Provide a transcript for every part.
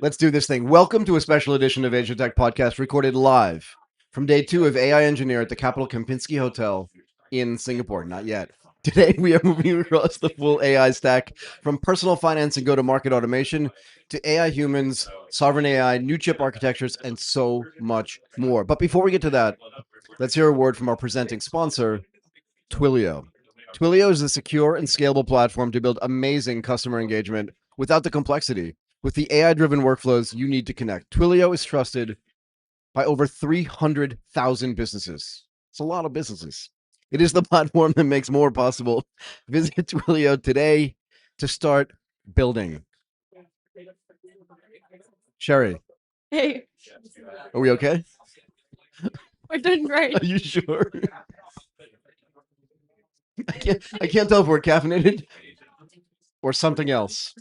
Let's do this thing. Welcome to a special edition of Asia Tech Podcast recorded live from day 2 of AI Engineer at the Capital Kempinski Hotel in Singapore. Not yet. Today, we are moving across the full AI stack from personal finance and go-to-market automation to AI humans, sovereign AI, new chip architectures, and so much more. But before we get to that, let's hear a word from our presenting sponsor, Twilio. Twilio is a secure and scalable platform to build amazing customer engagement without the complexity. With the AI-driven workflows you need to connect, Twilio is trusted by over 300,000 businesses. It's a lot of businesses. It is the platform that makes more possible. Visit Twilio today to start building. Sherry, Hey, are we okay? we're doing great. Are you sure? I can't tell if we're caffeinated or something else.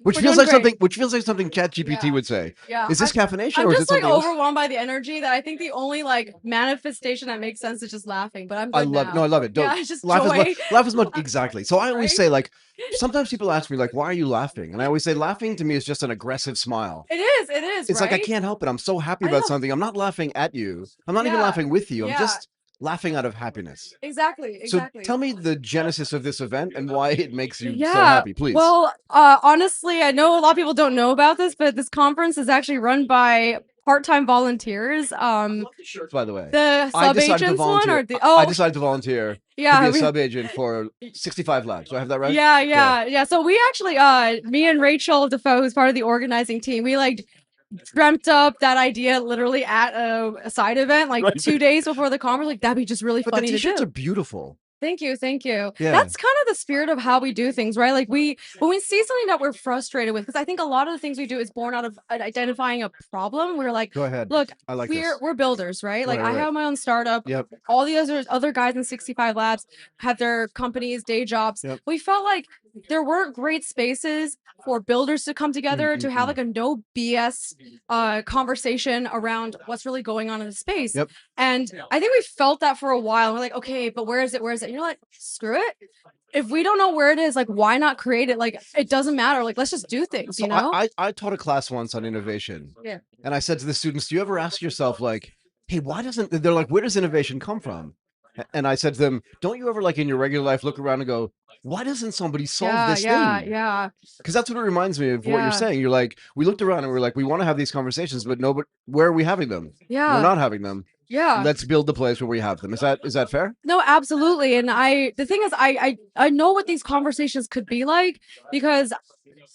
Which We're feels doing like great. something ChatGPT Yeah. would say. Yeah. Is this caffeination I'm or is it just like something else? overwhelmed by the energy that I think the only like manifestation that makes sense is just laughing. But I'm I good love now. no, I love it. Don't Yeah, it's just laugh as much. joy. Laugh as much exactly. So I always Right? say, like, sometimes people ask me, like, why are you laughing? And I always say, laughing to me is just an aggressive smile. It is. It is. It's right? like I can't help it. I'm so happy I about know. something. I'm not laughing at you. I'm not even Yeah. laughing with you. I'm Yeah. just laughing out of happiness. Exactly. So Exactly. tell me the genesis of this event and why it makes you so Yeah. happy, please. Well, honestly, I know a lot of people don't know about this, but this conference is actually run by part-time volunteers. Shirts, by the way. The I sub decided to agents one volunteer. or the I decided to volunteer to yeah, be a we- sub agent for 65 Labs. Do I have that right? Yeah. So we actually, me and Rachel Defoe, who's part of the organizing team, we like dreamt up that idea literally at a side event, like Right. 2 days before the conference. Like that'd be just really But the funny to t-shirts do. are beautiful. Thank you. Yeah. That's kind of the spirit of how we do things, right? Like when we see something that we're frustrated with, because I think a lot of the things we do is born out of identifying a problem. We're like, Go ahead. look, I like this. we're builders, right? Like Right. I have my own startup. Yep. All the other guys in 65 Labs have their companies, day jobs. Yep. We felt like there weren't great spaces for builders to come together to have like a no BS conversation around what's really going on in the space. Yep. And I think we felt that for a while. We're like, okay, but where is it? And you're like, screw it. If we don't know where it is, like, why not create it? Like, it doesn't matter. Like, let's just do things, So you know? I taught a class once on innovation. Yeah. And I said to the students, do you ever ask yourself, like, hey, they're like, where does innovation come from? And I said to them, don't you ever, like, in your regular life, look around and go, why doesn't somebody solve this thing? Yeah. Because that's what it reminds me of what Yeah. you're saying. You're like, we looked around and we're like, we want to have these conversations, but no, but where are we having them? Yeah. We're not having them. Yeah. Let's build the place where we have them. Is that fair? No, absolutely. And the thing is, I know what these conversations could be like because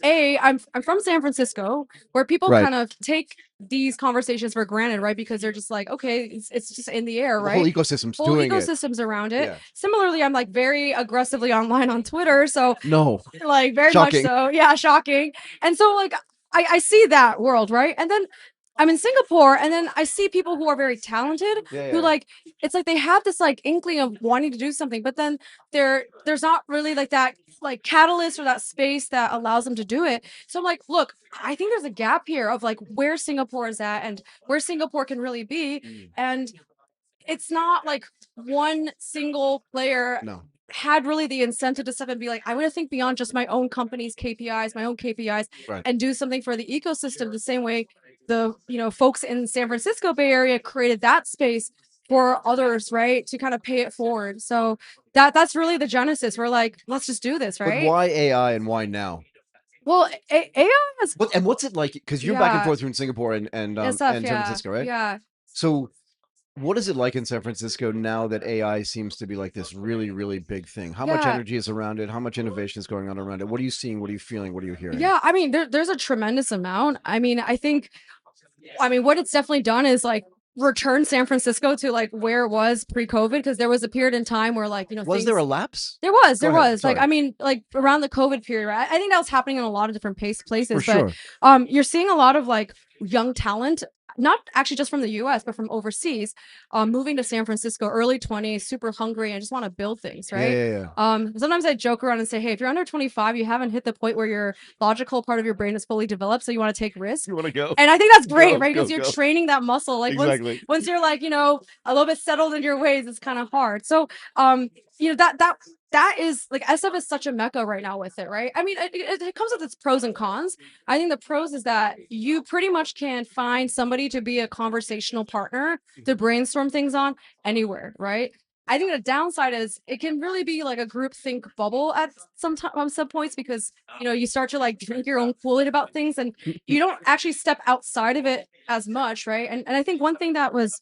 I'm from San Francisco, where people Right. kind of take these conversations for granted, right? Because they're just like, okay, it's just in the air, The right? whole ecosystem's Whole doing it. ecosystems around it. Yeah. Similarly, I'm like very aggressively online on Twitter, so No. like very Shocking. much so. Yeah, shocking. And so like I see that world, right? And then I'm in Singapore and then I see people who are very talented who like it's like they have this like inkling of wanting to do something, but then there's not really like that like catalyst or that space that allows them to do it. So I'm like, look, I think there's a gap here of like where Singapore is at and where Singapore can really be. And it's not like one single player No. had really the incentive to step and be like, I want to think beyond just my own company's KPIs, my own KPIs, Right. and do something for the ecosystem the same way the folks in San Francisco Bay Area created that space for others, right? To kind of pay it forward. So that's really the genesis. We're like, let's just do this, right? But why AI and why now? Well, AI has What's it like? Because you're back and Yeah. forth between Singapore and SF, San Francisco, right? Yeah. So what is it like in San Francisco now that AI seems to be like this really, really big thing? How much Yeah. energy is around it? How much innovation is going on around it? What are you seeing? What are you feeling? What are you hearing? Yeah, I mean, there's a tremendous amount. I mean, what it's definitely done is like return San Francisco to like where it was pre-COVID, because there was a period in time where like, Was there a lapse? There was. Go ahead, Like, sorry. I mean, like around the COVID period, right? I think that was happening in a lot of different places. For But sure. you're seeing a lot of like young talent, not actually just from the US, but from overseas, moving to San Francisco, early 20s, super hungry and just want to build things, right? Yeah. Sometimes I joke around and say, hey, if you're under 25, you haven't hit the point where your logical part of your brain is fully developed, so you want to take risks. You want to go? And I think that's great, Go, right? Because go, you're go. training that muscle. Like Exactly. once you're like, a little bit settled in your ways, it's kind of hard. So, that that is like SF is such a mecca right now with it, right? I mean, it comes with its pros and cons. I think the pros is that you pretty much can find somebody to be a conversational partner to brainstorm things on anywhere, right? I think the downside is it can really be like a group think bubble at some points, because you start to like drink your own Kool-Aid about things and you don't actually step outside of it as much, right? And I think one thing that was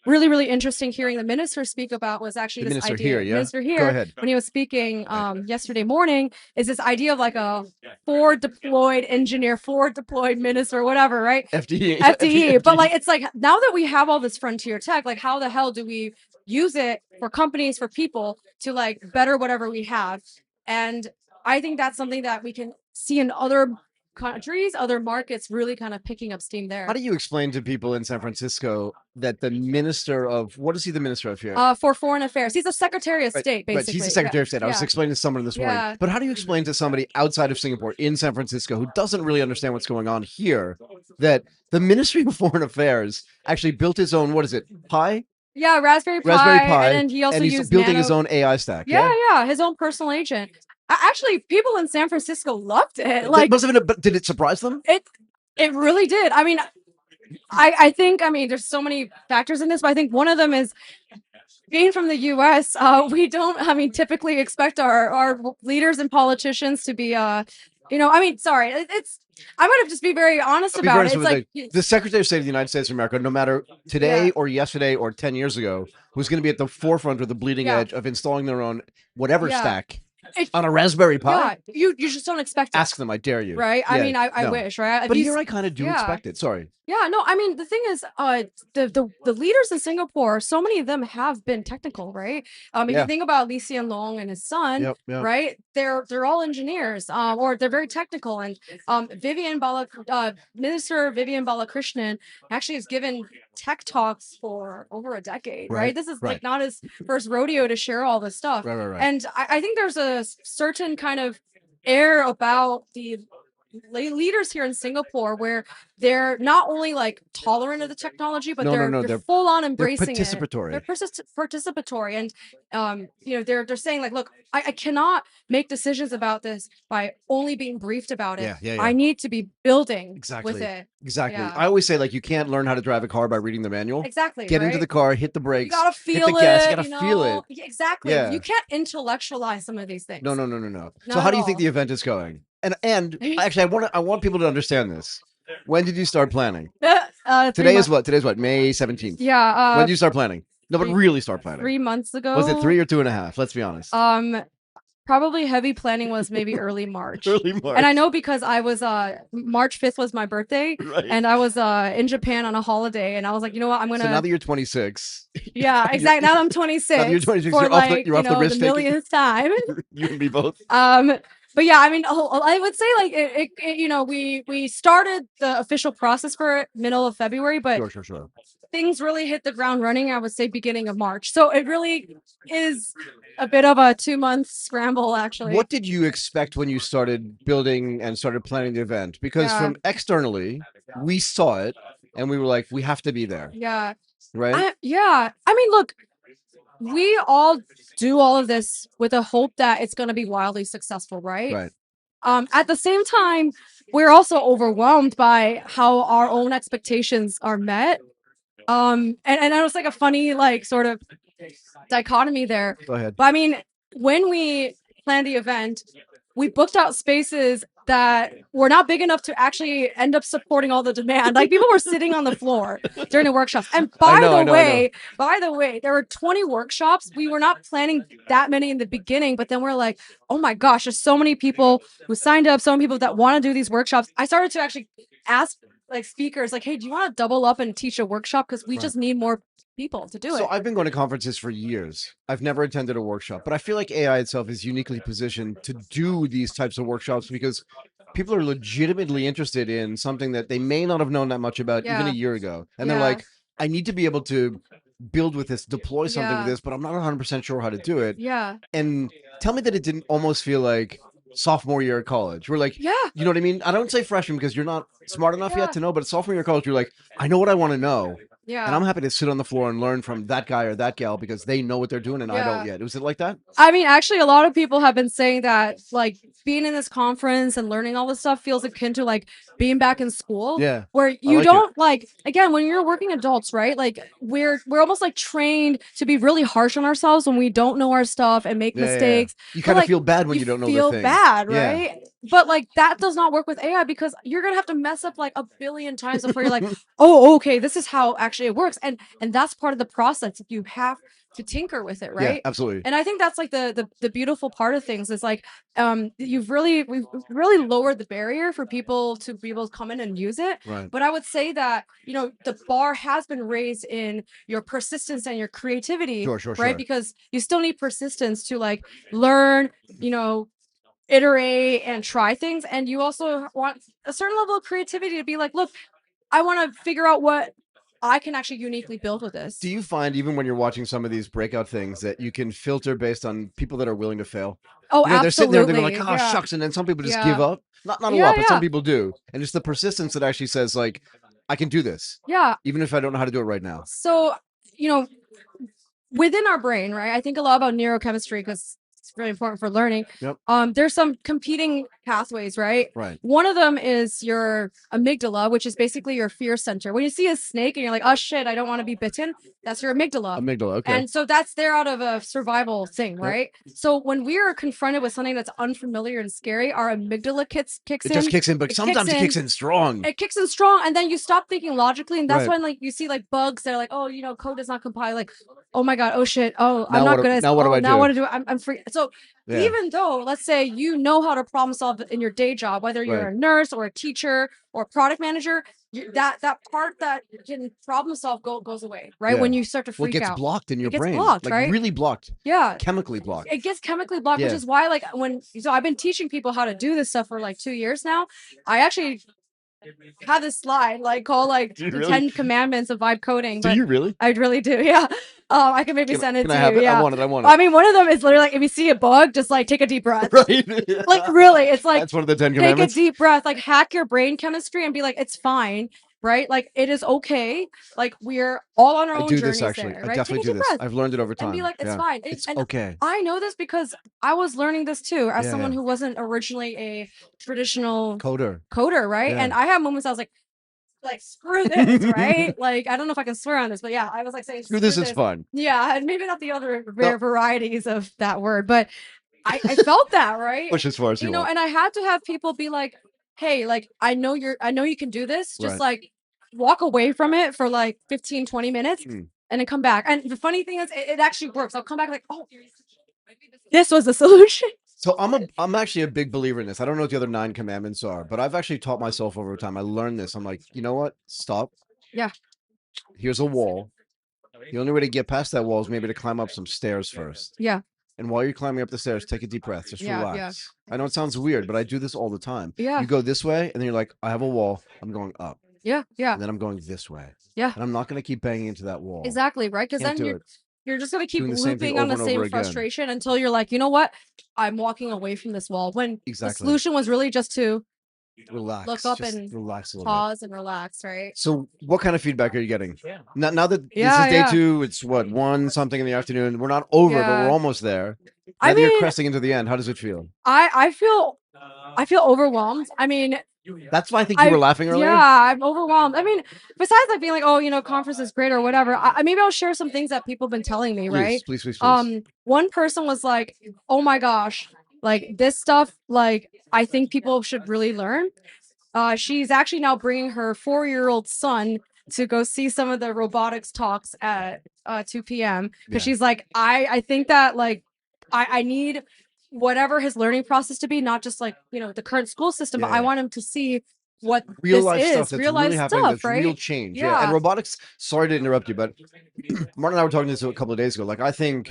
really, really interesting hearing the minister speak about was actually this minister idea. here, yeah? Minister here, Go ahead. when he was speaking yesterday morning, is this idea of like a forward deployed engineer, forward deployed minister, whatever, right? FDE. But like, it's like now that we have all this frontier tech, like how the hell do we use it for companies, for people to like better whatever we have? And I think that's something that we can see in other countries, other markets really kind of picking up steam there. How do you explain to people in San Francisco that the minister of, what is he the minister of here? For foreign affairs. He's a secretary of state, basically. Right, he's the secretary of state. I was explaining to someone this morning. But how do you explain to somebody outside of Singapore in San Francisco who doesn't really understand what's going on here that the Ministry of Foreign Affairs actually built his own, what is it, Pi? Yeah, Raspberry Pi. And then he also used building his own AI stack. Yeah, his own personal agent. Actually, people in San Francisco loved it. Like, must have been but did it surprise them? It really did. I mean, I think, there's so many factors in this, but I think one of them is being from the US, we don't, typically expect our leaders and politicians to be, sorry, I'm going to just be very honest about it. It's like, the Secretary of State of the United States of America, no matter today or yesterday or 10 years ago, was going to be at the forefront or the bleeding edge of installing their own whatever stack. On a Raspberry Pi? Yeah, you just don't expect it. Ask them, I dare you. Right? I wish, right? But here I kind of do expect it. Sorry. Yeah, no, the thing is, the leaders in Singapore, so many of them have been technical, right? If you think about Lee Hsien Loong and his son, right? They're all engineers, or they're very technical. And Minister Vivian Balakrishnan actually has given tech talks for over a decade, right? This is like not his first rodeo to share all this stuff. Right. And I think there's a certain kind of air about the leaders here in Singapore where they're not only like tolerant of the technology, but they're full on embracing they're participatory. They're participatory, and they're saying like, look, I cannot make decisions about this by only being briefed about it. I need to be building with it. Exactly. I always say, like, you can't learn how to drive a car by reading the manual. Exactly. Get into the car, hit the brakes, you gotta feel hit the gas, it, you gotta feel it. Exactly. You can't intellectualize some of these things. No. So how do you think the event is going? And actually, I want people to understand this. When did you start planning? Today is what? May 17th. Yeah. When did you start planning? No, but really start planning. 3 months ago. Was it 3 or 2.5? Let's be honest. Probably heavy planning was maybe early March. Early March. And I know because I was March 5th was my birthday, and I was in Japan on a holiday, and I was like, you know what, I'm gonna. So now that you're 26. Yeah, exactly. Now that I'm 26. Now that you're 26. For you're off the risk the millionth time. You and me both. But yeah, I would say like we started the official process for it middle of February, but Sure. Things really hit the ground running, I would say, beginning of March. So it really is a bit of a 2-month scramble, actually. What did you expect when you started building and started planning the event? Because from externally, we saw it and we were like, we have to be there. Yeah. Right? Look, we all do all of this with a hope that it's going to be wildly successful, right? Right. At the same time, we're also overwhelmed by how our own expectations are met. And it was like a funny, like, sort of dichotomy there. Go ahead. But when we planned the event, we booked out spaces that were not big enough to actually end up supporting all the demand. Like, people were sitting on the floor during the workshops. And by the way, there were 20 workshops. We were not planning that many in the beginning, but then we're like, oh my gosh, there's so many people who signed up, so many people that want to do these workshops. I started to actually ask like speakers, like, hey, do you want to double up and teach a workshop? Because we just need more people to do it. So I've been going to conferences for years. I've never attended a workshop, but I feel like AI itself is uniquely positioned to do these types of workshops because people are legitimately interested in something that they may not have known that much about even a year ago. And they're like, I need to be able to build with this, deploy something with this, but I'm not 100% sure how to do it. Yeah. And tell me that it didn't almost feel like sophomore year of college. We're like, you know what I mean? I don't say freshman because you're not smart enough yet to know, but sophomore year of college, you're like, I know what I want to know. Yeah. And I'm happy to sit on the floor and learn from that guy or that gal because they know what they're doing and I don't yet. Was it like that? I mean, actually, a lot of people have been saying that, like, being in this conference and learning all this stuff feels akin to like being back in school. Yeah. Where you don't like, again, when you're working adults, right? Like we're almost like trained to be really harsh on ourselves when we don't know our stuff and make mistakes. You kind of feel bad when you don't know the thing. Feel bad, right? But like that does not work with AI because you're gonna have to mess up like a billion times before you're like, oh, okay, this is how actually it works. And that's part of the process. You have to tinker with it, right? Yeah, absolutely. And I think that's like the beautiful part of things is like we've really lowered the barrier for people to be able to come in and use it. Right. But I would say that, you know, the bar has been raised in your persistence and your creativity, right? Because you still need persistence to like learn, you know, iterate and try things. And you also want a certain level of creativity to be like, look, I want to figure out what I can actually uniquely build with this. Do you find even when you're watching some of these breakout things that you can filter based on people that are willing to fail? Oh, you know, absolutely. They're sitting there, they're like, oh, shucks. And then some people just give up. Not a lot, but some people do. And it's the persistence that actually says like, I can do this. Yeah. Even if I don't know how to do it right now. So, you know, within our brain, right? I think a lot about neurochemistry because it's really important for learning. Yep. There's some competing pathways, right? Right. One of them is your amygdala, which is basically your fear center. When you see a snake and you're like, oh shit, I don't want to be bitten, that's your amygdala. Amygdala, okay. And so that's there out of a survival thing, right? So when we are confronted with something that's unfamiliar and scary, our amygdala kicks in. It just kicks in, but sometimes it kicks in strong. It kicks in strong, and then you stop thinking logically, and that's when like you see like bugs that are like, oh, you know, code does not compile, like, oh my god, oh shit, oh, I'm not good at this. Now what do I do? Now what do I do? I'm free. So even though, let's say you know how to problem solve in your day job, whether you're a nurse or a teacher or a product manager, that part that can problem solve goes away, right? When you start to freak out. It gets blocked in your brain. Blocked, like right? Really blocked. Yeah. Chemically blocked. It gets chemically blocked, which is why like so I've been teaching people how to do this stuff for like 2 years now. I actually have this slide like called like the 10 commandments of vibe coding. Do you really? I really do, yeah. I can maybe send it to you. Yeah. I want it. I mean, one of them is literally like if you see a bug, just like take a deep breath. Right. Like really, it's like that's one of the 10 commandments. Take a deep breath, like hack your brain chemistry and be like, it's fine. Right? Like it is okay. Like we're all on our own journey. I do this actually. I definitely do this. I've learned it over time. And be like, it's fine. It's okay. I know this because I was learning this too as someone who wasn't originally a traditional coder, right? And I have moments I was like screw this, right? Like I don't know if I can swear on this, but I was like saying screw this is fun. Yeah, and maybe not the other varieties of that word, but I felt that, right? Push as far as you know, want. and I had to have people be like, hey, like I know you can do this. Just like walk away from it for like 15, 20 minutes and then come back. And the funny thing is it actually works. I'll come back like, oh, this was the solution. So I'm actually a big believer in this. I don't know what the other 9 commandments are, but I've actually taught myself over time. I learned this. I'm like, you know what? Stop. Yeah. Here's a wall. The only way to get past that wall is maybe to climb up some stairs first. Yeah. And while you're climbing up the stairs, take a deep breath. Just relax. I know it sounds weird, but I do this all the time. Yeah. You go this way, and then you're like, I have a wall. I'm going up. Yeah. Yeah. And then I'm going this way. Yeah. And I'm not going to keep banging into that wall. Exactly. Right. Because then you're just going to keep looping on the same frustration until you're like, you know what? I'm walking away from this wall. When the solution was really just to relax, look up and relax a little pause and relax, right? So what kind of feedback are you getting? Now that this is day 2, it's what, 1 something in the afternoon. We're not over, but we're almost there. Now that you're cresting into the end, how does it feel? I feel overwhelmed. I mean, that's why I think you were laughing earlier. Yeah, I'm overwhelmed. I mean, besides like being like, oh, you know, conference is great or whatever, maybe I'll share some things that people have been telling me, right? Please. One person was like, oh my gosh, like this stuff, like I think people should really learn. She's actually now bringing her 4-year-old son to go see some of the robotics talks at 2 p.m. because she's like, I think that like I need whatever his learning process to be, not just like, you know, the current school system, but I want him to see what real life is, stuff that's real life really happening, stuff, that's right? real change. Yeah. And robotics, sorry to interrupt you, but Martin and I were talking this a couple of days ago. Like, I think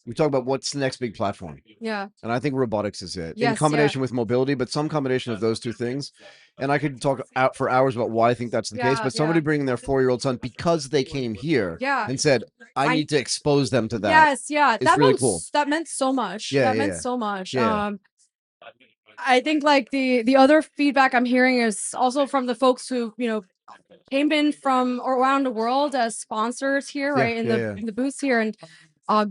we talk about what's the next big platform. Yeah. And I think robotics is it. In combination with mobility, but some combination of those two things. And I could talk out for hours about why I think that's the case, but somebody bringing their 4-year-old son because they came here and said, I need to expose them to that. Yes, yeah. It's really cool. That meant so much. Yeah, that meant so much. Yeah. I think like the other feedback I'm hearing is also from the folks who, you know, came in from around the world as sponsors here, right, in the booths here, and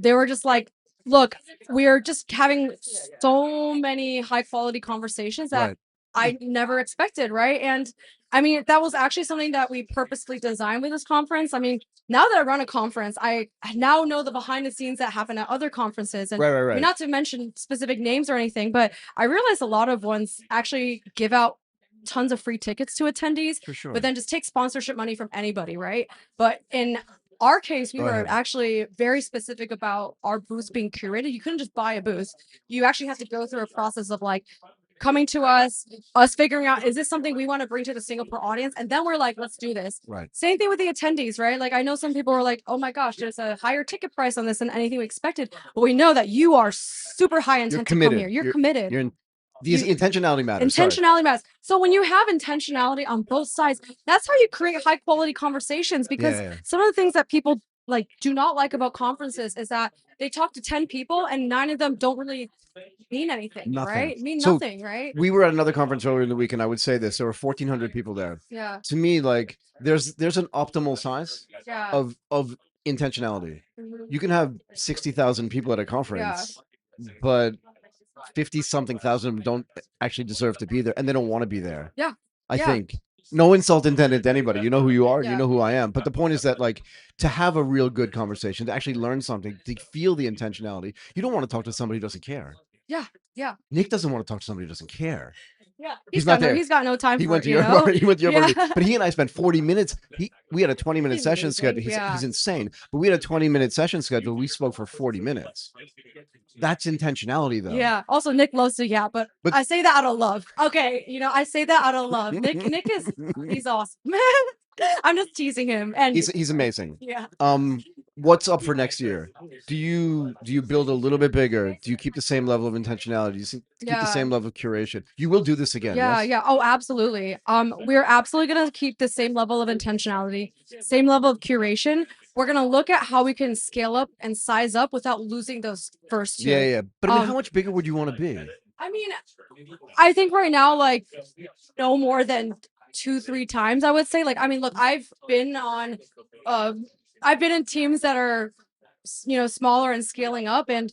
they were just like, look, we're just having so many high quality conversations that I never expected, right? And I mean, that was actually something that we purposely designed with this conference. I mean, now that I run a conference, I now know the behind the scenes that happen at other conferences. And I mean, not to mention specific names or anything, but I realized a lot of ones actually give out tons of free tickets to attendees, but then just take sponsorship money from anybody, right? But in our case, we were actually very specific about our booths being curated. You couldn't just buy a booth. You actually have to go through a process of like coming to us figuring out, is this something we want to bring to the Singapore audience? And then we're like, let's do this. Same thing with the attendees, right? Like I know some people were like, oh my gosh, there's a higher ticket price on this than anything we expected. But we know that you are super high intent to come here. You're committed. Intentionality matters. Intentionality matters. So when you have intentionality on both sides, that's how you create high quality conversations. Because some of the things that people like do not like about conferences is that they talk to 10 people and 9 of them don't really mean anything, right? Mean nothing, right? We were at another conference earlier in the week, and I would say this: there were 1,400 people there. Yeah. To me, like there's an optimal size of intentionality. You can have 60,000 people at a conference, but 50 something thousand of them don't actually deserve to be there, and they don't want to be there. I think no insult intended to anybody. You know who you are, you know who I am. But the point is that, like, to have a real good conversation, to actually learn something, to feel the intentionality, you don't want to talk to somebody who doesn't care. Nick doesn't want to talk to somebody who doesn't care. He's not there. He's got no time. He for went it, to your party. He went to your party. But he and I spent 40 minutes. We had a 20-minute session scheduled. He's insane. But we had a 20-minute session scheduled. We spoke for 40 minutes. That's intentionality, though. Yeah. Also, Nick loves to but I say that out of love. Okay, I say that out of love. Nick he's awesome. I'm just teasing him, and he's amazing. Yeah. What's up for next year? Do you build a little bit bigger? Do you keep the same level of intentionality? Do you keep the same level of curation? You will do this again. Yeah. Oh, absolutely. We're absolutely gonna keep the same level of intentionality, same level of curation. We're gonna look at how we can scale up and size up without losing those first two. Yeah. But I mean, how much bigger would you want to be? I mean, I think right now, like, no more than 2-3 times, I would say. Like, I mean, look, I've been in teams that are, smaller and scaling up, and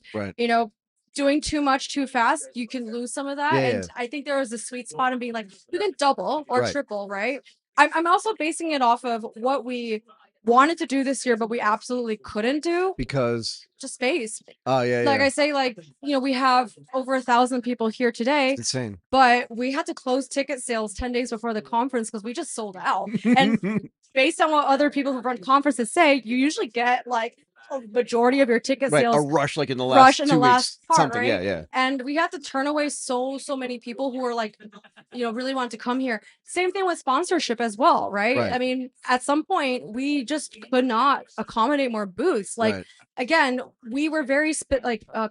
doing too much too fast, you can lose some of that. And I think there was a sweet spot in being like, you can double or triple, right? I'm also basing it off of what we wanted to do this year, but we absolutely couldn't do because just space. Oh yeah. Like I say, like, we have over 1,000 people here today. It's insane. But we had to close ticket sales 10 days before the conference because we just sold out. And based on what other people who run conferences say, you usually get like a majority of your ticket sales a rush, like in the last 2 weeks, part, something. Right? Yeah. And we had to turn away so many people who were like, really wanted to come here. Same thing with sponsorship as well, right? I mean, at some point we just could not accommodate more booths. Like again, we were very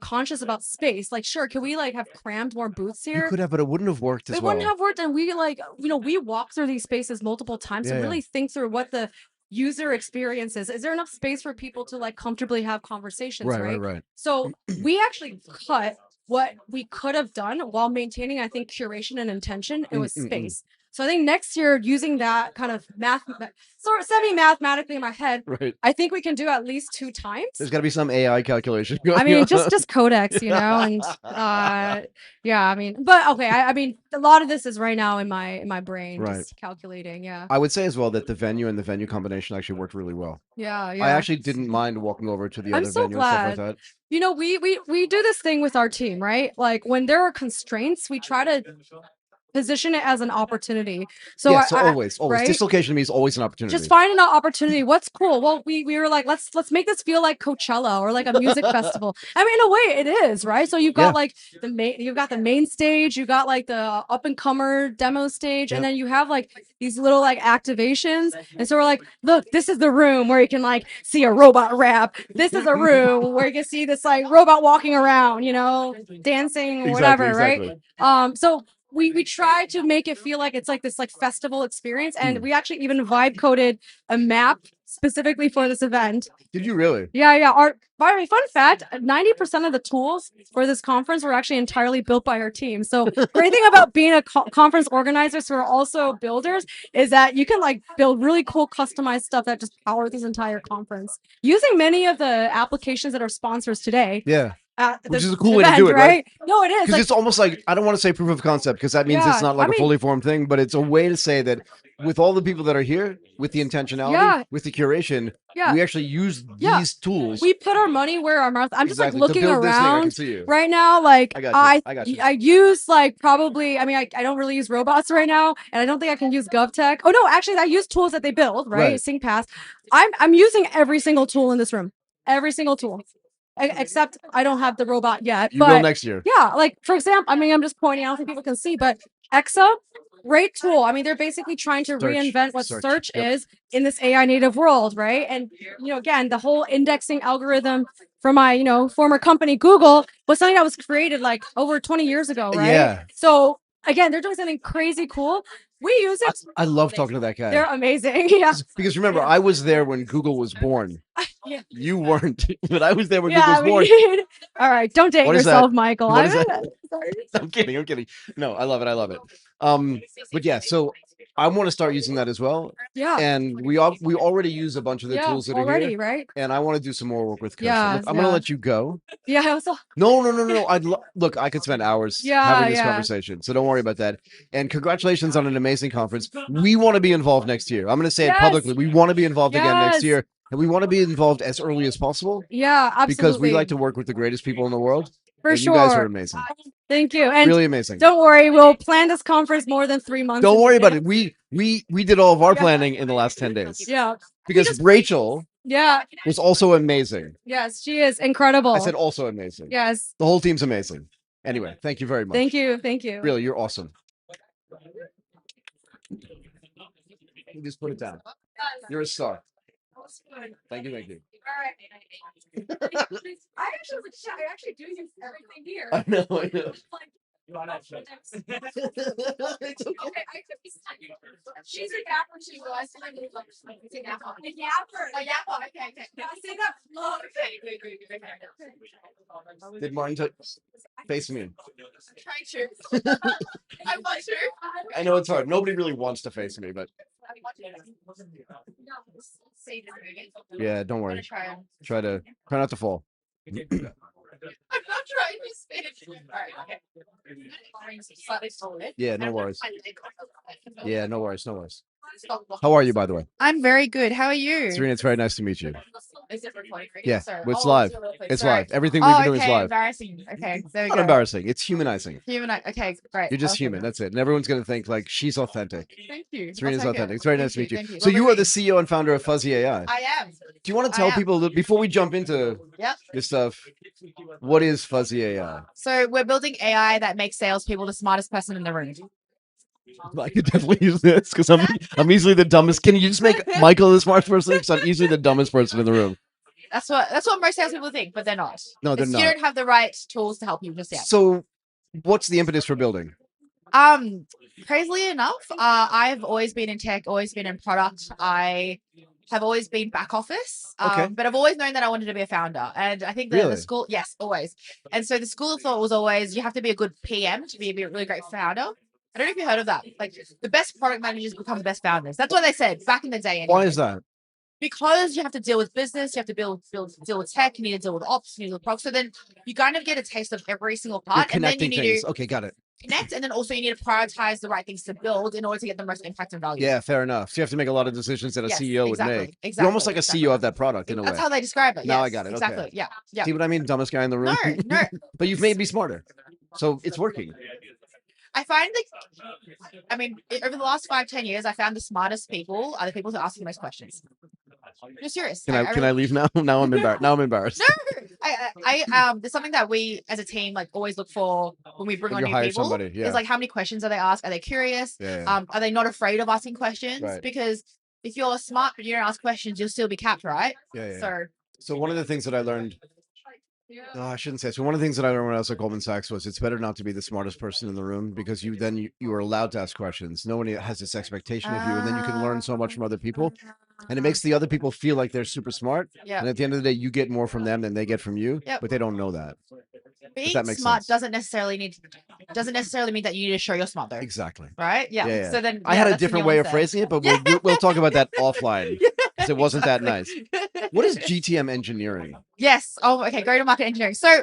conscious about space. Like, sure, could we like have crammed more booths here? You could have, but it wouldn't have worked as well. It wouldn't have worked, and we we walked through these spaces multiple times to really think through what the user experiences. Is there enough space for people to like comfortably have conversations? Right. So we actually cut what we could have done while maintaining, I think, curation and intention. It was space. So I think next year, using that kind of sort of semi-mathematically in my head, I think we can do at least 2 times. There's got to be some AI calculation. I mean, just codex, and I mean, but okay. I mean, a lot of this is right now in my brain, just calculating. Yeah. I would say as well that the venue and the venue combination actually worked really well. Yeah. I actually didn't mind walking over to the other venue and stuff like that. We do this thing with our team, right? Like when there are constraints, we try to position it as an opportunity. So always dislocation to me is always an opportunity. Just find an opportunity. What's cool? Well, we were like, let's make this feel like Coachella or like a music festival. I mean, in a way it is, right? So you've got like you've got the main stage, you got like the up and comer demo stage, and then you have like these little like activations. And so we're like, look, this is the room where you can like see a robot rap. This is a room where you can see this like robot walking around, dancing or whatever, right? So we try to make it feel like it's like this like festival experience, and we actually even vibe coded a map specifically for this event. Did you really? Yeah. By the way, fun fact: 90% of the tools for this conference were actually entirely built by our team. So, great thing about being a conference organizers who are also builders is that you can like build really cool customized stuff that just power this entire conference using many of the applications that are sponsors today. Yeah. Which is a cool event, way to do it, right? No, it is. Because it's almost like, I don't want to say proof of concept because that means it's not like a fully formed thing, but it's a way to say that with all the people that are here, with the intentionality, with the curation, we actually use these tools. We put our money where our mouth. I'm just like looking around thing, right now. Like I got you. I use like probably. I mean, I don't really use robots right now, and I don't think I can use GovTech. Oh no, actually, I use tools that they build. Right. SyncPass. I'm using every single tool in this room. Every single tool. Except I don't have the robot yet. You will next year. Yeah, like for example, I mean, I'm just pointing out so people can see, but Exa, great tool. I mean, they're basically trying to reinvent what search is in this AI native world, right? And again, the whole indexing algorithm from my former company Google was something that was created like over 20 years ago, right? Yeah. So again, they're doing something crazy cool. We use it. I love talking to that guy. They're amazing. Yeah. Because remember, I was there when Google was born. You weren't, but I was there when Google was born. All right, don't date yourself, Michael. I'm kidding. No, I love it. But yeah, so I want to start using that as well. Yeah. And we already use a bunch of the tools that are here, right? And I want to do some more work with Coach. Yeah. Look, I'm gonna let you go. Yeah. No. Look, I could spend hours having this conversation, so don't worry about that. And congratulations on an amazing conference. We want to be involved next year. I'm gonna say it publicly. We want to be involved again next year. And we want to be involved as early as possible. Yeah, absolutely. Because we like to work with the greatest people in the world. For sure. You guys are amazing. Thank you. And really amazing. Don't worry, we'll plan this conference more than 3 months. Don't worry about it. We did all of our planning in the last 10 days. Yeah. Because Rachel was also amazing. Yes, she is incredible. I said also amazing. Yes. The whole team's amazing. Anyway, thank you very much. Thank you. Really, you're awesome. You just put it down. You're a star. Thank you. All right. I actually do use everything here. I know. It's okay. She's a yapper too. I still like a yapper. A yapper. Okay. I say that. Okay. Did Martin face me? Try to. I want to. I know it's hard. Nobody really wants to face me, but. Yeah, don't worry. Try not to fall. I'm not trying to spin. All right. Yeah, no worries. No worries. How are you, by the way? I'm very good. How are you? Serena, it's very nice to meet you. Is it recording? Yeah, it's live. It's live. Everything we've been doing is live. Embarrassing. Okay, there we Not go. embarrassing. It's humanizing. Okay, great. You're just human. That's it. And everyone's going to think like she's authentic. Thank you. Serena's authentic. It's very nice to meet you. Thank you. So you are the CEO and founder of Fuzzy AI. I am. Do you want to tell people, before we jump into this stuff, what is Fuzzy AI? So we're building AI that makes salespeople the smartest person in the room. I could definitely use this because I'm easily the dumbest. Can you just make Michael the smartest person? Because I'm easily the dumbest person in the room. That's what most salespeople think, but they're not. No, they're not. You don't have the right tools to help you just yet. So, what's the impetus for building? Crazily enough, I've always been in tech, always been in product. I have always been back office, but I've always known that I wanted to be a founder. And I think the school, yes, always. And so the school of thought was always you have to be a good PM to be a really great founder. I don't know if you heard of that. Like the best product managers become the best founders. That's what they said back in the day. Anyway. Why is that? Because you have to deal with business, you have to deal with tech, you need to deal with ops, you need to deal with products. So then you kind of get a taste of every single part. You're and then you need to okay, got it. Connect, and then also you need to prioritize the right things to build in order to get the most impact and value. Yeah, fair enough. So you have to make a lot of decisions that a CEO would make. Exactly. You're almost like a CEO of that product in a way. That's how they describe it. Now I got it. Exactly. Okay. Yeah. See what I mean? Dumbest guy in the room. No. But you've made me smarter. So it's working. I find over the last 5-10 years, I found the smartest people are the people who ask the most questions. You're serious. Can I leave now? Now I'm embarrassed. No, there's something that we as a team always look for when we bring on new people. Somebody, is how many questions are they asked? Are they curious? Yeah. Are they not afraid of asking questions? Right. Because if you're smart but you don't ask questions, you'll still be capped, right? Yeah. So one of the things that I learned No, I shouldn't say. So one of the things that I learned when I was at Goldman Sachs was it's better not to be the smartest person in the room because you are allowed to ask questions. No one has this expectation of you, and then you can learn so much from other people, and it makes the other people feel like they're super smart. Yeah. And at the end of the day, you get more from them than they get from you. Yep. But they don't know that. Being that makes smart sense. doesn't necessarily mean that you need to show you're smart though. Exactly. Right? Yeah. Yeah. So then I had a that's the different way of nuance phrasing it, but Yeah. we'll talk about that offline there. because it wasn't that nice. Exactly. What is GTM engineering? Yes. Oh, okay. Go to market engineering. So,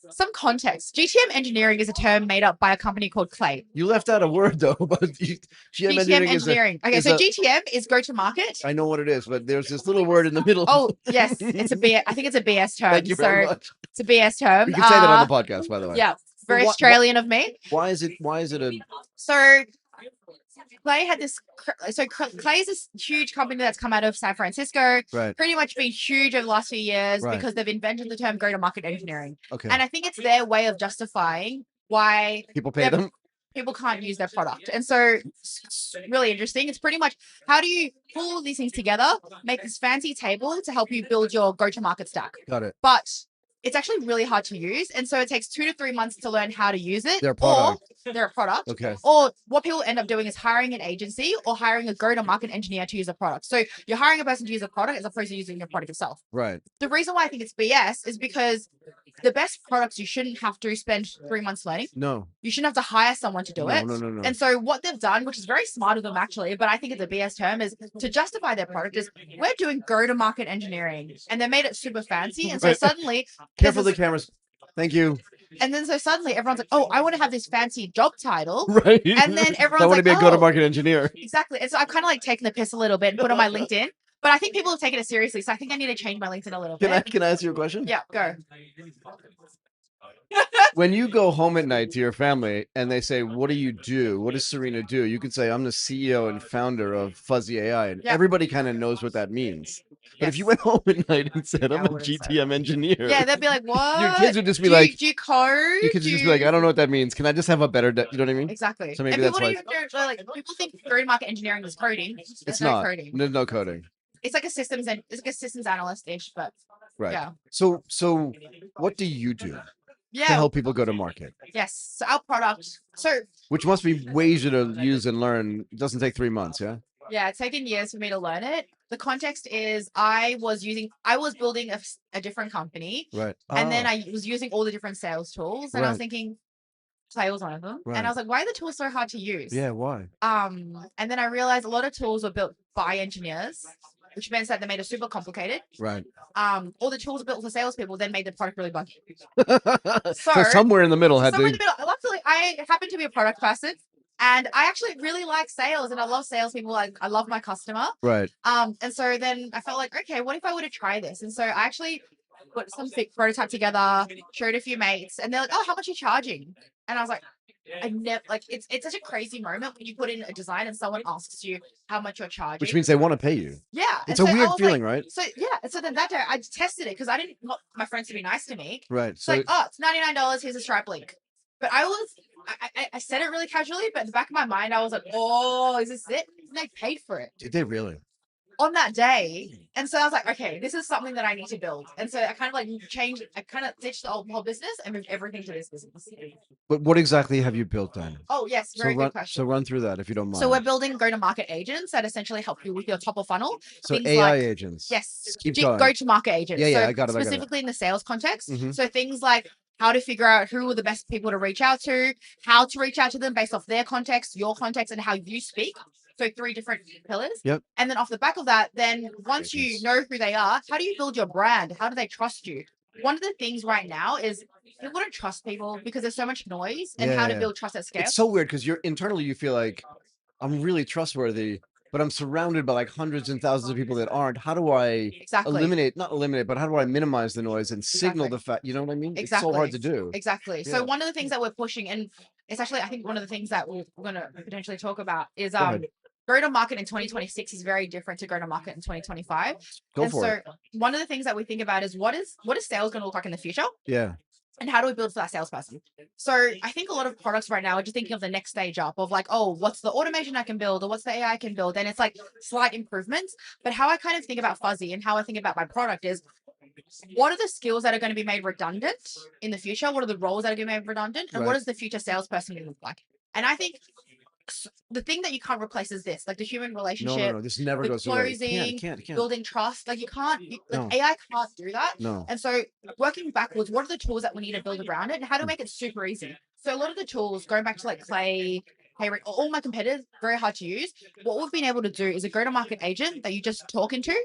some context. GTM engineering is a term made up by a company called Clay. You left out a word though, but GTM GTM engineering is Okay, so GTM is go to market. I know what it is, but there's this little word in the middle. Oh, yes. It's a B. I think it's a BS term. Thank you very much. It's a BS term. You can say that on the podcast, by the way. Yeah. Very why- Australian of me. Why is it a So Clay had this. So Clay is this huge company that's come out of San Francisco. right? Pretty much been huge over the last few years Right. because they've invented the term go-to-market engineering, Okay. and I think it's their way of justifying why People pay them. people can't use their product. And so it's really interesting. It's pretty much how do you pull all these things together, make this fancy table to help you build your go-to-market stack. Got it. But it's actually really hard to use. And so it takes 2 to 3 months to learn how to use it. Their product. Or their product. Okay. Or what people end up doing is hiring an agency or hiring a go-to-market engineer to use a product. So you're hiring a person to use a product as opposed to using your product yourself. Right. The reason why I think it's BS is because the best products you shouldn't have to spend 3 months learning. No. You shouldn't have to hire someone to do it. No. And so what they've done, which is very smart of them actually, but I think it's a BS term, is to justify their product is we're doing go-to-market engineering. And they made it super fancy. And so Right. suddenly Careful there's the cameras. Thank you. and then so suddenly everyone's like, oh, I want to have this fancy job title. Right. And then everyone's I want like, to be a oh, go-to-market engineer. exactly. And so I've kind of like taken the piss a little bit and put on my LinkedIn. But I think people have taken it seriously. So I think I need to change my LinkedIn a little bit. Can I ask you a question? Yeah, go. When you go home at night to your family and they say, what do you do? What does Serena do? You can say, I'm the CEO and founder of Fuzzy AI. And Yeah. everybody kind of knows what that means. But if you went home at night and said, I'm I a wouldn't say GTM engineer. Yeah, they'd be like, what? Your kids would just be Do you- like, do you code? your kids would just be like, I don't know what that means. Can I just have a better, you know what I mean? Exactly. So maybe and that's people why don't even know, like people think go-to-market engineering is coding. It's There's no not. coding. There's no coding. It's like a systems analyst-ish, but Right. yeah. So what do you do to Yeah. help people go to market? Yes. So our product. So Which must be way easier to use and learn. It doesn't take 3 months, yeah? yeah, it's taken years for me to learn it. The context is I was building a different company, Right. and then Ah, I was using all the different sales tools, and I was Right. thinking Play was one of them, Right. and I was like, why are the tools so hard to use? yeah, why? And then I realized a lot of tools were built by engineers, which means that they made it super complicated. Right. All the tools built for salespeople then made the product really buggy. So somewhere in the middle had Somewhere in to. the middle. Luckily, I happen to be a product person, and I actually really like sales, and I love salespeople. I love my customer. Right. And so then I felt like, okay, what if I were to try this? And so I actually put some prototype together, showed a few mates, and they're like, oh, how much are you charging? And I was like, I never like it's such a crazy moment when you put in a design and someone asks you how much you're charging. Which means they want to pay you. Yeah. It's and a so I weird was feeling, like, right? So yeah. And so then that day I tested it because I didn't want my friends to be nice to me. Right. It's So like, oh, it's $99. Here's a Stripe link. But I said it really casually, but in the back of my mind, I was like, oh, is this it? And they paid for it did they really? on that day. And so I was like, okay, this is something that I need to build. And so I kind of like ditched the whole business and moved everything to this business. But what exactly have you built then? Oh, yes. Very good question. So run through that if you don't mind. So we're building go-to-market agents that essentially help you with your top of funnel. So things AI like- agents. Yes. Keep going. Go-to-market agents. Yeah, So I got it. specifically in the sales context. Mhm. So things like how to figure out who are the best people to reach out to, how to reach out to them based off their context, your context, and how you speak. So 3 different pillars. Yep. And then off the back of that, then once you Agents. know who they are, how do you build your brand? How do they trust you? One of the things right now is people don't trust people because there's so much noise and how to Yeah. build trust at scale. It's so weird because you're internally you feel like I'm really trustworthy, but I'm surrounded by like hundreds and thousands of people that aren't. How do I Exactly. not eliminate, but how do I minimize the noise and signal Exactly. the fact? You know what I mean? Exactly. It's so hard to do. Exactly. Yeah. So one of the things that we're pushing, and it's actually, I think one of the things that we're going to potentially talk about is ahead. go to market in 2026 is very different to go to market in 2025. Go and for so it. one of the things that we think about is what is sales going to look like in the future? Yeah. And how do we build for that salesperson? So I think a lot of products right now are just thinking of the next stage up of like, oh, what's the automation I can build or what's the AI I can build? And it's like slight improvements. But how I kind of think about Fuzzy and how I think about my product is what are the skills that are going to be made redundant in the future? What are the roles that are going to be made redundant? And what does the future salesperson going to look like? And I think the thing that you can't replace is this, like the human relationship. No. This never the goes away. closing, It can't. building trust. Like you can't, No. AI can't do that. No. And so working backwards, what are the tools that we need to build around it and how to make it super easy? So a lot of the tools, going back to like Clay, Pairie, all my competitors, very hard to use. What we've been able to do is a go-to-market agent that you just talk into,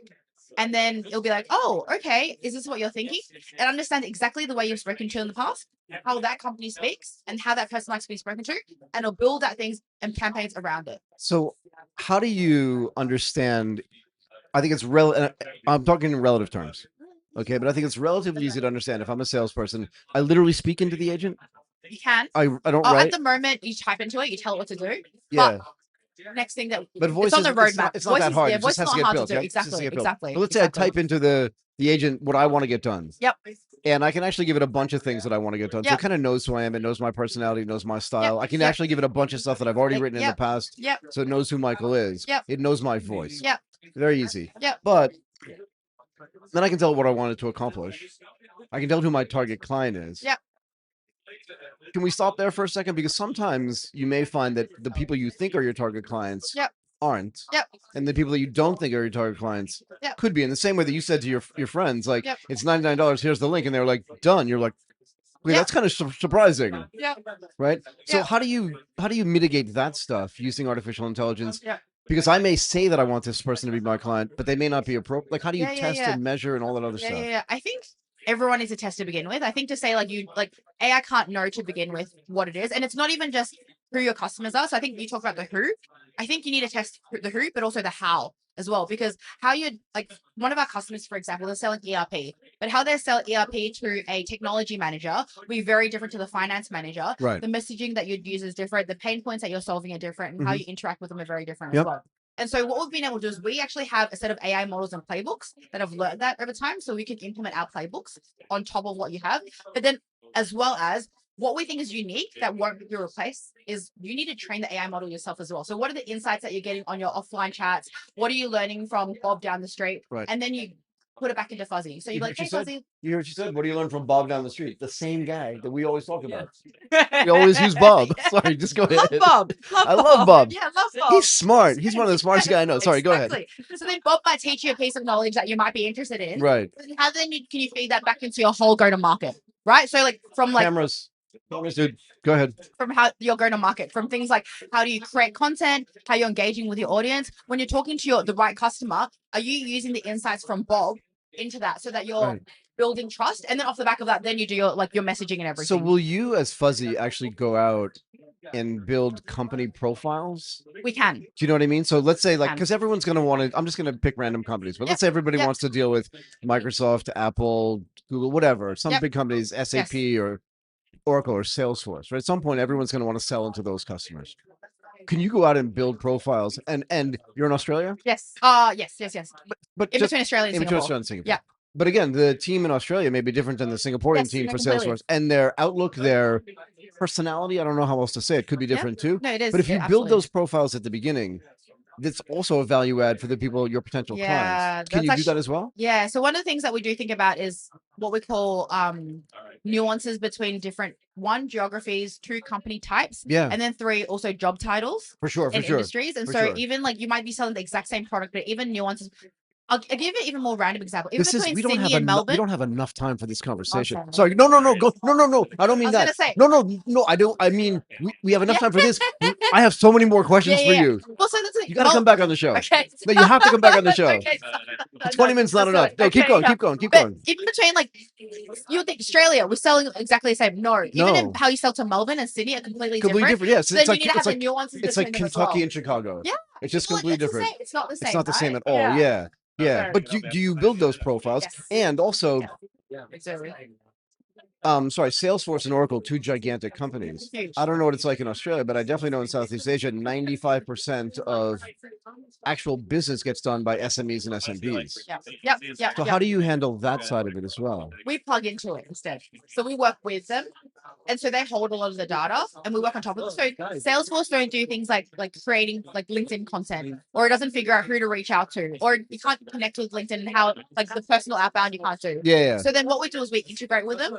and then it'll be like, oh, okay, is this what you're thinking? And understand exactly the way you've spoken to in the past, how that company speaks, and how that person likes to be spoken to, and it'll build that things and campaigns around it. So how do you understand? I think it's I'm talking in relative terms. Okay, but I think it's relatively easy to understand. If I'm a salesperson, I literally speak into the agent. You can. I don't write. At the moment, you type into it, you tell it what to do. Yeah. But next thing that but voice it's on the roadmap. It's not that hard. Yeah, it just has to get built. Yep. Exactly. But let's say I type into the agent what I want to get done. Yep. And I can actually give it a bunch of things that I want to get done. So it kind of knows who I am. It knows my personality. It knows my style. I can actually give it a bunch of stuff that I've already written in the past. Yep. So it knows who Michael is. Yep. It knows my voice. Yep. Very easy. Yep. But then I can tell what I wanted to accomplish. I can tell who my target client is. Yep. Can we stop there for a second? Because sometimes you may find that the people you think are your target clients aren't. Yep. And the people that you don't think are your target clients could be. In the same way that you said to your friends, like, it's $99, here's the link. And they're like, done. You're like, wait, that's kind of surprising. Yeah. Right? So how do you mitigate that stuff using artificial intelligence? Yeah. Because I may say that I want this person to be my client, but they may not be appropriate. Like, how do you test and measure and all that other stuff? Yeah. I think everyone is a test to begin with. I think to say AI can't know to begin with what it is. And it's not even just who your customers are. So I think you talk about the who. I think you need to test the who, but also the how as well. Because how you one of our customers, for example, they're selling ERP, but how they sell ERP to a technology manager will be very different to the finance manager. Right. The messaging that you'd use is different. The pain points that you're solving are different, and how you interact with them are very different as well. And so what we've been able to do is we actually have a set of AI models and playbooks that have learned that over time. So we can implement our playbooks on top of what you have. But then as well as what we think is unique that won't be replaced is you need to train the AI model yourself as well. So what are the insights that you're getting on your offline chats? What are you learning from Bob down the street? Right. And then you put it back into Fuzzy. So you're like, hey, Fuzzy. You heard what she said? What do you learn from Bob down the street? The same guy that we always talk about. We always use Bob. Sorry, just go ahead. Love Bob. I love Bob. Yeah, love Bob. He's smart. He's one of the smartest guys I know. Sorry, go ahead. So then Bob might teach you a piece of knowledge that you might be interested in. Right. How then can you feed that back into your whole go-to-market? Right? So from cameras, dude. Go ahead. From how you're going to market, from things like how do you create content, how you're engaging with your audience. When you're talking to the right customer, are you using the insights from Bob into that so that you're building trust? And then off the back of that, then you do your messaging and everything. So will you as Fuzzy actually go out and build company profiles? We can. Do you know what I mean? So let's say because everyone's going to want to, I'm just going to pick random companies, but let's say everybody wants to deal with Microsoft, Apple, Google, whatever, some big companies, SAP or Oracle or Salesforce, right? At some point, everyone's going to want to sell into those customers. Can you go out and build profiles? And you're in Australia? Yes. Yes. But in between Australia and Singapore. Australia and Singapore. Yeah. But again, the team in Australia may be different than the Singaporean team for Salesforce, and their outlook, their personality. I don't know how else to say it. Could be different too. No, it is. But if you build those profiles at the beginning, that's also a value add for the people, your potential clients. Can you do that as well? Yeah. So one of the things that we do think about is what we call nuances between different geographies, 2 company types, and then 3 also job titles for sure industries. And even you might be selling the exact same product, but even nuances. I'll give you an even more random example. Even between Sydney and Melbourne. We don't have enough time for this conversation. Sorry. No. Go. No. I don't mean that. No. I don't. I mean, we have enough time for this. I have so many more questions for you. Well, so that's you got to come back on the show. Okay. No, you have to come back on the show. 20 minutes not enough. No, keep going. Even between you think Australia, we're selling exactly the same. No. Even how you sell to Melbourne and Sydney are completely different. Yes. So then you need to have the nuances. It's like Kentucky and Chicago. Yeah. It's just completely different. It's not the same. It's not the same at all. Yeah. But do you build those profiles? Yes. And also, exactly. Salesforce and Oracle, 2 gigantic companies. Huge. I don't know what it's like in Australia, but I definitely know in Southeast Asia, 95% of actual business gets done by SMEs and SMBs. Yep. So how do you handle that side of it as well? We plug into it instead. So we work with them. And so they hold a lot of the data, and we work on top of it. So Salesforce don't do things like creating like LinkedIn content, or it doesn't figure out who to reach out to, or you can't connect with LinkedIn and how like the personal outbound you can't do. Yeah. So then what we do is we integrate with them.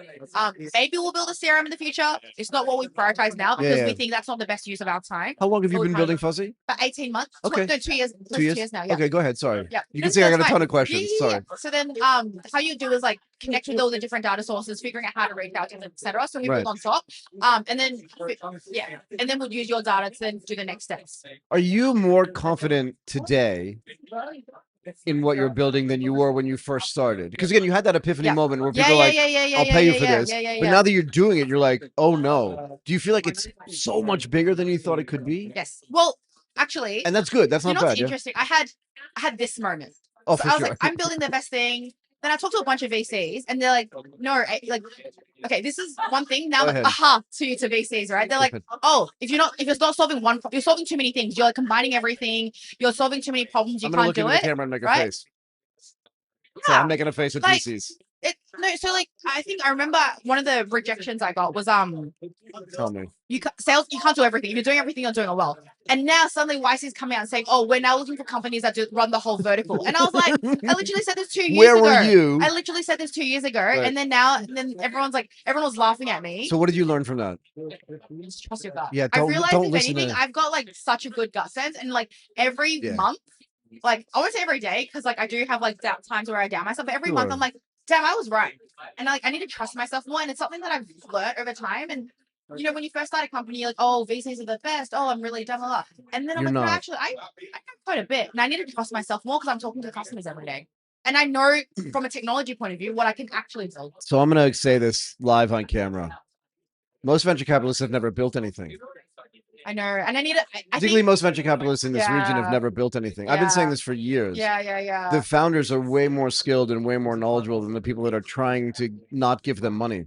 Maybe we'll build a CRM in the future. It's not what we prioritize now because we think that's not the best use of our time. How long have you been building Fuzzy? About 18 months. Okay. No, 2 years. 2 years? 2 years now. Yeah. Okay, go ahead. Sorry. Yeah. You can see I got a ton of questions. Yeah. Sorry. So then how you do is like connect with all the different data sources, figuring out how to reach out to them, etc. So we build on top. And then we'll use your data to then do the next steps. Are you more confident today in what you're building than you were when you first started? Because again, you had that epiphany moment where people are like, I'll pay you for this. But now that you're doing it, you're like, oh no. Do you feel like it's so much bigger than you thought it could be? Yes. Well, actually. And that's good. That's not bad. What's interesting? I had this moment. Oh, so for I was sure. like, I'm building the best thing. Then I talked to a bunch of VCs and they're like, no, like, okay, this is one thing. Now, like, to VCs, right? They're like, oh, if you're not solving one, you're solving too many things. You're like combining everything. You're solving too many problems. You can't do it. I'm gonna look into the camera and make a face. Yeah. So I'm making a face at VCs. So like I think I remember one of the rejections I got was Tell me. You can't do everything. If you're doing everything, you're doing it well. And now suddenly YC's coming out and saying, oh, we're now looking for companies that run the whole vertical. And I was like, I literally said this 2 years ago. Where were you? I literally said this 2 years ago. Right. And then everyone was laughing at me. So what did you learn from that? Just trust your gut. Yeah, I realized if anything, I've got like such a good gut sense. And like every month, like I won't say every day, because like I do have like times where I doubt myself, but every month I'm like, damn, I was right. And like I need to trust myself more. And it's something that I've learned over time. And you know, when you first start a company, you're like, oh, VCs are the best. Oh, I'm really done a lot. And then I'm like, no, actually, I know quite a bit. And I need to trust myself more because I'm talking to customers every day. And I know from a technology point of view what I can actually build. So I'm going to say this live on camera. Most venture capitalists have never built anything. I know. And I need to... Particularly most venture capitalists in this region have never built anything. I've been saying this for years. Yeah. The founders are way more skilled and way more knowledgeable than the people that are trying to not give them money.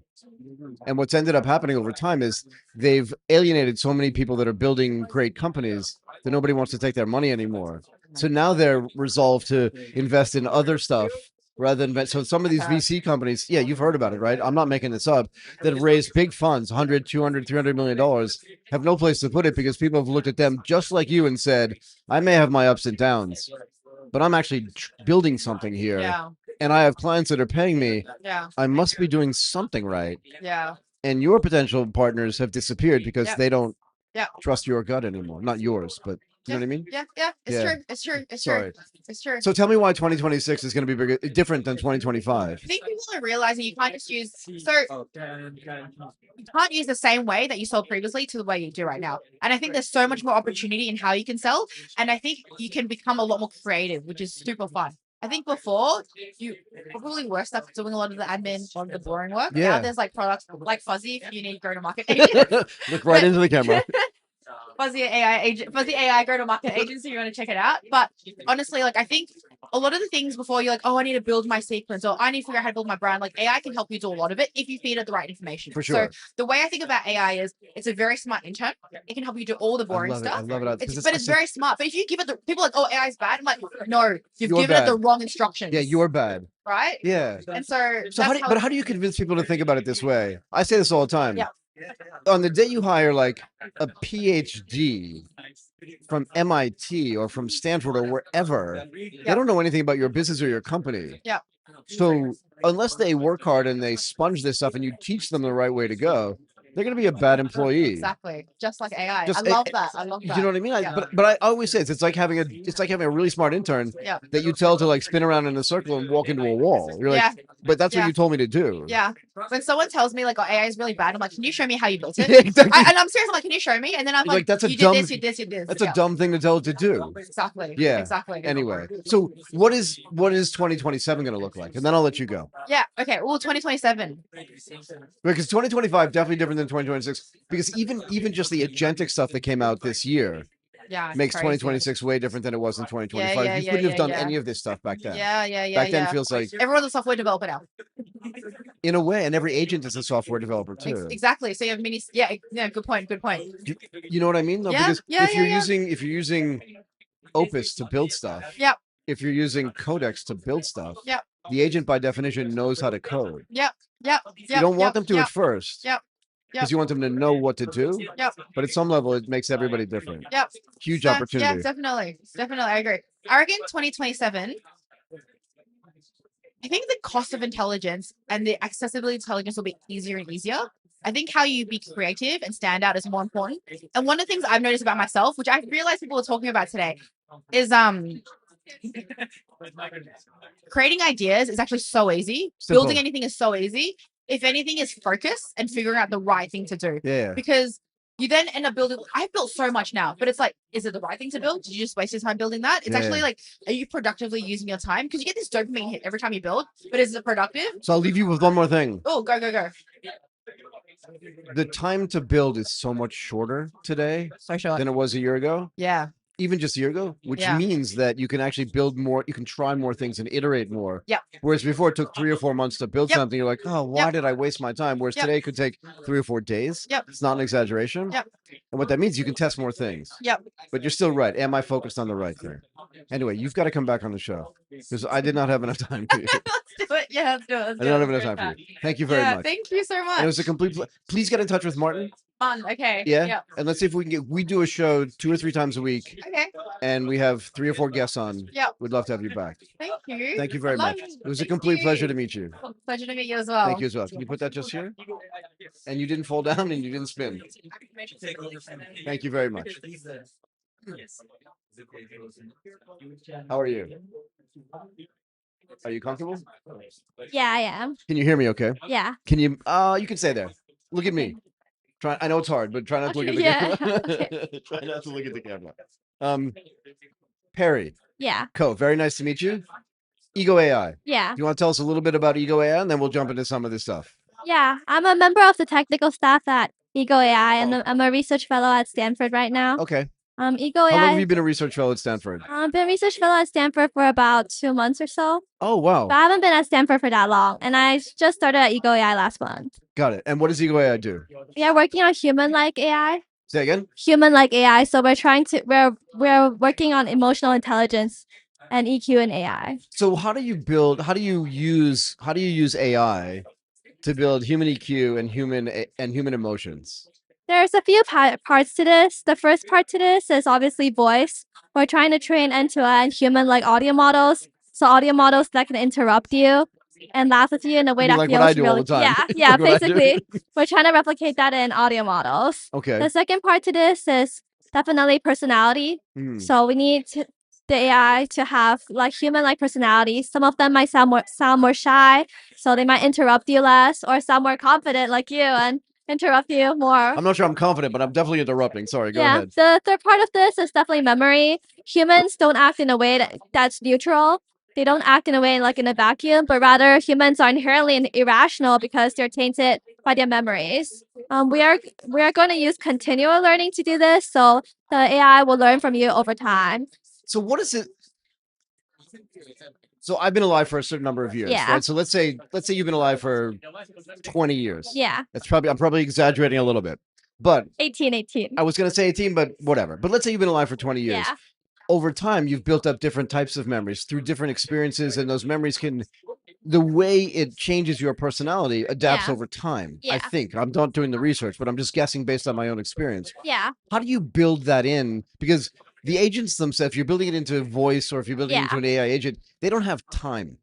And what's ended up happening over time is they've alienated so many people that are building great companies that nobody wants to take their money anymore. So now they're resolved to invest in other stuff rather than so some of these VC companies, you've heard about it, right? I'm not making this up, that have raised big funds, 100, 200, 300 million dollars, have no place to put it because people have looked at them just like you and said, I may have my ups and downs, but I'm actually building something here. Yeah. And I have clients that are paying me. Yeah. I must be doing something right. Yeah. And your potential partners have disappeared because they don't Yeah. trust your gut anymore. Not yours, but you know what I mean? Yeah. It's true. It's true. So tell me why 2026 is going to be bigger, different than 2025. I think people are realizing you can't just use you can't use the same way that you sold previously to the way you do right now. And I think there's so much more opportunity in how you can sell. And I think you can become a lot more creative, which is super fun. I think before you probably were stuck doing a lot of the admin, a lot of the boring work. Yeah. Now there's like products like Fuzzy if you need go-to-market agents. Look right into the camera. Fuzzy AI go-to-market agency. You want to check it out. But honestly, like I think a lot of the things before you're like, oh, I need to build my sequence or I need to figure out how to build my brand. Like AI can help you do a lot of it if you feed it the right information. For sure. So the way I think about AI is it's a very smart intern. It can help you do all the boring stuff. I love it. It's very smart. But if you give it people are like, oh, AI is bad. I'm like, no, you've given it the wrong instructions. Yeah, you're bad. Right? Yeah. And so how do you convince people to think about it this way? I say this all the time. Yeah. On the day you hire like a PhD from MIT or from Stanford or wherever, they don't know anything about your business or your company. Yeah. So unless they work hard and they sponge this stuff and you teach them the right way to go, they're going to be a bad employee. Exactly. Just like AI. I love that. You know what I mean? But I always say it's like having a really smart intern that you tell to like spin around in a circle and walk into a wall. You're like, but that's what you told me to do. Yeah. When someone tells me like, oh, AI is really bad, I'm like, can you show me how you built it? Exactly. And I'm serious. I'm like, can you show me? And then I'm like, that's a you dumb, did this. That's a dumb thing to tell it to do. Exactly. Yeah. Exactly. Anyway, so what is 2027 going to look like? And then I'll let you go. Yeah. Okay. Well, 2027. Because 2025 definitely different than 2026. Because even just the agentic stuff that came out this year makes 2026 way different than it was in 2025. You couldn't have done any of this stuff back then. Back then feels like everyone's a software developer now. In a way, and every agent is a software developer too. Exactly. So you have many. Yeah. Good point. You know what I mean? Though? Because if you're using Opus to build stuff. Yep. If you're using Codex to build stuff. Yep. The agent by definition knows how to code. Yep. You don't want them to at first. Yep. because you want them to know what to do. Yep. But at some level, it makes everybody different. Yep. Huge opportunity. Yeah, definitely. I agree. I reckon 2027. I think the cost of intelligence and the accessibility of intelligence will be easier and easier. I think how you be creative and stand out is more important. And one of the things I've noticed about myself, which I realized people were talking about today, is creating ideas is actually so easy. Simple. Building anything is so easy. If anything is focus and figuring out the right thing to do. Yeah. Because you then end up building. I've built so much now, but it's like, is it the right thing to build? Did you just waste your time building that? It's actually like, are you productively using your time? Because you get this dopamine hit every time you build, but is it productive? So I'll leave you with one more thing. Oh, go. The time to build is so much shorter today than it was a year ago. Yeah. Even just a year ago, which means that you can actually build more, you can try more things and iterate more. Yeah. Whereas before it took 3 or 4 months to build something, you're like, oh, why did I waste my time? Whereas today it could take 3 or 4 days. Yep. It's not an exaggeration. Yep. And what that means, you can test more things. Yep. But you're still right. Am I focused on the right thing? Anyway, you've got to come back on the show because I did not have enough time for you. Let's do it. Yeah, let's do it. I did not have enough time for you. Thank you very much. Thank you so much. And it was a complete. Please get in touch with Martin. Fun. Okay. Yeah. Yep. And let's see if we can we do a show 2 or 3 times a week. Okay. And we have 3 or 4 guests on. Yep. We'd love to have you back. Thank you. Thank you very much. You. It was a complete pleasure to meet you. Pleasure to meet you as well. Thank you as well. Can you put that just here? And you didn't fall down and you didn't spin. Thank you very much. How are you? Are you comfortable? Yeah, I am. Can you hear me okay? Yeah. Can you you can stay there. Look at me. Try I know it's hard, but try not to look at the camera. Try not to look at the camera. Pairie. Yeah. Cool. Very nice to meet you. Ego AI. Yeah. Do you want to tell us a little bit about Ego AI and then we'll jump into some of this stuff? Yeah. I'm a member of the technical staff at Ego AI and I'm a research fellow at Stanford right now. Okay. Ego How AI. long have you been a research fellow at Stanford? I've been a research fellow at Stanford for about 2 months or so. Oh, wow. But I haven't been at Stanford for that long. And I just started at Ego AI last month. Got it. And what does Ego AI do? We are working on human-like AI. Say again? Human-like AI. So we're working on emotional intelligence and EQ and AI. So how do you use AI to build human EQ and human emotions? There's a few parts to this. The first part to this is obviously voice. We're trying to train end-to-end human-like audio models. So audio models that can interrupt you and laugh with you in a way that like feels what I do really all the time. yeah, Like what I do. basically. We're trying to replicate that in audio models. Okay. The second part to this is definitely personality. So we need the AI to have like human-like personality. Some of them might sound more shy, so they might interrupt you less, or sound more confident like you and interrupt you more. I'm not sure I'm confident, but I'm definitely interrupting. Sorry, go ahead. The third part of this is definitely memory. Humans don't act in a way that's neutral. They don't act in a way like in a vacuum, but rather humans are inherently irrational because they're tainted by their memories. We are going to use continual learning to do this, so the AI will learn from you over time. So what is it? So I've been alive for a certain number of years, right? So let's say you've been alive for 20 years. Yeah. I'm probably exaggerating a little bit, but 18. I was going to say 18, but whatever. But let's say you've been alive for 20 years. Yeah. Over time, you've built up different types of memories through different experiences, and those memories the way it changes your personality adapts over time. I think. I'm not doing the research, but I'm just guessing based on my own experience. Yeah. How do you build that in? Because the agents themselves, if you're building it into voice or if you're building it into an AI agent, they don't have time.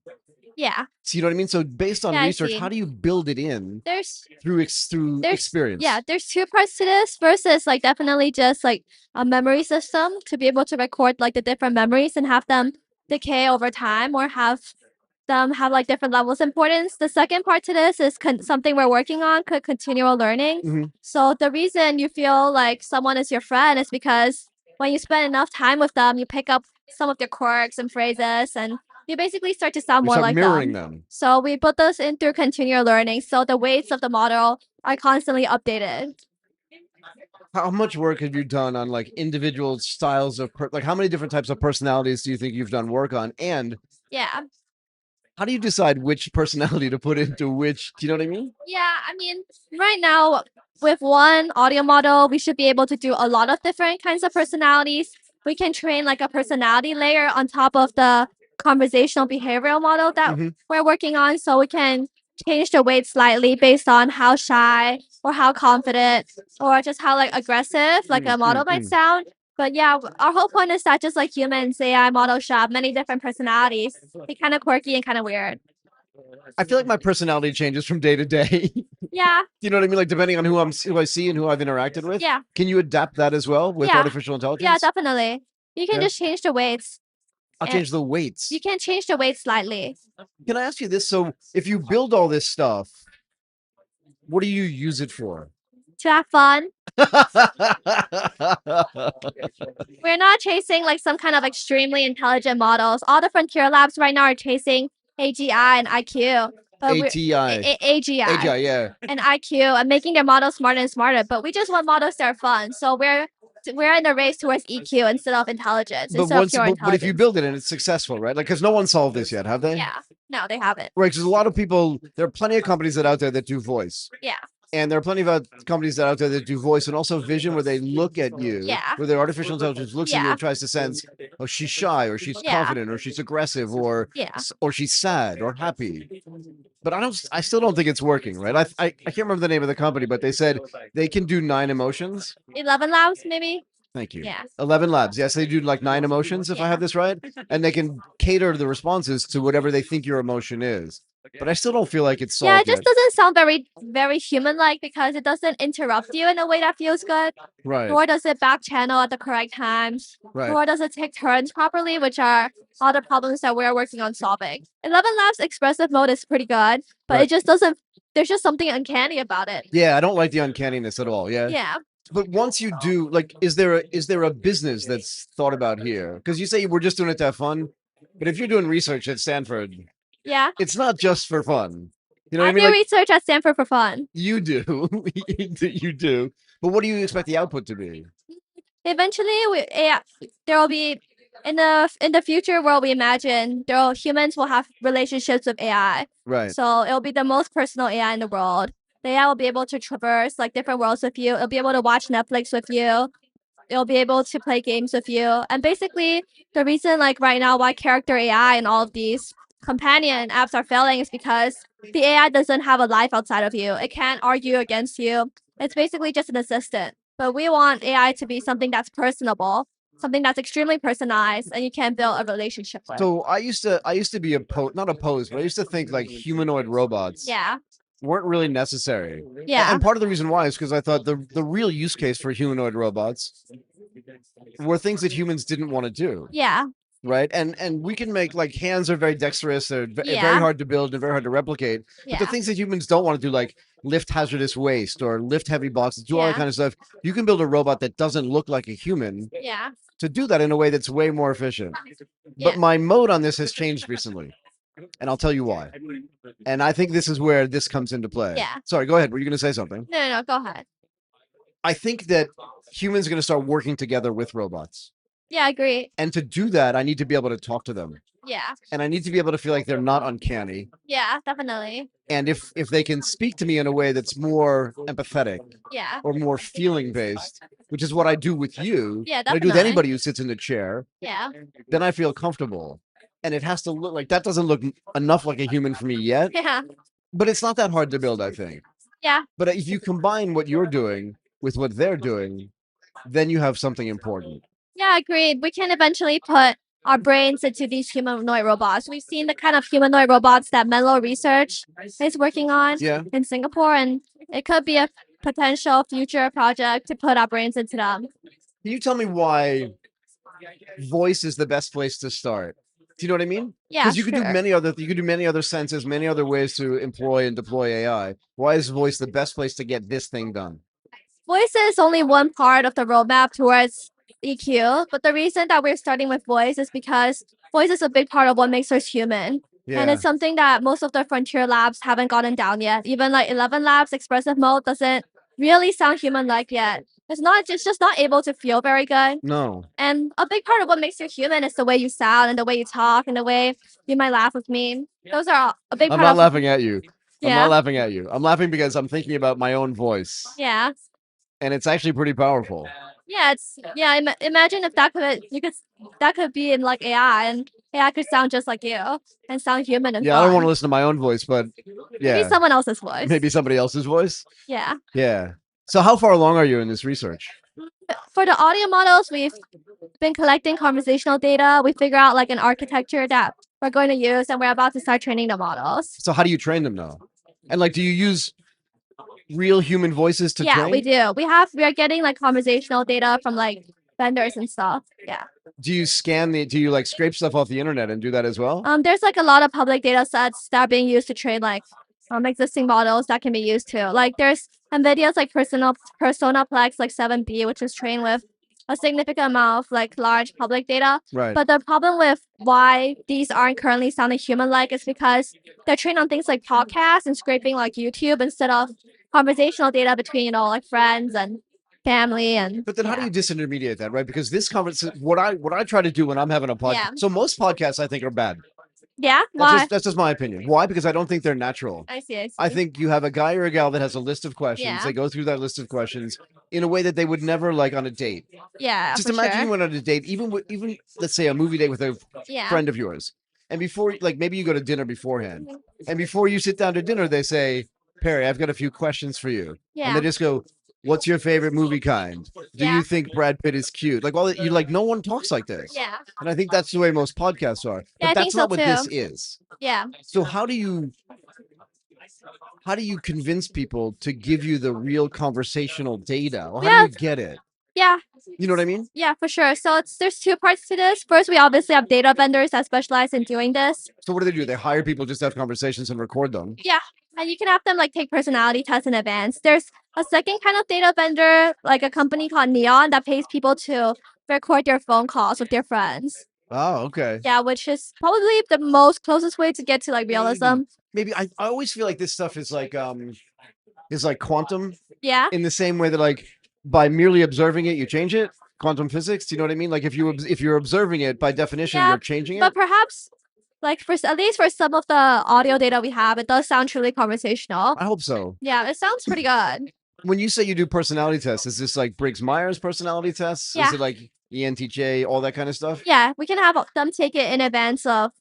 Yeah. So you know what I mean? So based on research, how do you build it in through experience? Yeah, there's 2 parts to this. First is like definitely just like a memory system to be able to record like the different memories and have them decay over time or have them have like different levels of importance. The second part to this is something we're working on, continual learning. So the reason you feel like someone is your friend is because when you spend enough time with them, you pick up some of their quirks and phrases and you basically start to sound more like them. So we put those in through continual learning. So the weights of the model are constantly updated. How much work have you done on like individual styles of like how many different types of personalities do you think you've done work on? And how do you decide which personality to put into which? Do you know what I mean? Yeah, I mean, right now with one audio model, we should be able to do a lot of different kinds of personalities. We can train like a personality layer on top of the conversational behavioral model that we're working on, so we can change the weight slightly based on how shy or how confident or just how like aggressive like a model might sound. But yeah, our whole point is that just like humans, AI models have many different personalities. They're kind of quirky and kind of weird. I feel like my personality changes from day to day. Yeah. You know what I mean? Like depending on who I see and who I've interacted with. Yeah. Can you adapt that as well with artificial intelligence? Yeah, definitely. You can just change the weights. I'll change the weights. You can change the weight slightly. Can I ask you this? So if you build all this stuff, what do you use it for? To have fun. We're not chasing like some kind of extremely intelligent models. All the frontier labs right now are chasing AGI and IQ. ATI. AGI, yeah. and IQ and making their models smarter and smarter. But we just want models that are fun. So we're in a race towards EQ instead of intelligence. But if you build it and it's successful, right? Like, because no one solved this yet, have they? Yeah. No, they haven't. Right, because a lot of people, there are plenty of companies out there that do voice. Yeah. And there are plenty of companies out there that do voice and also vision, where they look at you, where their artificial intelligence looks at you and tries to sense, oh, she's shy, or she's confident, or she's aggressive, or she's sad or happy. But I still don't think it's working, right? I can't remember the name of the company, but they said they can do 9 emotions. 11 labs, maybe. Thank you. Yeah. 11 labs. Yes, they do like 9 emotions, if I have this right. And they can cater the responses to whatever they think your emotion is. But I still don't feel like it's solved. Yeah, it just doesn't sound very, very human-like because it doesn't interrupt you in a way that feels good. Right. Nor does it back channel at the correct times. Right. Nor does it take turns properly, which are all the problems that we're working on solving. 11 Labs expressive mode is pretty good, but it just doesn't. There's just something uncanny about it. Yeah, I don't like the uncanniness at all. Yeah. Yeah. But once you do, like, is there a business that's thought about here? Because you say we're just doing it to have fun, but if you're doing research at Stanford, it's not just for fun. You know what I mean? I do research at Stanford for fun. You do, you do. But what do you expect the output to be? Eventually, there will be in the future world we imagine humans will have relationships with AI. Right. So it'll be the most personal AI in the world. The AI will be able to traverse like different worlds with you. It'll be able to watch Netflix with you. It'll be able to play games with you. And basically, the reason like right now why character AI and all of these companion apps are failing is because the AI doesn't have a life outside of you. It can't argue against you. It's basically just an assistant. But we want AI to be something that's personable, something that's extremely personalized, and you can build a relationship with. So I used to be not opposed, but I used to think like humanoid robots weren't really necessary. Yeah. And part of the reason why is because I thought the real use case for humanoid robots were things that humans didn't want to do. Yeah. Right. And we can make, like, hands are very dexterous. They're very hard to build and very hard to replicate. But the things that humans don't want to do, like lift hazardous waste or lift heavy boxes, do all that kind of stuff. You can build a robot that doesn't look like a human to do that in a way that's way more efficient. But my mode on this has changed recently. And I'll tell you why. And I think this is where this comes into play. Yeah. Sorry, go ahead. Were you going to say something? No, go ahead. I think that humans are going to start working together with robots. Yeah, I agree. And to do that, I need to be able to talk to them. Yeah. And I need to be able to feel like they're not uncanny. Yeah, definitely. And if they can speak to me in a way that's more empathetic or more feeling based, which is what I do with you, definitely. I do with anybody who sits in the chair, then I feel comfortable. And it has to look like, that doesn't look enough like a human for me yet. Yeah. But it's not that hard to build, I think. Yeah. But if you combine what you're doing with what they're doing, then you have something important. Yeah, agreed. We can eventually put our brains into these humanoid robots. We've seen the kind of humanoid robots that Menlo Research is working on in Singapore, and it could be a potential future project to put our brains into them. Can you tell me why voice is the best place to start? Do you know what I mean? Yeah, because you could do many other senses, many other ways to employ and deploy AI. Why is voice the best place to get this thing done? Voice is only one part of the roadmap towards EQ, but the reason that we're starting with voice is because voice is a big part of what makes us human. And it's something that most of the frontier labs haven't gotten down yet. Even like 11 labs expressive mode doesn't really sound human-like yet. It's just not able to feel very good. No. And a big part of what makes you human is the way you sound and the way you talk and the way you might laugh with me. Those are a big part. I'm not laughing at you. Yeah. I'm not laughing at you. I'm laughing because I'm thinking about my own voice. Yeah. And it's actually pretty powerful. Yeah, imagine if that could be in like AI, and AI could sound just like you and sound human and Yeah, I don't fun. want to listen to my own voice, but yeah, Maybe someone else's voice. maybe somebody else's voice. Yeah. Yeah. So how far along are you in this research? For the audio models, we've been collecting conversational data. We figure out like an architecture that we're going to use, and we're about to start training the models. So how do you train them now? And like, do you use real human voices to Yeah, train? we do. We are getting like conversational data from like vendors and stuff. Yeah. Do you do you like scrape stuff off the internet and do that as well? There's like a lot of public data sets that are being used to train like existing models that can be used too. Like there's NVIDIA's like Personaplex like 7B, which is trained with a significant amount of like large public data. Right. But the problem with why these aren't currently sounding human-like is because they're trained on things like podcasts and scraping like YouTube instead of conversational data between, like friends and family and. But then how do you disintermediate that, right? Because this conversation, what I try to do when I'm having a podcast. Yeah. So most podcasts I think are bad. Yeah. Why? That's just my opinion. Why? Because I don't think they're natural. I see. I think you have a guy or a gal that has a list of questions. Yeah. They go through that list of questions in a way that they would never like on a date. Yeah. Just for imagine sure. you went on a date, even let's say a movie date with a Yeah. friend of yours, and before like maybe you go to dinner beforehand, and before you sit down to dinner, they say, "Pairie, I've got a few questions for you," and Yeah. they just go, "What's your favorite movie kind? Do Yeah. you think Brad Pitt is cute?" Like all that, you like no one talks like this. Yeah. And I think that's the way most podcasts are. But Yeah, I that's think not so what this too. is. Yeah. So how do you convince people to give you the real conversational data? Or how do you get it? Yeah. You know what I mean? Yeah, for sure. So there's two parts to this. First, we obviously have data vendors that specialize in doing this. So what do? They hire people just to have conversations and record them. Yeah. And you can have them like take personality tests in advance. There's a second kind of data vendor, like a company called Neon, that pays people to record their phone calls with their friends. Oh, okay. Yeah, which is probably the most closest way to get to like realism. Maybe I always feel like this stuff is like quantum. Yeah. In the same way that like by merely observing it, you change it. Quantum physics. Do you know what I mean? Like if you're observing it, by definition, Yeah, you're changing it. But perhaps like at least for some of the audio data we have, it does sound truly conversational. I hope so. Yeah, it sounds pretty good. When you say you do personality tests, is this like Briggs-Myers personality tests? Yeah. Is it like ENTJ, all that kind of stuff? Yeah, we can have them take it in advance of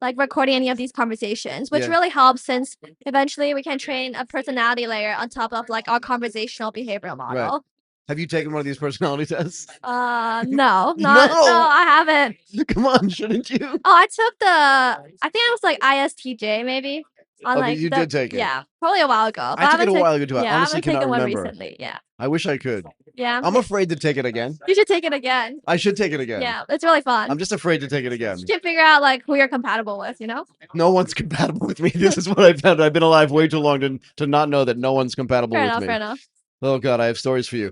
like recording any of these conversations, which Yeah. really helps since eventually we can train a personality layer on top of like our conversational behavioral model. Have you taken one of these personality tests? No, No. I haven't. Come on, shouldn't you? Oh, I took I think it was like ISTJ maybe. On, Oh, but like, you did take it. Yeah, probably a while ago. but I took it haven't a while ago too. I Yeah, I honestly haven't cannot taken one remember. recently. Yeah. I wish I could. Yeah. I'm afraid to take it again. You should take it again. I should take it again. Yeah, it's really fun. I'm just afraid to take it again. You can figure out like who you're compatible with, No one's compatible with me. This is what I found. I've been alive way too long to not know that no one's compatible Fair with enough, me. fair enough. Oh God, I have stories for you.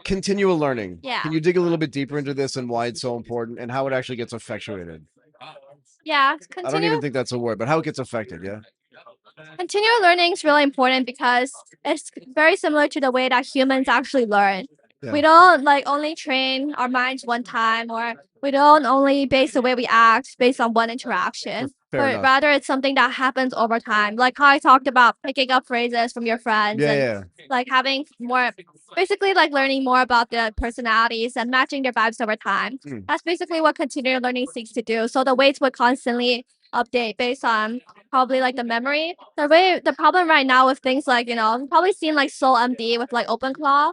Continual learning. Yeah. Can you dig a little bit deeper into this and why it's so important and how it actually gets effectuated? Yeah, I don't even think that's a word, but how it gets affected, yeah? continual learning is really important because it's very similar to the way that humans actually learn. Yeah. We don't like only train our minds one time, or we don't only base the way we act based on one interaction. Fair But enough. rather it's something that happens over time. Like how I talked about picking up phrases from your friends and like having more, basically like learning more about their personalities and matching their vibes over time. That's basically what continual learning seeks to do. So the weights would constantly update based on probably like the memory. The problem right now with things like, you've probably seen like SoulMD with like OpenClaw.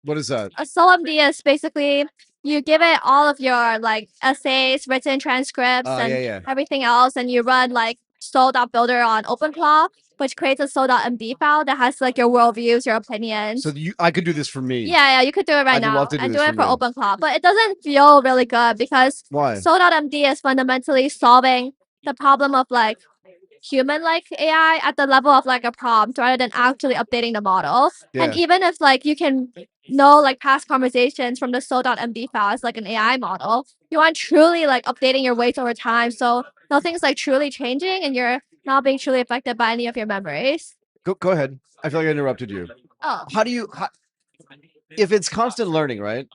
What is that? A SoulMD is basically you give it all of your like essays, written transcripts, and everything else, and you run like soul.builder on OpenClaw, which creates a soul.md file that has like your worldviews, your opinions. So I could do this for me. Yeah, you could do it right I'd now love to do and this do it for for me. OpenClaw, but it doesn't feel really good because Why? soul.md is fundamentally solving the problem of like human like AI at the level of like a prompt rather than actually updating the model. And even if like you can know like past conversations from the soul.md file as like an AI model, you aren't truly like updating your weights over time. So nothing's like truly changing and you're not being truly affected by any of your memories. Go ahead. I feel like I interrupted you. Oh. If it's constant learning, right?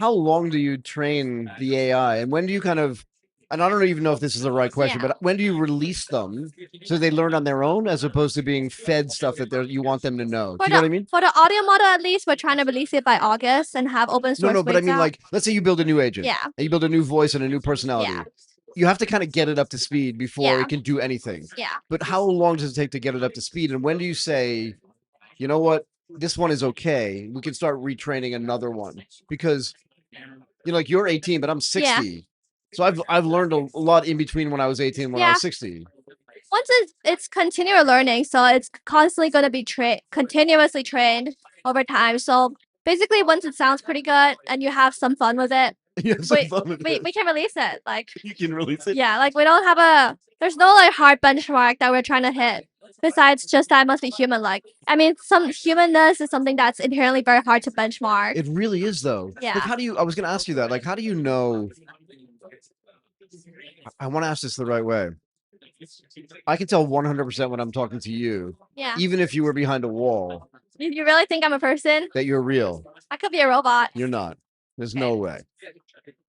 How long do you train the AI and when do you kind of and I don't even know if this is the right question, Yeah. but when do you release them so they learn on their own as opposed to being fed stuff that you want them to know? Do you know what I mean? For the audio model, at least, we're trying to release it by August and have open source. No, but I mean, out. like, let's say you build a new agent. Yeah. And you build a new voice and a new personality. Yeah. You have to kind of get it up to speed before it can do anything. Yeah. But how long does it take to get it up to speed? And when do you say, you know what, this one is okay, we can start retraining another one? Because, you know, like you're 18, but I'm 60. Yeah. So I've learned a lot in between when I was 18 and when I was 60. Once it's continual learning, so it's constantly going to be continuously trained over time. So basically, once it sounds pretty good and you have some fun with it, You have some fun with it. we can release it. Like You can release it. yeah, like we don't have there's no like hard benchmark that we're trying to hit. Besides just that it must be human like. I mean, some humanness is something that's inherently very hard to benchmark. It really is though. Yeah. Like, I was gonna ask you that. Like, how do you know? I want to ask this the right way. I can tell 100% when I'm talking to you, Yeah. even if you were behind a wall, You really think I'm a person? that you're real. I could be a robot. You're not. There's no way.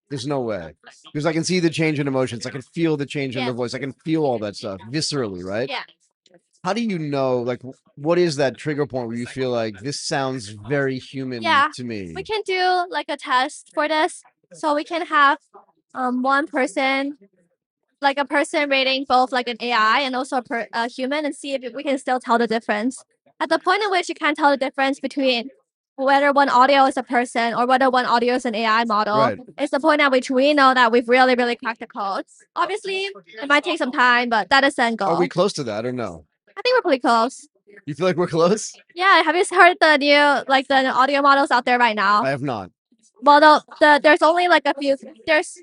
There's no way. Because I can see the change in emotions. I can feel the change in the voice. I can feel all that stuff viscerally, right? Yeah. How do you know, like, what is that trigger point where you feel like this sounds very human to me? We can do like a test for this. So we can have one person, like a person rating both like an AI and also a human and see if we can still tell the difference. At the point in which you can't tell the difference between whether one audio is a person or whether one audio is an AI model, it's the point at which we know that we've really, really cracked the code. Obviously, it might take some time, but that is the end goal. Are we close to that or no? I think we're pretty close. You feel like we're close? Yeah, have you heard the new like the audio models out there right now? I have not. Well, there's only like a few. There's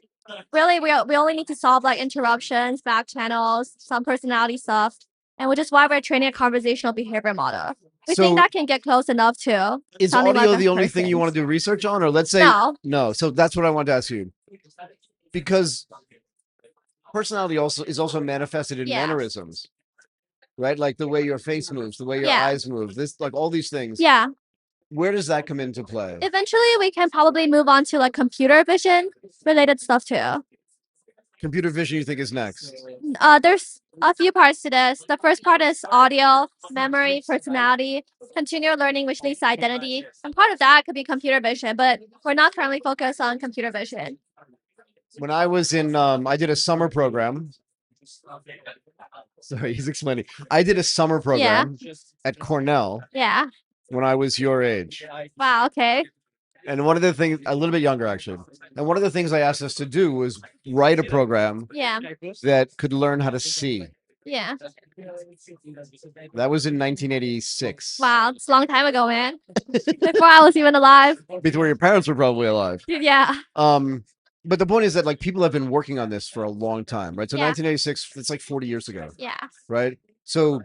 really we only need to solve like interruptions, back channels, some personality stuff, and which is why we're training a conversational behavior model. We think that can get close enough too. Is audio the only thing you want to do research on, or let's say no? So that's what I wanted to ask you, because personality is also manifested in mannerisms. Right, like the way your face moves, the way your eyes move, this, like all these things. Yeah. Where does that come into play? Eventually, we can probably move on to like computer vision related stuff too. Computer vision, you think is next? There's a few parts to this. The first part is audio, memory, personality, continual learning, which leads to identity. And part of that could be computer vision, but we're not currently focused on computer vision. When I was in, I did a summer program. Sorry, he's explaining. I did a summer program at Cornell. Yeah. When I was your age. Wow. Okay. And one of the things, a little bit younger actually, and one of the things I asked us to do was write a program that could learn how to see. Yeah. That was in 1986. Wow, it's a long time ago, man. Before I was even alive. Before your parents were probably alive. Yeah. But the point is that like people have been working on this for a long time, right? So 1986, it's like 40 years ago. Yeah. Right. So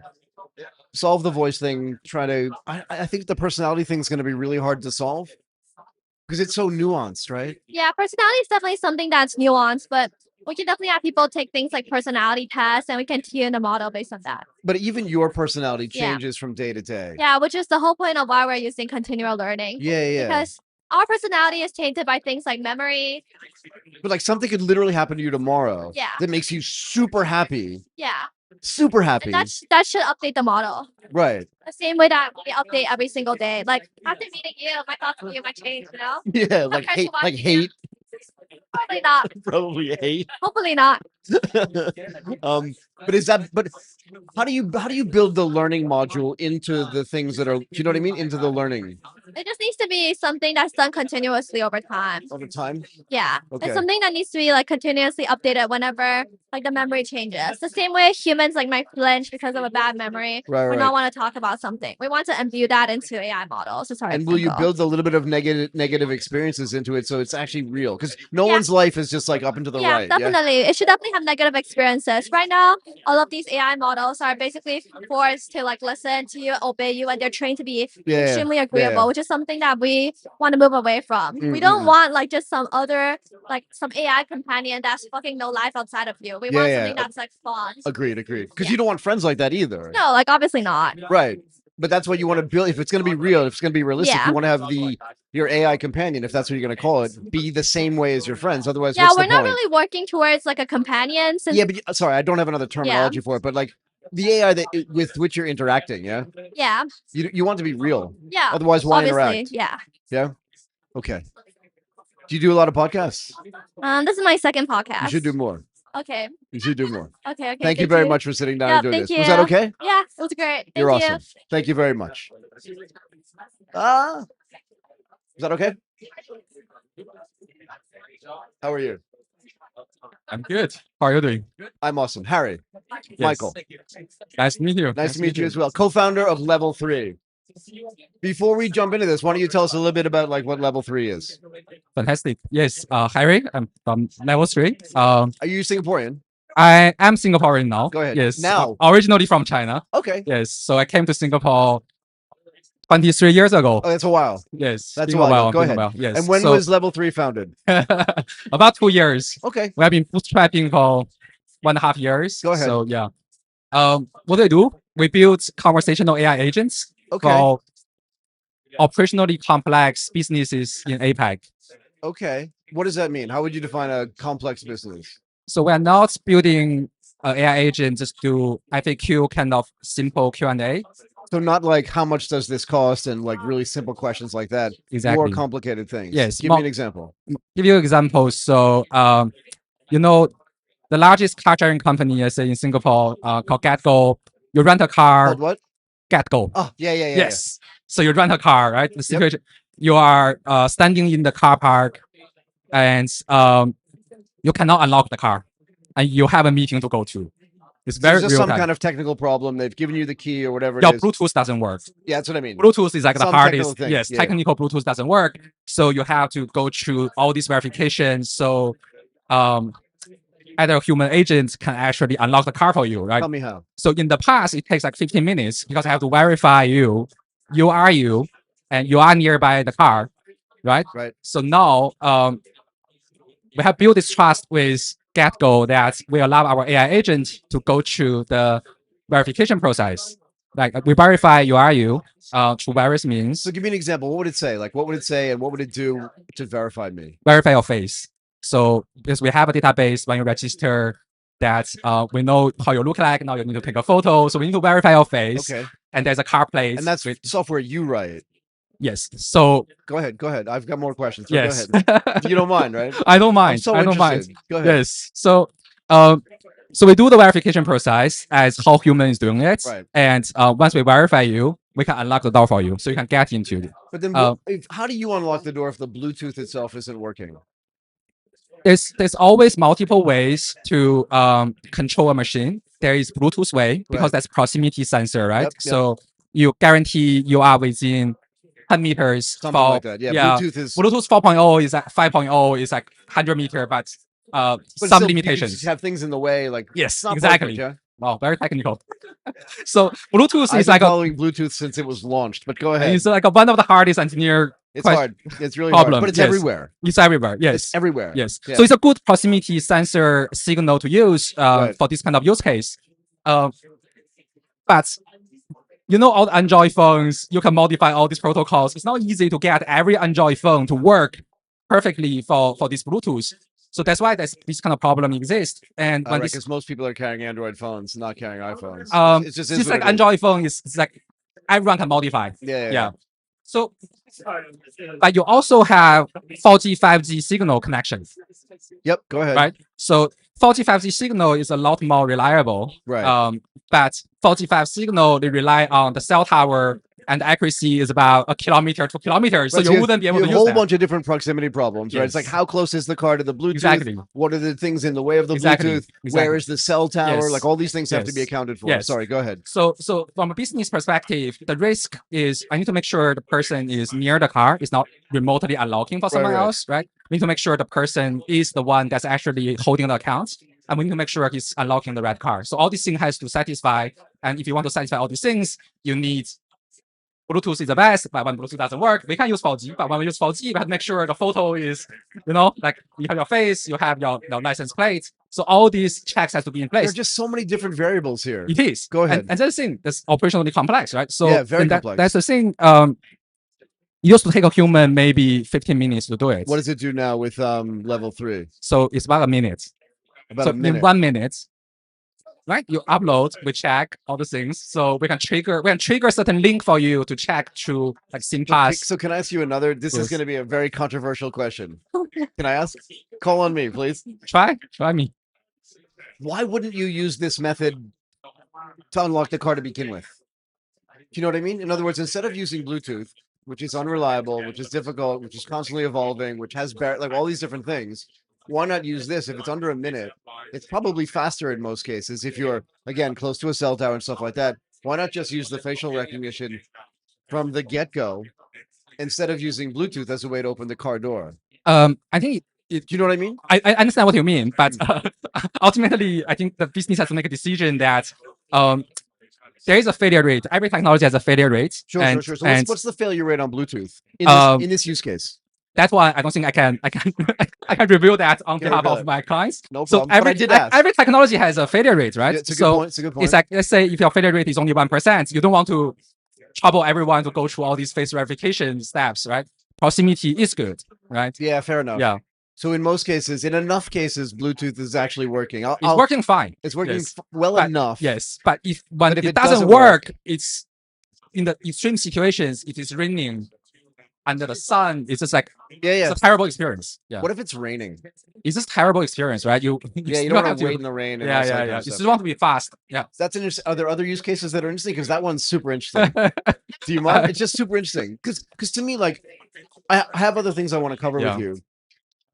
solve the voice thing. Try to. I think the personality thing is going to be really hard to solve because it's so nuanced, right? Yeah, personality is definitely something that's nuanced, but we can definitely have people take things like personality tests, and we can tune the model based on that. But even your personality changes from day to day. Yeah, which is the whole point of why we're using continual learning. Yeah. Because our personality is tainted by things like memory. But like something could literally happen to you tomorrow. Yeah. That makes you super happy. Yeah. Super happy. And that should update the model. Right. The same way that we update every single day. Like after meeting you, my thoughts on you might change, you know? Yeah, like hate. Probably not. Probably hate. Hopefully not. But how do you build the learning module into the things that are, do you know what I mean? Into the learning. It just needs to be something that's done continuously over time. Over time? Yeah. Okay. It's something that needs to be like continuously updated whenever like the memory changes. The same way humans like might flinch because of a bad memory. Right. Not want to talk about something. We want to imbue that into AI models. And will you build a little bit of negative experiences into it so it's actually real? Because no one's life is just like up and to the right. Definitely. It should definitely have negative experiences. Right now, all of these AI models are basically forced to like listen to you, obey you, and they're trained to be extremely agreeable, which is something that we want to move away from. We don't want like just some other like some AI companion that's fucking no life outside of you. We want something that's like fun. Agreed. Because you don't want friends like that either. No, like obviously not. Right. but that's what you want to build. If it's going to be real, if it's going to be realistic, Yeah. you want to have your AI companion, if that's what you're going to call it, be the same way as your friends. Otherwise, Yeah, what's we're the not point? really working towards like a companion. Since Yeah, but sorry, I don't have another terminology for it. But like the AI with which you're interacting, yeah, yeah, you want to be real. yeah. Otherwise, why Obviously, interact? yeah. Yeah. Okay. Do you do a lot of podcasts? This is my second podcast. You should do more. Okay. You should do more. Okay. Thank you very much for sitting down and doing thank this. Was that you. okay? Yeah, it was great. Thank You're you. awesome. Thank you very much. Is that okay? How are you? I'm good. How are you doing? I'm awesome. Harry, Yes. Michael, Nice to meet you. nice to meet you as well. Co-founder of Level 3. Before we jump into this, why don't you tell us a little bit about like what Level 3 is? Fantastic. Yes. Harry, I'm from level 3. Are you Singaporean? I am Singaporean now. Go ahead. Yes. Now. Originally from China. Okay. Yes. So I came to Singapore 23 years ago. Oh, that's a while. Yes. That's been a while. Go been a ahead. while, yes. And when So, was Level 3 founded? about 2 years. Okay. We have been bootstrapping for 1.5 years. Go ahead. So yeah. What do we do? We build conversational AI agents Okay. for operationally complex businesses in APAC. Okay. What does that mean? How would you define a complex business? So we're not building an AI agent just to FAQ kind of simple Q&A. So not like how much does this cost and like really simple questions like that. Exactly. More complicated things. Yes, Give me an example. Give you an example. So, the largest car sharing company is in Singapore called GetGo. You rent a car. Called what? GetGo. Oh, yeah. Yes. So you rent a car, right? The situation, you are standing in the car park and you cannot unlock the car and you have a meeting to go to. It's So very there's just real some time. kind of technical problem. They've given you the key or whatever Your it is. Bluetooth doesn't work. Yeah, that's what I mean. Bluetooth is like the Some hardest. technical thing. Yes, Yeah. technical Bluetooth doesn't work. So you have to go through all these verifications. So either a human agent can actually unlock the car for you, right? Tell me how. So in the past, it takes like 15 minutes because I have to verify you are you, and you are nearby the car, right? Right. So now we have built this trust with GetGo that we allow our AI agent to go through the verification process. Like we verify you are you through various means. So give me an example. What would it say? Like what would it say and what would it do to verify me? Verify your face. So because we have a database when you register that we know how you look like. Now you need to take a photo. So we need to verify your face. Okay. And there's a car plate. And that's software you write. Yes. So Go ahead. I've got more questions. So yes. Go ahead. You don't mind, right? I don't mind. I'm so I don't mind. interested. Go ahead. Yes. So so we do the verification process as how human is doing it. Right. And once we verify you, we can unlock the door for you. So you can get into it. But then how do you unlock the door if the Bluetooth itself isn't working? There's always multiple ways to control a machine. There is Bluetooth way because Right. that's proximity sensor, right? Yep. So you guarantee you are within 10 meters. Something like that. Yeah. Bluetooth is Bluetooth 4.0 is at 5.0 is like 100 meter, but but some still, you limitations. just have things in the way, like Yes, it's not exactly. perfect, yeah? Wow, very technical. So Bluetooth I've is been like following Bluetooth since it was launched, but go ahead. it's like one of the hardest engineer. It's quite- hard. It's really problem, hard, but it's yes. everywhere. It's everywhere. Yes. It's everywhere. Yes. Yeah. So it's a good proximity sensor signal to use Right. for this kind of use case. But all the Android phones, you can modify all these protocols. It's not easy to get every Android phone to work perfectly for this Bluetooth. So that's why this kind of problem exists. And when this Because most people are carrying Android phones, not carrying iPhones. It's just it's what like it is. Android phone is it's like everyone can modify. Yeah. So, but you also have 4G, 5G signal connection, Yep. Go ahead. right? So 4G, 5G signal is a lot more reliable. Right. But 4G, 5 signal, they rely on the cell tower, and the accuracy is about 1 kilometer to 2 kilometers. So Right, you wouldn't be able you to have use a whole that. bunch of different proximity problems, right? It's like Yes. how close is the car to the Bluetooth? Exactly. What are the things in the way of the Exactly. Bluetooth? Exactly. Where is the cell tower? Yes. Like all these things have to be Yes. accounted for. Yes. Sorry, go ahead. So from a business perspective, the risk is I need to make sure the person is near the car, is not remotely unlocking for someone right. else, right? We need to make sure the person is the one that's actually holding the account, and we need to make sure he's unlocking the right car. So all these things has to satisfy, and if you want to satisfy all these things, you need Bluetooth is the best, but when Bluetooth doesn't work, we can use 4G. But when we use 4G, we have to make sure the photo is, like you have your face, you have your license plate. So all these checks have to be in place. There are just so many different variables here. It is. Go ahead. And that's the thing. That's operationally complex, right? So yeah, very complex. That's the thing. It used to take a human maybe 15 minutes to do it. What does it do now with level 3? So it's about a minute. About so a minute. In 1 minute, right? You upload, we check all the things. So we can trigger a certain link for you to check through like SIM-pass. So can I ask you another? This is going to be a very controversial question. Can I ask? Call on me, please. Try me. Why wouldn't you use this method to unlock the car to begin with? Do you know what I mean? In other words, instead of using Bluetooth, which is unreliable, which is difficult, which is constantly evolving, which has like all these different things, why not use this? If it's under a minute, it's probably faster in most cases. If you're, again, close to a cell tower and stuff like that, why not just use the facial recognition from the get-go instead of using Bluetooth as a way to open the car door? I think do you know what I mean? I understand what you mean, but ultimately, I think the business has to make a decision that there is a failure rate. Every technology has a failure rate. Sure. So what's the failure rate on Bluetooth in this use case? That's why I don't think I can reveal that on behalf of my clients. No problem. So every technology has a failure rate, right? Yeah, it's a good point. It's a good point. It's like, let's say if your failure rate is only 1%, you don't want to trouble everyone to go through all these face verification steps, right? Proximity is good, right? Yeah, fair enough. Yeah. So in most cases, in enough cases, Bluetooth is actually working. It's working fine. It's working well enough. Yes, but if it doesn't work, it's in the extreme situations. It is raining under the sun. It's just like it's a terrible experience. Yeah. What if it's raining? It's just terrible experience, right? You don't want to wait in the rain. And yeah. You just want to be fast. Yeah. That's interesting. Are there other use cases that are interesting? Because that one's super interesting. Do you mind? It's just super interesting. Because to me, like, I have other things I want to cover with you.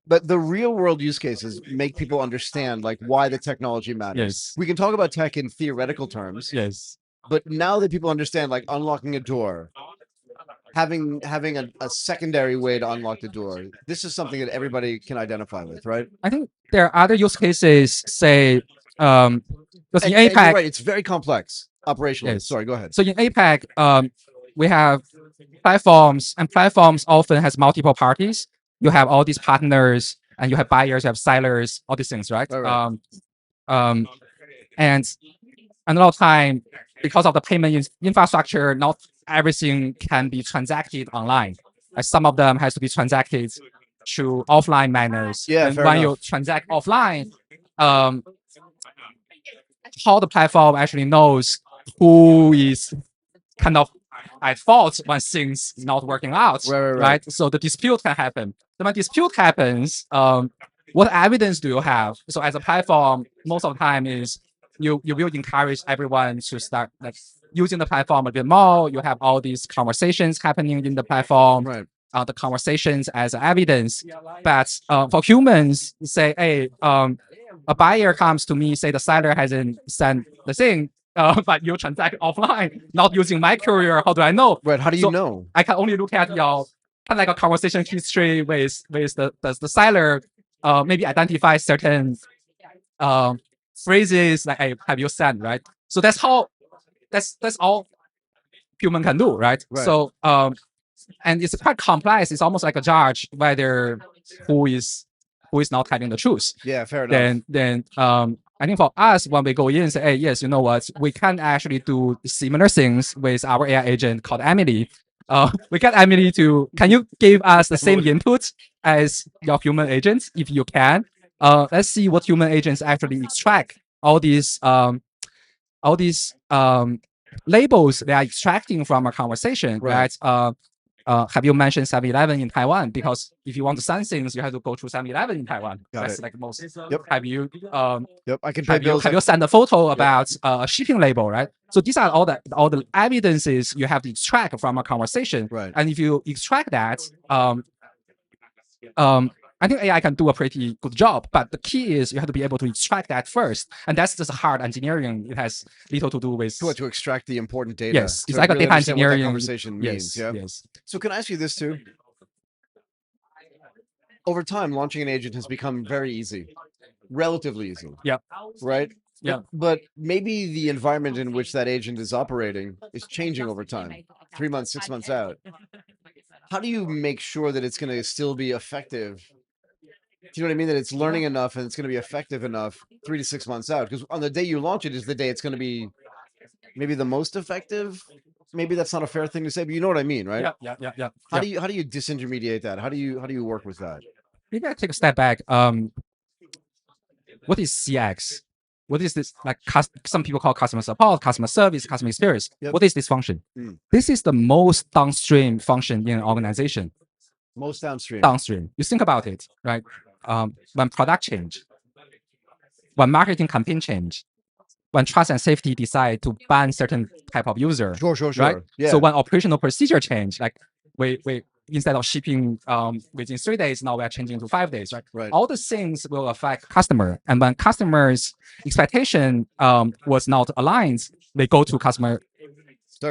But the real world use cases make people understand like why the technology matters. Yes. We can talk about tech in theoretical terms. Yes. But now that people understand like unlocking a door, having a secondary way to unlock the door, this is something that everybody can identify with, right? I think there are other use cases, say, because in APAC, right, it's very complex operationally. Yes. Sorry, go ahead. So in APAC, we have platforms, and platforms often has multiple parties. You have all these partners, and you have buyers, you have sellers, all these things, right? Right. And a lot of time, because of the payment infrastructure, not everything can be transacted online. Some of them has to be transacted through offline manners. Yeah, and when you transact offline, how the platform actually knows who is kind of at fault when things not working out, right? So the dispute can happen. So when dispute happens, what evidence do you have? So as a platform, most of the time is you will encourage everyone to start like using the platform a bit more. You have all these conversations happening in the platform. Right. The conversations as evidence. But for humans, say, hey, a buyer comes to me, say the seller hasn't sent the thing, but you transact offline, not using my courier. How do I know? Right. How do you know? I can only look at your kind of like a conversation history with the seller. Maybe identify certain phrases like, hey, have you sent, right? So that's all human can do, right? So and it's quite complex. It's almost like a judge whether who is not telling the truth. Yeah, fair enough. Then I think for us, when we go in and say, hey, yes, you know what, we can actually do similar things with our AI agent called Emily. We get Emily to, can you give us the same input as your human agents if you can? Let's see what human agents actually extract all these labels they are extracting from a conversation, right? Have you mentioned 7-Eleven in Taiwan? Because if you want to send things, you have to go through 7-Eleven in Taiwan. That's like most. Yep. Have you? Yep. I can pay bills. Have you sent a photo about a shipping label, right? So these are all the evidences you have to extract from a conversation. Right. And if you extract that, I think AI can do a pretty good job, but the key is you have to be able to extract that first, and that's just hard engineering. It has little to do with to extract the important data. Yes, it's like really a data engineering conversation means. Yeah. Yes. So can I ask you this too? Over time, launching an agent has become very easy, relatively easy. Yeah. Right. Yeah. But maybe the environment in which that agent is operating is changing over time. 3 months, 6 months out. How do you make sure that it's going to still be effective? Do you know what I mean? That it's learning enough and it's going to be effective enough 3 to 6 months out. Because on the day you launch it is the day it's going to be maybe the most effective. Maybe that's not a fair thing to say, but you know what I mean, right? Yeah. How do you disintermediate that? How do you work with that? Maybe I take a step back. What is CX? What is this? Like some people call customer support, customer service, customer experience. Yep. What is this function? This is the most downstream function in an organization. Most downstream. Downstream. You think about it, right? When product change, when marketing campaign change, when trust and safety decide to ban certain type of user. Sure. Right? Yeah. So when operational procedure change, like we instead of shipping within 3 days, now we are changing to 5 days, right? Right. All the things will affect customer. And when customers' expectation was not aligned, they go to customer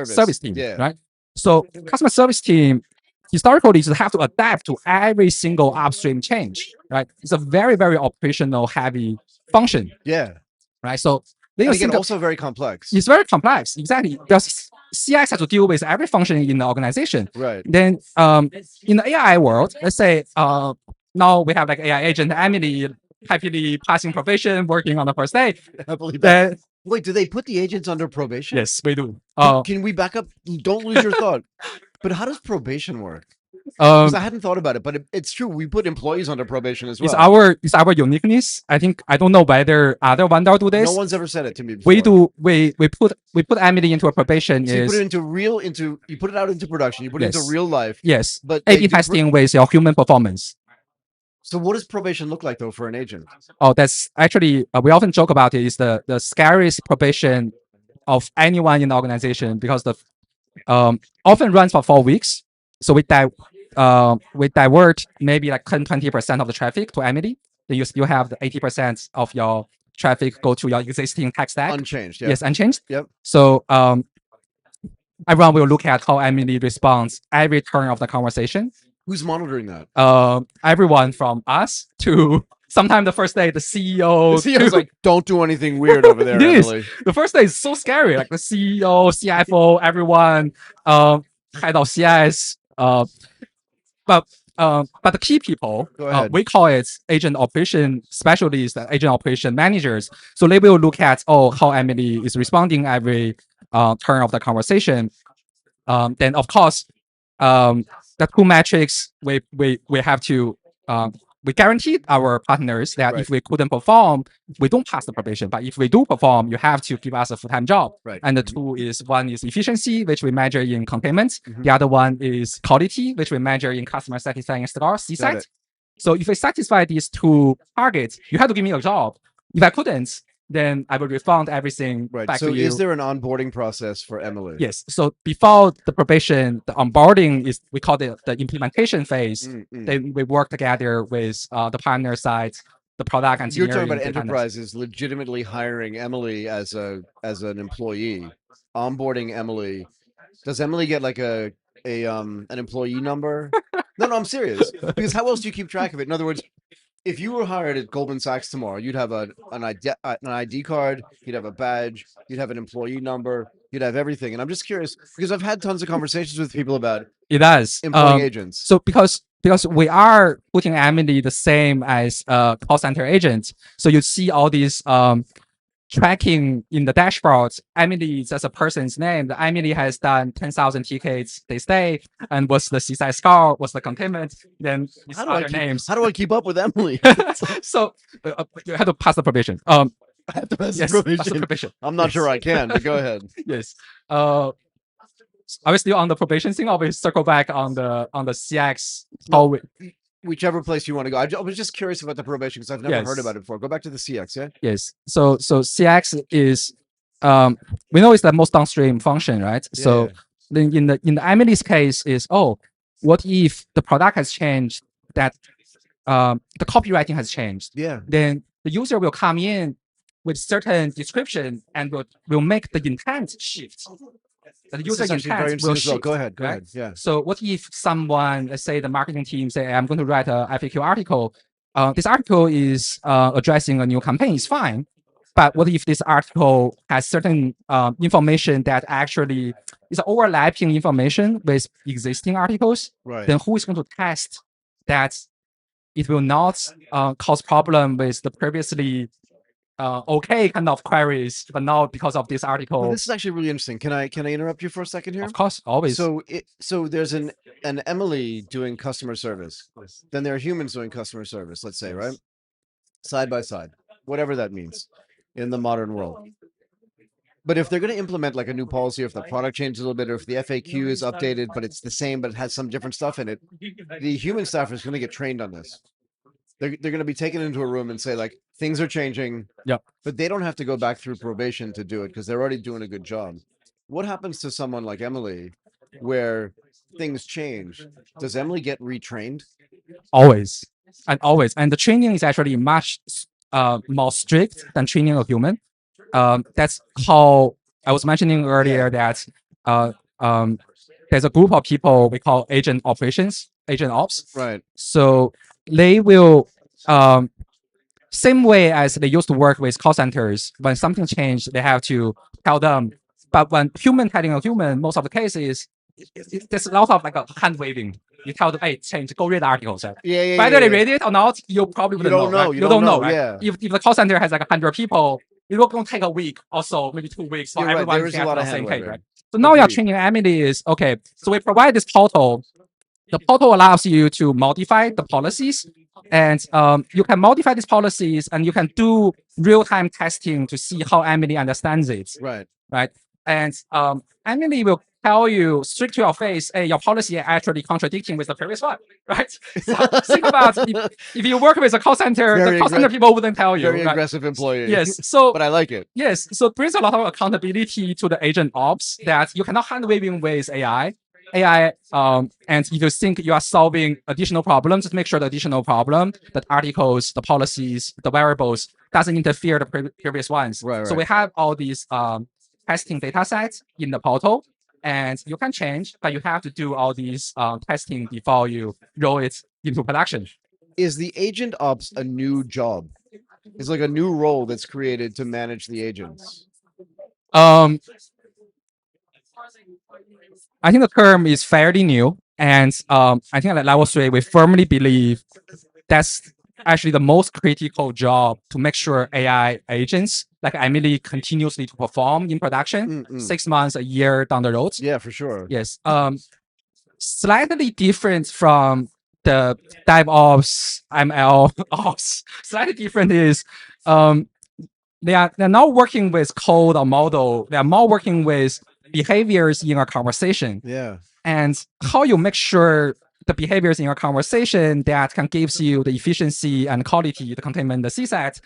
service team, right? So customer service team historically is have to adapt to every single upstream change, right? It's a very, very operational heavy function. Yeah. Right. So and again, also very complex. It's very complex, exactly. Because CX has to deal with every function in the organization. Right. Then in the AI world, let's say now we have like AI agent Emily happily passing probation, working on the first day. I believe that. Wait, do they put the agents under probation? Yes, we do. Can we back up? Don't lose your thought. But how does probation work? Because I hadn't thought about it, but it's true. We put employees under probation as well. It's our uniqueness. I think I don't know whether other vendor do this. No one's ever said it to me before. We put Emily into a probation. So you put it you put it out into production. You put it into real life. Yes, but A/B testing with your human performance. So what does probation look like though for an agent? Oh, that's actually we often joke about it. Is the scariest probation of anyone in the organization because the often runs for 4 weeks. So we divert maybe like 10-20% of the traffic to Emily. Then you still have the 80% of your traffic go to your existing tech stack. Unchanged. Yeah. Yes, unchanged. Yep. So everyone will look at how Emily responds every turn of the conversation. Who's monitoring that? Everyone from us to sometime the first day, the CEO. The CEO's like, don't do anything weird over there, Emily. The first day is so scary. Like the CEO, CFO, everyone, head of CS. But the key people, we call it agent operation specialists, agent operation managers. So they will look at how Emily is responding every turn of the conversation. Then of course, the two metrics we have to we guaranteed our partners that if we couldn't perform, we don't pass the probation. But if we do perform, you have to give us a full-time job. Right. And the two is one is efficiency, which we measure in containment. The other one is quality, which we measure in customer satisfaction score, CSAT. So if we satisfy these two targets, you have to give me a job. If I couldn't, then I will refund everything back to you. So is there an onboarding process for Emily? Yes. So before the probation, the onboarding is, we call it the implementation phase. Then we work together with the partner side, the product engineering. You're talking about enterprises legitimately hiring Emily as an employee, onboarding Emily. Does Emily get like an employee number? No, I'm serious. Because how else do you keep track of it? In other words, if you were hired at Goldman Sachs tomorrow, you'd have an ID card, you'd have a badge, you'd have an employee number, you'd have everything. And I'm just curious because I've had tons of conversations with people about employing agents. So because we are putting Emily the same as a call center agent, so you see all these tracking in the dashboards. Emily is as a person's name. The Emily has done 10,000 tickets this day, and what's the CSAT score? What's the containment? Then these other names. How do I keep up with Emily? So you have to pass the probation. I have to pass the probation. Pass the probation. I'm not sure I can, but go ahead. Yes. Are we still on the probation thing, or we circle back on the CX? No, whichever place you want to go. I was just curious about the probation because I've never heard about it before. Go back to the CX, yeah? Yes. So CX is we know it's the most downstream function, right? Yeah. So then in the Emily's case is what if the product has changed, that the copywriting has changed? Yeah. Then the user will come in with certain description and will make the intent shift. The user intent will shift. Go ahead. Right? Yeah. So what if someone, let's say the marketing team, say I'm going to write a FAQ article. This article is addressing a new campaign. It's fine. But what if this article has certain information that actually is overlapping information with existing articles, Right. then who is going to test that it will not cause problem with the previously okay kind of queries, but now because of this article? Well, this is actually really interesting. Can I interrupt you for a second here? Of course, always. So there's an Emily doing customer service. Then there are humans doing customer service, let's say, right? Side by side, whatever that means in the modern world. But if they're going to implement like a new policy, if the product changes a little bit, or if the FAQ is updated, but it's the same, but it has some different stuff in it, the human staff is going to get trained on this. They're going to be taken into a room and say like, things are changing. Yep. But they don't have to go back through probation to do it because they're already doing a good job. What happens to someone like Emily where things change? Does Emily get retrained? Always. And the training is actually much more strict than training a human. That's how I was mentioning earlier that there's a group of people we call agent operations, agent ops. Right. So they will same way as they used to work with call centers. When something changed, they have to tell them. But when human telling a human, most of the cases, there's a lot of like a hand waving. You tell them, hey, change, go read the articles. Yeah. Whether they read it or not, you probably wouldn't know. Right? You don't know, right? Yeah. If the call center has like 100 people, it will take a week or so, maybe 2 weeks for everyone to get on the same page, right? So now your training Emily is, okay, so we provide this portal. The portal allows you to modify the policies, and you can modify these policies and you can do real-time testing to see how Emily understands it. Right. And Emily will tell you straight to your face, hey, your policy is actually contradicting with the previous one, right? So think about if you work with a call center, the call center people wouldn't tell you. Very aggressive employee. Yes. So, but I like it. Yes. So it brings a lot of accountability to the agent ops that you cannot hand waving with AI. And if you think you are solving additional problems, just make sure the additional problem, the articles, the policies, the variables doesn't interfere the previous ones. Right. So we have all these testing data sets in the portal, and you can change, but you have to do all these testing before you roll it into production. Is the agent ops a new job? It's like a new role that's created to manage the agents. I think the term is fairly new, and I think at level 3, we firmly believe that's actually the most critical job to make sure AI agents like Emily continuously to perform in production 6 months, a year down the road. Yeah, for sure. Yes. Slightly different from the DevOps, ML ops. Slightly different is they're not working with code or model. They're more working with behaviors in a conversation. Yeah. And how you make sure the behaviors in your conversation that can gives you the efficiency and quality, the containment, the CSAT.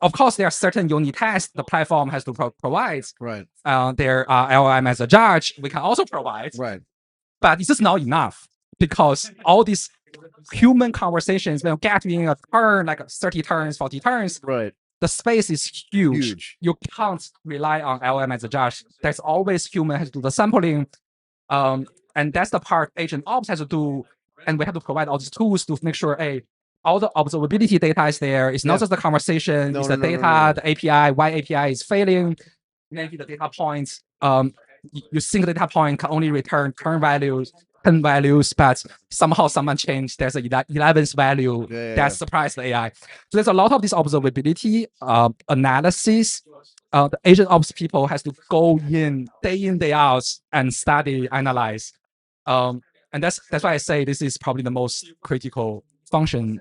Of course, there are certain unit tests the platform has to provide. Right. There are LLM as a judge we can also provide. Right. But it's just not enough because all these human conversations will get in a turn, like 30 turns, 40 turns. Right. The space is huge. You can't rely on LLM as a judge. There's always human has to do the sampling. And that's the part agent ops has to do. And we have to provide all these tools to make sure, all the observability data is there. It's not just the conversation, it's the data, the API, why API is failing. Maybe the data points. You think the data point can only return 10 values, but somehow someone changed. There's a 11th value that surprised the AI. So there's a lot of this observability analysis. The agent ops people has to go in, day out, and study, analyze. And that's why I say this is probably the most critical function.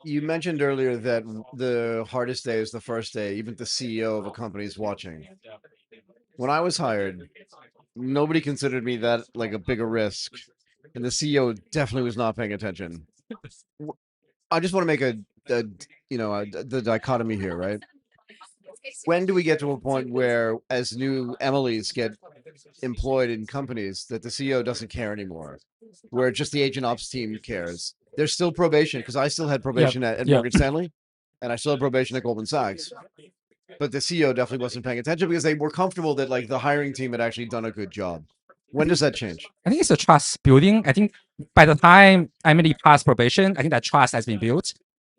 You mentioned earlier that the hardest day is the first day, even the CEO of a company is watching. When I was hired, nobody considered me that like a bigger risk, and the CEO definitely was not paying attention. I just want to make the dichotomy here, right? When do we get to a point where, as new Emilys get employed in companies, that the CEO doesn't care anymore, where just the agent ops team cares? There's still probation, because I still had probation at Morgan Stanley, and I still had probation at Goldman Sachs. But the CEO definitely wasn't paying attention because they were comfortable that like the hiring team had actually done a good job. When does that change? I think it's a trust building. I think by the time Emily passed probation, I think that trust has been built.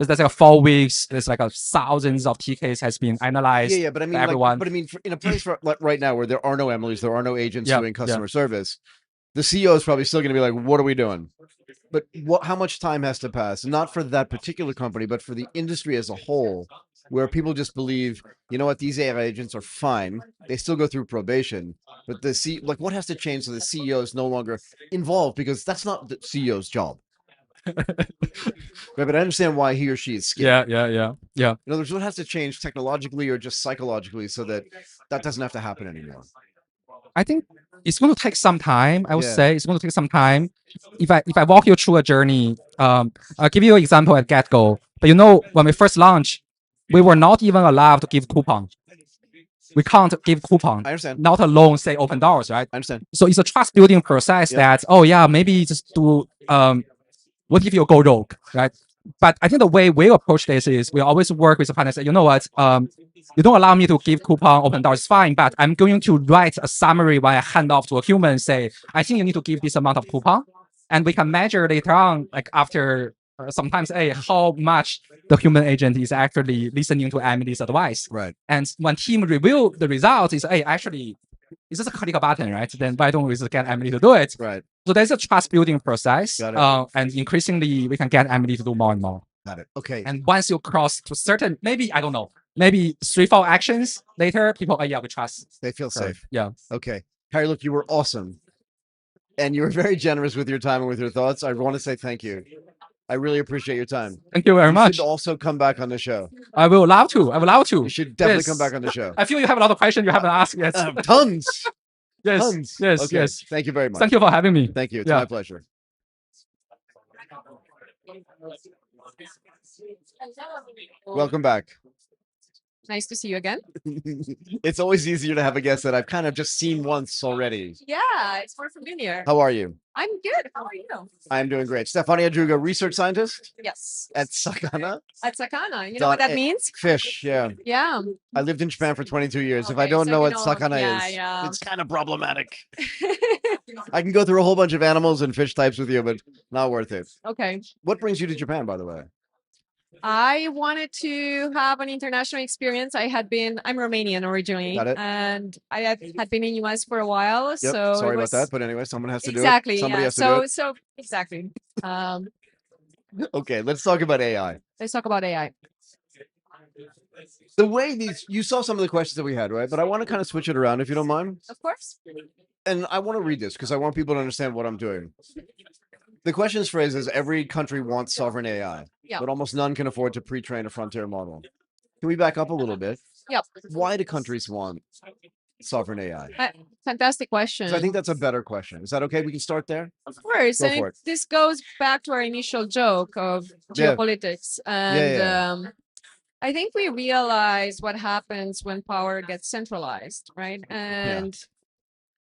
There's like 4 weeks. There's like thousands of TKs has been analyzed. Yeah, but I mean, everyone. in a place like right now where there are no Emilys, there are no agents Yeah, doing customer service, the CEO is probably still going to be like, "What are we doing?" But how much time has to pass? Not for that particular company, but for the industry as a whole, where people just believe, you know what, these AI agents are fine. They still go through probation, but what has to change so the CEO is no longer involved, because that's not the CEO's job. Right, but I understand why he or she is scared. Yeah. In other words, what has to change technologically or just psychologically so that doesn't have to happen anymore? I think it's going to take some time. I would say it's going to take some time. If I walk you through a journey, I'll give you an example at GetGo. But when we first launched, we were not even allowed to give coupon. We can't give coupon. I understand. Not alone say open doors, right? I understand. So it's a trust building process that, maybe just do what if you go rogue, right? But I think the way we approach this is we always work with the partner and say, you know what, you don't allow me to give coupon open doors, fine, but I'm going to write a summary when I hand off to a human and say, I think you need to give this amount of coupon. And we can measure later on, like after sometimes, how much the human agent is actually listening to Emily's advice. Right. And when team review the results, is actually, it's just a click a button, right? Then why don't we just get Emily to do it? Right. So there's a trust building process. Got it. And increasingly we can get Emily to do more and more. Got it. Okay. And once you cross to certain, maybe, I don't know, maybe 3-4 actions later, people, we trust. They feel her. safe. Yeah. Okay. Harry, look, you were awesome. And you were very generous with your time and with your thoughts. I want to say thank you. I really appreciate your time. Thank you very much. You should also come back on the show. I will love to. You should definitely come back on the show. I feel you have a lot of questions you haven't asked yet. Tons. Yes. Tons. Yes. Okay. Yes. Thank you very much. Thank you for having me. Thank you. It's my pleasure. Welcome back. Nice to see you again. It's always easier to have a guest that I've kind of just seen once already. Yeah, it's more familiar. How are you? I'm good. How are you? I'm doing great. Stefania Druga, research scientist Yes. at Sakana. At Sakana. You know what that means? Fish, yeah. Yeah. I lived in Japan for 22 years. If Okay, I don't so know you what know- Sakana yeah, is, yeah. it's kind of problematic. I can go through a whole bunch of animals and fish types with you, but not worth it. Okay. What brings you to Japan, by the way? I wanted to have an international experience. I'm Romanian originally. Got it. And I had been in US for a while. Yep. So Sorry it about was- that, but anyway, someone has to Exactly. do it. Somebody Yeah. has to do it. So exactly. Okay, let's talk about AI. Let's talk about AI. The way you saw some of the questions that we had, right? But I want to kind of switch it around if you don't mind. Of course. And I want to read this because I want people to understand what I'm doing. The question is phrased as every country wants sovereign AI, Yeah. but almost none can afford to pre-train a frontier model. Can we back up a little bit? Yep. Why do countries want sovereign AI? Fantastic question. So I think that's a better question. Is that okay? We can start there? Of course. Go And for it. this goes back to our initial joke of Yeah. geopolitics. And Yeah. I think we realize what happens when power gets centralized, right? And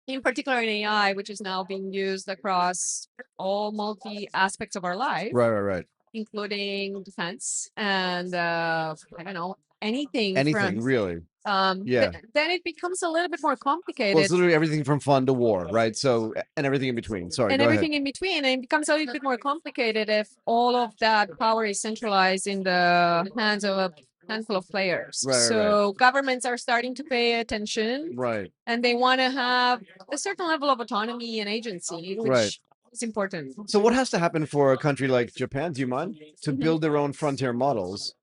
in particular in AI, which is now being used across all multi aspects of our life, Right. including defense and I don't know, anything Anything, from, really. yeah. Then it becomes a little bit more complicated. Well, it's literally everything from fun to war, right? So, and everything in between. Sorry, and go everything in between, and it becomes a little bit more complicated if all of that power is centralized in the hands of a handful of players. Right. Governments are starting to pay attention, Right. and they want to have a certain level of autonomy and agency, which Right. is important. So what has to happen for a country like Japan, do you mind, to Mhm. build their own frontier models?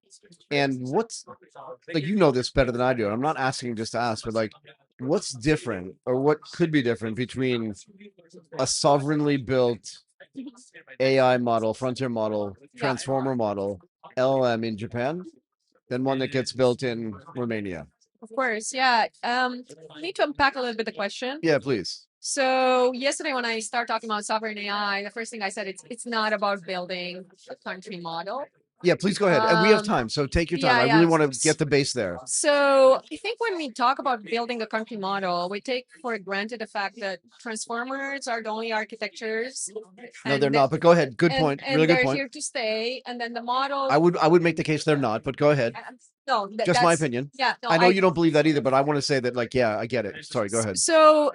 And what's, like, you know this better than I do. I'm not asking just to ask, but like, what's different or what could be different between a sovereignly built AI model, frontier model, transformer model, LLM in Japan than one that gets built in Romania? Of course, yeah. I need to unpack a little bit the question. Yeah, please. So yesterday, when I start talking about sovereign AI, the first thing I said it's not about building a country model. Yeah, please go ahead. And we have time, so take your time. I really want to get the base there. So I think when we talk about building a country model, we take for granted the fact that transformers are the only architectures. No, they're not. But go ahead. Good point. Really good they're point. here to stay. And then the model. I would make the case they're not, but go ahead. No, Just my opinion. Yeah, no, I know you don't believe that either, but I want to say that, like, yeah, I get it. Sorry, go ahead. So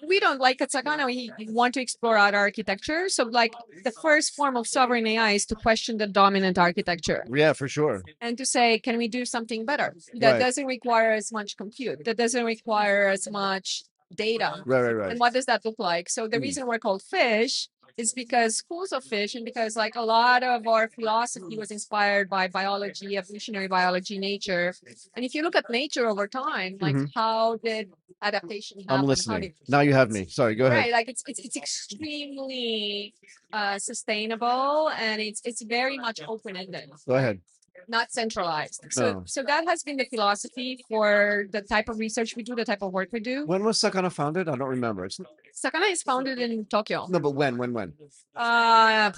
we don't like at Sakana, we want to explore other architecture. So like the first form of sovereign AI is to question the dominant architecture. Yeah, for sure. And to say, can we do something better that doesn't require as much compute, that doesn't require as much data? Right. And what does that look like? So the reason we're called fish is because schools of fish, and because like a lot of our philosophy was inspired by biology, evolutionary biology, nature. And if you look at nature over time, like how did adaptation happen? I'm listening. Now you have me. Sorry, go ahead. Right, like it's extremely sustainable, and it's very much open-ended. Go ahead. Not centralized. So No. so that has been the philosophy for the type of research we do, the type of work we do. When was Sakana founded? I don't remember. Sakana is founded in Tokyo. No, but when? Uh,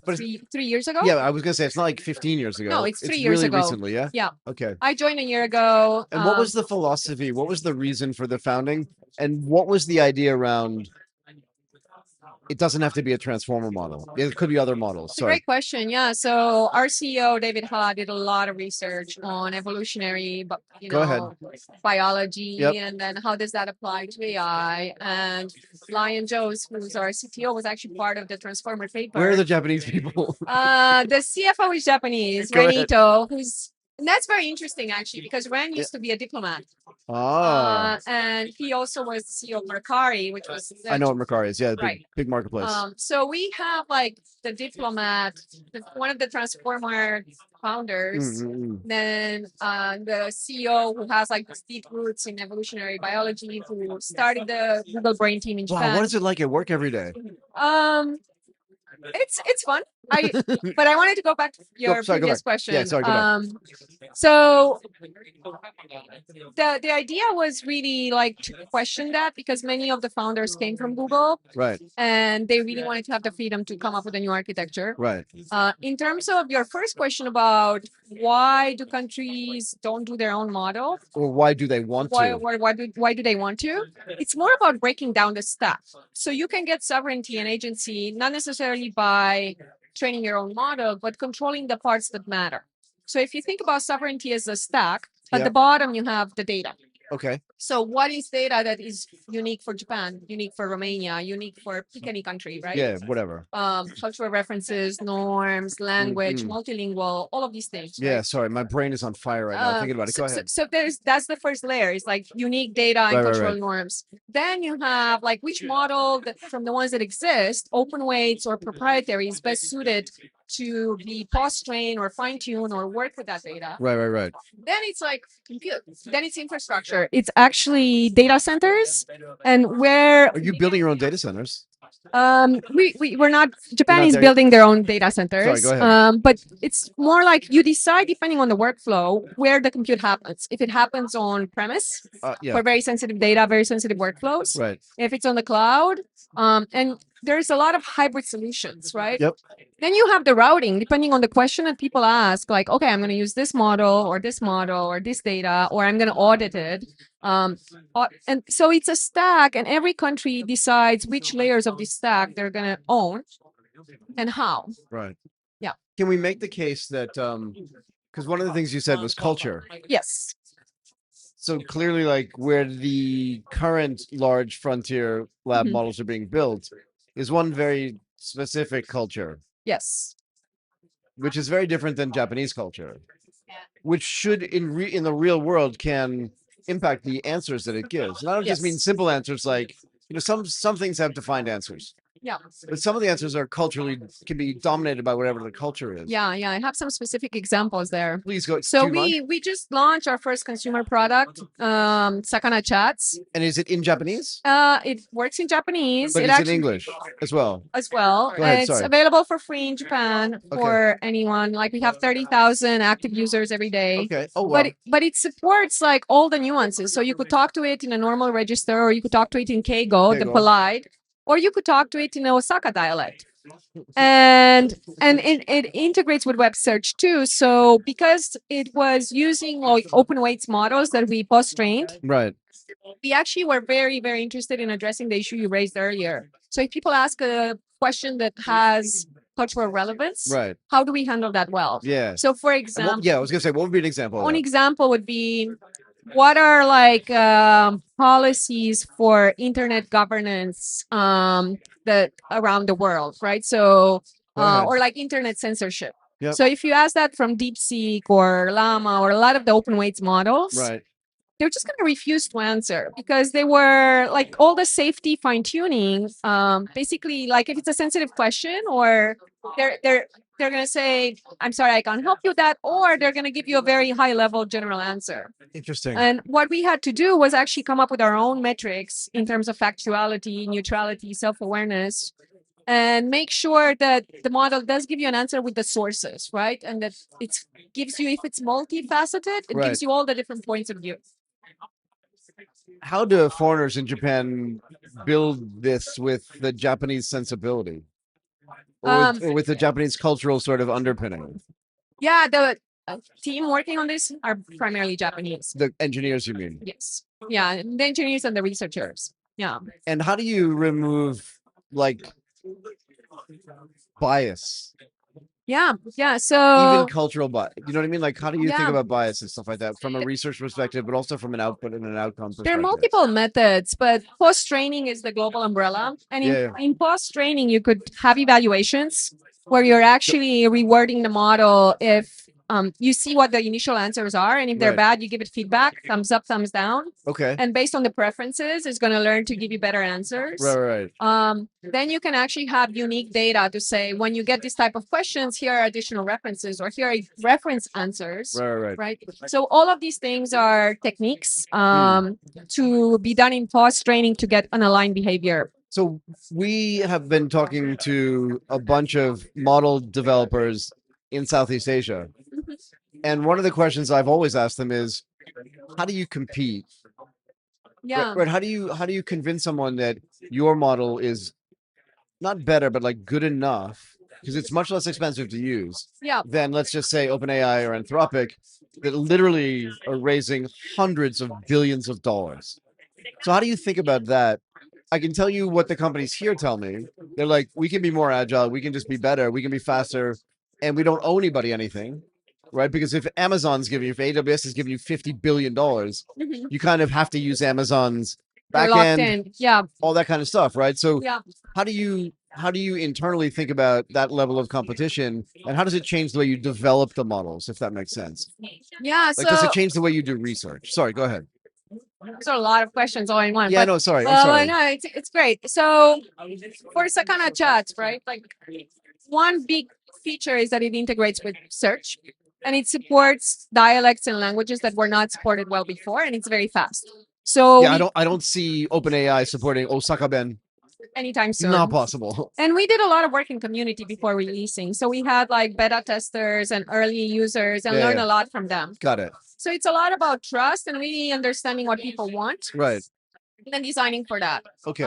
But 3 years ago. Yeah, I was gonna say it's not like 15 years ago. No, it's 3 years really ago. recently, yeah? Yeah. Okay. I joined a year ago. And what was the philosophy? What was the reason for the founding? And what was the idea around it doesn't have to be a transformer model? It could be other models. It's a great question. Yeah. So our CEO, David Ha, did a lot of research on evolutionary, Go ahead. biology, Yep. and then how does that apply to AI? And Lion Joes, who's our CTO, was actually part of the transformer paper. Where are the Japanese people? The CFO is Japanese, Go ahead. Renito, and that's very interesting actually, because Ren used to be a diplomat. And he also was the CEO of Mercari, which was I know what Mercari is. Yeah, Right. big marketplace. So we have like the diplomat, one of the transformer founders, then the CEO who has like deep roots in evolutionary biology, who started the Google Brain team in Japan. Wow, what is it like at work every day? It's fun. But I wanted to go back to your previous question. Yeah, sorry, go back. So the idea was really like to question that, because many of the founders came from Google, Right. and they really wanted to have the freedom to come up with a new architecture. Right. In terms of your first question about why do countries don't do their own model, Or why do they want to? why do they want to? It's more about breaking down the stack. So you can get sovereignty and agency not necessarily by training your own model, but controlling the parts that matter. So if you think about sovereignty as a stack, at the bottom you have the data. Okay. So what is data that is unique for Japan, unique for Romania, unique for pick any country, right? Yeah, whatever. Cultural references, norms, language, multilingual, all of these things. Yeah, right? sorry, my brain is on fire right now thinking about it. Go ahead. So that's the first layer. It's like unique data and cultural norms. Then you have like which model from the ones that exist, open weights or proprietary, is best suited to be post-trained or fine-tuned or work with that data. Right. Then it's like compute. Then it's infrastructure. It's actually data centers, and where are you building your own data centers? We're not. Japan is there building their own data centers. Sorry, go ahead. But it's more like you decide depending on the workflow where the compute happens. If it happens on premise for very sensitive data, very sensitive workflows. Right. If it's on the cloud, and there's a lot of hybrid solutions, right? Yep. Then you have the routing, depending on the question that people ask, like, okay, I'm going to use this model or this data, or I'm going to audit it. And so it's a stack, and every country decides which layers of the stack they're going to own and how. Right. Yeah. Can we make the case that, because one of the things you said was culture. Yes. So clearly, like where the current large frontier lab models are being built is one very specific culture. Yes. Which is very different than Japanese culture, which should in the real world can impact the answers that it gives. And I don't just mean simple answers like, some things have defined answers. Yeah. But some of the answers are culturally, can be dominated by whatever the culture is. Yeah. I have some specific examples there. Please go. So we just launched our first consumer product, Sakana Chats. And is it in Japanese? It works in Japanese. But it's in English as well. Go ahead, it's available for free in Japan for anyone. Like we have 30,000 active users every day. Okay. Oh, wow. But it supports like all the nuances. So you could talk to it in a normal register, or you could talk to it in Keigo, the polite, or you could talk to it in Osaka dialect. And it integrates with web search too. So because it was using like open weights models that we post-trained, right, we actually were very, very interested in addressing the issue you raised earlier. So if people ask a question that has cultural relevance, right, how do we handle that well? Yeah. So for example, I was gonna say, what would be an example? One example would be what are like policies for internet governance that around the world, right? So or like internet censorship. Yep. So if you ask that from DeepSeek or Llama or a lot of the open weights models, Right. they're just going to refuse to answer because they were like all the safety fine tuning. Basically, like if it's a sensitive question, or they're going to say, "I'm sorry, I can't help you with that," or they're going to give you a very high level general answer. Interesting. And what we had to do was actually come up with our own metrics in terms of factuality, neutrality, self awareness, and make sure that the model does give you an answer with the sources, right? And that it gives you, if it's multifaceted, it Right. gives you all the different points of view. How do foreigners in Japan build this with the Japanese sensibility, or with the Japanese cultural sort of underpinning? Yeah, the team working on this are primarily Japanese. The engineers, you mean? Yes. Yeah, the engineers and the researchers. Yeah. And how do you remove like bias? Yeah. So Even cultural bias. You know what I mean? Like, how do you think Yeah. about bias and stuff like that from a research perspective, but also from an output and an outcome perspective? there are multiple methods, but post-training is the global umbrella. And in post-training, you could have evaluations where you're actually rewarding the model if you see what the initial answers are, and if they're Right. bad, you give it feedback, thumbs up, thumbs down. Okay. And based on the preferences, it's going to learn to give you better answers. Right. Then you can actually have unique data to say, when you get this type of questions, here are additional references, or here are reference answers. Right. So all of these things are techniques to be done in post training to get an aligned behavior. So we have been talking to a bunch of model developers in Southeast Asia. And one of the questions I've always asked them is, how do you compete? Yeah. Right. How do you convince someone that your model is not better, but like good enough, because it's much less expensive to use than, let's just say, OpenAI or Anthropic, that literally are raising hundreds of billions of dollars. So how do you think about that? I can tell you what the companies here tell me. They're like, we can be more agile, we can just be better, we can be faster, and we don't owe anybody anything, right? Because if Amazon's giving you, if AWS is giving you $50 billion, you kind of have to use Amazon's back end, all that kind of stuff, right? So how do you internally think about that level of competition, and how does it change the way you develop the models, if that makes sense? Yeah. Like, does it change the way you do research? Sorry, go ahead. There's a lot of questions all in one. Yeah, but, no, sorry. I'm sorry. No, it's great. So for Sakana chats, right? Like one big feature is that it integrates with search, and it supports dialects and languages that were not supported well before, and it's very fast. So yeah, I don't see OpenAI supporting Osaka Ben anytime soon. Not possible. And we did a lot of work in community before releasing. So we had like beta testers and early users and learned a lot from them. Got it. So it's a lot about trust and really understanding what people want. Right. And then designing for that. Okay.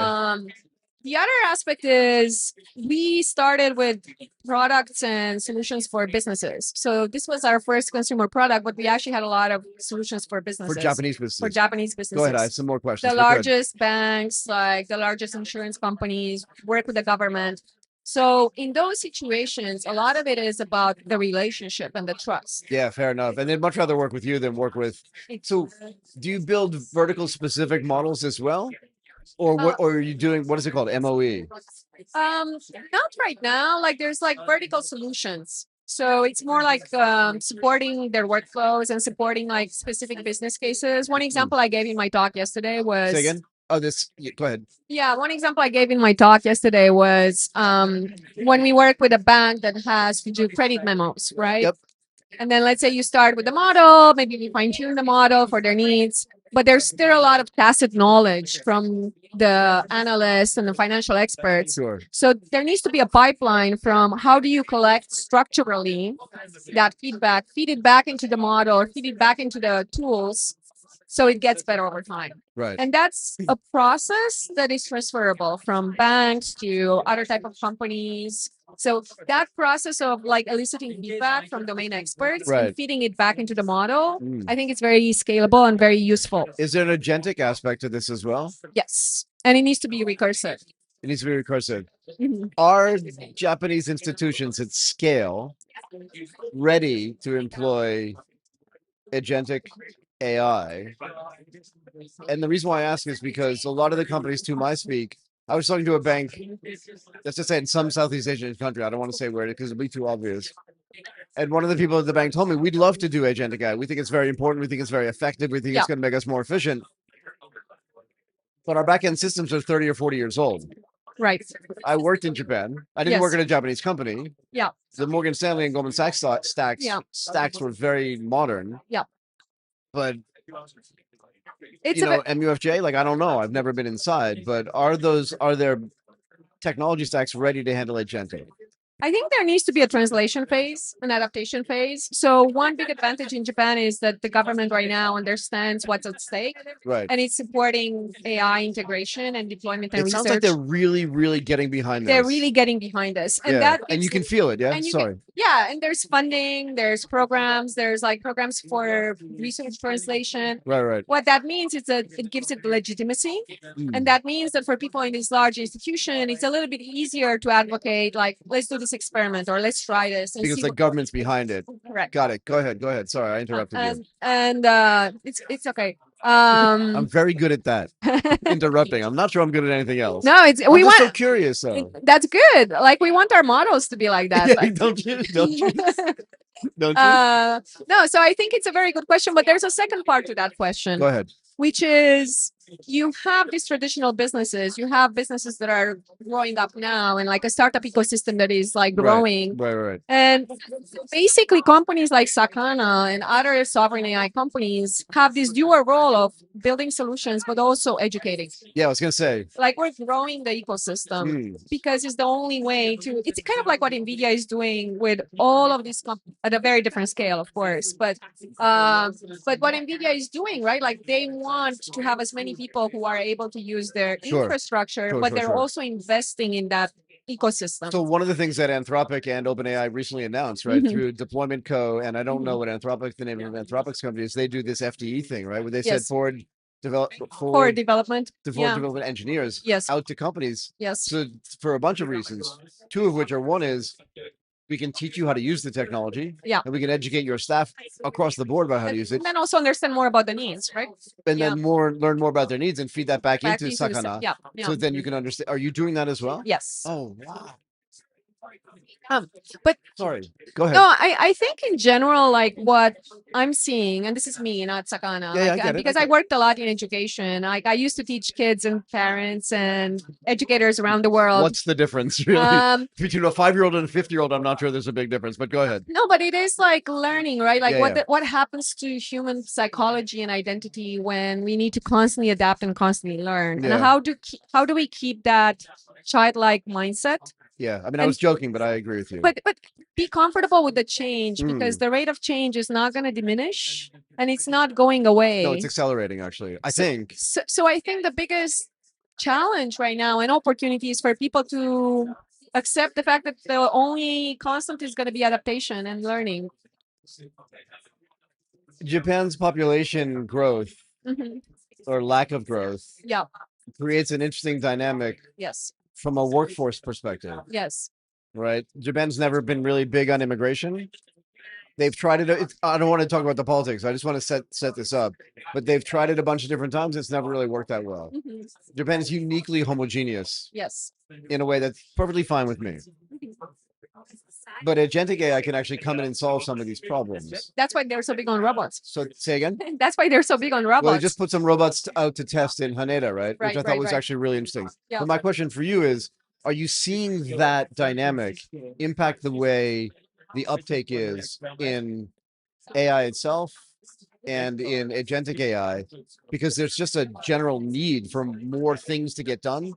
The other aspect is we started with products and solutions for businesses. So this was our first consumer product, but we actually had a lot of solutions for businesses. For Japanese businesses. For Japanese businesses. Go ahead. I have some more questions. The largest banks, like the largest insurance companies, work with the government. So in those situations, a lot of it is about the relationship and the trust. Yeah, fair enough. And they'd much rather work with you than work with. So do you build vertical specific models as well? Or what? Or are you doing, what is it called? MOE? Not right now. Like there's like vertical solutions. So it's more like supporting their workflows and supporting like specific business cases. One example I gave in my talk yesterday was. Say again? Oh, go ahead. Yeah, one example I gave in my talk yesterday was when we work with a bank that has to do credit memos, right? Yep. And then let's say you start with the model, maybe we fine tune the model for their needs, but there's still a lot of tacit knowledge from the analysts and the financial experts. Sure. So there needs to be a pipeline from how do you collect structurally that feedback, feed it back into the model, or feed it back into the tools, so it gets better over time. Right. And that's a process that is transferable from banks to other type of companies. So that process of like eliciting feedback from domain experts and feeding it back into the model, I think it's very scalable and very useful. Is there an agentic aspect to this as well? Yes. And it needs to be recursive. It needs to be recursive. Are Japanese institutions at scale ready to employ agentic AI. And the reason why I ask is because a lot of the companies, to my speak, I was talking to a bank, let's just say in some Southeast Asian country. I don't want to say where it is because it'll be too obvious. And one of the people at the bank told me, we'd love to do agentic AI. We think it's very important. We think it's very effective. We think it's going to make us more efficient. But our back-end systems are 30 or 40 years old. Right. I worked in Japan. I didn't work in a Japanese company. Yeah. The Morgan Stanley and Goldman Sachs stacks were very modern. Yeah. But it's MUFJ, like I don't know. I've never been inside, but are there technology stacks ready to handle agentic? I think there needs to be a translation phase, an adaptation phase. So one big advantage in Japan is that the government right now understands what's at stake, right? And it's supporting AI integration and deployment and research. It sounds like they're really, really getting behind this. They're really getting behind us, and and you can feel it, yeah. Sorry. And there's funding, there's programs, there's like programs for research translation. Right. What that means is that it gives it legitimacy, and that means that for people in this large institution, it's a little bit easier to advocate, like, let's do this experiment or let's try this. And because the government's behind it. Correct. Got it. Go ahead. Sorry, I interrupted you. And it's okay. I'm very good at that. Interrupting. I'm not sure I'm good at anything else. No, we want. So curious though. That's good. Like we want our models to be like that. Yeah, don't you? Don't you? No, so I think it's a very good question, but there's a second part to that question. Go ahead. Which is you have these traditional businesses, you have businesses that are growing up now and like a startup ecosystem that is like growing. Right. And basically companies like Sakana and other sovereign AI companies have this dual role of building solutions, but also educating. Yeah, I was going to say. Like we're growing the ecosystem because it's the only way to, it's kind of like what NVIDIA is doing with all of these at a very different scale, of course. But what NVIDIA is doing, right? Like they want to have as many people who are able to use their infrastructure, but they're also investing in that ecosystem. So one of the things that Anthropic and OpenAI recently announced, right, through Deployment Co. And I don't know what Anthropic, the name of Anthropic's company is, they do this FDE thing, right, where they said forward development engineers out to companies. Yes. So for a bunch of reasons, two of which are, one is we can teach you how to use the technology. Yeah. And we can educate your staff across the board about how to use it. And then also understand more about the needs, right? And then learn more about their needs and feed that back into Sakana. Yeah. So then you can understand. Are you doing that as well? Yes. Oh, wow. But sorry, go ahead. No, I think in general, like what I'm seeing, and this is me, not Sakana, because I worked a lot in education. Like I used to teach kids and parents and educators around the world. What's the difference really? Between a 5-year-old and a 50-year-old, I'm not sure there's a big difference, but go ahead. No, but it is like learning, right? Like what happens to human psychology and identity when we need to constantly adapt and constantly learn, and how do we keep that childlike mindset? Yeah, I mean, I was joking, but I agree with you. But be comfortable with the change because the rate of change is not going to diminish and it's not going away. No, it's accelerating, actually, I think. So I think the biggest challenge right now and opportunity is for people to accept the fact that the only constant is going to be adaptation and learning. Japan's population growth or lack of growth creates an interesting dynamic. Yes. From a workforce perspective. Yes. Right. Japan's never been really big on immigration. They've tried it. I don't want to talk about the politics. I just want to set this up. But they've tried it a bunch of different times. It's never really worked that well. Japan is uniquely homogeneous. Yes. In a way that's perfectly fine with me. But agentic AI can actually come in and solve some of these problems. That's why they're so big on robots. So say again? That's why they're so big on robots. Well, they just put some robots out to test in Haneda, right? Which I thought was actually really interesting. Yeah. But my question for you is, are you seeing that dynamic impact the way the uptake is in AI itself and in agentic AI? Because there's just a general need for more things to get done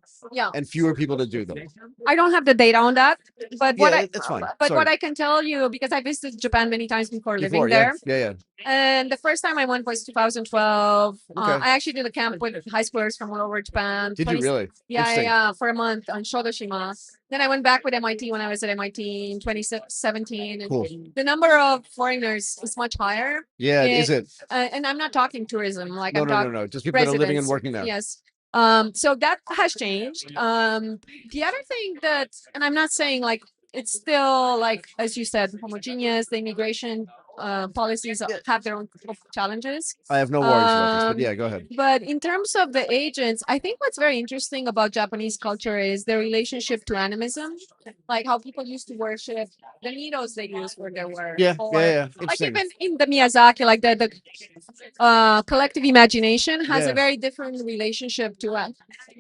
and fewer people to do them. I don't have the data on that, but that's fine. What I can tell you, because I visited Japan many times before living there. Yeah. And the first time I went was 2012. I actually did a camp with high schoolers from all over Japan. Did you really? Yeah, for a month on Shodoshima. Then I went back with MIT when I was at MIT in 2017. Cool. The number of foreigners is much higher. Yeah, is it? And I'm not talking tourism. Like No. Just people that are living and working there. Yes. So that has changed. The other thing that, and I'm not saying like it's still like, as you said, homogeneous, the immigration policies have their own challenges. I have no worries about this, but yeah, go ahead. But in terms of the agents, I think what's very interesting about Japanese culture is their relationship to animism, like how people used to worship the needles they used for their work. Yeah, or yeah. Like Interesting. even in the Miyazaki, like the collective imagination has Yeah. a very different relationship to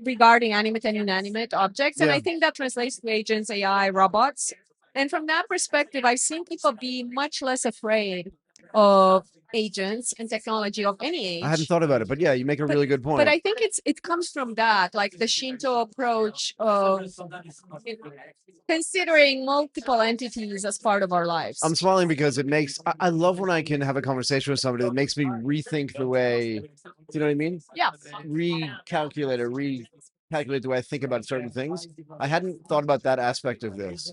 regarding animate and inanimate objects, and Yeah. I think that translates to agents, AI, robots. And from that perspective, I've seen people be much less afraid of agents and technology of any age. I hadn't thought about it, but yeah, you make a really good point. But I think it comes from that, like the Shinto approach of considering multiple entities as part of our lives. I'm smiling because it makes I love when I can have a conversation with somebody that makes me rethink the way, do you know what I mean? Yeah. Recalculate the way I think about certain things. I hadn't thought about that aspect of this.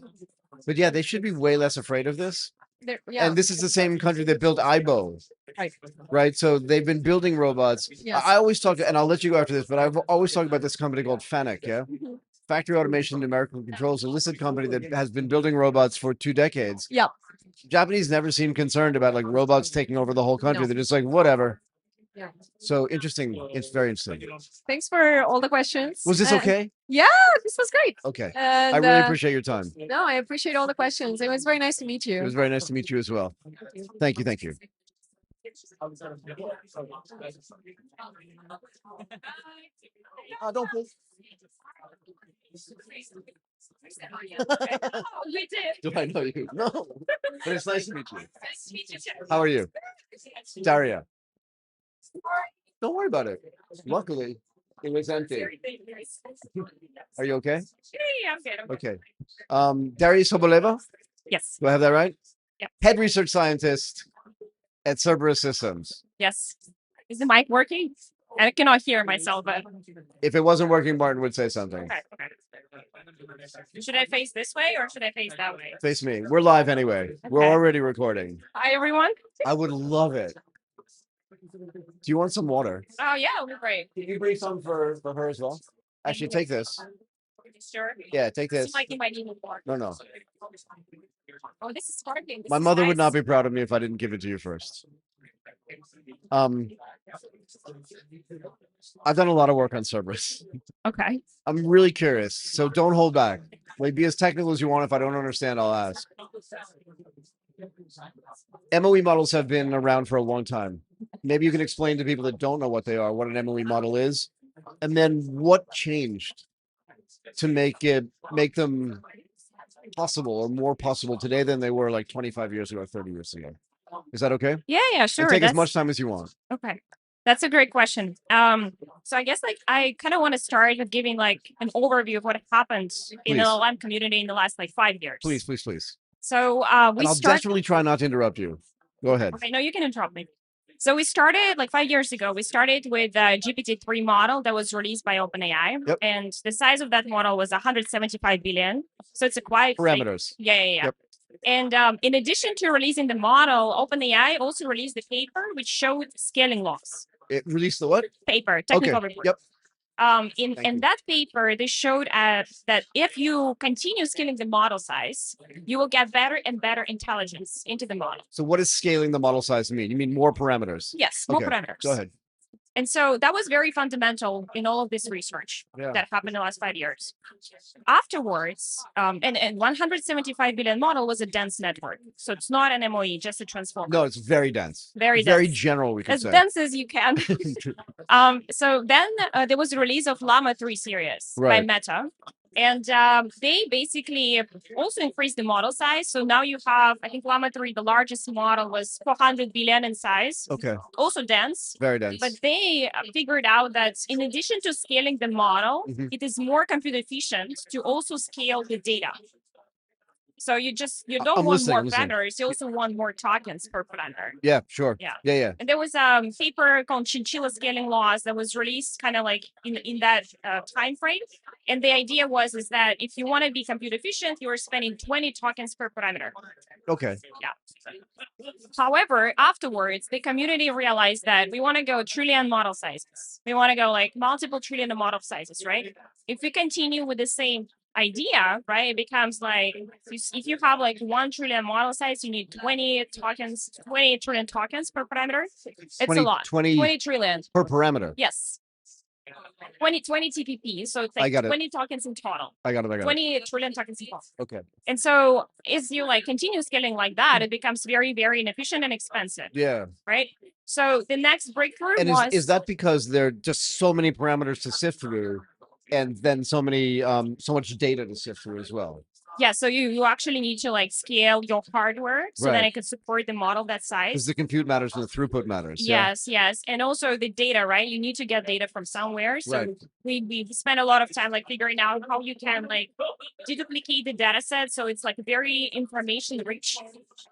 But yeah, they should be way less afraid of this. Yeah. And this is the same country that built Aibo. Right. Right. So they've been building robots. Yes. I always talk, and I'll let you go after this, but I've always talked about this company called FANUC, yeah? Factory Automation and Numerical Controls, a listed company that has been building robots for 2 decades. Yeah. Japanese never seem concerned about like robots taking over the whole country. No. They're just like, whatever. Yeah. So interesting. It's very interesting. Thanks for all the questions. Was this okay? Yeah, this was great. Okay. And, I really appreciate your time. No, I appreciate all the questions. It was very nice to meet you. It was very nice to meet you as well. Thank you. Thank you. Don't pull. We did. Do I know you? No. But it's nice to meet you. Nice to meet you too. How are you? Daria. Don't worry about it. Luckily, it was empty. Are you okay? Yeah, I'm good. Okay. Daria Soboleva? Yes. Do I have that right? Yep. Head research scientist at Cerebras Systems. Yes. Is the mic working? I cannot hear myself, but If it wasn't working, Martin would say something. okay. Should I face this way or should I face that way? Face me. We're live anyway. We're Okay. already recording. Hi, everyone. I would love it. Do you want some water? Oh, yeah, it'll be great. Can you bring some for her as well? Actually, take this. Sure. Yeah, take this. Seems like you might need more. No. Oh, this is sparkling. This My is mother would nice. not be proud of me if I didn't give it to you first. I've done a lot of work on Cerberus. Okay. I'm really curious, so don't hold back. Like, be as technical as you want. If I don't understand, I'll ask. MOE models have been around for a long time. Maybe you can explain to people that don't know what they are, what an MOE model is, and then what changed to make them possible or more possible today than they were like 25 years ago or 30 years ago. Is that okay? Yeah, sure. And take as much time as you want. Okay. That's a great question. So I guess like I kind of want to start with giving like an overview of what happened in the LLM community in the last like 5 years. Please. So And I'll definitely try not to interrupt you. Go ahead. Okay, no, you can interrupt me. So we started like 5 years ago. We started with a GPT-3 model that was released by OpenAI, and the size of that model was 175 billion. So it's a quite parameters. Yeah. Yep. And in addition to releasing the model, OpenAI also released the paper which showed scaling laws. It released the what? Paper, technical report. Yep. In that paper, they showed that if you continue scaling the model size, you will get better and better intelligence into the model. So what does scaling the model size mean? You mean more parameters? Yes, more parameters. Go ahead. And so that was very fundamental in all of this research that happened in the last 5 years. Afterwards, and 175 billion model was a dense network. So it's not an MOE, just a transformer. No, it's very dense. Very general, we could say. As dense as you can. So then there was the release of Llama 3 series by Meta. And they basically also increased the model size. So now you have, I think Llama 3, the largest model was 400 billion in size. Okay. Also dense. Very dense. But they figured out that in addition to scaling the model, it is more compute efficient to also scale the data. So you don't want more parameters, you also want more tokens per parameter. Yeah, sure. Yeah. And there was a paper called Chinchilla Scaling Laws that was released kind of like in that time frame. And the idea is that if you want to be compute efficient, you are spending 20 tokens per parameter. Okay. Yeah. However, afterwards, the community realized that we want to go trillion model sizes. We want to go like multiple trillion model sizes, right? If we continue with the same idea, right, it becomes like if you have like 1 trillion model size, you need 20 tokens, 20 trillion tokens per parameter. It's a lot. 20 trillion per parameter. Yes. 20 TPP. So it's like 20 tokens in total. I got it. 20 trillion tokens in total. Okay. And so as you like continue scaling like that, it becomes very, very inefficient and expensive. Yeah. Right. So the next breakthrough is that because there are just so many parameters to sift through, and then so much data to sift through as well? Yeah, so you actually need to like scale your hardware so that it can support the model that size. Because the compute matters and the throughput matters. Yes, yes. And also the data, right? You need to get data from somewhere. So we spend a lot of time like figuring out how you can like deduplicate the data set. So it's like very information rich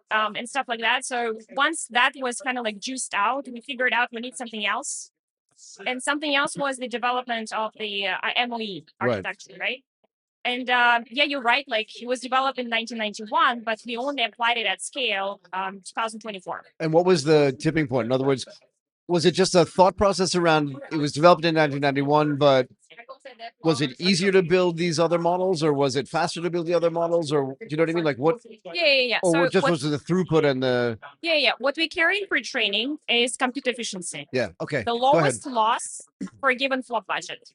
and stuff like that. So once that was kind of like juiced out, we figured out we need something else. And something else was the development of the MOE architecture, right? And yeah, you're right. Like it was developed in 1991, but we only applied it at scale 2024. And what was the tipping point? In other words, was it just a thought process around it was developed in 1991, but was it easier to build these other models, or was it faster to build the other models, or do you know what I mean? Like what? Yeah. Or so just was the throughput and the? Yeah. What we carry for training is compute efficiency. Yeah. Okay. The lowest loss for a given flop budget.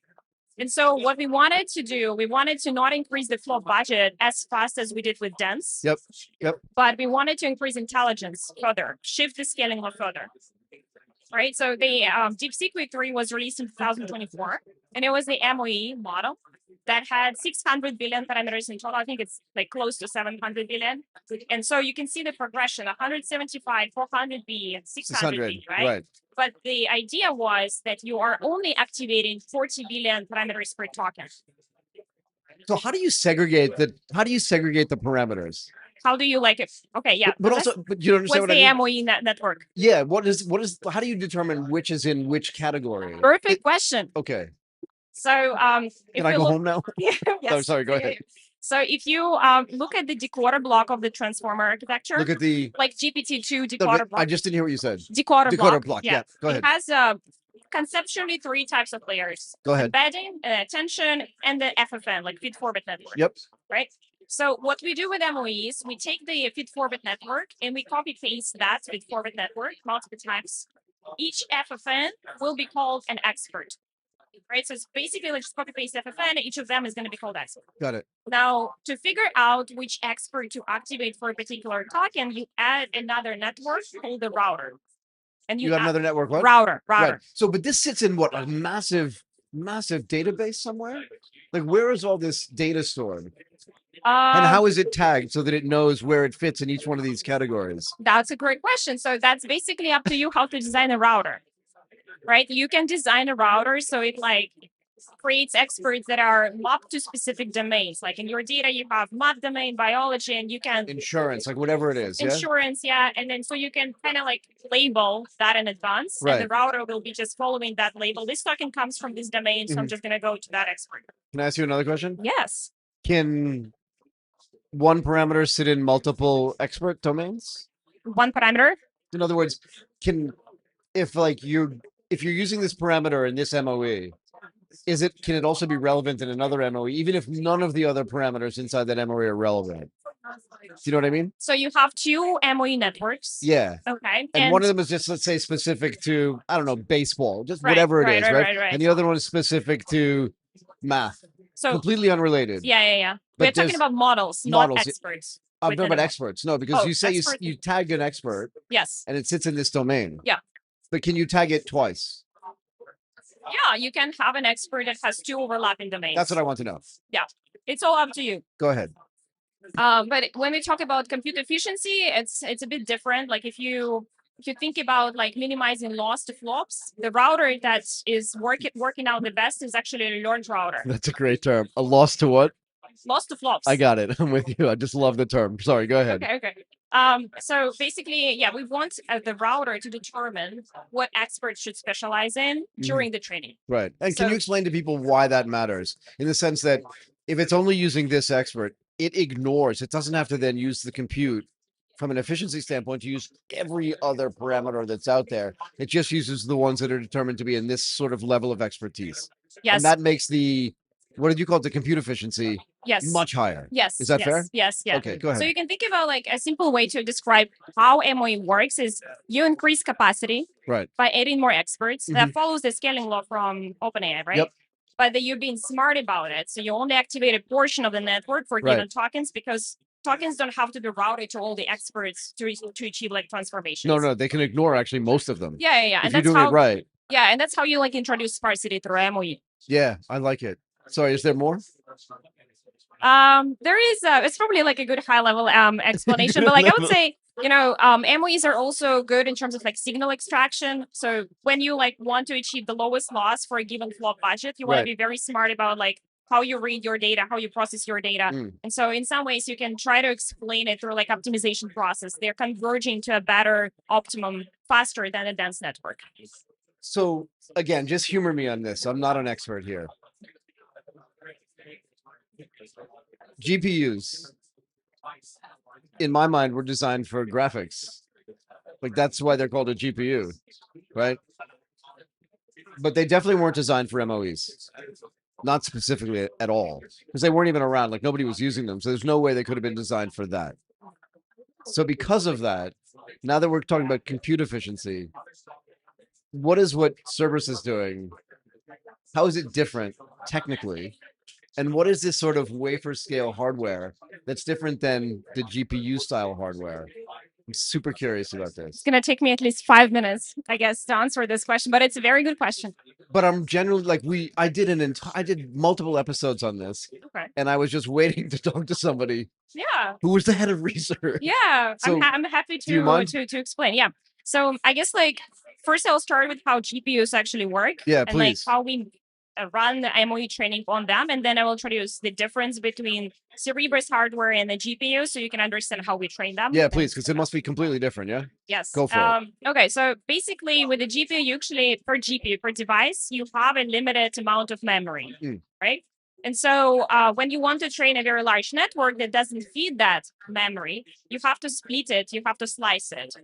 And so what we wanted to do, we wanted to not increase the flop budget as fast as we did with dense. Yep. But we wanted to increase intelligence further, shift the scaling a lot further. Right. So the DeepSeek V3 was released in 2024, and it was the MOE model that had 600 billion parameters in total. I think it's like close to 700 billion. And so you can see the progression: 175, 400B, and 600B, right? But the idea was that you are only activating 40 billion parameters per token. So how do you segregate the parameters? How do you like it? Okay, yeah. But you understand what's the MOE network? Yeah. How do you determine which is in which category? Perfect question. Okay. So can I go home now? Yes. Oh, sorry, go ahead. So if you look at the decoder block of the transformer architecture, look at the like GPT-2 decoder block. I just didn't hear what you said. Decoder block. Yeah. Go ahead. It has conceptually 3 types of layers. Go ahead. Embedding, attention, and the FFN, like feed-forward network. Yep. Right. So what we do with MOEs, we take the feed-forward network and we copy-paste that feed-forward network multiple times. Each FFN will be called an expert. Right, so it's basically like just copy paste FFN. Each of them is going to be called expert. Got it. Now, to figure out which expert to activate for a particular token, you add another network called the router. And you got another network, what? Router. Right. So, but this sits in what, a massive database somewhere? Like, where is all this data stored? And how is it tagged so that it knows where it fits in each one of these categories? That's a great question. So that's basically up to you how to design a router. Right, you can design a router so it like creates experts that are mapped to specific domains. Like in your data, you have math domain, biology, and you can insurance, like whatever it is. Insurance, yeah. And then so you can kind of like label that in advance, and the router will be just following that label. This token comes from this domain, so I'm just going to go to that expert. Can I ask you another question? Yes. Can one parameter sit in multiple expert domains? One parameter? In other words, if you're using this parameter in this MOE, can it also be relevant in another MOE, even if none of the other parameters inside that MOE are relevant? Do you know what I mean? So you have 2 MOE networks. Yeah. Okay. And one of them is just, let's say, specific to, I don't know, baseball, just whatever it is, right? And the other one is specific to math. So completely unrelated. Yeah. We're talking about models, not experts. I'm talking about experts. No, because you say you tag an expert. Yes. And it sits in this domain. Yeah. But can you tag it twice? Yeah, you can have an expert that has 2 overlapping domains. That's what I want to know. Yeah, it's all up to you. Go ahead. But when we talk about compute efficiency, it's a bit different. Like if you think about like minimizing loss to flops, the router that is working out the best is actually a large router. That's a great term. A loss to what? Loss to flops. I got it. I'm with you. I just love the term. Sorry, go ahead. Okay. So basically, yeah, we want the router to determine what experts should specialize in during the training. Right. And can you explain to people why that matters? In the sense that if it's only using this expert, it doesn't have to then use the compute from an efficiency standpoint to use every other parameter that's out there. It just uses the ones that are determined to be in this sort of level of expertise. Yes. And that makes what did you call it? The compute efficiency Yes. Much higher. Yes. Is that yes, fair? Yes. Yeah. Okay, go ahead. So you can think about like a simple way to describe how MOE works is you increase capacity Right. by adding more experts. Mhm. That follows the scaling law from OpenAI, right? Yep. But that you're being smart about it. So you only activate a portion of the network for given tokens because tokens don't have to be routed to all the experts to achieve like transformations. No, they can ignore actually most of them. Yeah. If And you're that's doing how, it right. Yeah, and that's how you like introduce sparsity through MOE. Yeah, I like it. Sorry, is there more? There is it's probably like a good high level explanation, but like I would say, MOEs are also good in terms of like signal extraction. So when you like want to achieve the lowest loss for a given flop budget, you want to be very smart about like how you read your data, how you process your data. And so in some ways you can try to explain it through like optimization process. They're converging to a better optimum faster than a dense network. So again, just humor me on this. I'm not an expert here. GPUs, in my mind, were designed for graphics. Like that's why they're called a GPU, right? But they definitely weren't designed for MOEs. Not specifically at all. Because they weren't even around. Like nobody was using them. So there's no way they could have been designed for that. So because of that, now that we're talking about compute efficiency, what Cerberus is doing? How is it different technically? And what is this sort of wafer scale hardware that's different than the GPU style hardware? I'm super curious about this. It's going to take me at least 5 minutes, I guess, to answer this question, but it's a very good question. But I'm generally like, I did multiple episodes on this, and I was just waiting to talk to somebody. Yeah. Who was the head of research? Yeah, so, I'm happy to explain. Yeah. So I guess like first I'll start with how GPUs actually work. Yeah, and like how we run the MOE training on them, and then I will introduce the difference between Cerebras hardware and the GPU, so you can understand how we train them. Yeah, please, because it must be completely different. Yeah. Yes. Go for it. Okay, so basically, with the GPU, you actually per device, you have a limited amount of memory, right? And so when you want to train a very large network that doesn't feed that memory, you have to split it, you have to slice it.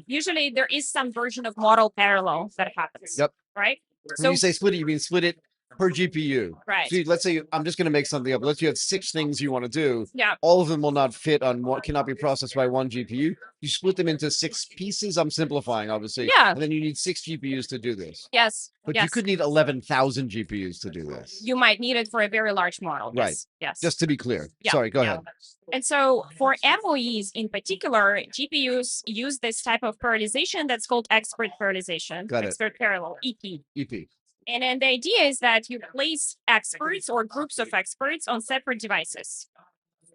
Usually, there is some version of model parallel that happens. Yep. Right. When you say split it, you mean split it per GPU. Right. So let's say I'm just going to make something up. Let's say you have 6 things you want to do. Yeah. All of them will not fit on what cannot be processed by one GPU. You split them into 6 pieces. I'm simplifying, obviously. Yeah. And then you need 6 GPUs to do this. Yes. But you could need 11,000 GPUs to do this. You might need it for a very large model. Right. Yes. Just to be clear. Yeah. Sorry, go ahead. And so for MOEs in particular, GPUs use this type of parallelization that's called expert parallelization. Got it. Expert parallel, EP. EP. And then the idea is that you place experts or groups of experts on separate devices.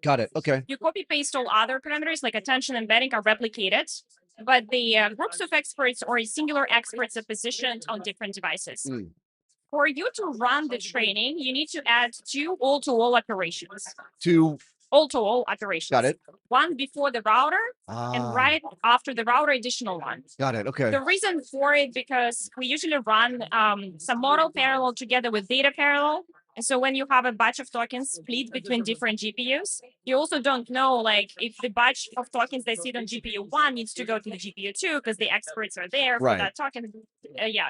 Got it. Okay. You copy paste all other parameters like attention and embedding are replicated, but the groups of experts or singular experts are positioned on different devices. For you to run the training, you need to add 2 all-to-all operations. 2 all-to-all operations. Got it. One before the router and right after the router, additional one. Got it. Okay. The reason for it, because we usually run some model parallel together with data parallel. And so when you have a batch of tokens split between different GPUs, you also don't know like if the batch of tokens they sit on GPU 1 needs to go to the GPU 2 because the experts are there for that token.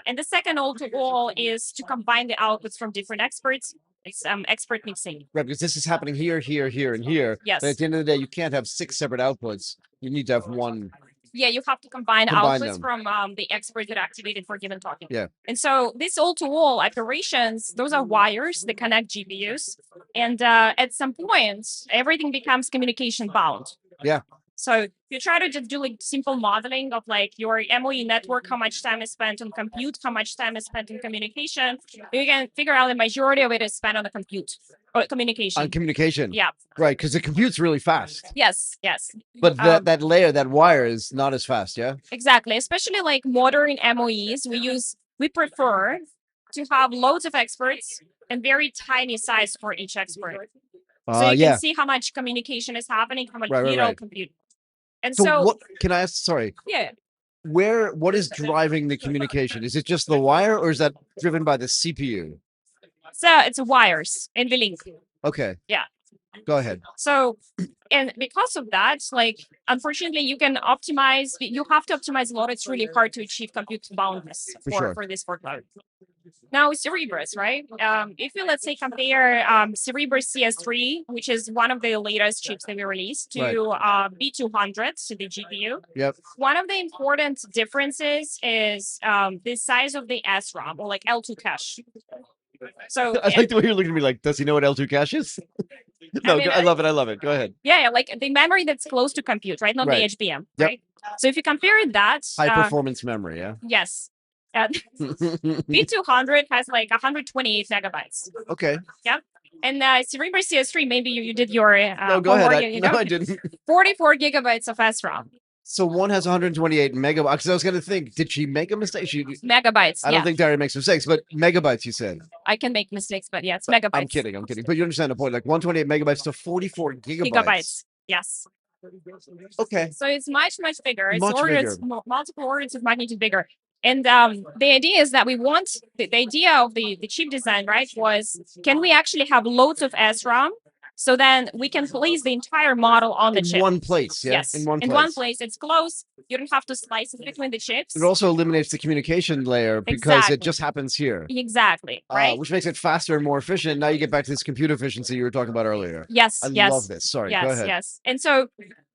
And the second all-to-all is to combine the outputs from different experts. It's expert mixing. Right, because this is happening here, here, here, and here. Yes. But at the end of the day, you can't have 6 separate outputs. You need to have one. Yeah, you have to combine outputs from the experts that are activated for a given token. Yeah. And so this all-to-all operations, those are wires that connect GPUs. And at some point, everything becomes communication bound. Yeah. So you try to just do like simple modeling of like your MOE network, how much time is spent on compute, how much time is spent on communication. You can figure out the majority of it is spent on the compute or communication. On communication. Yeah. Right, because the compute's really fast. Yes. But that layer, that wire is not as fast, yeah? Exactly. Especially like modern MOEs, we prefer to have loads of experts and very tiny size for each expert. So you can see how much communication is happening, how much compute. And so what can I ask? Sorry. Yeah. What is driving the communication? Is it just the wire or is that driven by the CPU? So it's wires in the link. Okay. Yeah. Go ahead. So, and because of that, like, unfortunately, you have to optimize a lot. It's really hard to achieve compute boundness for this workload. Now Cerebras, right? If you let's say compare Cerebras CS3, which is one of the latest chips that we released, to B200, to the GPU. Yep. One of the important differences is the size of the SRAM, or like L2 cache. So I like the way you're looking at me like, does he know what L2 cache is? No, I mean, I love it. I love it. Go ahead. Yeah, like the memory that's close to compute, right? Not the HBM, right? So if you compare that, high performance memory, yeah. Yes. B200 has like 128 megabytes. Okay. Yeah. And Cerebras CS3, maybe you did your no, go ahead. I didn't. 44 gigabytes of SRAM. So one has 128 megabytes. Because I was going to think, did she make a mistake? Megabytes. I don't think Daria makes mistakes, but megabytes, you said. I can make mistakes, but yeah, it's megabytes. I'm kidding. But you understand the point. Like 128 megabytes to 44 gigabytes. Gigabytes. Yes. Okay. So it's much bigger. It's bigger. Multiple orders of magnitude bigger. And the idea is that we want the idea of the chip design, right? Was can we actually have loads of SRAM? So then we can place the entire model on the chip. In one place, yeah? Yes. In one place. It's close. You don't have to slice it between the chips. It also eliminates the communication layer because it just happens here. Exactly. Right. Which makes it faster and more efficient. Now you get back to this compute efficiency you were talking about earlier. Yes. I love this. Sorry. Yes. Go ahead. Yes. And so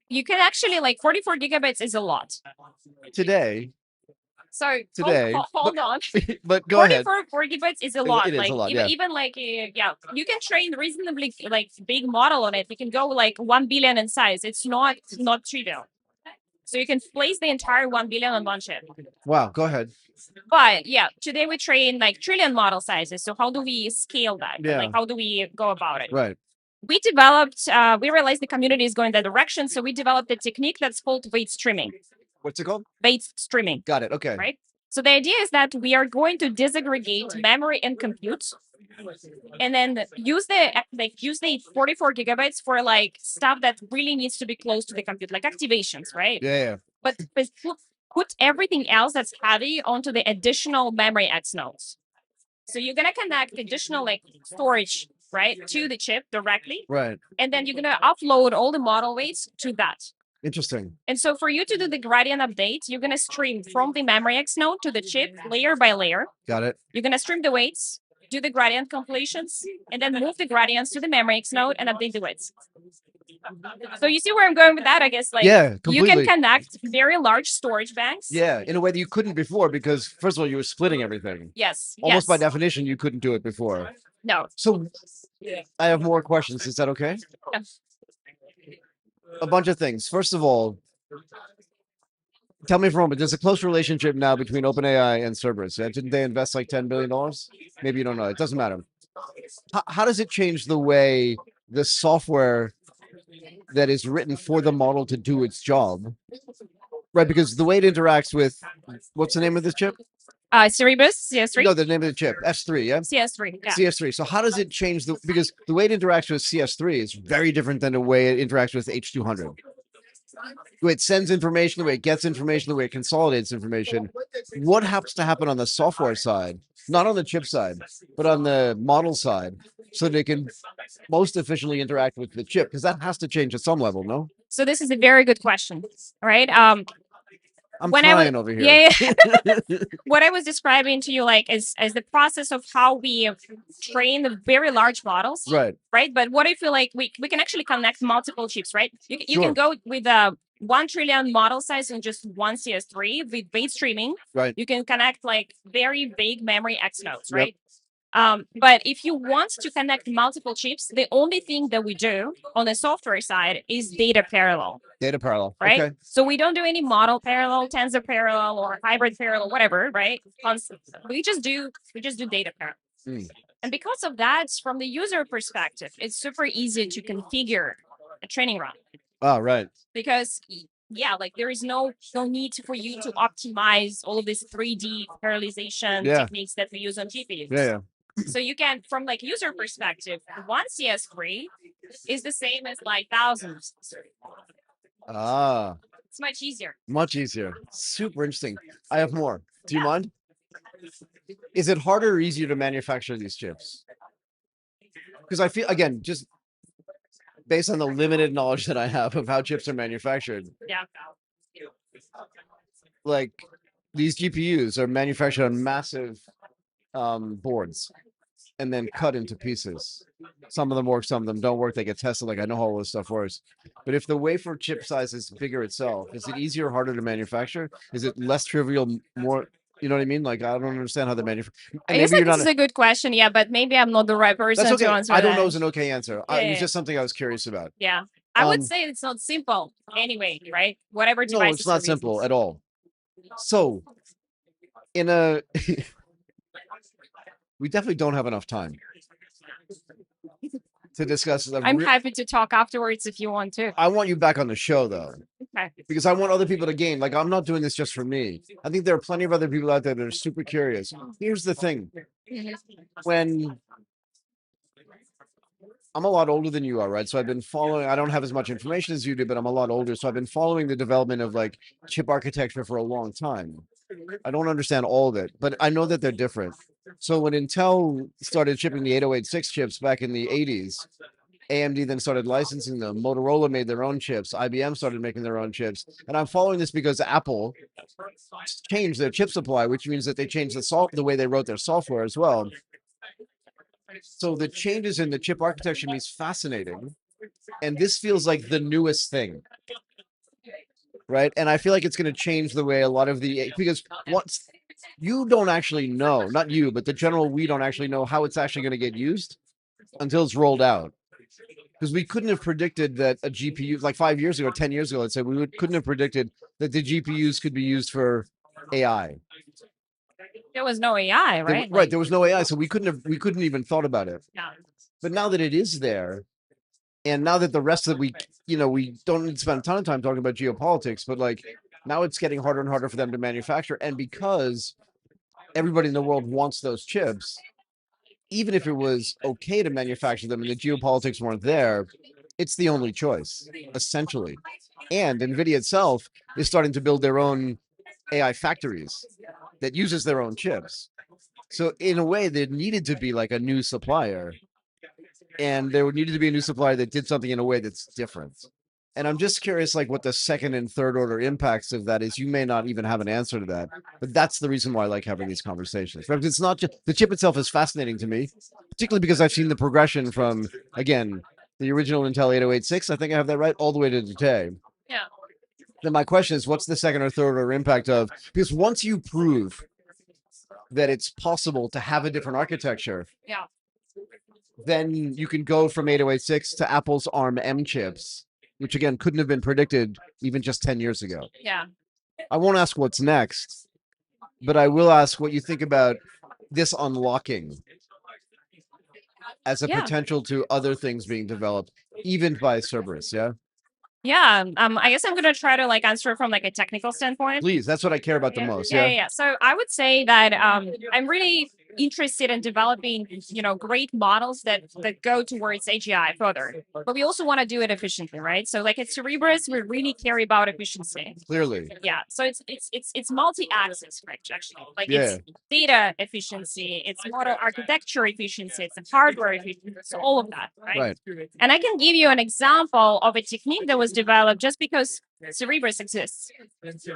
you can actually 44 gigabytes is a lot. Today. So hold on. But go ahead. 44 gigabytes is a lot. It is a lot, yeah. Even you can train reasonably big model on it. You can go 1 billion in size. It's not trivial. So you can place the entire 1 billion on one chip. Wow, go ahead. But yeah, today we train trillion model sizes. So how do we scale that? Yeah. How do we go about it? Right. We developed, we realized the community is going that direction. So we developed a technique that's called weight streaming. What's it called? Weight streaming. Got it. Okay. Right. So the idea is that we are going to disaggregate memory and compute, and then use the 44 gigabytes for stuff that really needs to be close to the compute, like activations, right? Yeah. But put everything else that's heavy onto the additional memory X nodes. So you're gonna connect additional storage, right, to the chip directly. Right. And then you're gonna upload all the model weights to that. Interesting. And so for you to do the gradient update, you're going to stream from the memory X node to the chip layer by layer. Got it. You're going to stream the weights, do the gradient completions, and then move the gradients to the memory X node and update the weights. So you see where I'm going with that, I guess? Yeah, completely. You can connect very large storage banks. Yeah, in a way that you couldn't before because, first of all, you were splitting everything. Yes. Almost by definition, you couldn't do it before. No. So I have more questions. Is that okay? Yeah. A bunch of things. First of all, tell me for a moment, there's a close relationship now between OpenAI and Cerberus. Didn't they invest $10 billion? Maybe you don't know. It doesn't matter. How does it change the way the software that is written for the model to do its job? Right, because the way it interacts with, what's the name of this chip? Cerebras, CS3. No, the name of the chip, S3, yeah? CS3, yeah. CS3. So how does it change because the way it interacts with CS3 is very different than the way it interacts with H200. The way it sends information, the way it gets information, the way it consolidates information. What has to happen on the software side, not on the chip side, but on the model side, so they can most efficiently interact with the chip? Because that has to change at some level, no? So this is a very good question, right? I'm trying over here. Yeah. What I was describing to you, is the process of how we train the very large models. Right. Right. But what I feel we can actually connect multiple chips, right? You can go with 1 trillion model size in just one CS3 with weight streaming. Right. You can connect very big memory X nodes, right? But if you want to connect multiple chips, the only thing that we do on the software side is data parallel. Data parallel, right? Okay. So we don't do any model parallel, tensor parallel, or hybrid parallel, whatever, right? We just do data parallel. And because of that, from the user perspective, it's super easy to configure a training run. Oh, right. Because there is no need for you to optimize all of these 3D parallelization techniques that we use on GPUs. Yeah. So you can, from user perspective, one CS3 is the same as thousands. It's much easier. Much easier. Super interesting. I have more. Do you mind? Is it harder or easier to manufacture these chips? Because I feel, again, just based on the limited knowledge that I have of how chips are manufactured. Yeah. These GPUs are manufactured on massive boards and then cut into pieces. Some of them work, some of them don't work. They get tested. Like I know how all this stuff works. But if the wafer chip size is bigger itself, is it easier or harder to manufacture? Is it less trivial, more? You know what I mean? Like I don't understand how the manufacture. I guess this is a good question, yeah, but maybe I'm not the right person That's okay. to answer. I don't know is an okay answer. Yeah, It was just something I was curious about. Yeah, I would say it's not simple anyway, right? Whatever device. No, it's not simple at all. So, in a, we definitely don't have enough time to discuss. I'm happy to talk afterwards if you want to. I want you back on the show though. Okay. Because I want other people to gain. Like I'm not doing this just for me. I think there are plenty of other people out there that are super curious. Here's the thing. When I'm a lot older than you are, right? So I've been following, I don't have as much information as you do, but I'm a lot older. So I've been following the development of like chip architecture for a long time. I don't understand all of it, but I know that they're different. So when Intel started shipping the 8086 chips back in the 80s, AMD then started licensing them. Motorola made their own chips. IBM started making their own chips. And I'm following this because Apple changed their chip supply, which means that they changed the way they wrote their software as well. So the changes in the chip architecture is fascinating. And this feels like the newest thing. Right. And I feel like it's going to change the way a lot of because once you don't actually know, not you, but the general, we don't actually know how it's actually going to get used until it's rolled out. Because we couldn't have predicted that a GPU, like 5 years ago, 10 years ago, let's say, couldn't have predicted that the GPUs could be used for AI. There was no AI, right? Right. There was no AI. So we couldn't even thought about it. Yeah. But now that it is there, and now that the rest of we don't need to spend a ton of time talking about geopolitics, but like now it's getting harder and harder for them to manufacture. And because everybody in the world wants those chips, even if it was okay to manufacture them and the geopolitics weren't there, it's the only choice, essentially. And NVIDIA itself is starting to build their own AI factories that uses their own chips. So in a way, there needed to be like a new supplier. And there needed to be a new supplier that did something in a way that's different. And I'm just curious, like, what the second and third order impacts of that is. You may not even have an answer to that, but that's the reason why I like having these conversations. Because it's not just the chip itself is fascinating to me, particularly because I've seen the progression from, again, the original Intel 8086, I think I have that right, all the way to today. Yeah. Then my question is, what's the second or third order impact of? Because once you prove that it's possible to have a different architecture, yeah, then you can go from 8086 to Apple's ARM M chips, which again couldn't have been predicted even just 10 years ago. Yeah. I won't ask what's next, but I will ask what you think about this unlocking as a potential to other things being developed, even by Cerberus. Yeah. Yeah, I guess I'm gonna try to like answer from like a technical standpoint. Please, that's what I care about the most. Yeah. So I would say that I'm really interested in developing, great models that go towards AGI further. But we also want to do it efficiently, right? So like at Cerebras, we really care about efficiency. Clearly. Yeah. So it's multi-axis, right? Actually, like it's data efficiency, it's model architecture efficiency, it's hardware efficiency, so all of that, right? And I can give you an example of a technique that was developed just because Cerebras exists.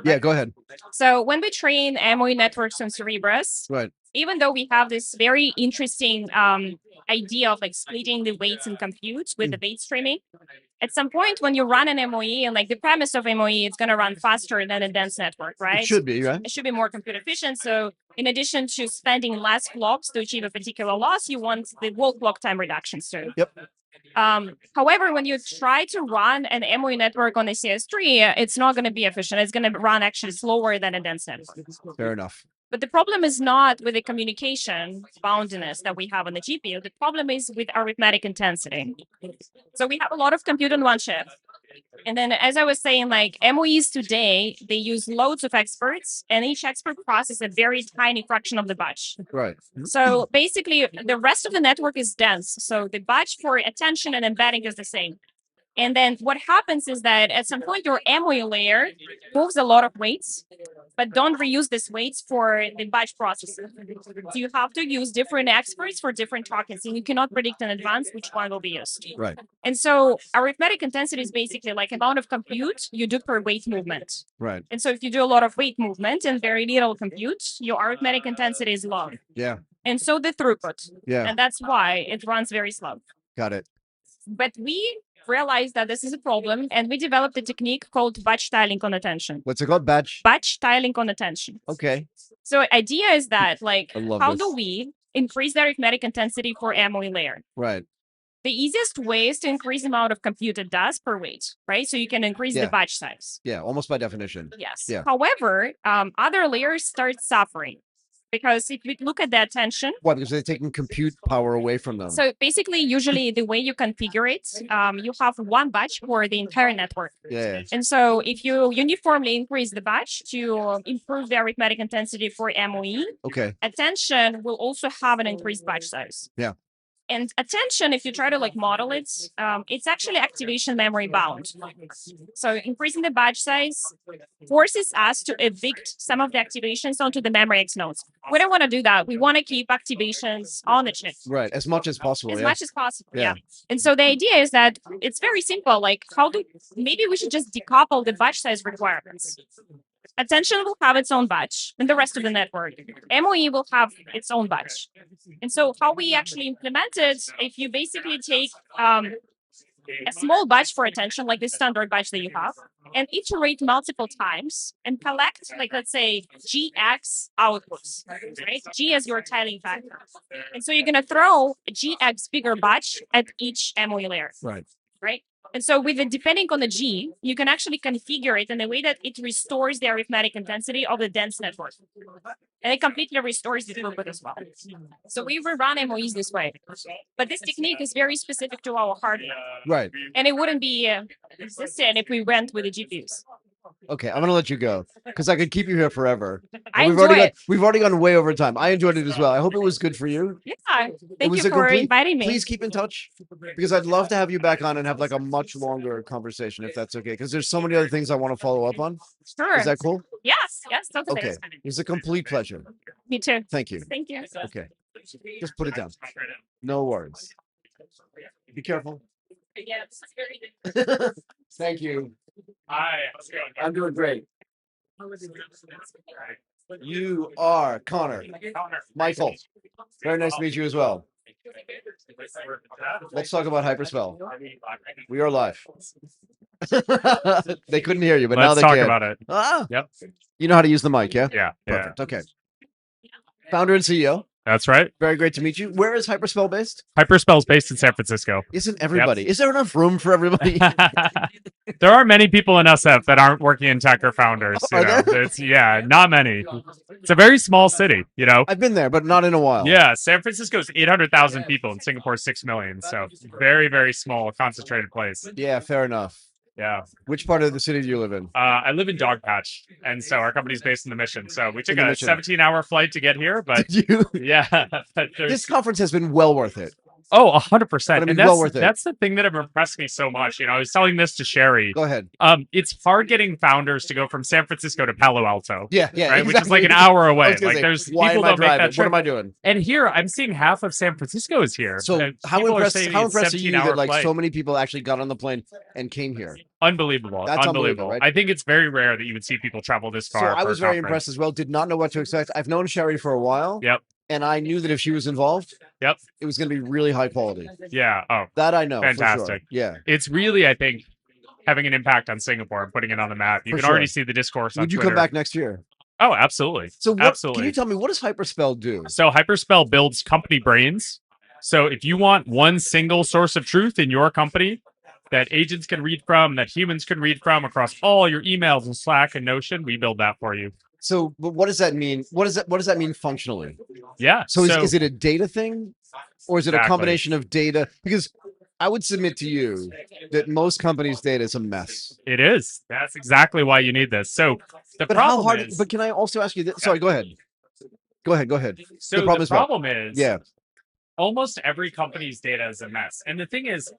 Yeah, go ahead. So when we train MOE networks on Cerebras, even though we have this very interesting idea of like splitting the weights in compute with the weight streaming, at some point when you run an MOE, and like the premise of MOE, it's going to run faster than a dense network, right? It should be, right? It should be more compute efficient. So in addition to spending less clocks to achieve a particular loss, you want the whole clock time reductions too. Yep. However, when you try to run an MOE network on a CS3, it's not going to be efficient. It's going to run actually slower than a dense network. Fair enough. But the problem is not with the communication boundiness that we have on the GPU. The problem is with arithmetic intensity. So we have a lot of compute on one chip. And then, as I was saying, like MOEs today, they use loads of experts, and each expert processes a very tiny fraction of the batch. Right. So basically, the rest of the network is dense. So the batch for attention and embedding is the same. And then what happens is that at some point, your MOE layer moves a lot of weights, but don't reuse these weights for the batch processing. So you have to use different experts for different tokens, and you cannot predict in advance which one will be used. Right. And so arithmetic intensity is basically like amount of compute you do per weight movement. Right. And so if you do a lot of weight movement and very little compute, your arithmetic intensity is low. Yeah. and so the throughput. Yeah. And that's why it runs very slow. Got it. But we realized that this is a problem, and we developed a technique called batch tiling on attention. What's it called? Batch tiling on attention. Okay. So idea is that, like, how this. do we increase the arithmetic intensity for MOE layer? Right. The easiest way is to increase the amount of compute it does per weight, right? So you can increase the batch size. Yeah, almost by definition. Yes. Yeah. However, other layers start suffering. Because if we look at the attention... Why? Because they're taking compute power away from them. So basically, usually the way you configure it, you have one batch for the entire network. Yeah. And so if you uniformly increase the batch to improve the arithmetic intensity for MOE, attention will also have an increased batch size. Yeah. And attention, if you try to like model it, it's actually activation memory bound. So increasing the batch size forces us to evict some of the activations onto the memory X nodes. We don't want to do that. We want to keep activations on the chip. Right, as much as possible. As much as possible, yeah. And so the idea is that it's very simple. Like, maybe we should just decouple the batch size requirements. Attention will have its own batch, and the rest of the network. MOE will have its own batch. And so how we actually implement it, if you basically take a small batch for attention, like the standard batch that you have, and iterate multiple times and collect, like, let's say, GX outputs, right? G as your tiling factor. And so you're going to throw a GX bigger batch at each MOE layer. Right? And so depending on the G, you can actually configure it in a way that it restores the arithmetic intensity of the dense network. And it completely restores the throughput as well. So we run MOEs this way. But this technique is very specific to our hardware. Right. And it wouldn't be existent if we went with the GPUs. Okay, I'm gonna let you go because I could keep you here forever. We've already gone way over time. I enjoyed it as well. I hope it was good for you. Yeah, thank you for inviting me. Please keep in touch because I'd love to have you back on and have like a much longer conversation if that's okay. Because there's so many other things I want to follow up on. Sure. Is that cool? Yes, totally. Okay, it was a complete pleasure. Me too. Thank you. Thank you. Okay, just put it down. No worries. Be careful. Thank you. Hi, how's it going? I'm doing great. You are Conor. Michael. Very nice to meet you as well. Let's talk about Hyperspell. We are live. They couldn't hear you, but now they can. Let's talk about it. Ah, yep. You know how to use the mic, yeah? Yeah. Perfect. Okay. Founder and CEO. That's right. Very great to meet you. Where is Hyperspell based? Hyperspell is based in San Francisco. Isn't everybody? Yep. Is there enough room for everybody? There are many people in SF that aren't working in tech or founders. Are there? It's not many. It's a very small city, I've been there, but not in a while. Yeah, San Francisco is 800,000 people and Singapore 6 million. So very, very small, concentrated place. Yeah, fair enough. Yeah. Which part of the city do you live in? I live in Dogpatch, and so our company's based in the Mission. So we took a 17-hour flight to get here, but yeah. This conference has been well worth it. Oh, 100%. And well worth it. That's the thing that have impressed me so much. I was telling this to Sherry. Go ahead. It's hard getting founders to go from San Francisco to Palo Alto. Yeah, right? Exactly. Which is like an hour away. Like there's why people am I that make driving? that trip. What am I doing? And here, I'm seeing half of San Francisco is here. So how impressed are you that like so many people actually got on the plane and came here? Unbelievable. That's unbelievable. Right? I think it's very rare that you would see people travel this far. So I was very impressed as well. Did not know what to expect. I've known Sherry for a while. Yep. And I knew that if she was involved, it was going to be really high quality. Yeah. Oh, that I know. Fantastic. For sure. Yeah. It's really, I think, having an impact on Singapore and putting it on the map. You can already see the discourse on Would you Twitter. come back next year? Oh, absolutely. So absolutely. Can you tell me, what does Hyperspell do? So Hyperspell builds company brains. So if you want one single source of truth in your company that agents can read from, that humans can read from across all your emails and Slack and Notion, we build that for you. So, but what does that mean? What does that mean functionally? Yeah. So is it a data thing, or is it a combination of data? Because I would submit to you that most companies' data is a mess. It is. That's exactly why you need this. So but how hard? But can I also ask you this? Sorry, go ahead. Go ahead. So the problem is almost every company's data is a mess. And the thing is,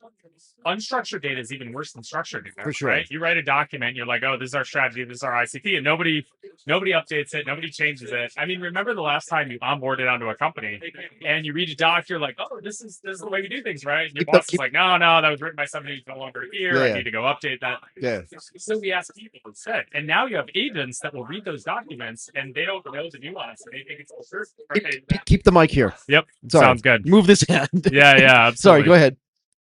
unstructured data is even worse than structured data. For sure. Right? You write a document, you're like, oh, this is our strategy, this is our ICT, and nobody updates it, nobody changes it. I mean, remember the last time you onboarded onto a company and you read a doc, you're like, oh, this is the way we do things, right? And your boss is like, no, that was written by somebody who's no longer here. I need to go update that. Yeah. So we ask people instead. And now you have agents that will read those documents and they don't know the nuance. And they think it's all true. Right? Keep the mic here. Yep. Sorry. Sounds good. Move this hand. Yeah, absolutely. Sorry, go ahead.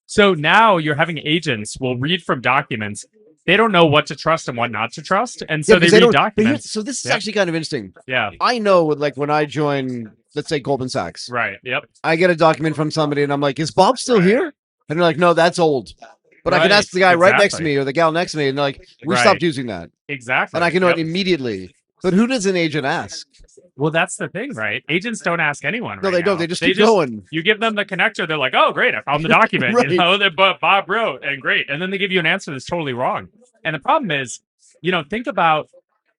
So now you're having agents will read from documents. They don't know what to trust and what not to trust. And so they read documents. So this is actually kind of interesting. Yeah. I know, like, when I join, let's say, Goldman Sachs. Right. Yep. I get a document from somebody and I'm like, is Bob still here? And they're like, no, that's old. But I can ask the guy right next to me or the gal next to me and they're like, we stopped using that. Exactly. And I can know it immediately. But who does an agent ask? Well, that's the thing, right? Agents don't ask anyone. No, right they don't. now. They just keep going. You give them the connector. They're like, oh, great. I found the document, Right. you know, that Bob wrote and great. And then they give you an answer that's totally wrong. And the problem is, you know, think about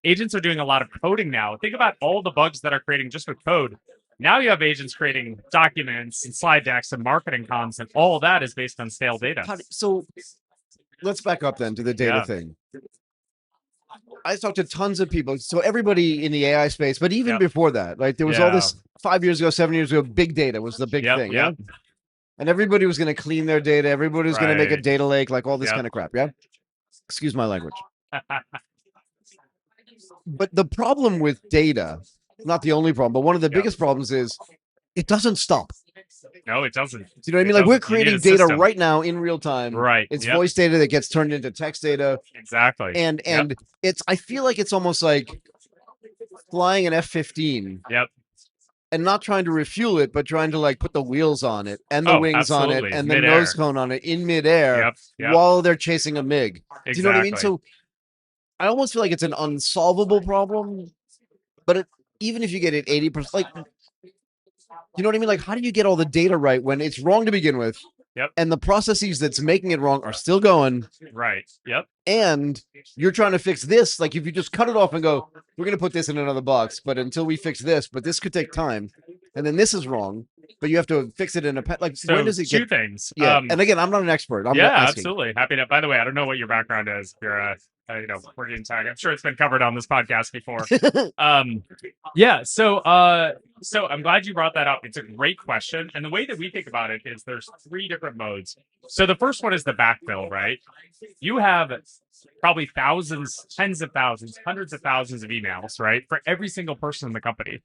agents are doing a lot of coding now. Think about all the bugs that are creating just with code. Now you have agents creating documents and slide decks and marketing comms, and all that is based on stale data. So let's back up then to the data thing. I talked to tons of people. So everybody in the AI space, but even before that, right? There was all this 5 years ago, 7 years ago, big data was the big thing. Yeah. And everybody was going to clean their data. Everybody was going to make a data lake, like all this kind of crap. Yeah. Excuse my language. But the problem with data, not the only problem, but one of the biggest problems is it doesn't stop. No, it doesn't. Do you know what I mean? Like, we're creating data right now in real time. Right. It's voice data that gets turned into text data. Exactly. And it's, I feel like it's almost like flying an F-15. Yep. And not trying to refuel it, but trying to like put the wheels on it and the wings on it and the nose cone on it in midair while they're chasing a MiG. Exactly. Do you know what I mean? So I almost feel like it's an unsolvable problem, but even if you get it 80%, like, you know what I mean? Like, how do you get all the data right when it's wrong to begin with? Yep. And the processes that's making it wrong are still going. Right. Yep. And you're trying to fix this. Like, if you just cut it off and go, we're going to put this in another box, but until we fix this, but this could take time. And then this is wrong, but you have to fix it in a like, so when does it two get things? Yeah. And again, I'm not an expert. I'm asking. Absolutely. Happy to, by the way, I don't know what your background is. If you're you know, working in tech. I'm sure it's been covered on this podcast before. So I'm glad you brought that up. It's a great question. And the way that we think about it is there's three different modes. So the first one is the backfill, right? You have probably thousands, tens of thousands, hundreds of thousands of emails, right? For every single person in the company.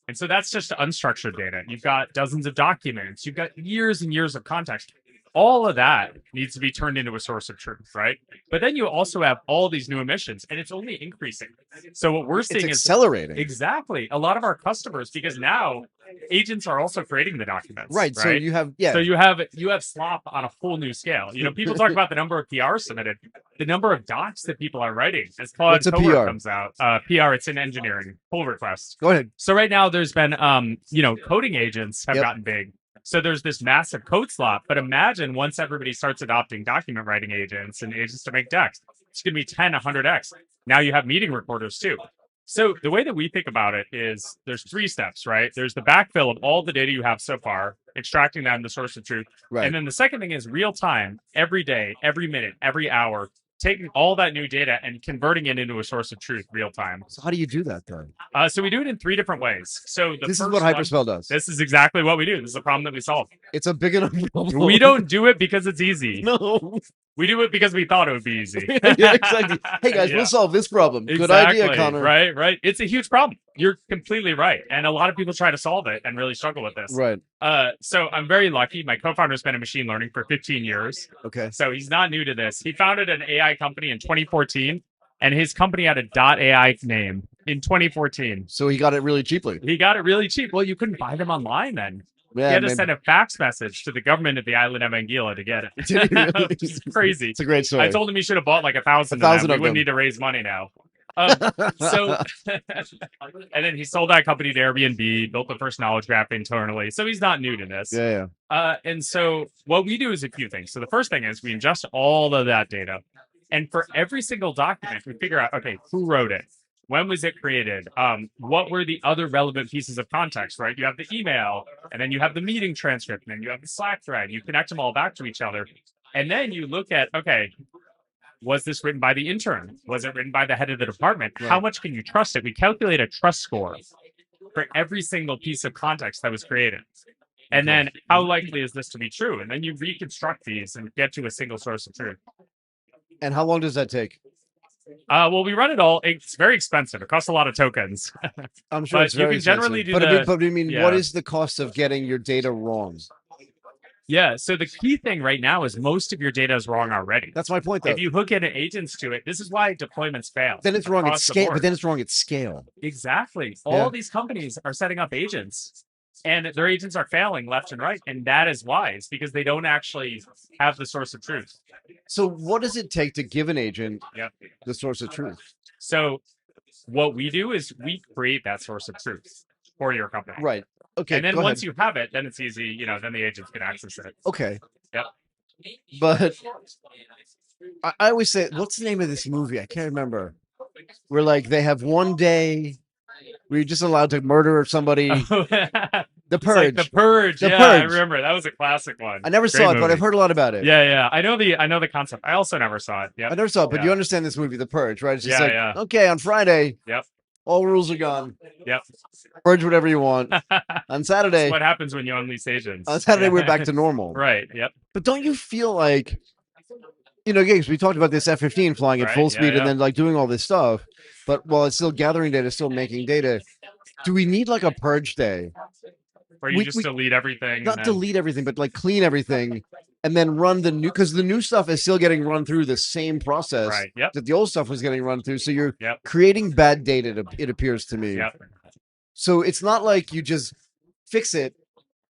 And so that's just unstructured data. You've got dozens of documents. You've got years and years of context. All of that needs to be turned into a source of truth, right? But then you also have all these new emissions, and it's only increasing. So what we're seeing is accelerating. Exactly. A lot of our customers, because now agents are also creating the documents. Right. So you have So you have slop on a whole new scale. You know, people talk about the number of PRs submitted, the number of docs that people are writing as Claude Coder comes out. PR, it's in engineering, pull requests. Go ahead. So right now there's been you know, coding agents have gotten big. So there's this massive code slop, but imagine once everybody starts adopting document writing agents and agents to make decks, it's going to be 10, 100x. Now you have meeting recorders too. So the way that we think about it is there's three steps, right? There's the backfill of all the data you have so far, extracting that in the source of truth. Right. And then the second thing is real time, every day, every minute, every hour, taking all that new data and converting it into a source of truth real time. So how do you do that then? So we do it in three different ways. So this is what Hyperspell does. This is exactly what we do. This is a problem that we solve. It's a big enough problem. We don't do it because it's easy. No. We do it because we thought it would be easy. Yeah, exactly. Hey guys, we'll solve this problem. Good idea, Conor. Right. It's a huge problem. You're completely right. And a lot of people try to solve it and really struggle with this. Right. So I'm very lucky. My co-founder has been in machine learning for 15 years. Okay. So he's not new to this. He founded an AI company in 2014, and his company had a .ai name in 2014. So he got it really cheaply. He got it really cheap. Well, you couldn't buy them online then. Yeah, he had to send a fax message to the government of the island of Anguilla to get it. It's crazy. It's a great story. I told him he should have bought like 1,000 of them. We wouldn't need to raise money now. And then he sold that company to Airbnb, built the first knowledge graph internally. So he's not new to this. Yeah. And so what we do is a few things. So the first thing is we ingest all of that data. And for every single document, we figure out, okay, who wrote it? When was it created? What were the other relevant pieces of context, right? You have the email, and then you have the meeting transcript, and then you have the Slack thread. You connect them all back to each other. And then you look at, okay, was this written by the intern? Was it written by the head of the department? Right. How much can you trust it? We calculate a trust score for every single piece of context that was created. And then how likely is this to be true? And then you reconstruct these and get to a single source of truth. And how long does that take? Well, we run it all. It's very expensive. It costs a lot of tokens. I'm sure it's very expensive. Generally do but I mean, what is the cost of getting your data wrong? Yeah, so the key thing right now is most of your data is wrong already. That's my point, though. If you hook in agents to it, this is why deployments fail. Then it's wrong at scale. But then it's wrong at scale. Exactly. All these companies are setting up agents, and their agents are failing left and right. And that is why. It's because they don't actually have the source of truth. So what does it take to give an agent the source of truth? So what we do is we create that source of truth for your company. Right. Okay. And then once you have it, then it's easy, then the agents can access it. Okay. Yep. But I always say, what's the name of this movie? I can't remember. Where like they have one day where you're just allowed to murder somebody. The Purge. Like the Purge. The Purge. I remember. That was a classic one. I never saw it, but I've heard a lot about it. Yeah. I know the concept. I also never saw it. I never saw it, but you understand this movie, The Purge, right? It's just okay, on Friday. Yep. All rules are gone. Yep. Purge whatever you want. On Saturday. That's what happens when you unleash agents. On Saturday, we're back to normal. Right. Yep. But don't you feel like, Games, we talked about this F-15 flying at full speed and then like doing all this stuff. But while it's still gathering data, still making data, do we need like a purge day? Where you just delete everything? Not delete everything, but like clean everything. And then run the new, because the new stuff is still getting run through the same process that the old stuff was getting run through. So you're creating bad data, it appears to me. Yep. So it's not like you just fix it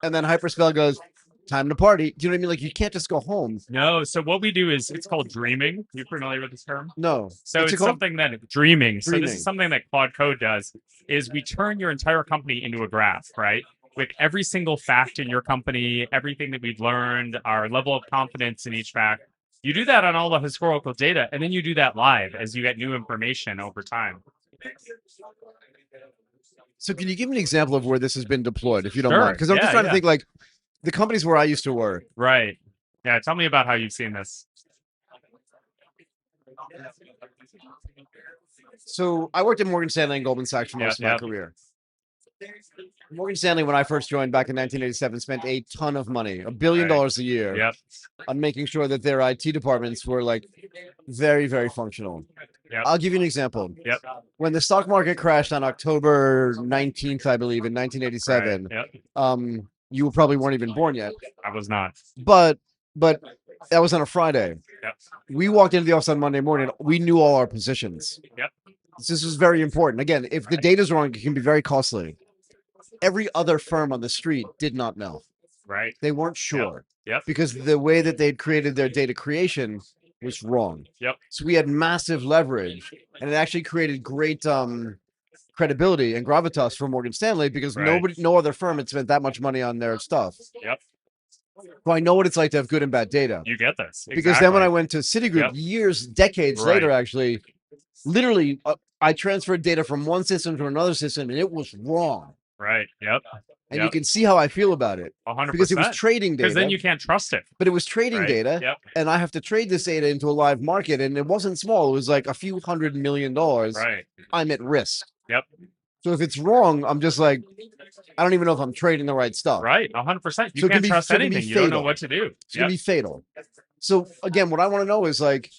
and then Hyperspell goes, time to party. Do you know what I mean? Like you can't just go home. No. So what we do is it's called dreaming. You familiar with this term? No. So it's something that dreaming. So this is something that Claude Code does is we turn your entire company into a graph, right? With every single fact in your company, everything that we've learned, our level of confidence in each fact. You do that on all the historical data, and then you do that live as you get new information over time. So can you give me an example of where this has been deployed, if you don't mind? Because I'm just trying to think like the companies where I used to work. Right. Yeah. Tell me about how you've seen this. So I worked at Morgan Stanley and Goldman Sachs for most of my career. Morgan Stanley, when I first joined back in 1987, spent a ton of money, $1 billion a year, on making sure that their IT departments were like very, very functional. I'll give you an example. When the stock market crashed on October 19th, I believe, in 1987, you probably weren't even born yet. I was not. But that was on a Friday. We walked into the office on Monday morning. We knew all our positions. This is very important. Again, if the data's wrong, it can be very costly. Every other firm on the street did not know. Right. They weren't sure. Because the way that they'd created their data creation was wrong. So we had massive leverage, and it actually created great credibility and gravitas for Morgan Stanley because no other firm had spent that much money on their stuff. So I know what it's like to have good and bad data. You get this. Because then when I went to Citigroup decades later, actually, literally, I transferred data from one system to another system, and it was wrong. Right. And you can see how I feel about it. 100%. Because it was trading data. Because then you can't trust it. But it was trading data, and I have to trade this data into a live market, and it wasn't small. It was like a few $100 million. I'm at risk. So if it's wrong, I'm just like, I don't even know if I'm trading the right stuff. Right. 100%. You can't trust anything. You don't know what to do. It's going to be fatal. So again, what I want to know is like,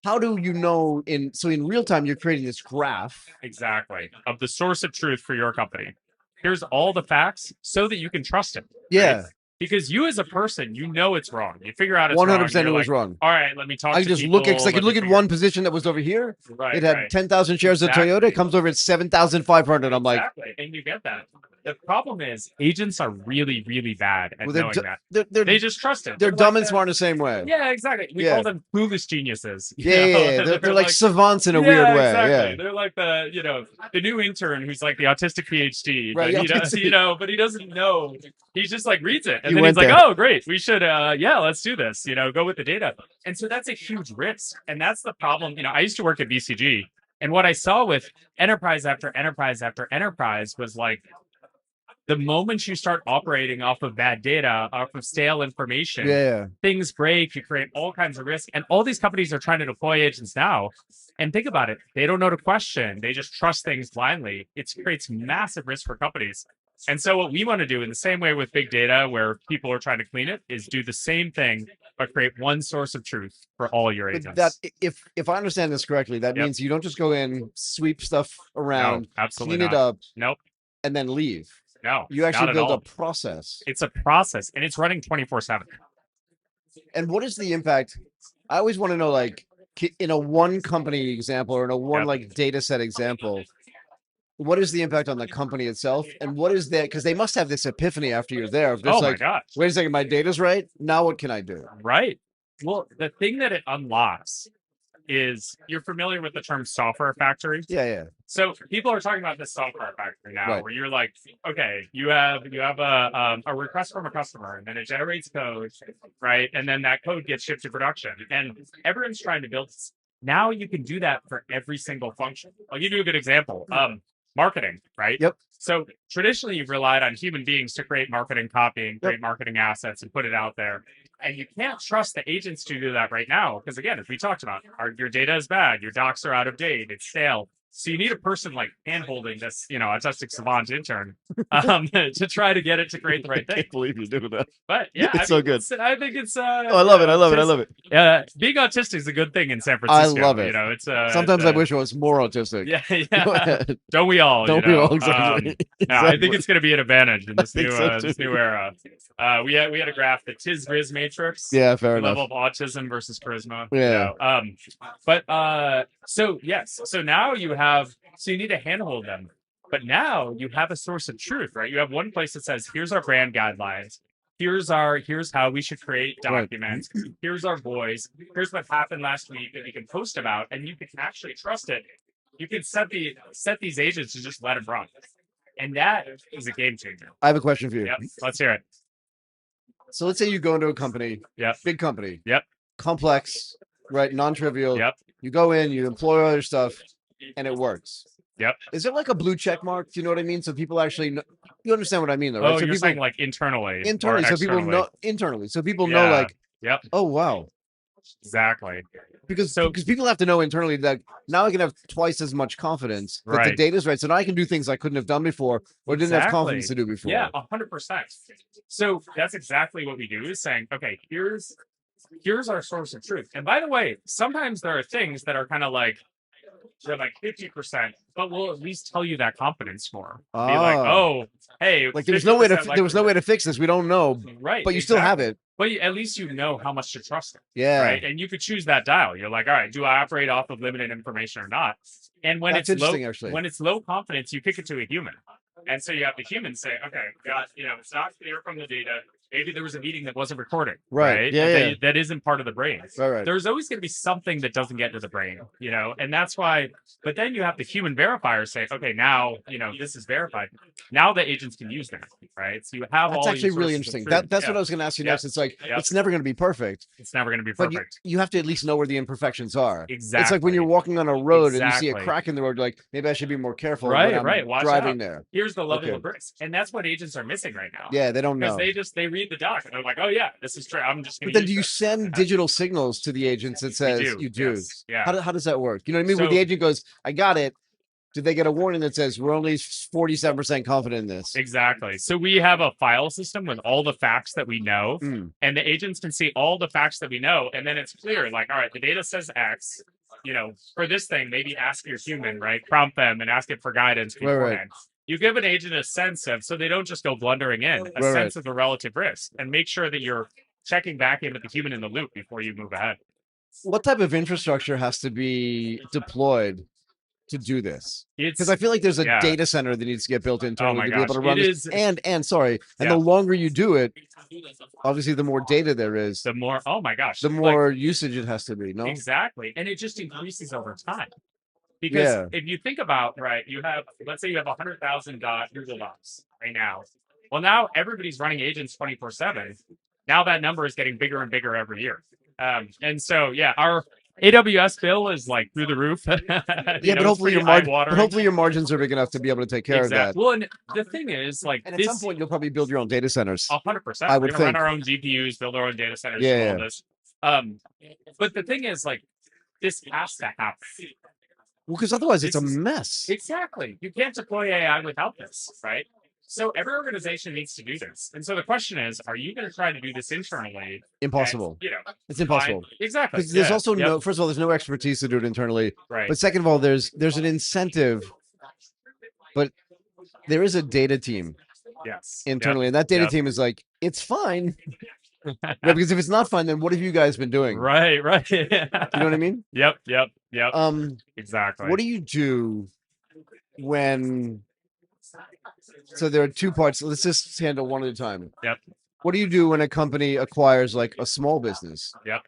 how do you know in real time, you're creating this graph. Exactly. Of the source of truth for your company. Here's all the facts so that you can trust it. Right? Because you as a person, you know it's wrong. You figure out it's 100% it was wrong. All right, let me talk to I just people, look at, because I could look at one position that was over here. Right, it had 10,000 shares of Toyota. It comes over at 7,500. I'm like, and you get that. The problem is agents are really, really bad at knowing that. They just trust it. They're dumb and smart in the same way. Yeah, exactly. We call them foolish geniuses. They're like savants in a weird way. Exactly. They're like the new intern who's like the autistic PhD. But he does, but he doesn't know. He just like reads it. And then he's like, oh, great. We should, let's do this. Go with the data. And so that's a huge risk. And that's the problem. I used to work at BCG. And what I saw with enterprise after enterprise after enterprise was like, the moment you start operating off of bad data, off of stale information, things break, you create all kinds of risk. And all these companies are trying to deploy agents now. And think about it. They don't know to question. They just trust things blindly. It creates massive risk for companies. And so what we want to do in the same way with big data, where people are trying to clean it, is do the same thing, but create one source of truth for all your agents. But that, if I understand this correctly, that means you don't just go in, sweep stuff around, absolutely clean it up, and then leave. No, you actually build a process. It's a process, and it's running 24/7. And what is the impact? I always want to know, like, in a one company example or in a one like data set example, what is the impact on the company itself? And what is that? Because they must have this epiphany after you're there. Oh my gosh. Wait a second, my data's right. Now what can I do? Right. Well, the thing that it unlocks is, you're familiar with the term software factory? Yeah. So people are talking about this software factory now, where you're like, okay, you have a request from a customer, and then it generates code, right? And then that code gets shipped to production, and everyone's trying to build this. Now you can do that for every single function. I'll give you a good example. Marketing, right? Yep. So traditionally, you've relied on human beings to create marketing copy and create marketing assets and put it out there. And you can't trust the agents to do that right now. Because again, as we talked about, your data is bad, your docs are out of date, it's stale. So you need a person like hand-holding this, autistic savant intern to try to get it to create the right thing. I can't believe you do that. But yeah, it's so good. I think it's. I love it. I love it. Yeah, being autistic is a good thing in San Francisco. I love it. It's sometimes I wish I was more autistic. Yeah. Don't we all? Don't we all? Exactly. I think it's going to be be an advantage in this new era. We had a graph, the Tiz-Riz matrix. Yeah, fair enough. Level of autism versus charisma. Yeah. So now you have, so you need to handhold them, but now you have a source of truth, right? You have one place that says, here's our brand guidelines. Here's how we should create documents. Right. Here's our voice. Here's what happened last week that you can post about, and you can actually trust it. You can set these agents to just let them run. And that is a game changer. I have a question for you. Yep. Let's hear it. So let's say you go into a company, big company, complex, right? Non-trivial. Yep. You go in, you employ all your stuff, and it works. Yep. Is it like a blue check mark? Do you know what I mean? So people actually know, you understand what I mean, though, right? Oh, so you're saying like internally. So people know internally. So people know, like, oh wow, exactly. Because people have to know internally that now I can have twice as much confidence that the data's right. So now I can do things I couldn't have done before or didn't have confidence to do before. Yeah, 100%. So that's exactly what we do, is saying, okay, here's our source of truth. And by the way, sometimes there are things that are kind of like, they're like 50%, but we'll at least tell you that confidence more. Be like, oh, hey, like there was no way to fix this. We don't know, right? But you still have it. But at least you know how much to trust it. Yeah. Right. And you could choose that dial. You're like, all right, do I operate off of limited information or not? And when it's low confidence, you kick it to a human. And so you have the human say, okay, it's not clear from the data. Maybe there was a meeting that wasn't recorded. Right. Yeah. That isn't part of the brain. Right. There's always going to be something that doesn't get to the brain, and that's why. But then you have the human verifier say, okay, now, this is verified. Now the agents can use that. Right. So you have that's actually really interesting. That's what I was going to ask you next. It's like, it's never going to be perfect. It's never going to be perfect. But you have to at least know where the imperfections are. Exactly. It's like when you're walking on a road and you see a crack in the road, like, maybe I should be more careful. Right. Watch driving out. there. Here's the level of risk. And that's what agents are missing right now. Yeah, they don't know. Because they read the doc and they're like, oh yeah, this is true. I'm just going to. But then do you send digital signals to the agents that says you do? Yes. Yeah. How does that work? You know what I mean? When the agent goes, I got it. Do they get a warning that says we're only 47% confident in this? Exactly. So we have a file system with all the facts that we know, and the agents can see all the facts that we know, and then it's clear. Like, all right, the data says X. For this thing, maybe ask your human, right? Prompt them and ask it for guidance beforehand. Right. You give an agent a sense of, so they don't just go blundering in, a sense of the relative risk, and make sure that you're checking back in with the human in the loop before you move ahead. What type of infrastructure has to be deployed to do this? Because I feel like there's a data center that needs to get built internally to be able to run this. And the longer you do it, obviously the more data there is, the more the more usage it has to be. No, exactly, and it just increases over time. Because if you think about, let's say you have 100,000 Google Docs right now. Well, now everybody's running agents 24/7. Now that number is getting bigger and bigger every year. And so, AWS bill is like through the roof. Yeah, but hopefully your margins are big enough to be able to take care of that. Well, and the thing is, like, and at some point you'll probably build your own data centers. 100%. I would We're gonna think. run our own GPUs, build our own data centers, Yeah, all this. But the thing is, like, this has to happen. Well, because otherwise it's a mess. Exactly. You can't deploy AI without this, right? So every organization needs to do this. And so the question is, are you going to try to do this internally? Impossible. And, it's impossible. Exactly. Because there's also no. First of all, there's no expertise to do it internally. Right. But second of all, there's an incentive. But there is a data team. Yes. Internally, and that data team is like, it's fine. Yeah, because if it's not fine, then what have you guys been doing? Right. You know what I mean? Yep. Exactly. What do you do when? So there are two parts. Let's just handle one at a time. Yep. What do you do when a company acquires like a small business? Yep.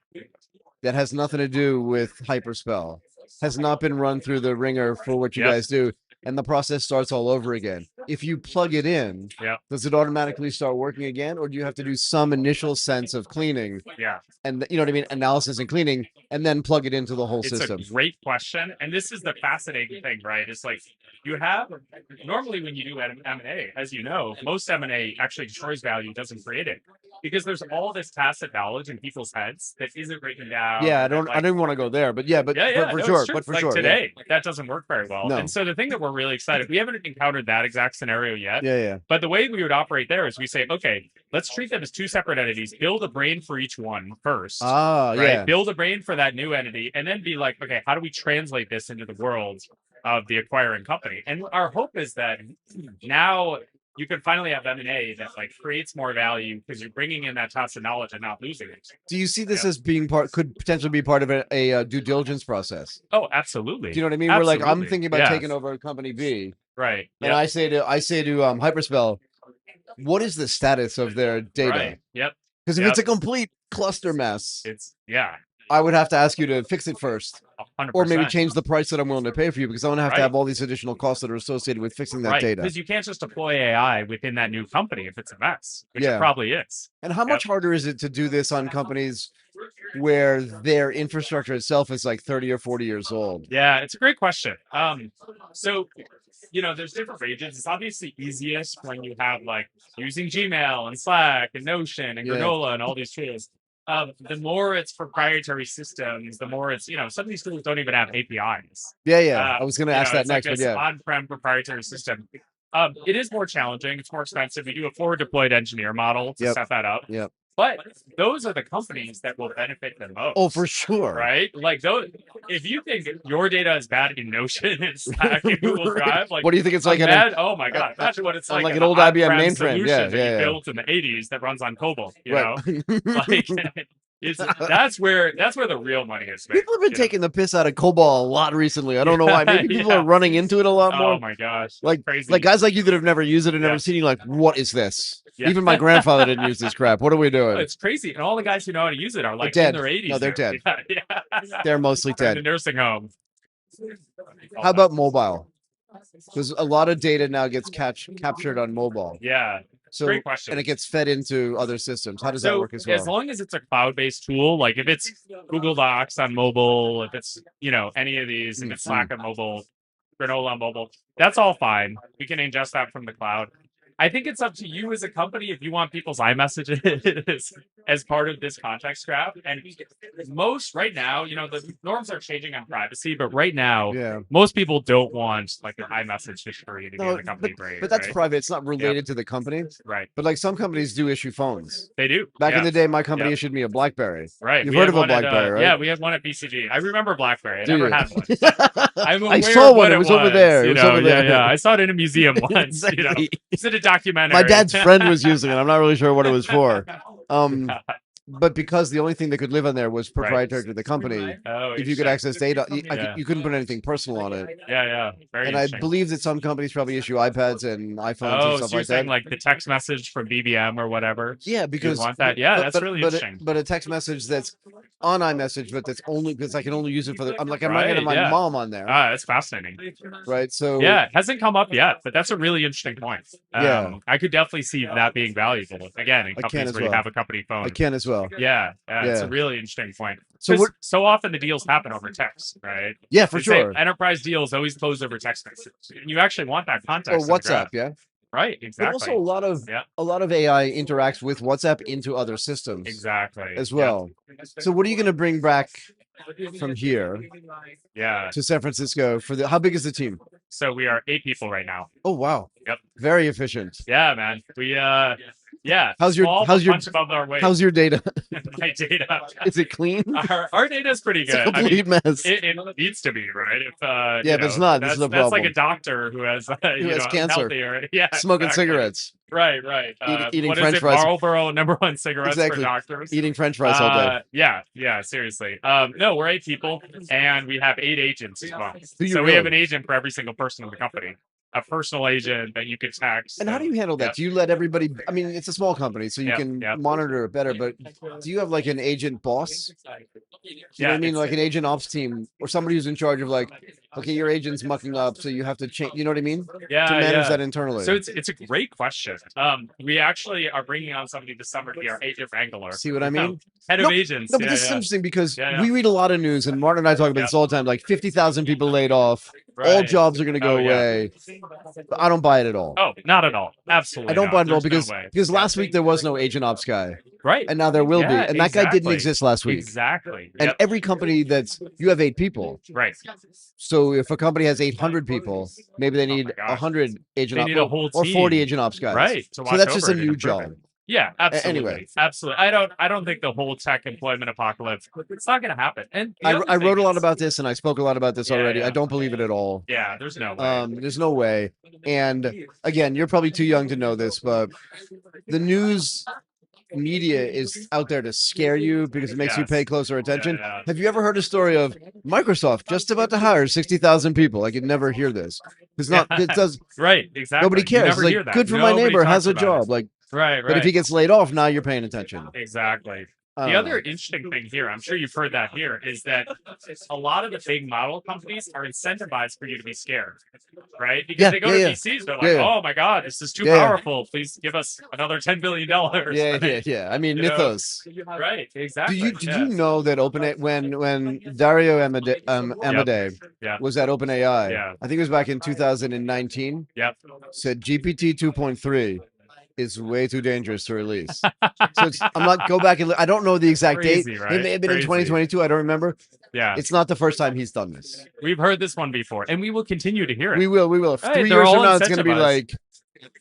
That has nothing to do with Hyperspell, has not been run through the ringer for what you guys do, and the process starts all over again. If you plug it in, does it automatically start working again, or do you have to do some initial sense of cleaning? Yeah. And you know what I mean, analysis and cleaning, and then plug it into the whole it's system. It's a great question, and this is the fascinating thing, right? It's like you have normally when you do M&A, as you know, most M&A actually destroys value, doesn't create it. Because there's all this tacit knowledge in people's heads that isn't written down. Yeah, I don't want to go there, but for sure. But for like sure, today, that doesn't work very well. No. And so the thing that we're really excited, we haven't encountered that exact scenario yet. Yeah. But the way we would operate there is we say, okay, let's treat them as two separate entities, build a brain for each one first. Build a brain for that new entity, and then be like, okay, how do we translate this into the world of the acquiring company? And our hope is that now you can finally have M&A that like creates more value because you're bringing in that tacit knowledge and not losing it. Do you see this as being could potentially be part of a due diligence process? Oh, absolutely. Do you know what I mean? Absolutely. We're like, I'm thinking about taking over company B. Right. And I say to Hyperspell, what is the status of their data? Right. Yep. Because if it's a complete cluster mess, yeah. I would have to ask you to fix it first. 100%. Or maybe change the price that I'm willing to pay for you, because I'm going to have to have all these additional costs that are associated with fixing that data. Because you can't just deploy AI within that new company if it's a mess, which it probably is. And how much harder is it to do this on companies where their infrastructure itself is like 30 or 40 years old? Yeah, it's a great question. So, you know, there's different regions. It's obviously easiest when you have like using Gmail and Slack and Notion and Granola and all these tools. The more it's proprietary systems, the more it's, you know, some of these tools don't even have APIs. I was going to ask that next, but on-prem proprietary system. It is more challenging. It's more expensive. We do a forward deployed engineer model to set that up. But those are the companies that will benefit the most. Oh, for sure. Right? Like those, if you think your data is bad in Notion and Slack and Google Drive, like what do you think it's like? Oh my God, imagine what it's like. Like an old IBM mainframe. That you built in the 80s that runs on COBOL. You know, like that's where the real money is. People have been taking the piss out of COBOL a lot recently. I don't know why. Maybe people are running into it a lot more. Oh my gosh, like crazy. Like guys like you that have never used it and never seen you, like, what is this? Even my grandfather didn't use this crap. What are we doing? It's crazy, and all the guys who know how to use it are like dead. in their 80s. No, they're dead. They're mostly dead. In the nursing home. How about mobile? Because a lot of data now gets captured on mobile. Yeah. So, great question. And it gets fed into other systems. How does that work as well? As long as it's a cloud-based tool, like if it's Google Docs on mobile, if it's, you know, any of these, if it's Slack on mobile, Granola on mobile, that's all fine. We can ingest that from the cloud. I think it's up to you as a company if you want people's iMessages as part of this context graph. And most right now, you know, the norms are changing on privacy, but right now, most people don't want like an iMessage history to be in the company brain. But that's private. It's not related to the company. Right. But like some companies do issue phones. They do. Back in the day, my company issued me a BlackBerry. Right. You've heard of a BlackBerry, right? Yeah, we had one at BCG. I remember BlackBerry. I never had one. I saw one. It was over there. It was over there. Yeah. I saw it in a museum once. You know, it's in a documentary. My dad's friend was using it. I'm not really sure what it was for. But because the only thing that could live on there was proprietary to the company, if you could access data, you couldn't put anything personal on it. Yeah. Very and I believe that some companies probably issue iPads and iPhones and stuff so you're like saying that. like the text message from BBM or whatever. Yeah, because you want that. Yeah, that's really interesting. But a text message that's on iMessage, but that's only because I can only use it for the. I'm not getting my mom on there. That's fascinating. Right. So it hasn't come up yet, but that's a really interesting point. I could definitely see that being valuable again in companies where you have a company phone. I can as well. well. Yeah, it's a Yeah. really interesting point. So So what- so often the deals happen over text, right? Yeah, for They say sure. enterprise deals always close over text message. And you actually want that Or context. in the WhatsApp, graph. yeah. Right, But exactly. also a lot of AI interacts with WhatsApp into other systems Exactly. as Yeah. well. So what are you going to bring back from here Yeah. to San Francisco for the? How big is the team? So we are 8 people right now. Oh wow. Yep. Very efficient. Yeah, man. We yeah. How's your- small, how's but your- punch above our weight. How's your data? My data? Is it clean? Our data is pretty It's a good. I mean, complete mess. it needs to be, right? If Yeah, you but it's know, not. This is the that's like problem. a doctor who has you has know, cancer. unhealthy or yeah, Smoking exactly. cigarettes, Right. eating what French is it? fries. Marlboro #1 cigarettes Exactly. for doctors. eating French fries all day. Yeah, seriously. No, we're 8 people and we have 8 agents as well. Do you So we have really? an agent for every single person in the company. A personal agent that you could text. And how do you handle that? yeah. Do you let everybody? I mean, it's a small company, so you Yeah, can yeah. monitor it better. But do you have like an agent boss? You know what I mean? it's- Like an agent ops team or somebody who's in charge of like, okay, your agent's mucking up, so you have to change. You know what I mean? yeah, To manage yeah. that internally. So it's a great question. We actually are bringing on somebody this summer to be our agent wrangler. See what I mean? Head No, of agents. No, but yeah, this is yeah. interesting because Yeah, yeah. we read a lot of news, and Martin and I talk about Yeah. this all the time. Like 50,000 people laid off, all Right. jobs are going to go Oh, yeah. away. But I don't buy it at all. Oh, not at all. Absolutely. I don't not. buy it at all There's because no way. because last week there was no agent ops guy, right. and now there will be, Yeah, and that guy didn't exactly. exist last week. Exactly. And Yep. every company that's you have 8 people. Right. So if a company has 800 people, maybe they need Oh gosh. 100 agent They ops need a whole or 40 team. agent ops guys. Right. To So watch that's just a over it and new improve job. it. Yeah, absolutely. Anyway. Absolutely. I don't think the whole tech employment apocalypse. It's not going to happen. And the other I wrote thing a lot is- about this and I spoke a lot about this Yeah, already. yeah. I don't believe it at all. Yeah, there's no way. There's no way. And again, you're probably too young to know this, but the news media is out there to scare you because it makes you Yes. pay closer attention. Yeah. Have you ever heard a story of Microsoft just about to hire 60,000 people? I could never hear this. It's not. It does. Right. Exactly. Nobody You cares. never It's hear like that. good for my Nobody neighbor talks has a about job. it. Like, Right. but if he gets laid off, now you're paying attention. Exactly. I The don't other know. interesting thing here, I'm sure you've heard that here, is that a lot of the big model companies are incentivized for you to be scared, right? Because Yeah, they go yeah, to yeah. VCs, they're like, Yeah, yeah. "Oh my God, this is too Yeah, yeah. powerful. Please give us another $10 billion." Yeah. I mean, You know, Mythos. Right? Exactly. Did yeah. you know that when Dario Amade Yeah. was at OpenAI, Yeah. I think it was back in 2019, Yep. said GPT 2.3 is way too dangerous to release. So I'm not go back and look. I don't know the exact Crazy, date. right? It may have been in Crazy. 2022. I don't remember. Yeah. It's not the first time he's done this. We've heard this one before, and we will continue to hear it. We will. Right, 3 they're years all from now, it's going to be incentivized.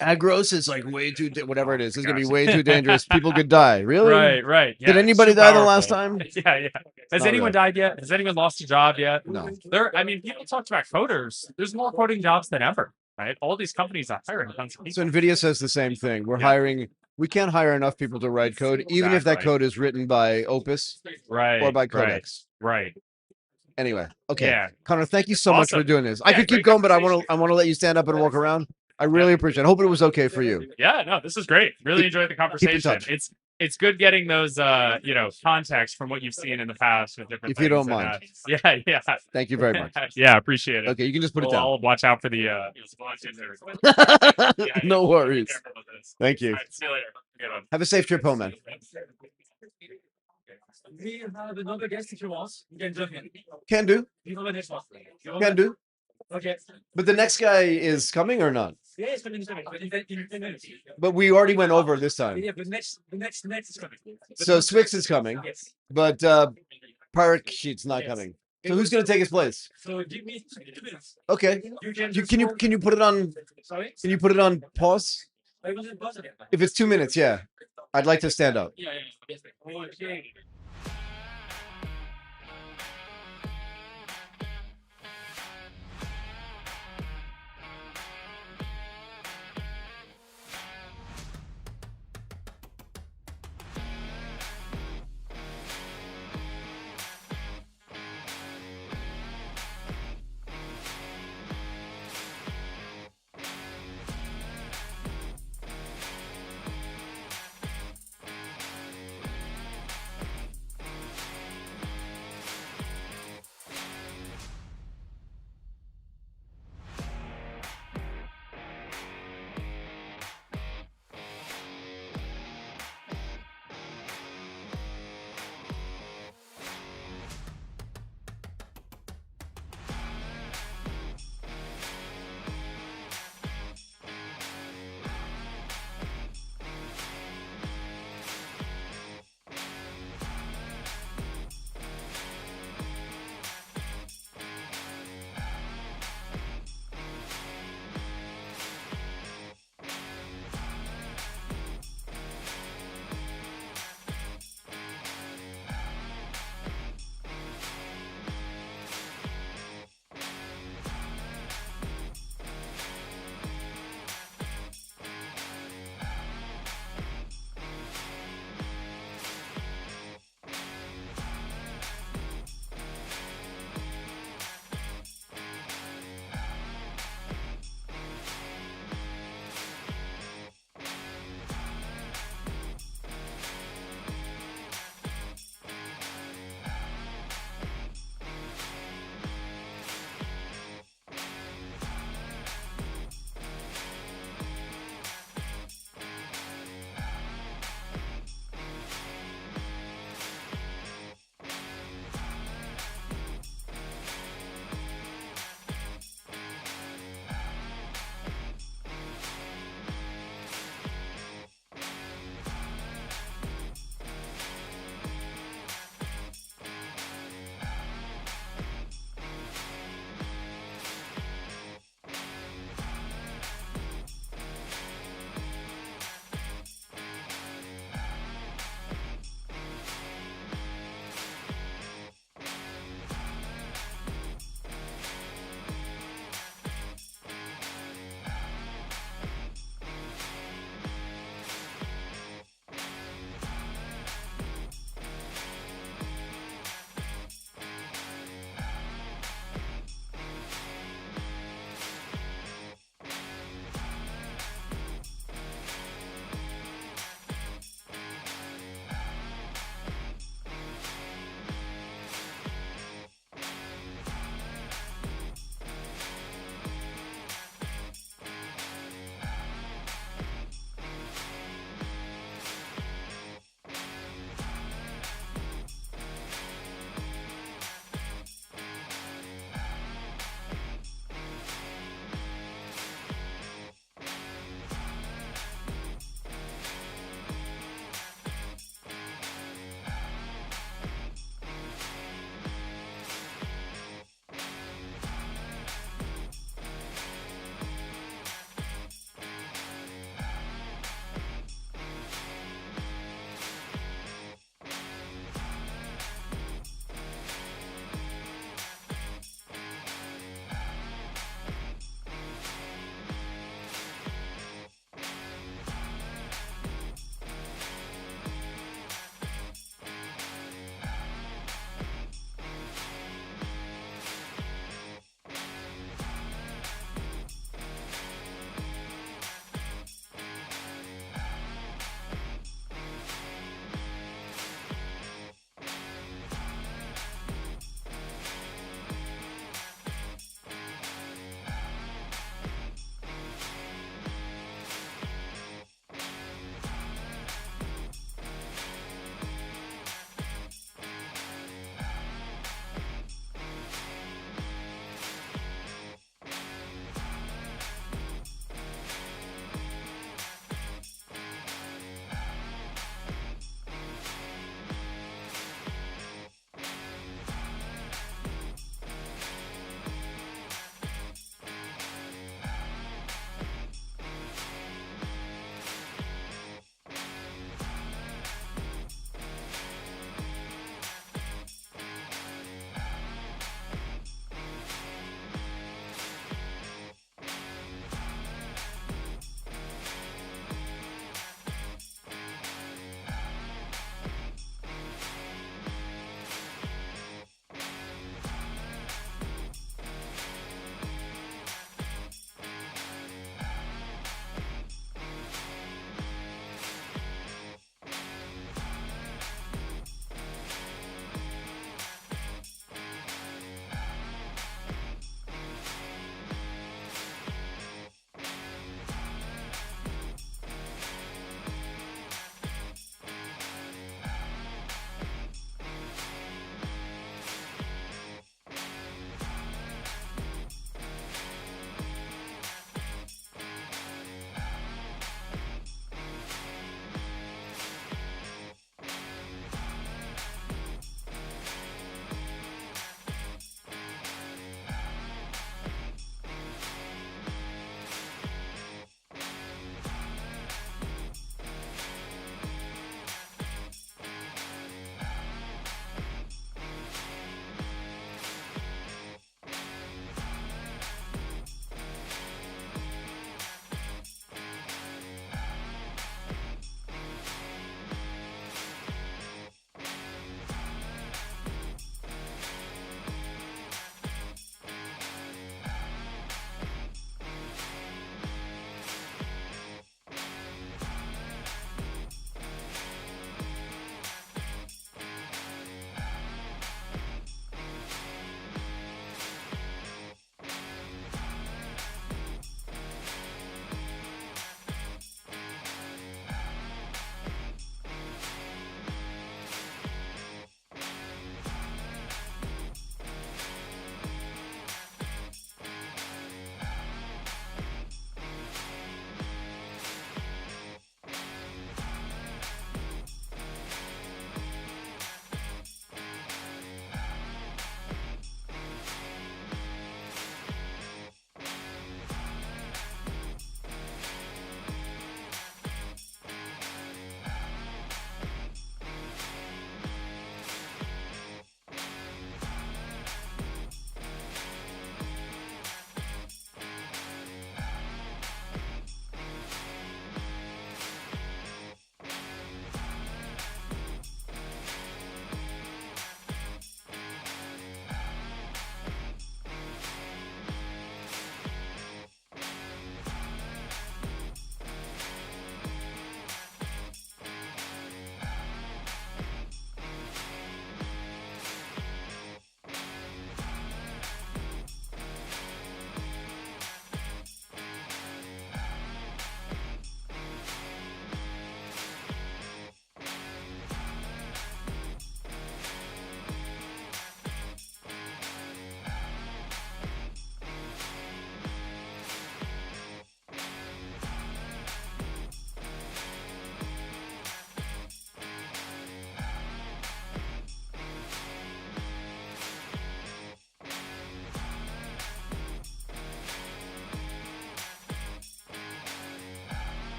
like Agros is like way too whatever it is. It's going to be way too dangerous. People could die. Really? Right. Yeah, Did anybody too die the last powerful. time? Yeah. Has Not anyone really. died yet? Has anyone lost a job yet? No. People talked about coders. There's more coding jobs than ever, right? All these companies are hiring tons of people. So Nvidia says the same thing. We're Yeah. hiring. We can't hire enough people to write code, even if that Exactly. code is written by Opus Right. or by right, Codex. Right. Anyway, okay, Yeah. Conor, thank you so much for Awesome. doing this. I Yeah, could keep great going, but I conversation. want to let you stand up and walk around. I really appreciate it. I hope it was okay for you. Yeah. No, this is great. Really Keep- enjoyed the keep in conversation. touch. It's good getting those context from what you've seen in the past with different If you don't things, and, mind. yeah. Thank you very much. Yeah, appreciate it. Okay, you can just put it We'll down. all watch out for the Yeah, No be worries. careful with this. Thank you. All right, see you later. Good one. Have a safe trip home, man. We have another guest if you want. You can jump in. Can do. You know the next one. You want Can that? do. Okay. But the next guy is coming or not? Yeah, it's coming. It's coming. But in 10 minutes. But we already went over this time. Yeah, but next is coming. So Swyx is coming, Yes. but Parikshit's not Yes. coming. So who's going to take his place? So give me 2 minutes. Okay. You can. Can you put it on? Sorry. Can you put it on pause? I wasn't buzzing. If it's 2 minutes, yeah. I'd like to stand up. Yeah. Yes. Okay.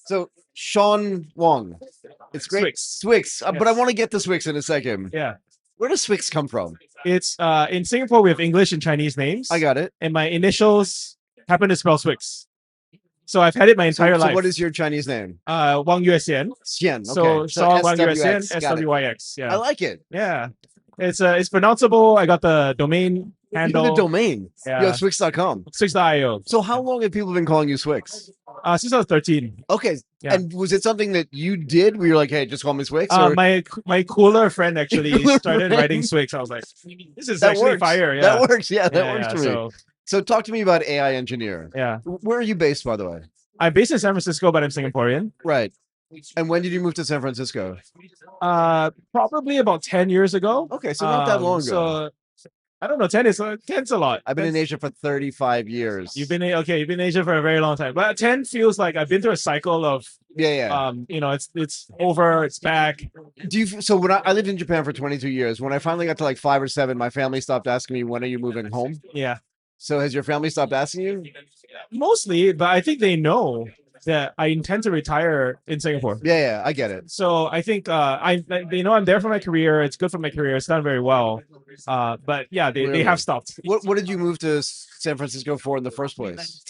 So Shawn Wang. It's great. Swyx. But I want to get to Swyx in a second. Yeah. Where does Swyx come from? It's in Singapore we have English and Chinese names. I got it. And my initials happen to spell Swyx. So I've had it my entire life. So what is your Chinese name? Wang Yuexian. Xian. Okay. So Shawn Wang Yuexian, SWYX. Yeah. I like it. Yeah. It's pronounceable. I got the domain handle. The domain. Yeah. You have Swyx.com. Swyx.io. So how long have people been calling you Swyx? Since I was 13. Okay. Yeah. And was it something that you did where you're like, hey, just call me Swyx? My cooler friend actually started writing Swyx. I was like, this is actually fire. Yeah. That works. Yeah, that works for me. So talk to me about AI engineer. Yeah. Where are you based, by the way? I'm based in San Francisco, but I'm Singaporean. Right. And when did you move to San Francisco? Probably about 10 years ago. Okay, so not that long ago. So I don't know, 10's a lot. I've been in Asia for 35 years. You've been in Asia for a very long time. But 10 feels like I've been through a cycle of it's over, it's back. So when I lived in Japan for 22 years, when I finally got to like 5 or 7, my family stopped asking me, when are you moving home? Yeah. So has your family stopped asking you? Mostly, but I think they know that I intend to retire in Singapore. Yeah, I get it. So I think they know I'm there for my career. It's good for my career. It's done very well. But yeah, they have stopped. What did you move to San Francisco for in the first place?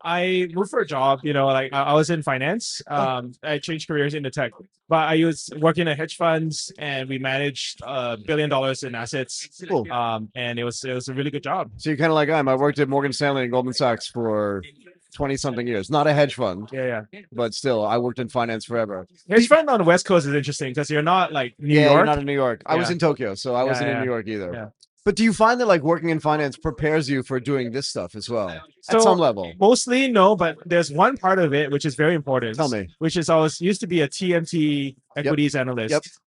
I moved for a job, like I was in finance. I changed careers into tech, but I was working at hedge funds and we managed $1 billion in assets. Cool. And it was a really good job. So you're kind of like I worked at Morgan Stanley and Goldman Sachs for 20 something years. Not a hedge fund. Yeah. But still, I worked in finance forever. Hedge fund on the West Coast is interesting because you're not like New York. You're not in New York. I was in Tokyo, so I wasn't in New York either. Yeah. But do you find that like working in finance prepares you for doing this stuff as well? At some level? Mostly no, but there's one part of it which is very important. Tell me. Which is I used to be a TMT equities analyst.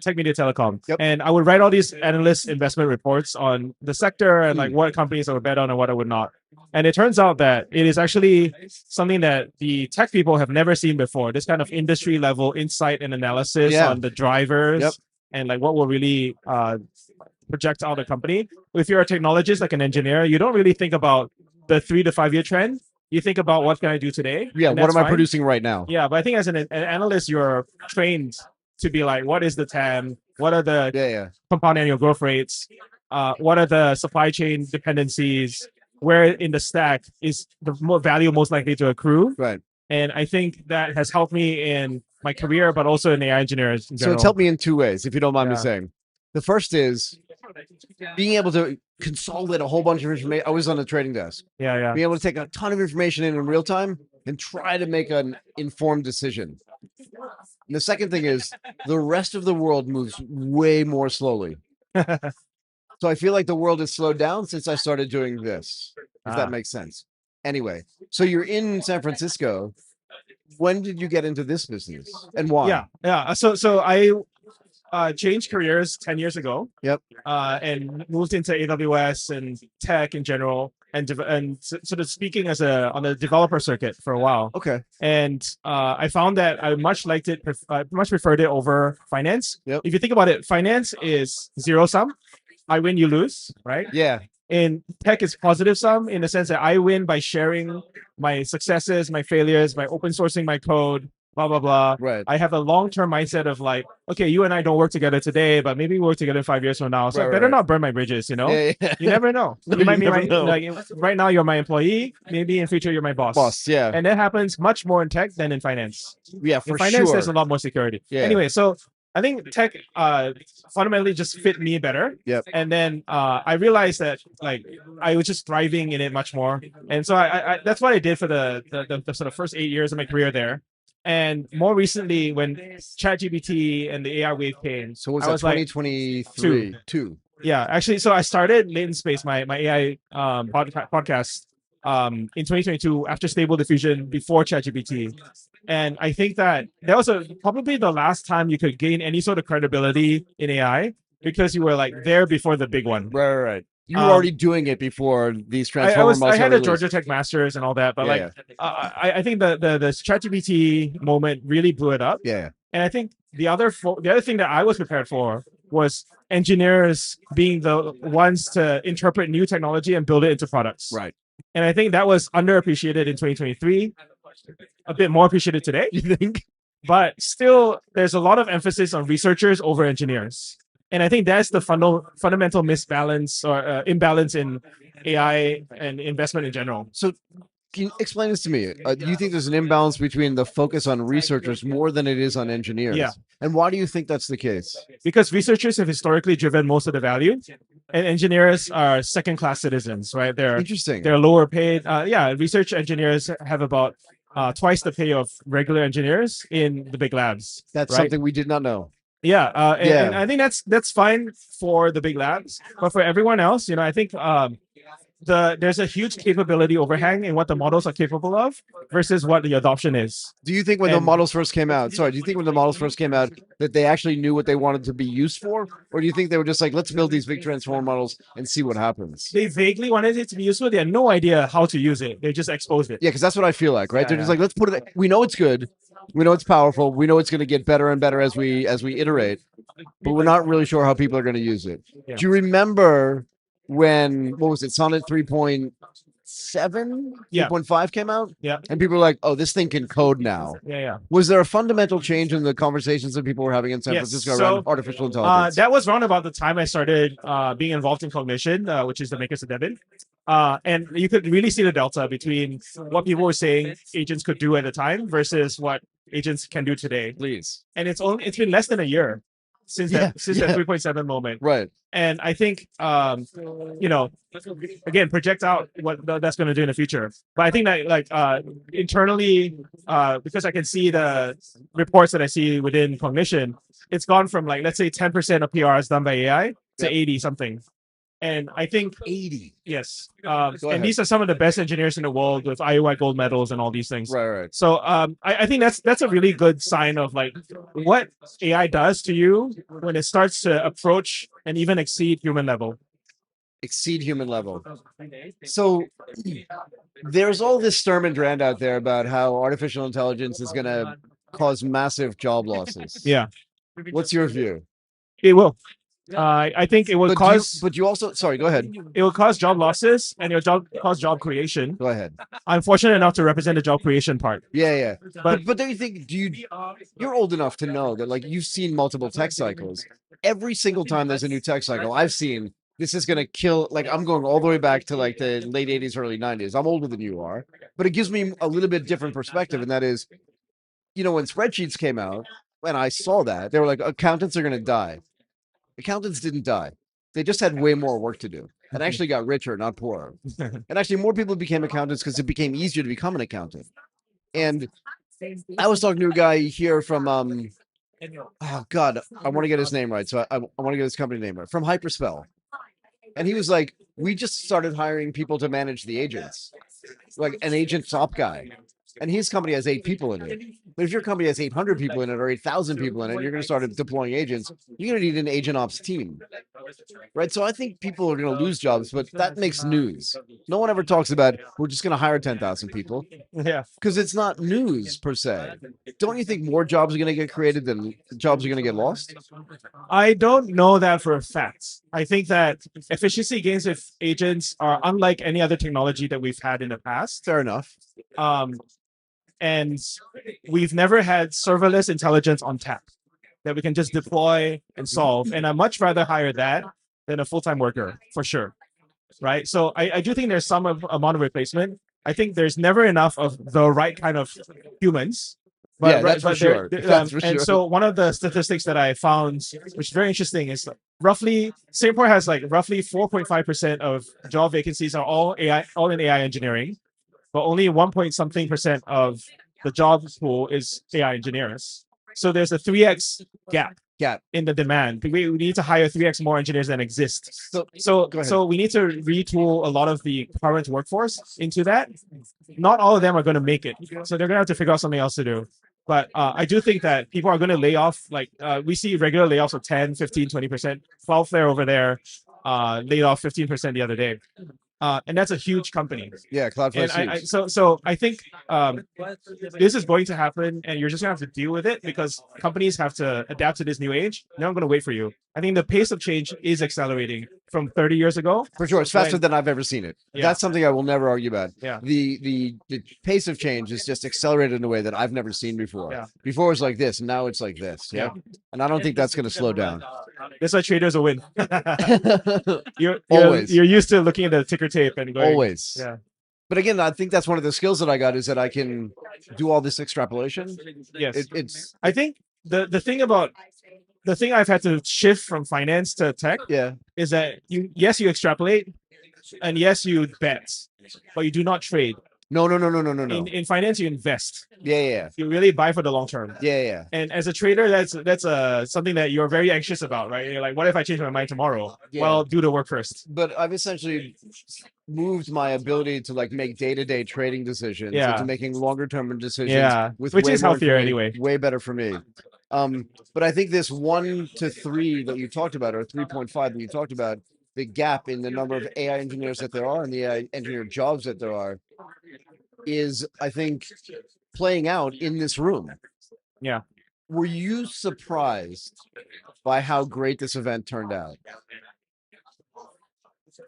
Tech media telecom. And I would write all these analyst investment reports on the sector and like what companies I would bet on and what I would not. And it turns out that it is actually something that the tech people have never seen before. This kind of industry level insight and analysis on the drivers and like what will really project out a company. If you're a technologist, like an engineer, you don't really think about the 3 to 5 year trend. You think about what can I do today? Yeah, what am I producing right now? Yeah, but I think as an analyst, you're trained to be like, what is the TAM? What are the compound annual growth rates? What are the supply chain dependencies? Where in the stack is the more value most likely to accrue? Right. And I think that has helped me in my career, but also in AI engineers in general. So it's helped me in 2 ways, if you don't mind me saying. The first is being able to consolidate a whole bunch of information. I was on the trading desk. Yeah. Being able to take a ton of information in real time and try to make an informed decision. And the second thing is the rest of the world moves way more slowly. So I feel like the world has slowed down since I started doing this, if that makes sense. Anyway, so you're in San Francisco. When did you get into this business and why? Yeah. So I changed careers 10 years ago. Yep. And moved into AWS and tech in general, and sort of speaking on the developer circuit for a while. Okay. And I found that I much preferred it over finance. Yep. If you think about it, finance is zero sum. I win, you lose, right? Yeah. In tech, it's positive sum in the sense that I win by sharing my successes, my failures, by open sourcing my code, blah, blah, blah. Right. I have a long-term mindset of like, okay, you and I don't work together today, but maybe we work together 5 years from now. So I better not burn my bridges, Yeah. You never know. No, you might you be never know. like, right now you're my employee, maybe in future you're my boss. Yeah. And that happens much more in tech than in finance. Yeah, for in finance, sure. there's a lot more security. Yeah. Anyway, so I think tech fundamentally just fit me better. Yep. And then I realized that like I was just thriving in it much more. And so I that's what I did for the sort of first 8 years of my career there. And more recently, when ChatGPT and the AI wave came, so was that 2023? Two. Yeah, actually, so I started Latent Space, my AI podcast, in 2022 after Stable Diffusion before ChatGPT. And I think that was probably the last time you could gain any sort of credibility in AI because you were like there before the big one. Right. You were already doing it before these transformers. I had a Georgia Tech Masters and all that, but I think the ChatGPT moment really blew it up. Yeah. And I think the other thing that I was prepared for was engineers being the ones to interpret new technology and build it into products. Right. And I think that was underappreciated in 2023. a bit more appreciated today. You think? But still, there's a lot of emphasis on researchers over engineers. And I think that's the fundamental misbalance or imbalance in AI and investment in general. So can you explain this to me? Do you think there's an imbalance between the focus on researchers more than it is on engineers? Yeah. And why do you think that's the case? Because researchers have historically driven most of the value, and engineers are second-class citizens, right? Interesting. They're lower paid. Research engineers have about twice the pay of regular engineers in the big labs. That's right? something we did not know. Yeah, and I think that's fine for the big labs, but for everyone else, I think there's a huge capability overhang in what the models are capable of versus what the adoption is. Do you think when the models first came out, that they actually knew what they wanted to be used for? Or do you think they were just like, let's build these big transform models and see what happens? They vaguely wanted it to be useful. They had no idea how to use it. They just exposed it. Yeah, because that's what I feel like, right? They're just like, let's put it, we know it's good. We know it's powerful. We know it's going to get better and better as we iterate, but we're not really sure how people are going to use it. Yeah. Do you remember when, what was it, Sonnet 3.7, 3.5 came out? Yeah. And people were like, oh, this thing can code now. Yeah. Was there a fundamental change in the conversations that people were having in San Francisco around artificial intelligence? That was around about the time I started being involved in Cognition, which is the makers of Devin. And you could really see the delta between what people were saying agents could do at the time versus what agents can do today. Please. And it's been less than a year since that 3.7 moment. Right. And I think again, project out what that's going to do in the future. But I think that internally, because I can see the reports that I see within Cognition, it's gone from let's say 10% of PRs done by AI to 80 something. And I think 80. Yes. And these are some of the best engineers in the world with IUI gold medals and all these things. Right. So I think that's a really good sign of what AI does to you when it starts to approach and even exceed human level. So there's all this Sturm and Drang out there about how artificial intelligence is going to cause massive job losses. Yeah. What's your view? It will. I think it will cause. But you also, sorry, go ahead. It will cause job losses and it will cause job creation. Go ahead. I'm fortunate enough to represent the job creation part. Yeah. But don't you think, you're old enough to know that you've seen multiple tech cycles. Every single time there's a new tech cycle, I've seen this is going to kill, I'm going all the way back to the late 80s, early 90s. I'm older than you are, but it gives me a little bit different perspective. And that is, when spreadsheets came out, when I saw that, they were like, accountants are going to die. Accountants didn't die. They just had way more work to do and actually got richer, not poorer. And actually more people became accountants because it became easier to become an accountant. And I was talking to a guy here from, oh God, I want to get his name right. So I want to get his company name right, from Hyperspell. And he was like, we just started hiring people to manage the agents, like an agent top guy. And his company has 8 people in it. But if your company has 800 people in it or 8,000 people in it, you're going to start deploying agents. You're going to need an agent ops team, right? So I think people are going to lose jobs, but that makes news. No one ever talks about, we're just going to hire 10,000 people. Yeah. Because it's not news per se. Don't you think more jobs are going to get created than jobs are going to get lost? I don't know that for a fact. I think that efficiency gains with agents are unlike any other technology that we've had in the past. Fair enough. And we've never had serverless intelligence on tap that we can just deploy and solve. And I'd much rather hire that than a full-time worker, for sure. Right? So I do think there's some amount of replacement. I think there's never enough of the right kind of humans. But, that's for sure. And so one of the statistics that I found, which is very interesting, is roughly Singapore has roughly 4.5% of job vacancies are all in AI engineering. But only 1-point-something% of the job pool is AI engineers. So there's a 3x gap in the demand. We need to hire 3x more engineers than exist. So we need to retool a lot of the current workforce into that. Not all of them are going to make it. So they're going to have to figure out something else to do. But I do think that people are going to lay off. We see regular layoffs of 10, 15, 20%. Cloudflare over there laid off 15% the other day. And that's a huge company. Yeah, Cloudflare. So I think this is going to happen, and you're just gonna have to deal with it because companies have to adapt to this new age. They're not going to wait for you. I think the pace of change is accelerating, from 30 years ago. For sure, it's faster than I've ever seen it. Yeah. That's something I will never argue about. Yeah. The pace of change is just accelerated in a way that I've never seen before. Yeah. Before it was like this, and now it's like this. Yeah. And I don't think that's going to slow down. That's why traders will win. you're Always. You're used to looking at the ticker tape and going. Always. Yeah. But again, I think that's one of the skills that I got is that I can do all this extrapolation. Yes. It's. I think the thing I've had to shift from finance to tech is that you extrapolate and yes you bet, but you do not trade. No. In finance, you invest. Yeah. You really buy for the long term. Yeah. And as a trader, that's something that you're very anxious about, right? You're like, what if I change my mind tomorrow? Yeah. Well, do the work first. But I've essentially moved my ability to like make day-to-day trading decisions into making longer-term decisions. Which is healthier anyway. Way better for me. But I think this 1 to 3 that you talked about, or 3.5 that you talked about, the gap in the number of AI engineers that there are and the AI engineer jobs that there are, is I think playing out in this room. Yeah. Were you surprised by how great this event turned out?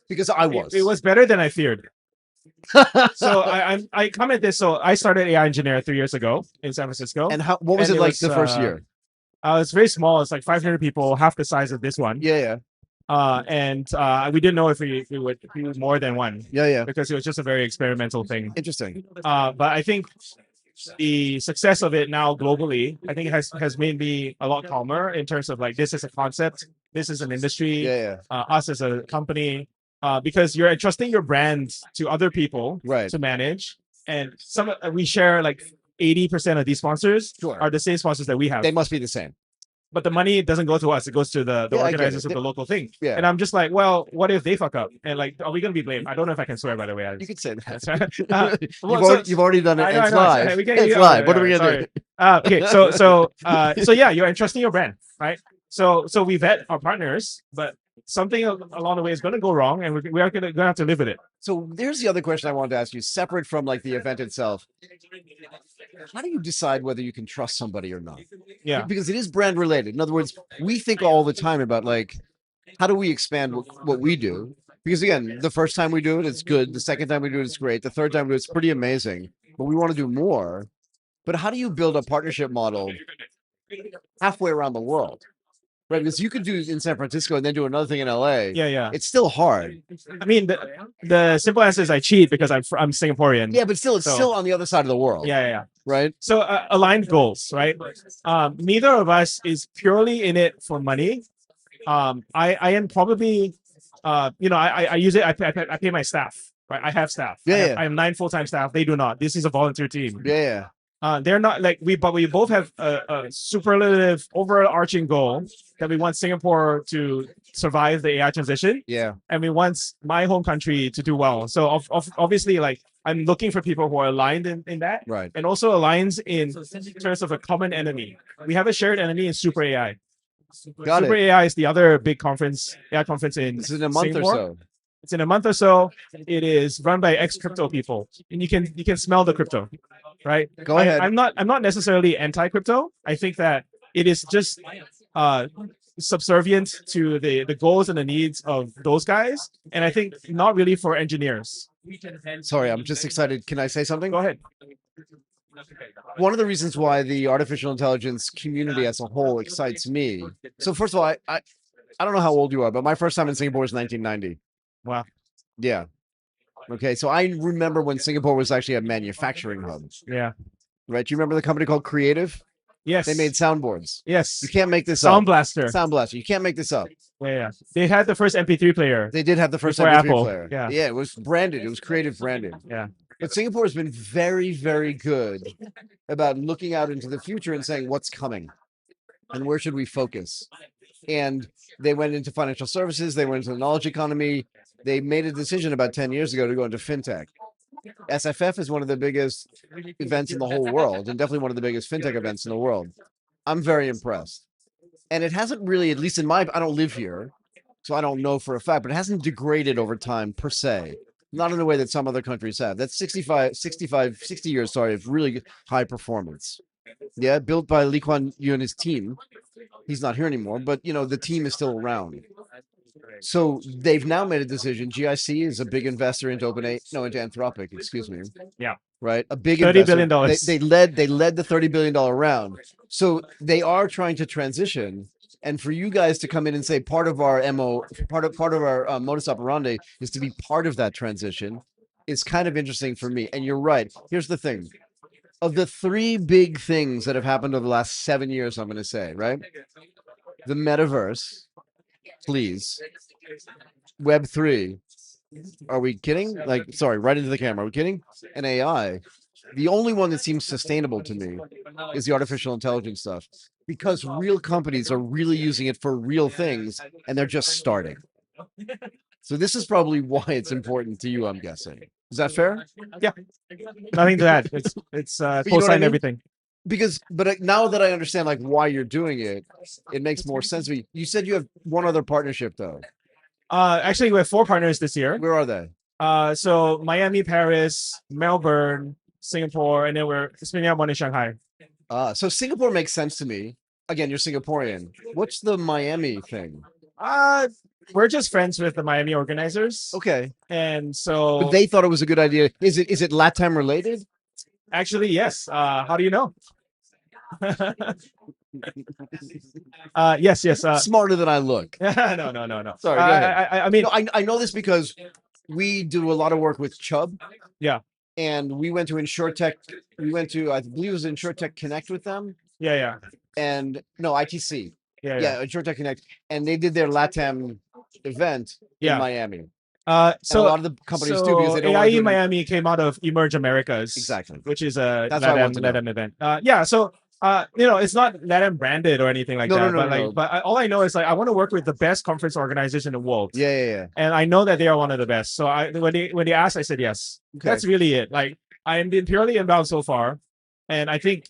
Because I was. It was better than I feared. So I comment this. So I started AI engineer 3 years ago in San Francisco. And what was it like the first year? It's very small. It's like 500 people, half the size of this one. Yeah. And we didn't know if we would do more than one. Yeah. Because it was just a very experimental thing. Interesting. But I think the success of it now globally, I think has made me a lot calmer in terms of like, this is a concept, this is an industry, us as a company, because you're entrusting your brand to other people to manage. And we share like 80% of these sponsors are the same sponsors that we have. They must be the same. But the money doesn't go to us; it goes to the organizers of the local thing. Yeah. And I'm just like, well, what if they fuck up? And like, are we gonna be blamed? I don't know if I can swear. By the way, you could say that. You've already done it. It's live. It's live. What are we gonna do? Okay, so yeah, you're entrusting your brand, right? So we vet our partners, but something along the way is going to go wrong, and we are going to have to live with it. So there's the other question I wanted to ask you, separate from like the event itself. How do you decide whether you can trust somebody or not? Yeah, because it is brand related. In other words, we think all the time about like, how do we expand what we do? Because again, the first time we do it, it's good. The second time we do it, it's great. The third time we do it, it's pretty amazing. But we want to do more. But how do you build a partnership model halfway around the world? Right, because you could do it in San Francisco and then do another thing in LA. Yeah. It's still hard. I mean, the simple answer is I cheat because I'm Singaporean. Yeah, but still, it's still on the other side of the world. Yeah. Right. So aligned goals, right? Neither of us is purely in it for money. I am probably, I use it. I pay my staff. Right, I have staff. Yeah, I have 9 full-time staff. They do not. This is a volunteer team. Yeah. They're not like but we both have a superlative overarching goal that we want Singapore to survive the AI transition. Yeah. And we want my home country to do well. So obviously, like, I'm looking for people who are aligned in that. Right. And also aligns in terms of a common enemy. We have a shared enemy in Super AI. Super AI is the other big AI conference in This is in a month Singapore. or so. It's in a month or so. It is run by ex-crypto people. And you can smell the crypto. Right. Go ahead. I'm not necessarily anti-crypto. I think that it is just subservient to the goals and the needs of those guys, and I think not really for engineers. Sorry, I'm just excited. Can I say something? Go ahead. One of the reasons why the artificial intelligence community as a whole excites me. So first of all, I don't know how old you are, but my first time in Singapore was 1990. Wow. Yeah. Okay, so I remember when Singapore was actually a manufacturing hub. Yeah. Right. You remember the company called Creative? Yes. They made soundboards. Yes. You can't make this Sound up. Blaster. Sound Blaster. You can't make this up. Yeah. They had the first MP3 player. They did have the first before MP3 Apple. player. Yeah. Yeah, it was branded. It was Creative branded. Yeah. But Singapore has been very, very good about looking out into the future and saying what's coming and where should we focus. And they went into financial services. They went into the knowledge economy. They made a decision about 10 years ago to go into fintech. SFF is one of the biggest events in the whole world and definitely one of the biggest fintech events in the world. I'm very impressed. And it hasn't really, at least in I don't live here, so I don't know for a fact, but it hasn't degraded over time per se. Not in the way that some other countries have. That's 60 years, of really high performance. Yeah, built by Lee Kuan Yew and his team. He's not here anymore, but the team is still around. So they've now made a decision. GIC is a big investor into into Anthropic, excuse me. Yeah. Right. A big $30 investor. billion. They led the $30 billion round. So they are trying to transition. And for you guys to come in and say part of our part of our modus operandi is to be part of that transition is kind of interesting for me. And you're right. Here's the thing. Of the three big things that have happened over the last 7 years, I'm going to say, right? The metaverse, please. Web3. Are we kidding? Like, sorry, right into the camera. Are we kidding? And AI. The only one that seems sustainable to me is the artificial intelligence stuff, because real companies are really using it for real things, and they're just starting. So this is probably why it's important to you, I'm guessing. Is that fair? Yeah. Nothing to add. It's co-sign everything. But now that I understand like why you're doing it, it makes more sense to me. You said you have one other partnership though. Actually, we have 4 partners this year. Where are they? So Miami, Paris, Melbourne, Singapore, and then we're spinning up one in Shanghai. So Singapore makes sense to me. Again, you're Singaporean. What's the Miami thing? We're just friends with the Miami organizers. Okay. And so but they thought it was a good idea. Is it LATAM related? Actually, yes. How do you know? Yes. Smarter than I look. No. Sorry, go ahead. I mean, no, I know this because we do a lot of work with Chubb. Yeah. And we went to InsurTech. We went to, I believe it was InsurTech Connect with them. Yeah. And no, ITC. Yeah. InsurTech Connect. And they did their LATAM event in Miami. So a lot of the companies do because they don't AIE want Miami came out of Emerge Americas. Exactly. Which is a That's LATAM event. So it's not LATAM branded or anything like that. But all I know is like I want to work with the best conference organizers in the world. Yeah. And I know that they are one of the best. So when they asked, I said yes. Okay. That's really it. Like I am been purely inbound so far. And I think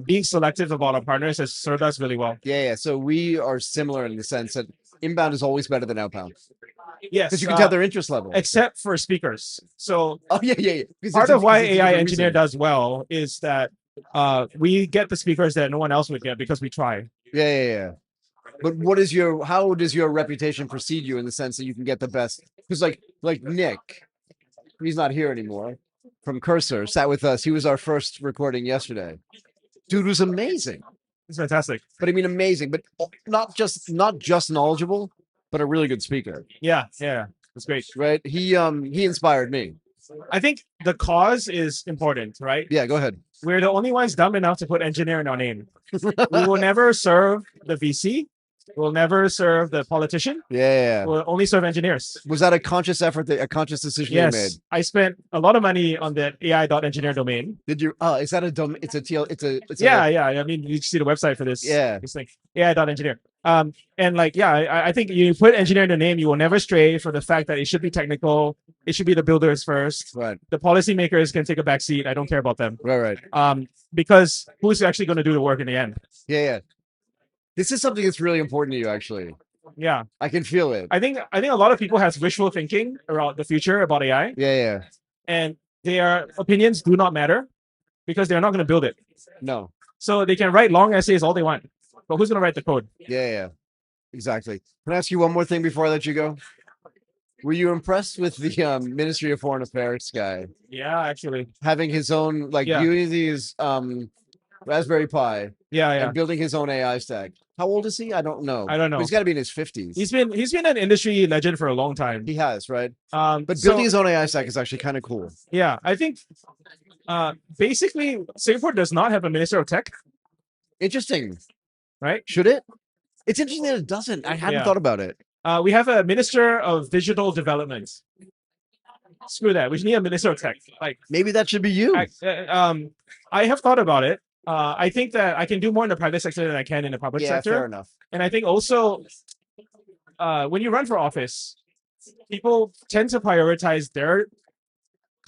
being selective about our partners has served us really well. Yeah. So we are similar in the sense that inbound is always better than outbound. Yes, because you can tell their interest level, except for speakers. So yeah. Part of why AI Engineer does well is that we get the speakers that no one else would get because we try. Yeah. But how does your reputation precede you in the sense that you can get the best? Because like Nick, he's not here anymore. From Cursor, sat with us. He was our first recording yesterday. Dude was amazing. It's fantastic. But I mean, amazing. But not just knowledgeable, but a really good speaker. Yeah, that's great. Right? He inspired me. I think the cause is important, right? Yeah, go ahead. We're the only ones dumb enough to put engineer in our name. We will never serve the VC. We'll never serve the politician. Yeah. We'll only serve engineers. Was that a conscious effort, a conscious decision you made? I spent a lot of money on the AI.engineer domain. Did you? Is that a domain? It's a TL. I mean, you see the website for this. Yeah. This thing, AI.engineer. I think you put engineer in the name, you will never stray from the fact that it should be technical. It should be the builders first. Right. The policymakers can take a back seat. I don't care about them. Right. Because who's actually going to do the work in the end? Yeah. This is something that's really important to you, actually. Yeah. I can feel it. I think a lot of people have wishful thinking about the future, about AI. Yeah. And their opinions do not matter because they're not going to build it. No. So they can write long essays all they want. But who's going to write the code? Yeah. Exactly. Can I ask you one more thing before I let you go? Were you impressed with the Ministry of Foreign Affairs guy? Yeah, actually. Having his own, using these Raspberry Pi. Yeah. And building his own AI stack. How old is he? I don't know. He's got to be in his 50s. He's been an industry legend for a long time. He has, right? But building his own AI stack is actually kind of cool. Yeah, I think basically Singapore does not have a Minister of Tech. Interesting. Right? Should it? It's interesting that it doesn't. I hadn't thought about it. We have a Minister of Digital Development. Screw that. We need a Minister of Tech. Like maybe that should be you. I have thought about it. I think that I can do more in the private sector than I can in the public sector. Fair enough. And I think also when you run for office, people tend to prioritize their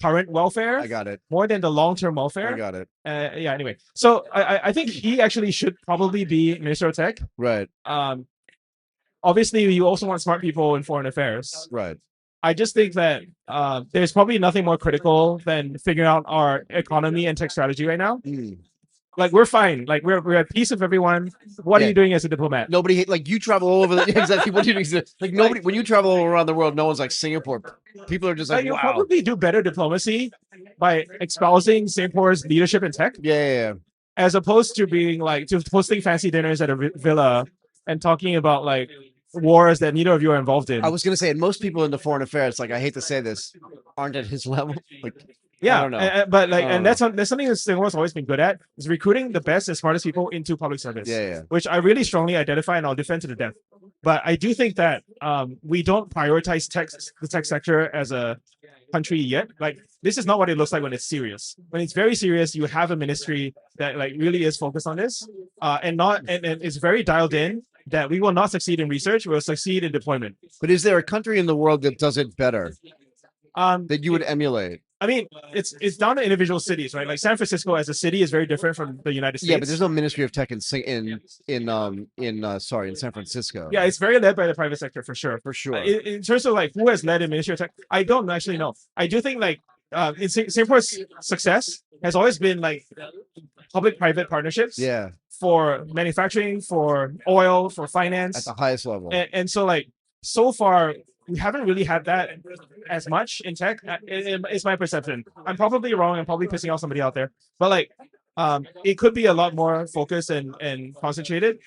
current welfare. I got it. More than the long-term welfare. I got it. Anyway. So I think he actually should probably be Minister of Tech. Right. Obviously, you also want smart people in foreign affairs. Right. I just think that there's probably nothing more critical than figuring out our economy and tech strategy right now. Like we're fine. Like we're at peace with everyone. What are you doing as a diplomat? Nobody like you travel all over the exactly. What do you do? Like nobody when you travel all around the world, no one's like Singapore. People are just like, you'll wow. probably do better diplomacy by espousing Singapore's leadership in tech. Yeah. As opposed to being like to hosting fancy dinners at a villa and talking about like wars that neither of you are involved in. I was gonna say, and most people into foreign affairs, like I hate to say this, aren't at his level. Like, yeah, I don't know. But like, and that's something that Singapore's always been good at is recruiting the best and smartest people into public service. Yeah. Which I really strongly identify and I'll defend to the death. But I do think that we don't prioritize the tech sector as a country yet. Like this is not what it looks like when it's serious. When it's very serious, you have a ministry that like really is focused on this, and it's very dialed in that we will not succeed in research, we'll succeed in deployment. But is there a country in the world that does it better? That you would emulate? I mean, it's down to individual cities, right? Like San Francisco as a city is very different from the United States. Yeah, but there's no Ministry of Tech in San Francisco. Yeah, it's very led by the private sector for sure. For sure. In terms of like who has led in Ministry of Tech, I don't actually know. I do think like in Singapore's success has always been like public-private partnerships. Yeah. For manufacturing, for oil, for finance. At the highest level. And so like so far we haven't really had that as much in tech. It's my perception. I'm probably wrong. I'm probably pissing off somebody out there. But like, it could be a lot more focused and concentrated.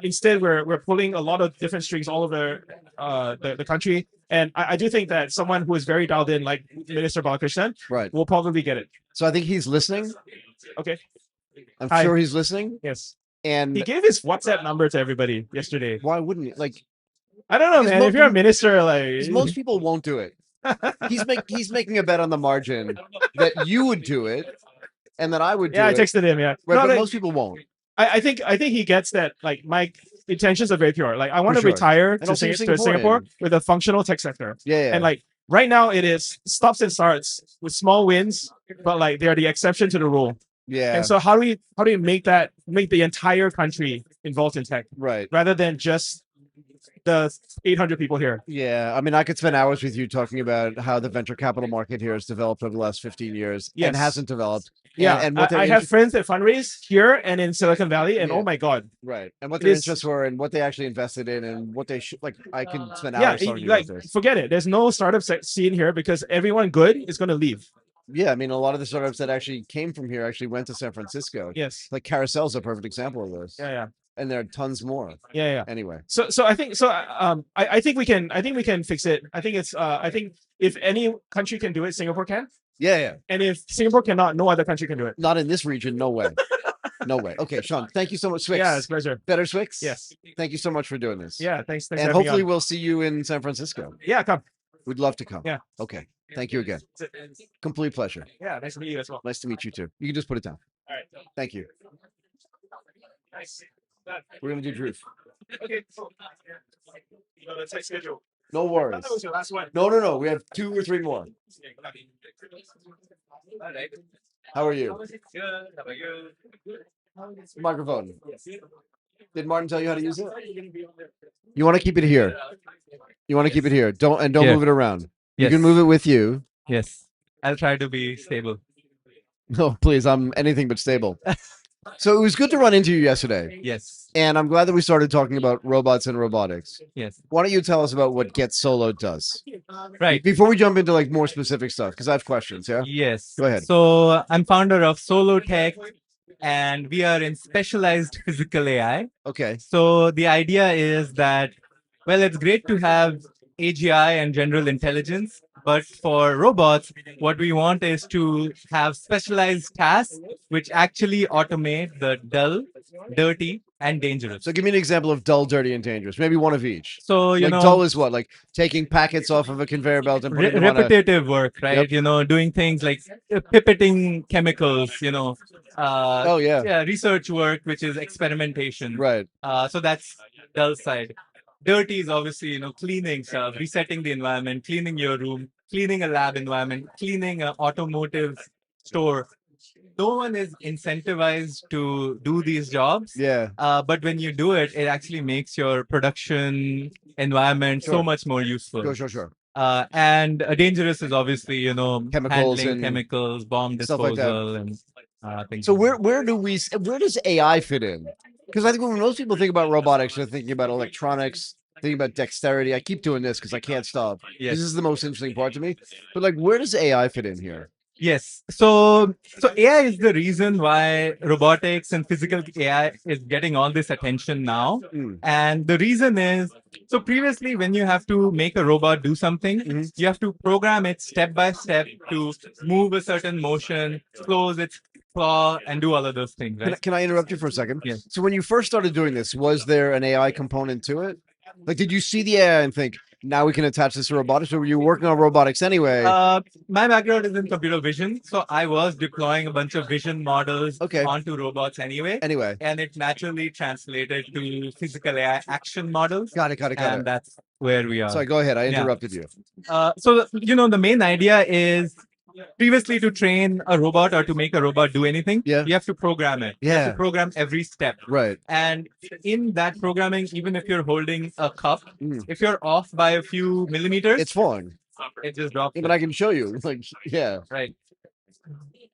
Instead, we're pulling a lot of different strings all over the country. And I do think that someone who is very dialed in, like Minister Balakrishnan, will probably get it. So I think he's listening. Okay. I'm sure he's listening. Yes. And he gave his WhatsApp number to everybody yesterday. Why wouldn't he? Like, I don't know, man. If you're a minister, like most people won't do it. He's making a bet on the margin that you would do it, and that I would do it. Yeah, I texted him. Yeah, right, but most people won't. I think he gets that. Like my intentions are very pure. Like I want to retire to Singapore with a functional tech sector. Yeah. And like right now, it is stops and starts with small wins, but like they are the exception to the rule. Yeah. And so how do we make the entire country involved in tech, right? Rather than just the 800 people here. Yeah, I mean, I could spend hours with you talking about how the venture capital market here has developed over the last 15 years and hasn't developed. Yeah, and what I have friends that fundraise here and in Silicon Valley, and oh my god, right? And what their interests were, and what they actually invested in, and what they should like. I can spend hours talking about this. Forget it. There's no startup scene here because everyone good is going to leave. Yeah, I mean, a lot of the startups that actually came from here actually went to San Francisco. Yes, like Carousel's a perfect example of this. Yeah. And there are tons more. Yeah. Anyway, so I think I think we can fix it. I think it's I think if any country can do it, Singapore can. Yeah. And if Singapore cannot, no other country can do it. Not in this region, no way. No way. Okay, Shawn, thank you so much, Swyx. Yeah, it's a pleasure. Better Swyx? Yes. Thank you so much for doing this. Yeah, thanks. And hopefully we'll see you in San Francisco. Yeah, come. We'd love to come. Yeah. Okay. Thank you again. Complete pleasure. Yeah, nice to meet you as well. Nice to meet you too. You can just put it down. All right. Thank you. Nice. We're gonna do Dhruv. Okay. The tight schedule. No worries. That was your last one. No. We have 2 or 3 more. How are you? Good. How about you? Microphone. Did Martin tell you how to use it? You want to keep it here. Don't move it around. You can move it with you. Yes. I'll try to be stable. No, please. I'm anything but stable. So it was good to run into you yesterday. Yes. And I'm glad that we started talking about robots and robotics. Yes. Why don't you tell us about what GetSolo does? Right. Before we jump into like more specific stuff, because I have questions. Yeah. Yes. Go ahead. So I'm founder of Solo Tech, and we are in specialized physical AI. Okay. So the idea is that, well, it's great to have AGI and general intelligence, but for robots, what we want is to have specialized tasks which actually automate the dull, dirty, and dangerous. So give me an example of dull, dirty, and dangerous. Maybe one of each. So, you know, dull is what? Like taking packets off of a conveyor belt and putting them on repetitive work, right? Yep. You know, doing things like pipetting chemicals, you know. Research work, which is experimentation. Right. So that's dull side. Dirty is obviously, you know, cleaning stuff, resetting the environment, cleaning your room, cleaning a lab environment, cleaning an automotive store. No one is incentivized to do these jobs. Yeah. But when you do it, it actually makes your production environment so much more useful. Sure. And dangerous is obviously, you know, chemicals, handling chemicals, bomb disposal, and things. So where does AI fit in? Because I think when most people think about robotics, they're thinking about electronics, thinking about dexterity. I keep doing this because I can't stop. Yes. This is the most interesting part to me. But like, where does AI fit in here? Yes. So AI is the reason why robotics and physical AI is getting all this attention now. And the reason is, so previously when you have to make a robot do something, you have to program it step by step to move a certain motion, close its claw, and do all of those things, right? Can I interrupt you for a second? Yes. So when you first started doing this, was there an AI component to it? Like, did you see the AI and think, now we can attach this to robotics, or were you working on robotics anyway? My background is in computer vision, so I was deploying a bunch of vision models onto robots anyway. And it naturally translated to physical AI action models. Got it. And that's where we are. Sorry, go ahead. I interrupted you. So, the main idea is previously to train a robot or to make a robot do anything, you have to program it. You have to program every step. Right. And in that programming, even if you're holding a cup, if you're off by a few millimeters, it's falling. It just drops. But I can show you. Like, Right.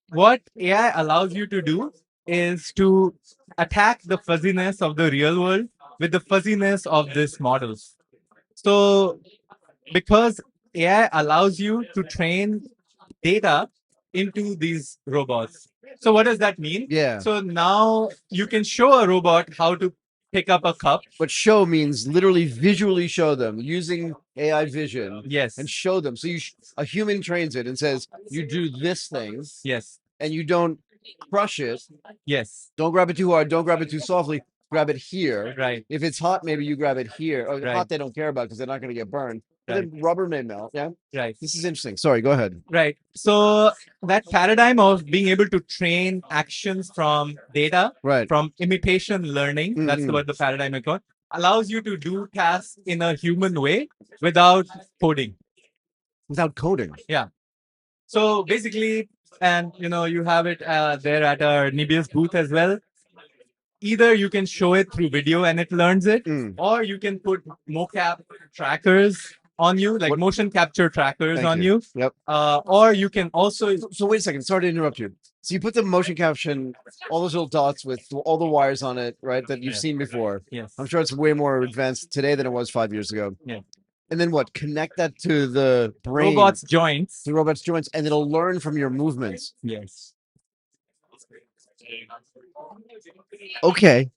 What AI allows you to do is to attack the fuzziness of the real world with the fuzziness of these models. So because AI allows you to train data into these robots. So what does that mean? So now you can show a robot how to pick up a cup. But show means literally visually show them using AI vision. Yes. And show them. So a human trains it and says, you do this thing. Yes. And you don't crush it. Yes. Don't grab it too hard. Don't grab it too softly. Grab it here. Right. If it's hot, maybe you grab it here. Oh, hot they don't care about because they're not going to get burned. But then rubber may melt. Yeah. Right. This is interesting. Sorry, go ahead. Right. So that paradigm of being able to train actions from data, from imitation learning, that's what the paradigm is called, allows you to do tasks in a human way without coding. Without coding? Yeah. So basically, and you have it there at our Nebius booth as well. Either you can show it through video and it learns it, or you can put mocap trackers on you, like motion capture trackers on you. Yep. Or you can also. So wait a second. Sorry to interrupt you. So you put the motion caption, all those little dots with all the wires on it, right? That you've seen before. Yes. I'm sure it's way more advanced today than it was 5 years ago. Yeah. And then what? Connect that to the brain. Robot's joints. The robot's joints, and it'll learn from your movements. Yes. Okay.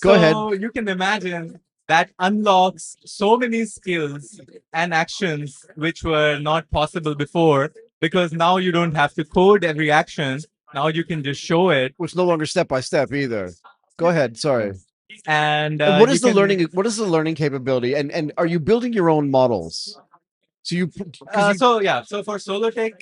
Go ahead. So you can imagine that unlocks so many skills and actions which were not possible before, because now you don't have to code every action. Now you can just show it. Which no longer step by step either. Go ahead. Sorry. And what is the learning? What is the learning capability? And are you building your own models? So So for Solotech,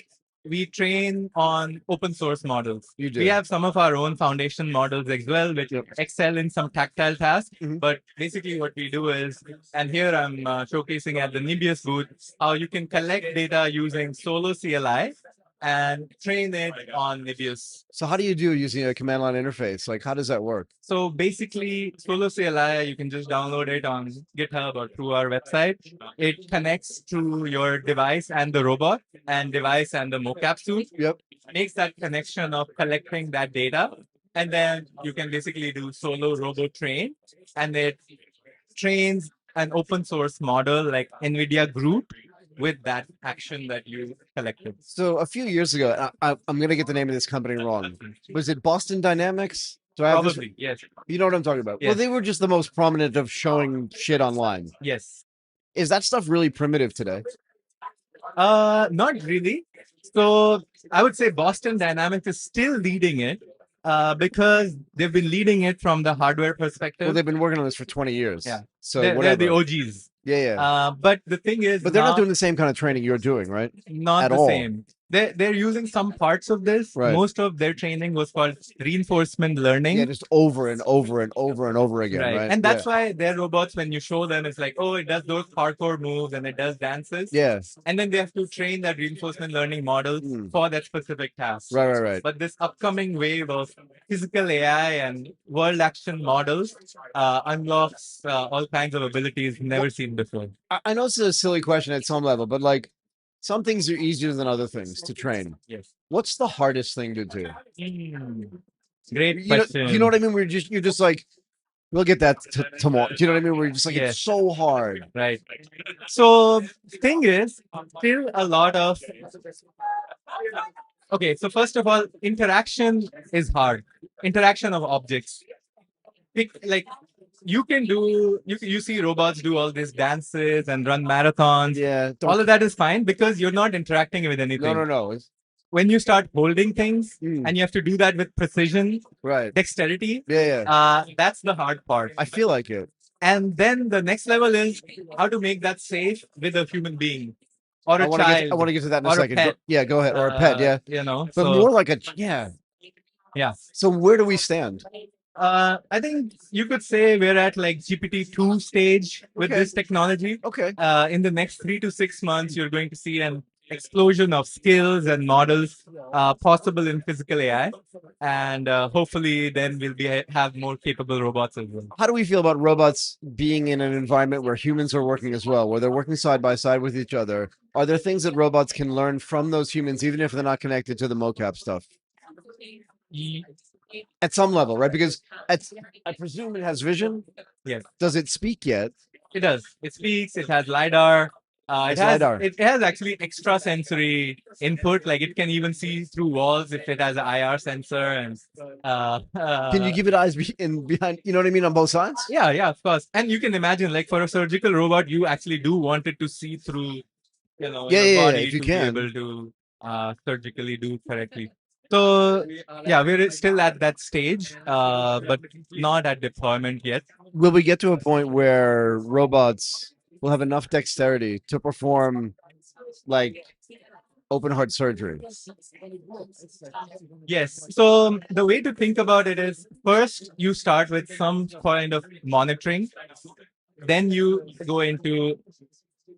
we train on open source models. You do. We have some of our own foundation models as well, which excel in some tactile tasks. But basically what we do is, and here I'm showcasing at the Nebius booth, how you can collect data using Solo CLI and train it on Nebius. So how do you do using a command line interface? Like, how does that work? So basically, Solo CLI, you can just download it on GitHub or through our website. It connects to your device and the robot, and device and the mocap suit. Yep. Makes that connection of collecting that data. And then you can basically do Solo Robo Train, and it trains an open source model like NVIDIA Group with that action that you collected. So a few years ago, I'm going to get the name of this company wrong. Was it Boston Dynamics? Do I have Probably, yes. You know what I'm talking about? Yes. Well, they were just the most prominent of showing shit online. Yes. Is that stuff really primitive today? Not really. So I would say Boston Dynamics is still leading it because they've been leading it from the hardware perspective. Well, they've been working on this for 20 years. Yeah. So they're the OGs. Yeah. But the thing is, but they're not doing the same kind of training you're doing, right? Not At the all. same. They're using some parts of this. Right. Most of their training was called reinforcement learning. Yeah, just over and over and over and over again, right? And that's why their robots, when you show them, it's like, oh, it does those parkour moves and it does dances. Yes. And then they have to train that reinforcement learning model for that specific task. Right. But this upcoming wave of physical AI and world action models unlocks all kinds of abilities never seen before. I know it's a silly question at some level, but like, some things are easier than other things to train. Yes. What's the hardest thing to do? Great question. You know what I mean? You're just like, we'll get that tomorrow. Do you know what I mean? We're just like, Yes. it's so hard. Right. So thing is, still a lot of. Okay, so first of all, interaction is hard. Interaction of objects. Like you can do, you see robots do all these dances and run marathons. Yeah. All of that is fine because you're not interacting with anything. No. When you start holding things and you have to do that with precision, right, dexterity, that's the hard part. I feel like it. And then the next level is how to make that safe with a human being or a child. I want to get to that in a or second. pet. Yeah, go ahead. Or a pet, yeah. You know, but so, more like a yeah. So where do we stand? I think you could say we're at like GPT-2 stage with this technology. Okay. In the next 3 to 6 months, you're going to see an explosion of skills and models possible in physical AI, and hopefully then we'll have more capable robots as well. How do we feel about robots being in an environment where humans are working as well, where they're working side by side with each other? Are there things that robots can learn from those humans, even if they're not connected to the mocap stuff? At some level, right? Because I presume it has vision. Yes. Does it speak yet? It does. It speaks. It has LiDAR. It has actually extrasensory input. Like it can even see through walls if it has an IR sensor. And can you give it eyes behind? You know what I mean, on both sides? Yeah, of course. And you can imagine, like for a surgical robot, you actually do want it to see through, your body if you to can. be able to surgically do correctly. So yeah, we're still at that stage, but not at deployment yet. Will we get to a point where robots will have enough dexterity to perform like open heart surgery? Yes. So the way to think about it is first you start with some kind of monitoring, then you go into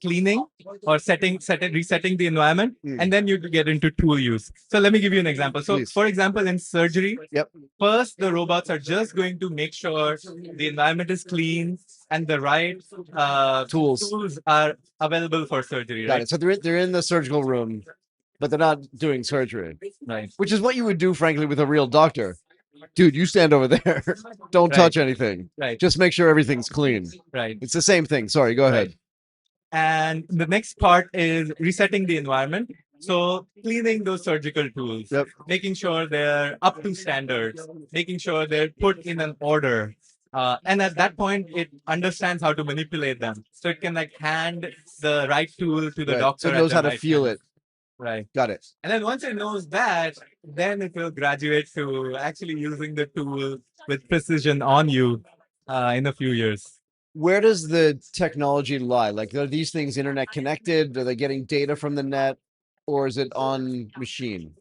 cleaning or resetting the environment, and then you get into tool use. So let me give you an example. So for example, in surgery, first the robots are just going to make sure the environment is clean and the right tools are available for surgery. Got it. So they're in the surgical room, but they're not doing surgery. Right. Which is what you would do, frankly, with a real doctor. Dude, you stand over there. Don't touch anything. Right. Just make sure everything's clean. Right. It's the same thing. Sorry, go ahead. And the next part is resetting the environment. So cleaning those surgical tools, making sure they're up to standards, making sure they're put in an order. And at that point, it understands how to manipulate them. So it can like hand the right tool to the doctor. So it knows how to feel it. Right. Got it. And then once it knows that, then it will graduate to actually using the tool with precision on you in a few years. Where does the technology lie? Like, are these things internet connected? Are they getting data from the net, or is it on machine,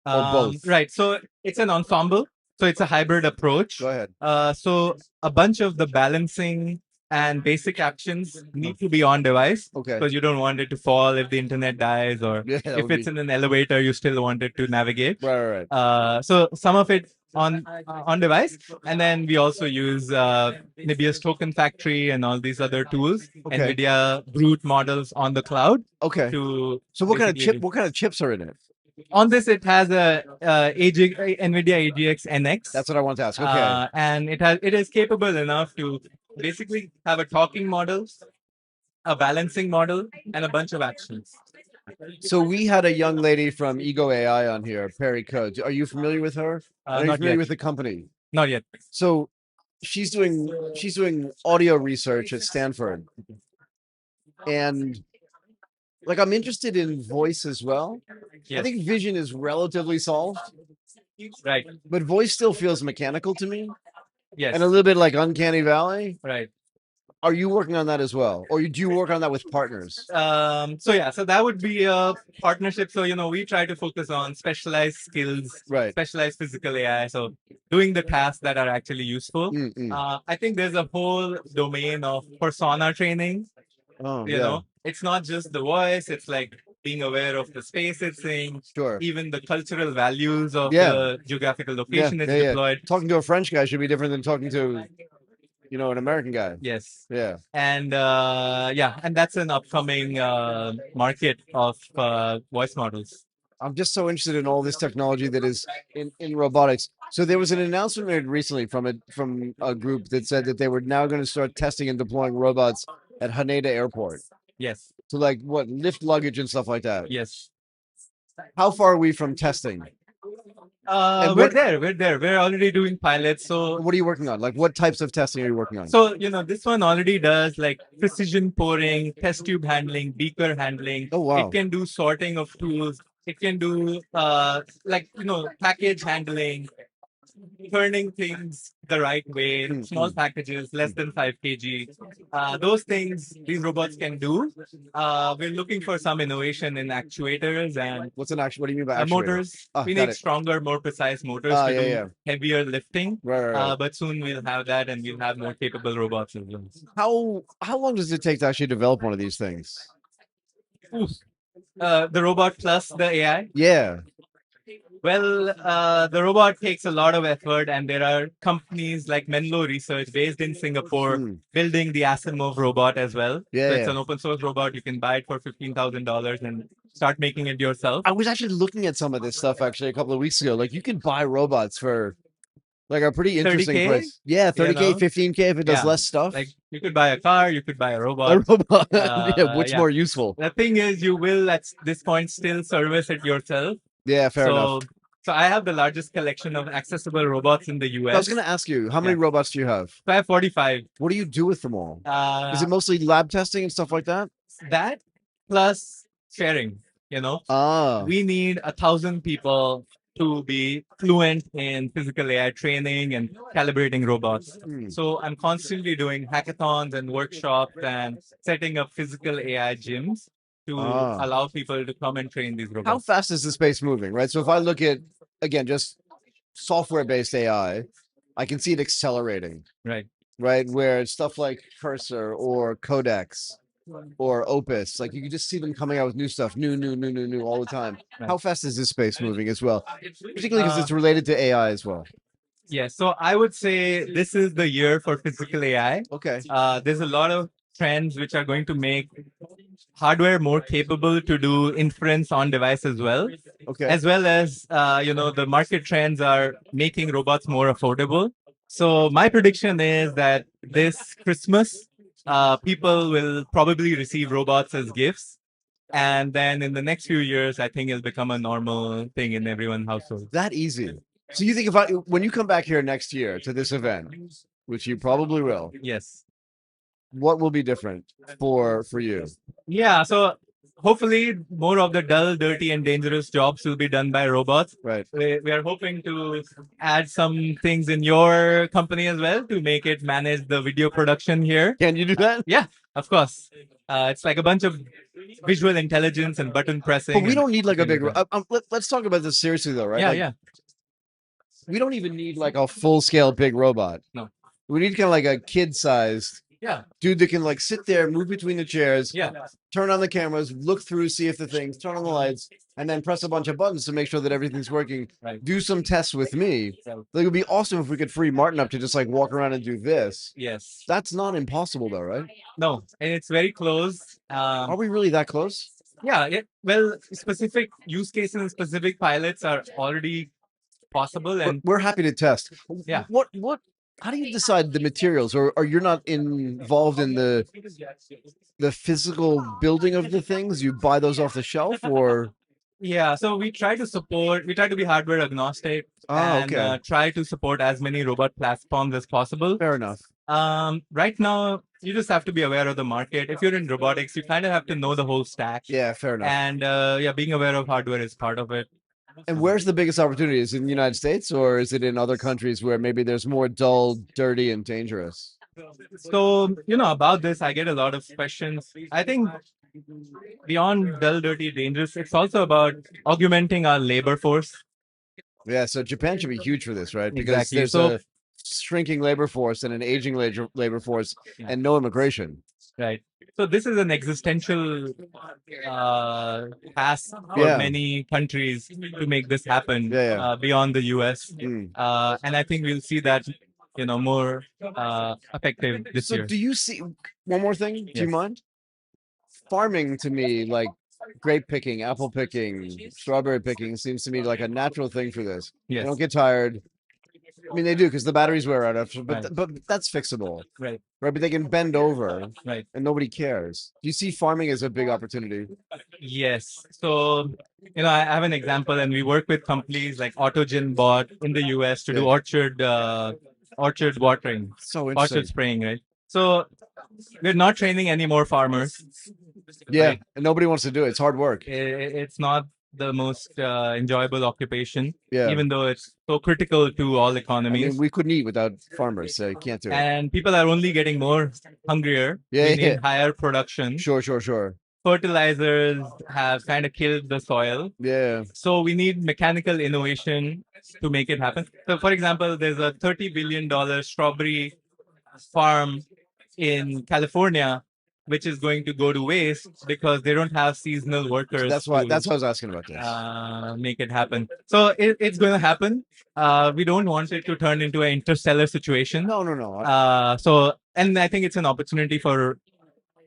or both? Right. So it's an ensemble. So it's a hybrid approach. Go ahead. So a bunch of the balancing and basic actions need to be on device. Okay. Because you don't want it to fall if the internet dies, or if it's in an elevator, you still want it to navigate. Right. So some of it on device, and then we also use Nibius Token Factory and all these other tools, NVIDIA Brute models on the cloud. Okay. So what kind of chips are in it? On this, it has a NVIDIA AGX NX. That's what I want to ask. Okay. And it is capable enough to basically have a talking model, a balancing model, and a bunch of actions. So we had a young lady from Ego AI on here, Pairie. Are you familiar with her? Are you familiar with the company? Not yet. So she's doing audio research at Stanford, and like I'm interested in voice as well. Yes. I think vision is relatively solved, right? But voice still feels mechanical to me. Yes, and a little bit like Uncanny Valley. Right. Are you working on that as well, or do you work on that with partners? So that would be a partnership. So we try to focus on specialized skills, specialized physical AI. So doing the tasks that are actually useful. I think there's a whole domain of persona training. It's not just the voice. It's like being aware of the space it's in, even the cultural values of the geographical location it's deployed. Talking to a French guy should be different than talking to You know, an American guy. Yes. Yeah. And and that's an upcoming market of voice models. I'm just so interested in all this technology that is in robotics. So there was an announcement made recently from a group that said that they were now going to start testing and deploying robots at Haneda Airport. Yes. To like what, lift luggage and stuff like that. Yes. How far are we from testing? We're there. We're already doing pilots. So what are you working on? Like what types of testing are you working on? So, this one already does like precision pouring, test tube handling, beaker handling. Oh, wow. It can do sorting of tools. It can do package handling, turning things the right way, small packages, less than 5 kg. Those things these robots can do. We're looking for some innovation in actuators and what do you mean by motors. We need stronger, more precise motors to do heavier lifting. Right. But soon we'll have that, and we'll have more capable robots as well. How long does it take to actually develop one of these things? The robot plus the AI? Yeah. Well, the robot takes a lot of effort, and there are companies like Menlo Research based in Singapore building the Asimov robot as well. Yeah, so it's an open source robot. You can buy it for $15,000 and start making it yourself. I was actually looking at some of this stuff actually a couple of weeks ago. Like you can buy robots for like a pretty interesting 30K? price. Yeah, 30K, 15K if it does less stuff. Like you could buy a car, you could buy a robot. A robot. Which more useful? The thing is, you will at this point still service it yourself. Yeah, fair enough. So I have the largest collection of accessible robots in the US. I was going to ask you, how many robots do you have? So I have 45. What do you do with them all? Is it mostly lab testing and stuff like that? That plus sharing, We need 1,000 people to be fluent in physical AI training and calibrating robots. So I'm constantly doing hackathons and workshops and setting up physical AI gyms to allow people to come and train these robots. How fast is the space moving, right? So if I look at, again, just software-based AI, I can see it accelerating. Right. Where stuff like Cursor or Codex or Opus, like you can just see them coming out with new stuff, new all the time. Right. How fast is this space moving as well? Particularly because it's related to AI as well. Yeah, so I would say this is the year for physical AI. Okay. There's a lot of trends which are going to make hardware more capable to do inference on device as well. Okay. As well as, the market trends are making robots more affordable. So my prediction is that this Christmas, people will probably receive robots as gifts. And then in the next few years, I think it'll become a normal thing in everyone's household. That easy. So you think when you come back here next year to this event, which you probably will. Yes. What will be different for you? Yeah, so hopefully more of the dull, dirty, and dangerous jobs will be done by robots. Right. We are hoping to add some things in your company as well to make it manage the video production here. Can you do that? Yeah, of course. It's like a bunch of visual intelligence and button pressing. But we don't need like a big... let's talk about this seriously though, right? Yeah, yeah. We don't even need like a full-scale big robot. No. We need kind of like a kid-sized dude that can like sit there, move between the chairs, turn on the cameras, look through, see if the things, turn on the lights, and then press a bunch of buttons to make sure that everything's working. Right. Do some tests with me. Like, it would be awesome if we could free Martin up to just like walk around and do this. Yes. That's not impossible though, right? No, and it's very close. Are we really that close? Yeah. Well, specific use cases and specific pilots are already possible, and we're happy to test. Yeah. What? How do you decide the materials, or you're not involved in the physical building of the things? You buy those off the shelf, or? Yeah, so we try to be hardware agnostic and try to support as many robot platforms as possible. Fair enough. Right now, you just have to be aware of the market. If you're in robotics, you kind of have to know the whole stack. Yeah, fair enough. And being aware of hardware is part of it. And where's the biggest opportunity? Is it in the United States, or is it in other countries where maybe there's more dull, dirty, and dangerous? So, about this, I get a lot of questions. I think beyond dull, dirty, dangerous, it's also about augmenting our labor force. Yeah, so Japan should be huge for this, right? Because Exactly. there's a shrinking labor force and an aging labor force and no immigration. Right. So this is an existential task for many countries to make this happen beyond the US. And I think we'll see that more effective this So year. do you see one more thing? Do you Yes. mind? Farming to me, like grape picking, apple picking, strawberry picking, seems to me like a natural thing for this. They Yes. don't get tired. I mean, they do because the batteries wear out after, but Right. but that's fixable, Right. right? But they can bend over, Right. and nobody cares. Do you see farming as a big opportunity? Yes. So, I have an example, and we work with companies like Autogen Bot in the US to do orchard watering, So interesting. orchard spraying, right? So, we're not training any more farmers. Yeah, right? and nobody wants to do it. It's hard work. It's not the most enjoyable occupation, Yeah. even though it's so critical to all I economies. mean, we couldn't eat without farmers, so you can't do it. And people are only getting more hungrier. Yeah, We yeah. need higher production. Sure. Fertilizers have kind of killed the soil. Yeah. So we need mechanical innovation to make it happen. So, for example, there's a $30 billion strawberry farm in California, which is going to go to waste because they don't have seasonal workers. That's why I was asking about this. Make it happen. So it's going to happen. We don't want it to turn into an interstellar situation. No. And I think it's an opportunity for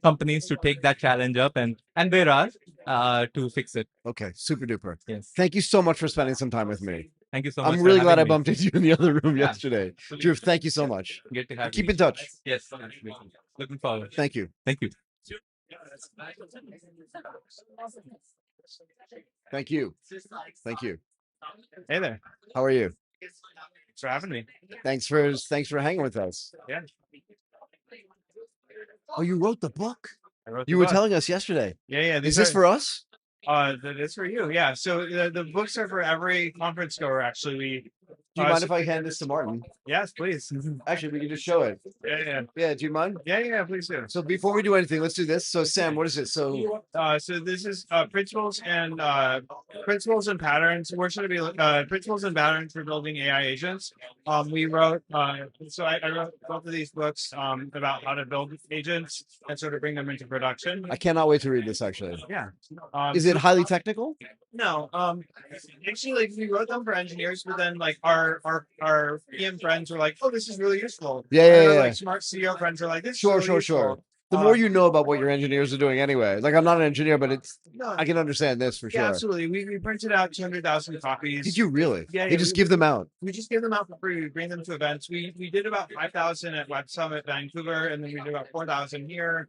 companies to take that challenge up, and there are to fix it. Okay, super duper. Yes. Thank you so much for spending some time with me. Thank you so much. I'm really glad I me. bumped into you in the other room Yeah. yesterday. Dhruv, thank you so much. Good to have Keep you. in touch. Yes. Looking forward. Thank you. Thank you. Thank you. Thank you. Hey there. How are you? Thanks for having me. Thanks for hanging with us. Yeah. Oh, you wrote the book? I wrote You the were book. telling us yesterday. Yeah. Is this for us? It's for you. Yeah. So the books are for every conference goer. Actually, Do you mind if I hand this to Martin? Yes, please. Actually, we can just show it. Yeah. Yeah, do you mind? Yeah. Please do. So before we do anything, let's do this. So Sam, what is it? So So this is principles and patterns. Where should it be? Principles and patterns for building AI agents. We wrote. So I wrote both of these books about how to build agents and sort of bring them into production. I cannot wait to read this actually. Yeah. Is it highly technical? No. Actually, like we wrote them for engineers, but then like our PM friends were like, "Oh, this is really useful." Yeah. And our, like smart CEO friends are like, "This is really Sure. useful." The more you know about what your engineers are doing anyway. Like I'm not an engineer, but No, I can understand this for yeah, sure. absolutely. We printed out 200,000 copies. Did you really? Yeah, They just give them out. We just give them out for free. We bring them to events. We did about 5,000 at Web Summit Vancouver, and then we did about 4,000 here.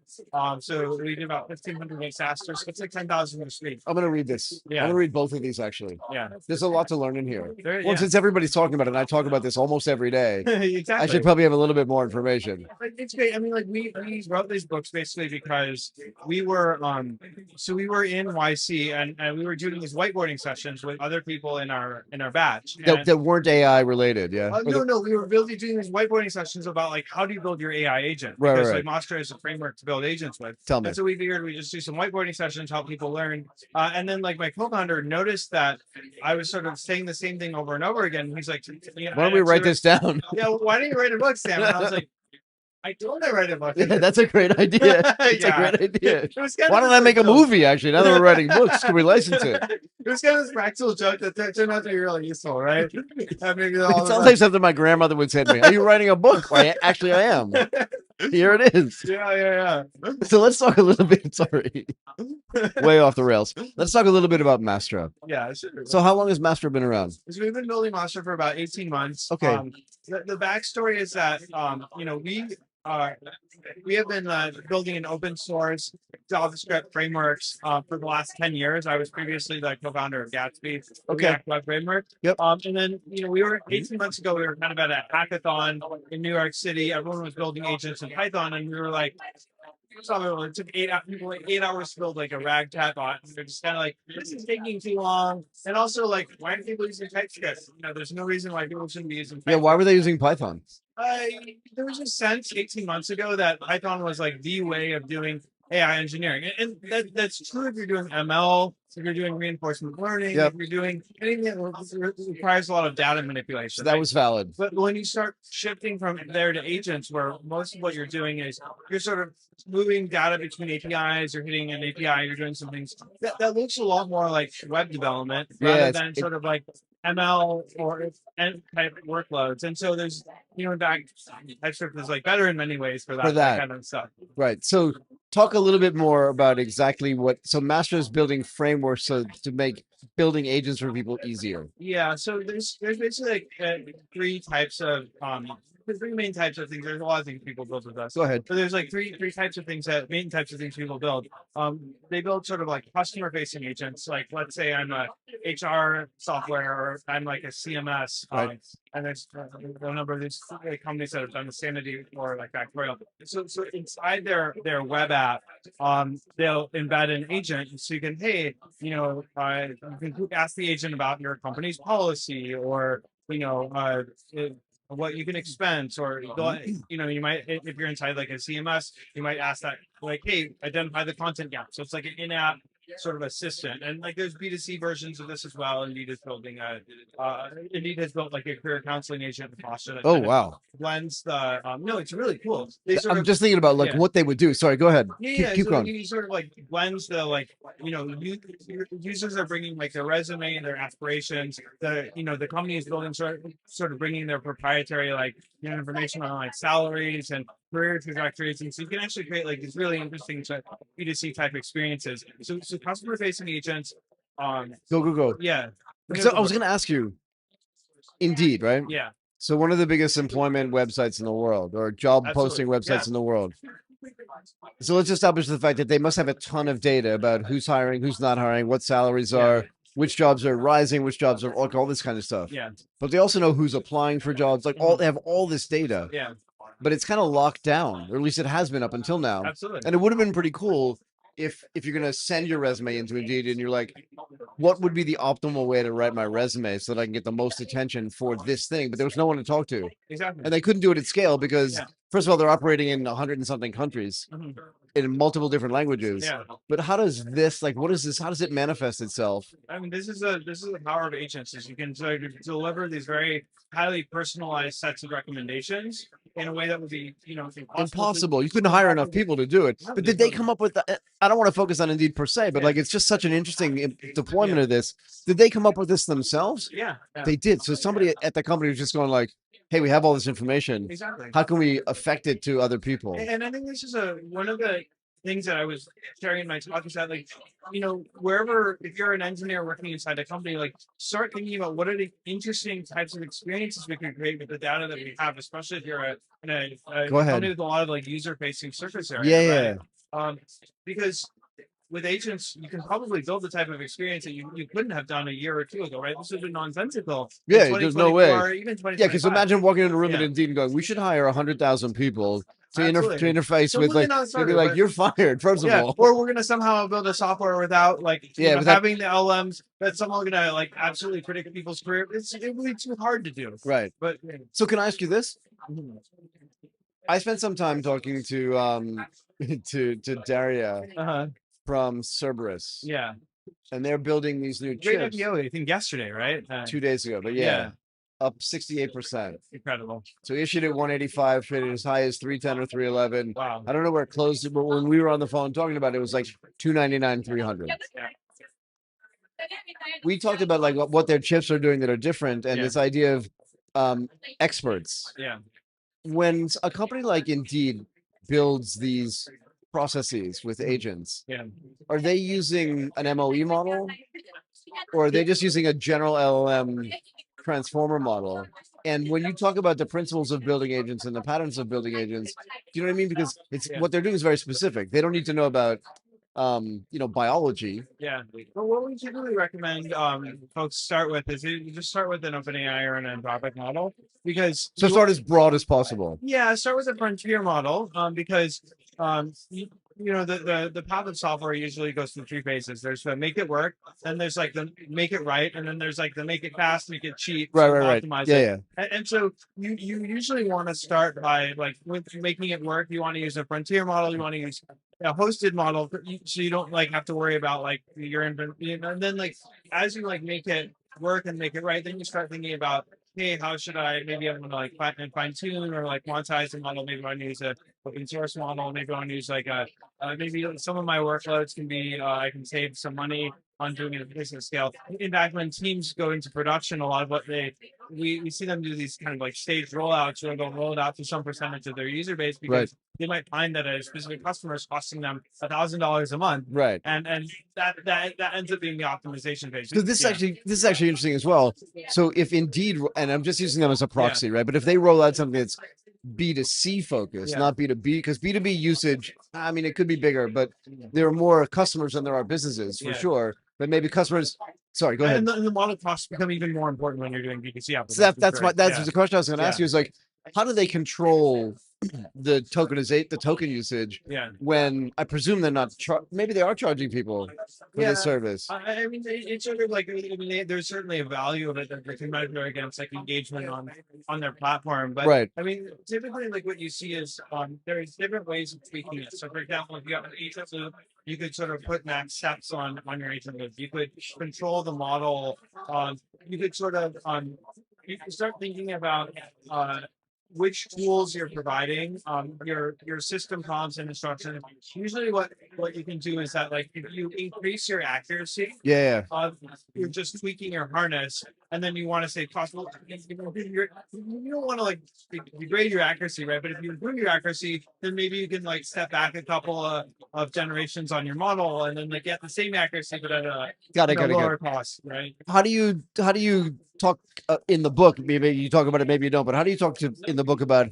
So we did about 1,500 disasters. It's like 10,000 this week. I'm gonna read this. Yeah. I'm gonna read both of these actually. Yeah. There's a lot to learn in here. Yeah. Since everybody's talking about it, and I talk about this almost every day, Exactly. I should probably have a little bit more information. Like, it's great. I mean, like we wrote these books basically because we were in YC and we were doing these whiteboarding sessions with other people in our batch. That weren't AI related, yeah. No, we were doing these whiteboarding sessions about like how do you build your AI agent? Right, Because right. like Mastra is a framework to build agents with. Tell me. And so we figured we just do some whiteboarding sessions, help people learn. And then like my co-founder noticed that I was sort of saying the same thing over and over again. He's like, Why don't we write this down? Yeah, why don't you write a book, Sam? And I was like, I told I write a book. Yeah, that's a great idea. That's Yeah. a great idea. It was kind Why of don't I make a joke. movie actually? Now that we're writing books, can we license it? It was kind of this practical joke that turned out to be really useful, right? Maybe It sounds like something my grandmother would say to me. Are you writing a book? Actually, I am. Here it is. Yeah. So let's talk a little bit. Sorry, way off the rails. Let's talk a little bit about Mastra. Yeah, sure. So how long has Mastra been around? So we've been building Mastra for about 18 months. Okay. The backstory is that we have been building an open source JavaScript frameworks for the last 10 years. I was previously the co-founder of Gatsby, Okay. React Web Framework. Yep. And then we were 18 months ago. We were kind of at a hackathon in New York City. Everyone was building agents in Python, and we were like. It took 8 hours to build like a rag chatbot. And they're just kind of like, this is taking too long. And also, like, why are people using TypeScript? There's no reason why people shouldn't be using TypeScript. Yeah, why were they using Python? There was a sense 18 months ago that Python was like the way of doing AI engineering. And that's true if you're doing ML, if you're doing reinforcement learning, Yep. if you're doing anything that requires a lot of data manipulation. So that was valid. But when you start shifting from there to agents, where most of what you're doing is you're sort of moving data between APIs, you're hitting an API, you're doing some things that looks a lot more like web development rather than sort of like ML or type workloads. And so there's, in fact, TypeScript is like better in many ways for that kind of stuff. Right. So talk a little bit more about exactly so Mastra is building frameworks to make building agents for people easier. Yeah. So there's basically like three types of there's three main types of things. There's a lot of things people build with us. Go ahead. But there's like three types of things main types of things people build. They build sort of like customer facing agents. Like let's say I'm a HR software or I'm like a CMS. Right. And there's a number of these companies that have done the sanity or like factorial. So inside their web app, they'll embed an agent so you can, you can ask the agent about your company's policy or what you can expense, or you might, if you're inside like a CMS, you might ask that like, hey, identify the content gap. So it's like an in-app sort of assistant, and like there's B2C versions of this as well. Indeed is building Indeed has built like a career counseling agent in Foster that wow, blends the no, it's really cool. I'm just thinking about like what they would do. Sorry, go ahead. Keep going. He sort of like blends the users are bringing like their resume and their aspirations. The company is building sort of bringing their proprietary information on like salaries and career trajectories, and so you can actually create like these really interesting B2C type experiences. So customer facing agents. Go. Yeah. So I was going to ask you, Indeed, right? Yeah. So one of the biggest employment websites in the world, or job posting websites in the world. So let's establish the fact that they must have a ton of data about who's hiring, who's not hiring, what salaries are, which jobs are rising, which jobs are all this kind of stuff. Yeah. But they also know who's applying for jobs. Like they have all this data. Yeah. But it's kind of locked down, or at least it has been up until now. Absolutely. And it would have been pretty cool if you're going to send your resume into Indeed and you're like, what would be the optimal way to write my resume so that I can get the most attention for this thing? But there was no one to talk to. Exactly. And they couldn't do it at scale because, first of all, they're operating in 100 and something countries in multiple different languages. Yeah. But how does this, what is this? How does it manifest itself? I mean, this is the power of agents, is you can deliver these very highly personalized sets of recommendations in a way that would be, impossible. You couldn't hire enough people to do it. But did they come up with that? I don't want to focus on Indeed per se, but it's just such an interesting deployment of this. Did they come up with this themselves? Yeah. They did. So somebody at the company was just going like, hey, we have all this information. Exactly. How can we affect it to other people? And I think this is one of the things that I was sharing in my talk is that wherever, if you're an engineer working inside a company, start thinking about what are the interesting types of experiences we can create with the data that we have, especially if you're in a company with a lot of user facing surface area. Right? Because with agents, you can probably build the type of experience that you couldn't have done a year or two ago, right? This would be nonsensical. Yeah, there's no way. Even because imagine walking into a room at Indeed and going, we should hire 100,000 people to interface with they'd be like, you're fired, first of all. Or we're gonna somehow build a software without having the LMs that's somehow gonna absolutely predict people's career. It would be too hard to do. Right. But so can I ask you this? I spent some time talking to Daria from Cerebras. Yeah. And they're building these new Great chips. IPO, I think yesterday, right? 2 days ago, but up 68%. Incredible. So issued at 185, traded as high as 310 or 311. Wow. I don't know where it closed, but when we were on the phone talking about it, it was like 299, 300. Yeah. We talked about what their chips are doing that are different, and this idea of experts. Yeah. When a company like Indeed builds these processes with agents, are they using an MOE model, or are they just using a general LLM transformer model? And when you talk about the principles of building agents and the patterns of building agents, do you know what I mean? Because it's what they're doing is very specific. They don't need to know about biology. Yeah. Well, what we typically recommend folks start with is you just start with an OpenAI or an Anthropic model, because start as broad as possible. Yeah, start with a frontier model, because the path of software usually goes through three phases. There's the make it work, then there's the make it right, and then there's the make it fast, make it cheap, right. Optimize it. And so you usually want to start by with making it work. You want to use a frontier model. You want to use a hosted model, so you don't have to worry about your and then as you make it work and make it right, then you start thinking about, hey, how should I, maybe I'm going to fine tune or quantize the model. Maybe I use a open source model. Maybe I want to use like maybe some of my workloads can be I can save some money on doing it at business scale. In fact, when teams go into production, a lot of what we see them do these kind of like staged rollouts where they'll roll it out to some percentage of their user base because they might find that a specific customer is costing them $1,000 a month. Right. And that ends up being the optimization phase. So this is actually interesting as well. So if indeed, and I'm just using them as a proxy, right? But if they roll out something that's B2C focused, not B2B, because B2B usage, I mean, it could be bigger, but there are more customers than there are businesses for sure. But maybe customers. Sorry, go ahead. And the model costs become even more important when you're doing B2C applications. So that's the question I was going to ask you is like, how do they control the token usage when I presume they're not maybe they are charging people for this service? I mean, it's sort of like there's certainly a value of it that they can measure against like engagement on their platform. But I mean, typically like what you see is there's different ways of tweaking it. So for example, if you have an agent loop, you could sort of put max steps on your agent loop. You could control the model. You could sort of you can start thinking about which tools you're providing, your system prompts and instructions. Usually what you can do is that like if you increase your accuracy, you're just tweaking your harness, and then you want to say possible. You don't want to like degrade your accuracy, right? But if you improve your accuracy, then maybe you can like step back a couple of generations on your model, and then like get the same accuracy but at a lower cost, right? How do you talk in the book? Maybe you talk about it, maybe you don't. But how do you talk in the book about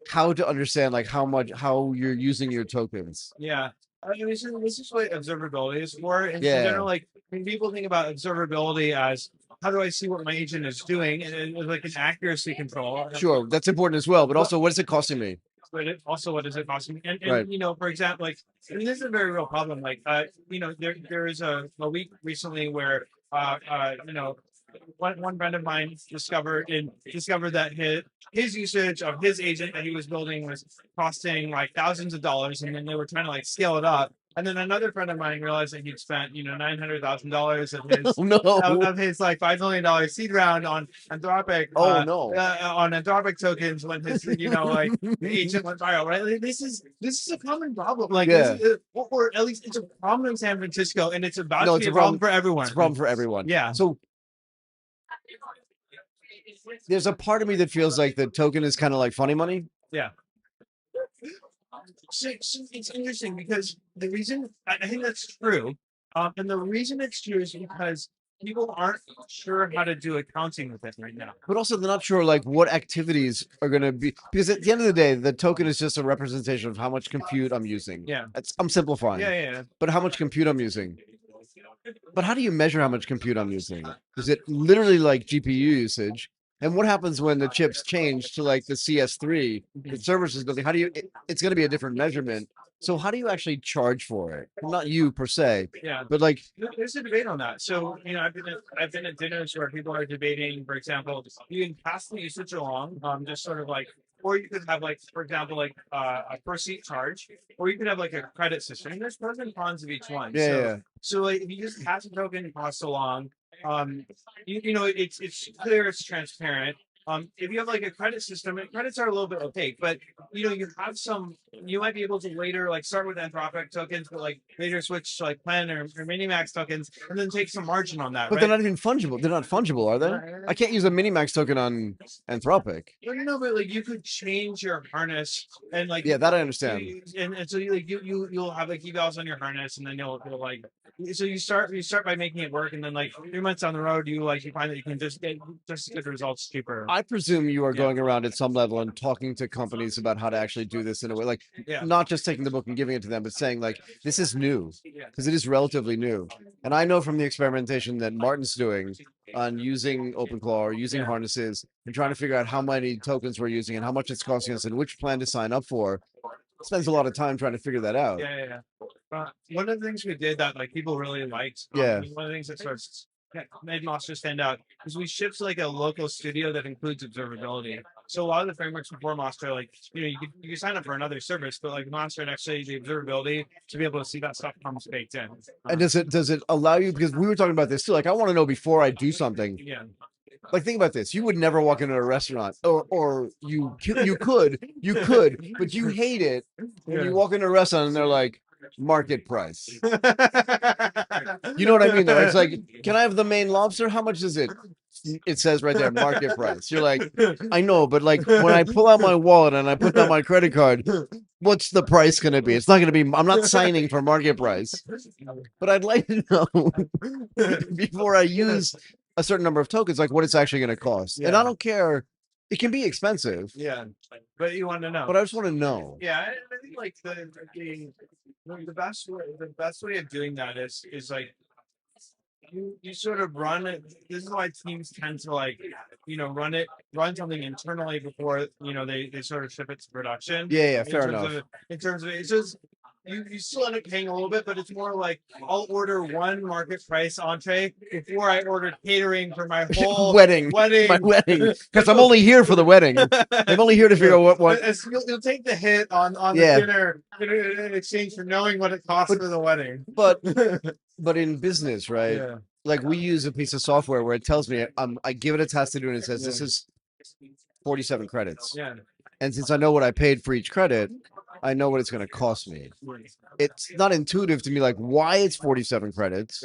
how to understand like how you're using your tokens? Yeah. I mean, this is what observability is for. In general, like when people think about observability as how do I see what my agent is doing, and like an accuracy control. Sure, that's important as well. But also, what is it costing me? But what is it costing me? And you know, for example, like I mean, this is a very real problem. Like you know, there is a week recently where you know, one friend of mine discovered that his usage of his agent that he was building was costing like thousands of dollars, and then they were trying to like scale it up. And then another friend of mine realized that he'd spent, you know, $900,000 of his like $5 million seed round on Anthropic. On Anthropic tokens when his, you know, like the agent went viral. Right? Like, this is a common problem. Like, or at least it's a problem in San Francisco, and it's about to be a problem for everyone. It's a problem for everyone. Yeah. So there's a part of me that feels like the token is kind of like funny money. Yeah. So it's interesting because the reason I think that's true, and the reason it's true is because people aren't sure how to do accounting with it right now. But also they're not sure like what activities are going to be, because at the end of the day, the token is just a representation of how much compute I'm using. Yeah. I'm simplifying. Yeah. But how much compute I'm using. But how do you measure how much compute I'm using? Is it literally like GPU usage? And what happens when the chips change to like the CS3, the service is building? How do you, it's going to be a different measurement. So how do you actually charge for it? Not you per se, but like there's a debate on that. So, you know, I've been at dinners where people are debating, for example, you can pass the usage along, just sort of like, or you could have like, for example, like a per seat charge, or you could have like a credit system. And there's pros and cons of each one. So like if you just pass a token cost along, you know, it's clear, it's transparent. If you have like a credit system, and credits are a little bit opaque, but you know, you might be able to later like start with Anthropic tokens, but like later switch to like Plan or Minimax tokens, and then take some margin on that. But they're not even fungible. They're not fungible, are they? I can't use a Minimax token on Anthropic. No, but like you could change your harness and like that I understand. And so you'll have like evals on your harness, and then you'll like. So you start by making it work, and then like 3 months down the road, you find that you can just get just good results cheaper. I presume you are going around at some level and talking to companies about how to actually do this in a way, like not just taking the book and giving it to them, but saying like this is new because it is relatively new. And I know from the experimentation that Martin's doing on using OpenClaw or using harnesses and trying to figure out how many tokens we're using and how much it's costing us and which plan to sign up for. Spends a lot of time trying to figure that out. One of the things we did that like people really liked, one of the things that sort of made Mastra stand out is we shipped like a local studio that includes observability. So a lot of the frameworks before Mastra, like you know, you can sign up for another service, but like Mastra and actually the observability to be able to see that stuff comes baked in. And does it allow you, because we were talking about this too, like I want to know before I do something. like think about this. You would never walk into a restaurant, or you could, but you hate it when you walk into a restaurant and they're like market price. You know what I mean? Though it's like, can I have the main lobster? How much is it? It says right there, market price. You're like, I know, but like when I pull out my wallet and I put down my credit card, what's the price going to be? It's not going to be. I'm not signing for market price, but I'd like to know before I use a certain number of tokens, like what it's actually going to cost. And I don't care. It can be expensive. Yeah, but you want to know. But I just want to know. Yeah, I think like the best way of doing that is like you sort of run it. This is why teams tend to like run something internally before they sort of ship it to production. Yeah, fair enough. In terms of it's just. You still end up paying a little bit, but it's more like I'll order one market price entree before I order catering for my whole wedding. My wedding, because I'm only here for the wedding. I'm only here to figure out what. You'll take the hit on the dinner in exchange for knowing what it costs for the wedding. But in business, right? Yeah. Like we use a piece of software where it tells me I give it a task to do, and it says this is 47 credits. Yeah. And since I know what I paid for each credit, I know what it's going to cost me. It's not intuitive to me, like why it's 47 credits,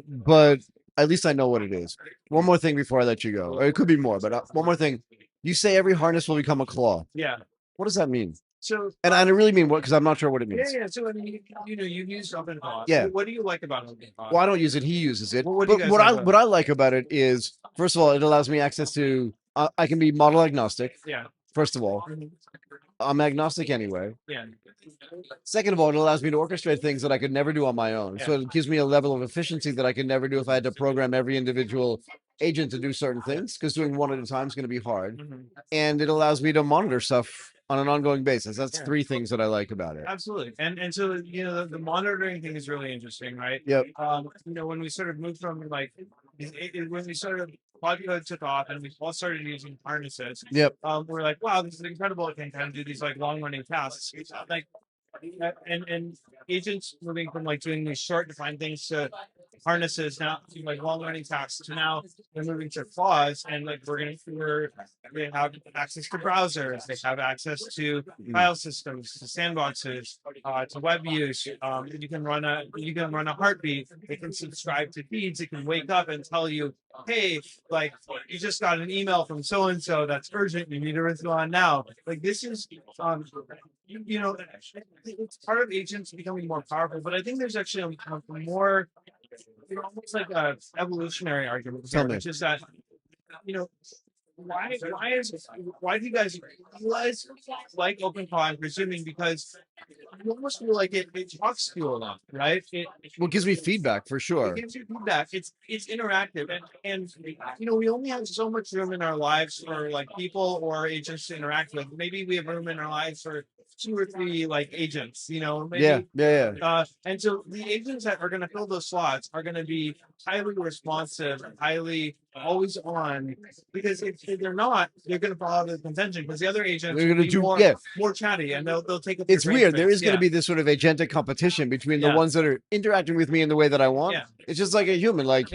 but at least I know what it is. One more thing before I let you go, or it could be more, but one more thing. You say every harness will become a claw. Yeah. What does that mean? So, and I really mean what, because I'm not sure what it means. Yeah. So, I mean, you've used open claw. Yeah. What do you like about open claw? Well, I don't use it. He uses it. Well, what I like about it is, first of all, it allows me access to. I can be model agnostic. Yeah. First of all, I'm agnostic anyway. Yeah. Second of all, it allows me to orchestrate things that I could never do on my own. Yeah. So it gives me a level of efficiency that I could never do if I had to program every individual agent to do certain things, because doing one at a time is going to be hard. Mm-hmm. And it allows me to monitor stuff on an ongoing basis. That's three things that I like about it. Absolutely. And so, the monitoring thing is really interesting, right? Yep. When we sort of moved from like, when we sort of Quad Code took off and we all started using harnesses. Yep. We're like, wow, this is incredible. It can kind of do these like long running tasks. Like, and agents moving from like doing these short defined things to harnesses now to like long running tasks to now they're moving to claws, and like they have access to browsers, they have access to file systems, to sandboxes, to web use. You can run a heartbeat. They can subscribe to feeds. It can wake up and tell you, hey, like you just got an email from so and so that's urgent. You need to respond now. Like this is it's part of agents becoming more powerful, but I think there's actually a more almost like a evolutionary argument here, which is that why do you guys like open call? I'm presuming because you almost feel like it talks to you a lot, right? It gives me feedback for sure. It gives you feedback. It's interactive, and we only have so much room in our lives for like people or agents to interact with. Maybe we have room in our lives for 2 or 3 like agents, maybe. Yeah. And so the agents that are going to fill those slots are going to be highly responsive, highly always on, because if they're not, they're going to fall out of the contention because the other agents are going to more chatty and they'll take up. It's weird. There is going to be this sort of agentic competition between the ones that are interacting with me in the way that I want. Yeah. It's just like a human, like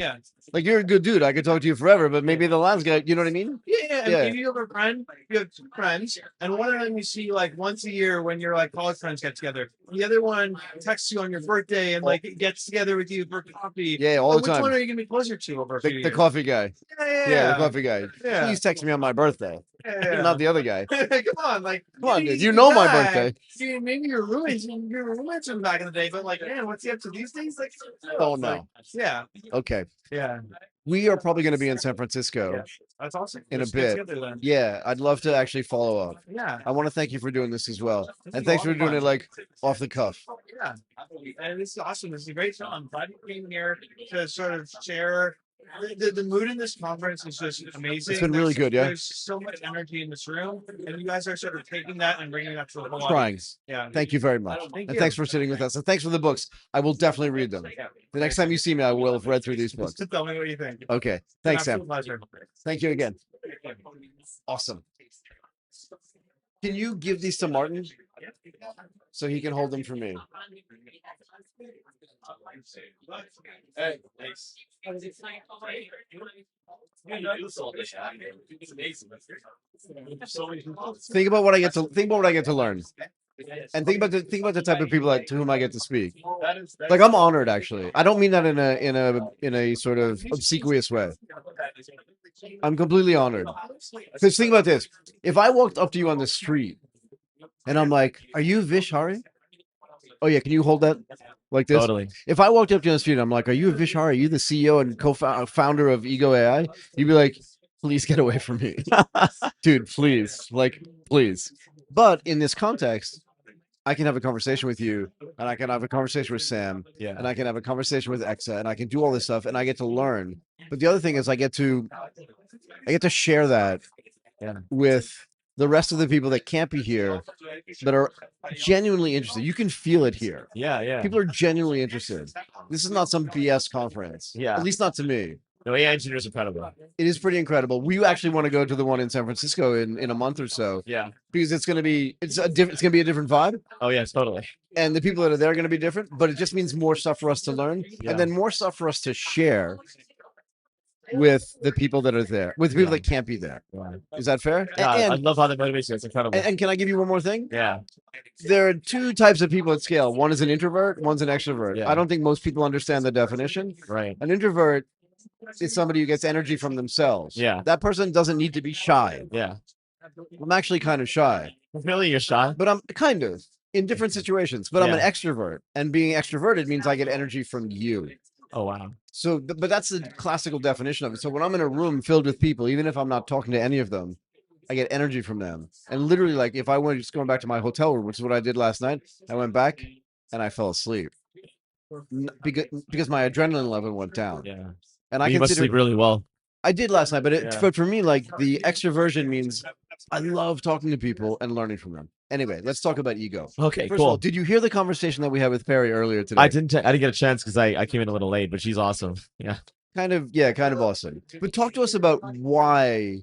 you're a good dude. I could talk to you forever, but maybe the last guy, you know what I mean? Yeah. If you have a friend, you have 2 friends, and one of them you see like once a year when your like college friends get together. The other one texts you on your birthday and like gets together with you for coffee. Yeah, all the time. Which one are you going to be closer to over the coffee guy? Yeah, the coffee guy. Yeah. Please text me on my birthday. Yeah. Not the other guy. Come on, dude. You know my birthday. See, maybe your roommates from back in the day, but like, man, what's he up to these days? Like, oh no. Yeah. Okay. Yeah. We are probably going to be in San Francisco. Yeah. That's awesome. In a bit. Yeah, I'd love to actually follow up. Yeah. I want to thank you for doing this as well. And thanks for doing it like off the cuff. Yeah. And this is awesome. This is a great show. I'm glad you came here to sort of share. The mood in this conference is just amazing. It's been really good, yeah. There's so much energy in this room, and you guys are sort of taking that and bringing that to the whole Trying. audience. Yeah. Thank you very much. And thanks for sitting with us. And thanks for the books. I will definitely read them. The next time you see me, I will have read through these books. Just tell me what you think. Okay. Thanks, Sam. Pleasure. Thank you again. Awesome. Can you give these to Martin? so he can hold them for me. Hey, thanks. Think about what I get to learn, and think about the type of people to whom I get to speak. Like, I'm honored, actually. I don't mean that in a sort of obsequious way. I'm completely honored. Because think about this: if I walked up to you on the street and I'm like, "Are you Vish Hari?" Oh yeah, can you hold that like this? Totally. If I walked up to you on the street and I'm like, "Are you Vish Hari? Are you the CEO and co-founder of Ego AI?" You'd be like, "Please get away from me." Dude, please. Like, please. But in this context, I can have a conversation with you, and I can have a conversation with Sam, and I can have a conversation with Exa, and I can do all this stuff, and I get to learn. But the other thing is I get to share that with the rest of the people that can't be here, that are genuinely interested. You can feel it here. Yeah. People are genuinely interested. This is not some BS conference. Yeah. At least not to me. No, AI engineers are incredible. It is pretty incredible. We actually want to go to the one in San Francisco in a month or so. Yeah. Because it's going to be a different vibe. Oh yes, totally. And the people that are there are going to be different, but it just means more stuff for us to learn, and then more stuff for us to share with the people that are there, with the people that can't be there. Right. Is that fair? Yeah, I and, love how that motivates you. It's incredible. and can I give you one more thing? Yeah. There are two types of people at scale. One is an introvert, one's an extrovert. Yeah. I don't think most people understand the definition. Right. An introvert is somebody who gets energy from themselves. Yeah. That person doesn't need to be shy. Yeah. I'm actually kind of shy. Really, you're shy? But I'm kind of in different situations. But I'm an extrovert, and being extroverted means I get energy from you. Oh wow. So, but that's the classical definition of it. So when I'm in a room filled with people, even if I'm not talking to any of them, I get energy from them. And literally, like, if I went just going back to my hotel room, which is what I did last night, I went back and I fell asleep because my adrenaline level went down. Yeah. And I you must sleep really well. I did last night, but for me, like, the extroversion means I love talking to people and learning from them. Anyway, let's talk about ego. Okay, First cool. of all, did you hear the conversation that we had with Pairie earlier today? I didn't get a chance because I came in a little late, but she's awesome. Yeah. Kind of awesome. But talk to us about why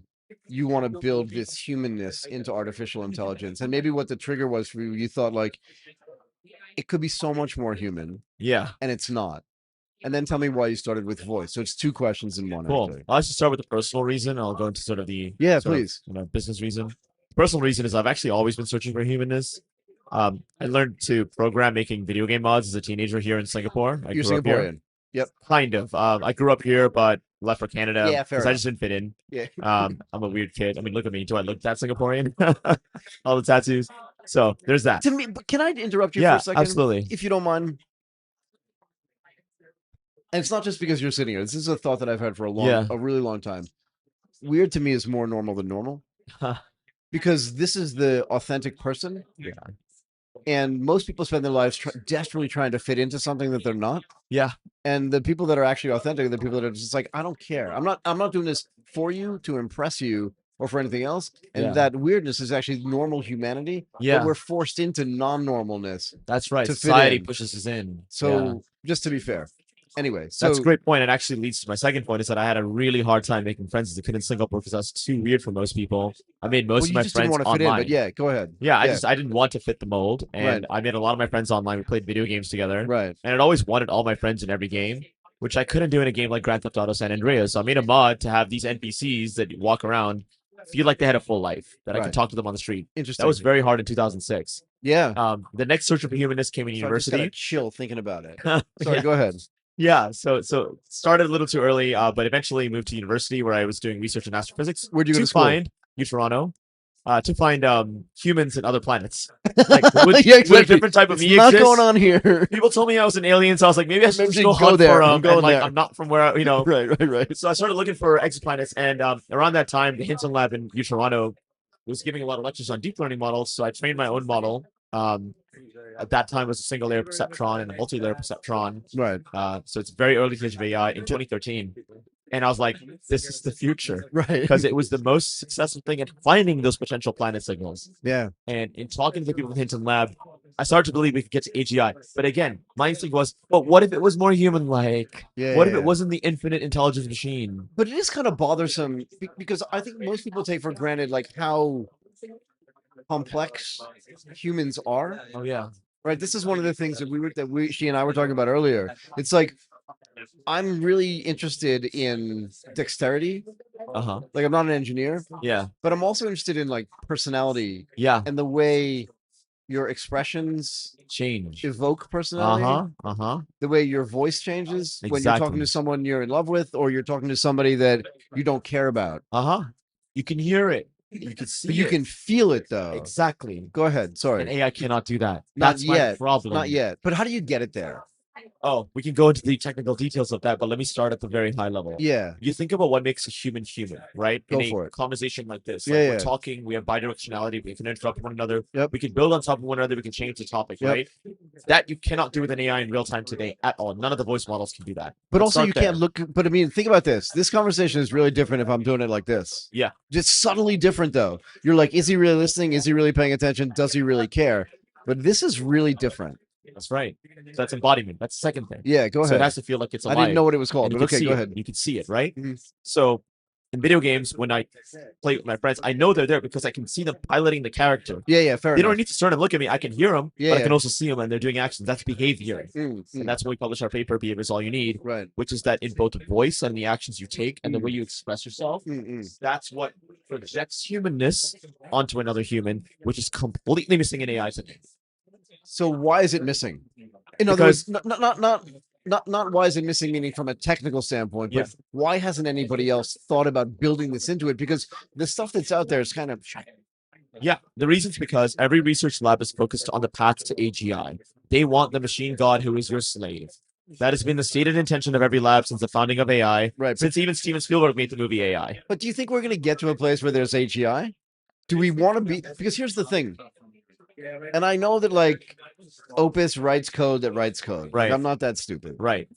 you want to build this humanness into artificial intelligence, and maybe what the trigger was for you. You thought, like, it could be so much more human. Yeah. And it's not. And then tell me why you started with voice. So it's two questions in one. Cool. Actually. I'll just start with the personal reason. I'll go into sort of the please. Business reason. The personal reason is I've actually always been searching for humanness. I learned to program making video game mods as a teenager here in Singapore. You're Singaporean. Yep. Kind of. I grew up here, but left for Canada because I just didn't fit in. Yeah. I'm a weird kid. I mean, look at me. Do I look that Singaporean? All the tattoos. So there's that. To me, can I interrupt you for a second? Absolutely. If you don't mind. And it's not just because you're sitting here. This is a thought that I've had for a really long time. Weird to me is more normal than normal. Because this is the authentic person. Yeah. And most people spend their lives desperately trying to fit into something that they're not. Yeah. And the people that are actually authentic are the people that are just like, I don't care. I'm not doing this for you to impress you or for anything else. And that weirdness is actually normal humanity. Yeah. But we're forced into non-normalness. That's right. To Society pushes us in. So just to be fair. Anyway, so that's a great point. It actually leads to my second point is that I had a really hard time making friends as a kid in Singapore because I was too weird for most people. I made most of my friends want to online. Fit in, but yeah, go ahead. Yeah, I didn't want to fit the mold, and I made a lot of my friends online. We played video games together, right? And I'd always wanted all my friends in every game, which I couldn't do in a game like Grand Theft Auto San Andreas. So I made a mod to have these NPCs that walk around, feel like they had a full life, that I could talk to them on the street. Interesting. That was very hard in 2006. Yeah. The next search for humanness came in university. I just chill thinking about it. Sorry, go ahead. Yeah, so started a little too early, but eventually moved to university where I was doing research in astrophysics. Where'd you go to school? Find Toronto, to find humans and other planets. Like, would a different type of me not exist? Going on here. People told me I was an alien, so I was like, maybe I should just go hunt for them. And like, I'm not from where, right. So I started looking for exoplanets, and around that time, the Hinton Lab in Toronto was giving a lot of lectures on deep learning models. So I trained my own model. At that time, it was a single layer perceptron and a multi-layer perceptron. Right. So it's very early stage of AI in 2013. And I was like, this is the future. Right. Because it was the most successful thing at finding those potential planet signals. Yeah. And in talking to the people in the Hinton Lab, I started to believe we could get to AGI. But again, my instinct was, but what if it was more human-like? What if it wasn't the infinite intelligence machine? But it is kind of bothersome because I think most people take for granted like how complex humans are. Oh yeah. Right. This is one of the things that she and I were talking about earlier. It's like I'm really interested in dexterity. Like I'm not an engineer. Yeah. But I'm also interested in like personality. Yeah. And the way your expressions change, evoke personality. The way your voice changes when you're talking to someone you're in love with, or you're talking to somebody that you don't care about. You can hear it. You can see but you can feel it though. Exactly. Go ahead. Sorry. And AI cannot do that. Not That's yet. my problem. Not yet. But how do you get it there? Oh, we can go into the technical details of that, but let me start at the very high level. Yeah. You think about what makes a human human, right? Go in for a it. conversation like this. Yeah, Like yeah. We're talking, we have bidirectionality, we can interrupt one another. Yep. We can build on top of one another, we can change the topic, Yep. right? That you cannot do with an AI in real time today at all. None of the voice models can do that. But Let's also start you there. can't look, but I mean, think about this. This conversation is really different if I'm doing it like this. Yeah. Just subtly different though. You're like, is he really listening? Is he really paying attention? Does he really care? But this is really different. That's right. So that's embodiment. That's the second thing. Yeah, go So ahead. it has to feel like it's alive. I didn't know what it was called, And you but can okay, see go it. ahead. You can see it, right? Mm-hmm. So in video games, when I play with my friends, I know they're there because I can see them piloting the character. Yeah, yeah, fair They enough. don't need to turn and look at me. I can hear them, Yeah, but I yeah. can also see them and they're doing actions. That's behavior. And that's when we publish our paper, Behavior is All You Need, right? Which is that in both the voice and the actions you take and the way you express yourself, that's what projects humanness onto another human, which is completely missing in AI today. So why is it missing? In other words, not why is it missing, meaning from a technical standpoint, but why hasn't anybody else thought about building this into it? Because the stuff that's out there is kind of Yeah, the reason's because every research lab is focused on the path to AGI. They want the machine god who is your slave. That has been the stated intention of every lab since the founding of AI, right? Since even Steven Spielberg made the movie AI. But do you think we're going to get to a place where there's AGI? Do we want to be? Because here's the thing. And I know that like Opus writes code that writes code. Right. Like, I'm not that stupid. Right.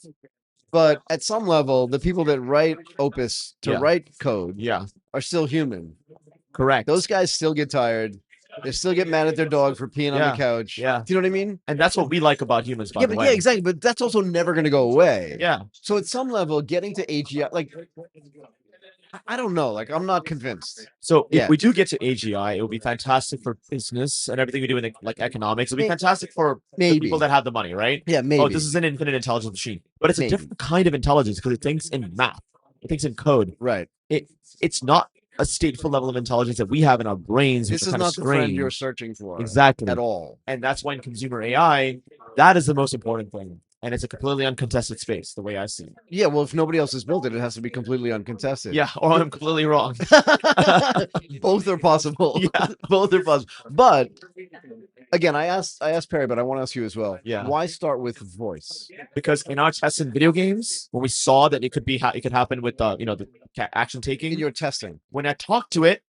But at some level, the people that write Opus to write code are still human. Correct. Those guys still get tired. They still get mad at their dog for peeing on the couch. Yeah. Do you know what I mean? And that's what we like about humans, by the way. Yeah, exactly. But that's also never going to go away. Yeah. So at some level, getting to AGI, like, I don't know. Like, I'm not convinced. So if we do get to AGI, it will be fantastic for business and everything we do in like economics. It'll be fantastic for the people that have the money, right? Yeah, maybe. Oh, this is an infinite intelligence machine. But it's a different kind of intelligence because it thinks in math. It thinks in code. Right. It's not a stateful level of intelligence that we have in our brains. This is not the friend you're searching for. Exactly. At all. And that's why in consumer AI, that is the most important thing. And it's a completely uncontested space, the way I see it. Yeah, well, if nobody else has built it, it has to be completely uncontested. Yeah, or I'm completely wrong. Both are possible. Yeah. Both are possible. But again, I asked Pairie, but I want to ask you as well. Yeah. Why start with voice? Because in our tests in video games, when we saw that it could be it could happen with the action taking in your testing, when I talked to it,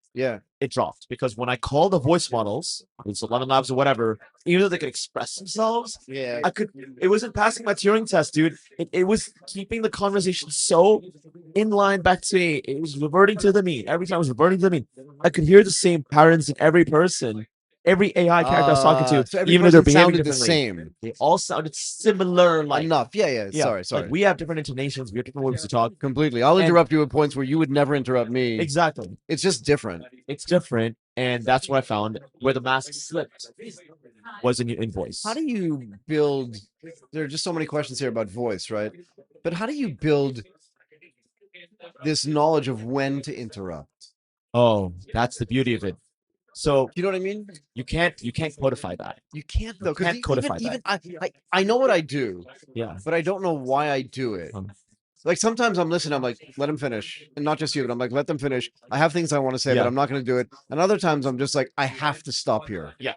it dropped because when I call the voice models, it's 11 labs or whatever, even though they could express themselves, it wasn't passing my Turing test, dude. It was keeping the conversation so in line back to me. It was reverting to the mean. Every time it was reverting to the mean. I could hear the same patterns in every person. Every AI character I was talking to, so every even though they're person behaving sounded the differently, same. they all sounded similar. Like Enough. Yeah. Sorry. Like we have different intonations. We have different ways to talk. Completely. I'll interrupt you at points where you would never interrupt me. Exactly. It's just different. It's different, and that's what I found where the mask slipped was in voice. How do you build? There are just so many questions here about voice, right? But how do you build this knowledge of when to interrupt? Oh, that's the beauty of it. So you know what I mean? You can't codify that. You can't though, because codify even I know what I do. Yeah. But I don't know why I do it. Like sometimes I'm listening, I'm like, let him finish. And not just you, but I'm like, let them finish. I have things I want to say, but I'm not going to do it. And other times I'm just like, I have to stop here. Yeah.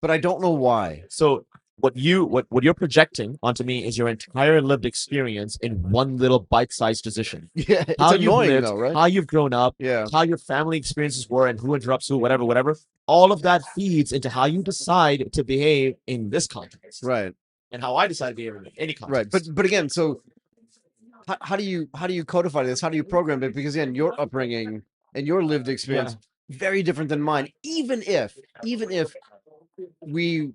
But I don't know why. So what you're projecting onto me is your entire lived experience in one little bite-sized decision. Yeah, it's how annoying you've lived, though, right? How you've grown up, how your family experiences were, and who interrupts who, whatever. All of that feeds into how you decide to behave in this context, right? And how I decide to behave in any context, right? But again, so how do you codify this? How do you program it? Because again, your upbringing and your lived experience very different than mine. Even if we.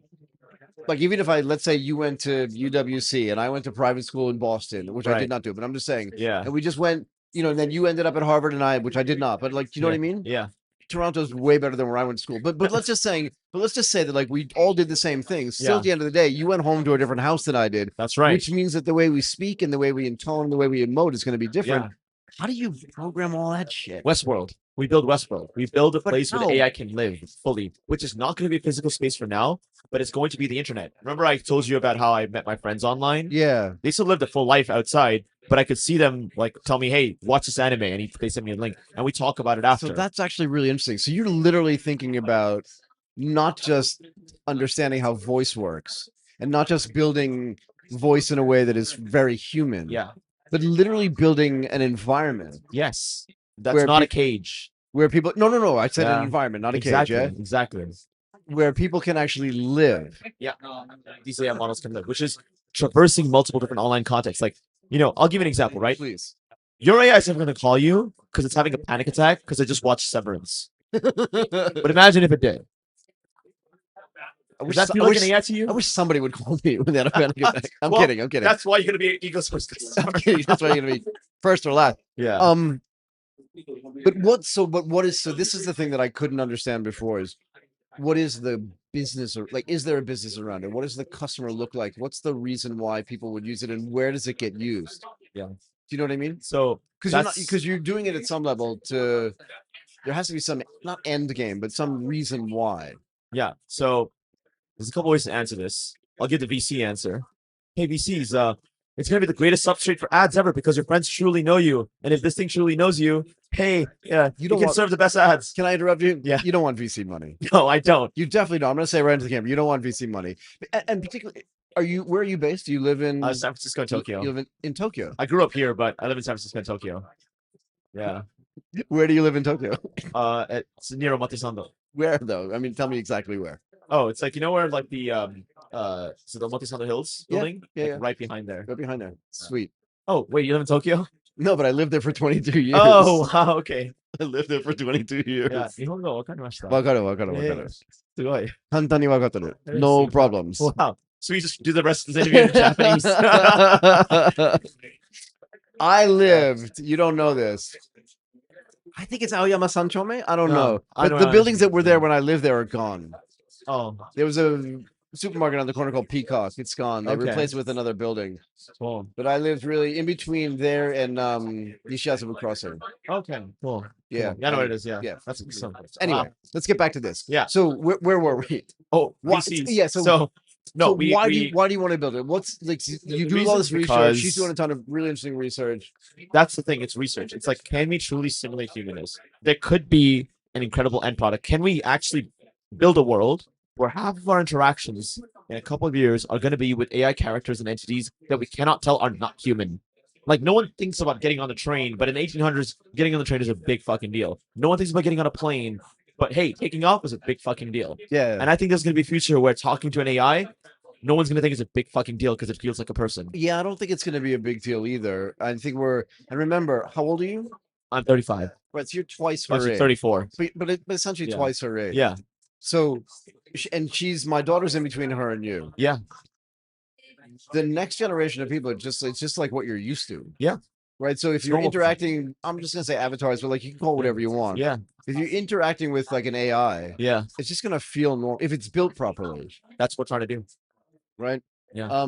Like, even if let's say you went to UWC and I went to private school in Boston, which I did not do, but I'm just saying, and we just went, and then you ended up at Harvard and which I did not, but like, you know what I mean? Yeah. Toronto's way better than where I went to school. But let's just say that like we all did the same thing. Still, at the end of the day, you went home to a different house than I did. That's right. Which means that the way we speak and the way we intone, the way we emote is going to be different. Yeah. How do you program all that shit? Westworld. We build Westworld. We build a place where the AI can live fully, which is not going to be a physical space for now, but it's going to be the internet. Remember I told you about how I met my friends online? Yeah. They still lived a full life outside, but I could see them like tell me, hey, watch this anime, and they send me a link, and we talk about it after. So that's actually really interesting. So you're literally thinking about not just understanding how voice works and not just building voice in a way that is very human. Yeah. But literally building an environment. Yes. That's not a cage. Where people no, I said an environment, not a cage, yeah? Exactly. Where people can actually live. Yeah. These AI models can live, which is traversing multiple different online contexts. Like, I'll give you an example, right? Please. Your AI is never going to call you because it's having a panic attack because it just watched Severance. But imagine if it did. I wish somebody would call me when they had a panic attack. I'm kidding. That's why you're going to be Eagles first. That's why you're going to be first or last. Yeah. But this is the thing that I couldn't understand before is what is the business, or like, is there a business around it? What does the customer look like? What's the reason why people would use it, and where does it get used? Yeah. Do you know what I mean? So because you're doing it at some level there has to be some, not end game, but some reason why. Yeah. So there's a couple ways to answer this. I'll give the VC answer. Hey, VCs, it's going to be the greatest substrate for ads ever because your friends truly know you. And if this thing truly knows you, hey, you can serve the best ads. Can I interrupt you? Yeah. You don't want VC money. No, I don't. You definitely don't. I'm going to say right into the camera, you don't want VC money. And particularly, where are you based? Do you live in San Francisco and Tokyo? You live in Tokyo? I grew up here, but I live in San Francisco and Tokyo. Yeah. Where do you live in Tokyo? It's near Omotesando. Where though? I mean, tell me exactly where. Oh, it's like, where like the so the Omotesando Hills building? Yeah, right behind there. Right behind there. Sweet. Oh, wait, you live in Tokyo? No, but I lived there for 22 years. Oh, wow, okay. I lived there for 22 years. Yeah. 日本語わかりました。わかる。すごい。簡単にわかってる。No problems. Wow. So we just do the rest of this interview in Japanese. I lived, you don't know this. I think it's Aoyama Sanchome. I don't know. But the buildings that were there when I lived there are gone. Oh. There was a supermarket on the corner called Peacock. It's gone. They replaced it with another building. Cool. But I lived really in between there and Nishiazabu Crossing. Okay. Cool. Yeah. I know what it is. Yeah. Yeah. That's so good. Anyway, let's get back to this. Yeah. So where were we? Oh, VCs. Yeah. Why do you want to build it? What's like you do all this research? She's doing a ton of really interesting research. That's the thing. It's research. It's like, can we truly simulate humanness? There could be an incredible end product. Can we actually build a world where half of our interactions in a couple of years are going to be with AI characters and entities that we cannot tell are not human? Like, no one thinks about getting on the train, but in the 1800s, getting on the train is a big fucking deal. No one thinks about getting on a plane, but hey, taking off is a big fucking deal. Yeah. And I think there's going to be a future where talking to an AI, no one's going to think it's a big fucking deal because it feels like a person. Yeah, I don't think it's going to be a big deal either. I think and remember, how old are you? I'm 35. Right, so you're twice her age. 34. But essentially twice her age. Yeah. So, and my daughter's in between her and you. Yeah. The next generation of people, it's just like what you're used to. Yeah. Right. So if you're interacting, I'm just gonna say avatars, but like you can call it whatever you want. Yeah. If you're interacting with like an AI, it's just gonna feel normal if it's built properly. That's what we're trying to do. Right. Yeah.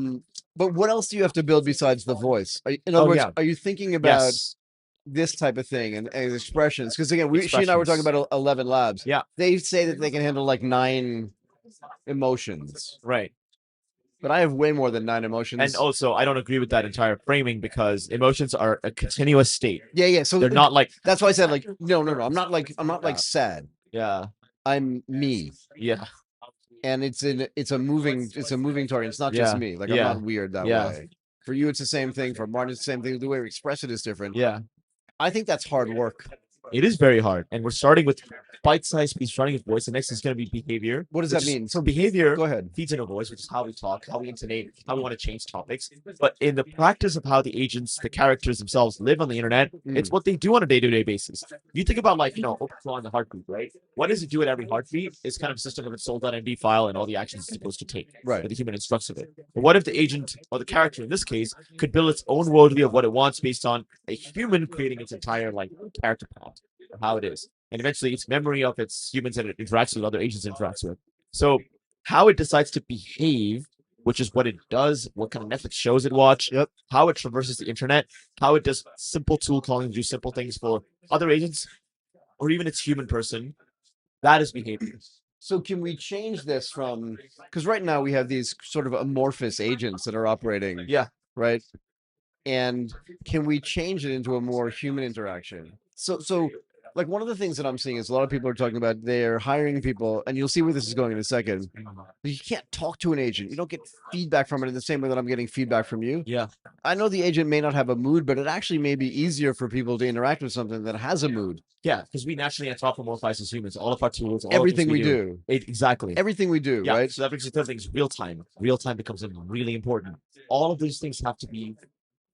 But what else do you have to build besides the voice? In other words, are you thinking about this type of thing and expressions? Because again, she and I were talking about 11 labs. Yeah. They say that they can handle like 9 emotions. Right. But I have way more than 9 emotions. And also, I don't agree with that entire framing because emotions are a continuous state. Yeah. So they're not like. That's why I said like no. I'm not like sad. Yeah. I'm me. Yeah. And it's a moving target. It's not just me. Like I'm not weird that way. For you, it's the same thing. For Martin, it's the same thing. The way we express it is different. Yeah. I think that's hard work. It is very hard. And we're starting with bite-sized piece, starting with voice. The next is going to be behavior. What does that mean? So behavior go ahead. Feeds into voice, which is how we talk, how we intonate, how we want to change topics. But in the practice of how the agents, the characters themselves live on the internet, it's what they do on a day-to-day basis. You think about like, overflowing the heartbeat, right? What does it do at every heartbeat? It's kind of a system of its soul.md file and all the actions it's supposed to take. Right. The human instructs of it. But what if the agent or the character in this case could build its own worldview of what it wants based on a human creating its entire like character path? How it is. and eventually its memory of its humans and it interacts with other agents it interacts with. So how it decides to behave, which is what it does, what kind of Netflix shows it watch, how it traverses the internet, how it does simple tool calling to do simple things for other agents, or even its human person, that is behavior. So can we change this from, because right now we have these sort of amorphous agents that are operating. Yeah. Right. And can we change it into a more human interaction? So like one of the things that I'm seeing is a lot of people are talking about they're hiring people, and you'll see where this is going in a second. You can't talk to an agent. You don't get feedback from it in the same way that I'm getting feedback from you. Yeah. I know the agent may not have a mood, but it actually may be easier for people to interact with something that has a mood. Yeah, because we naturally anthropomorphize as humans. All of our tools, all everything we do. Exactly. Everything we do, right? So that brings us to the things real time. Real time becomes really important. All of these things have to be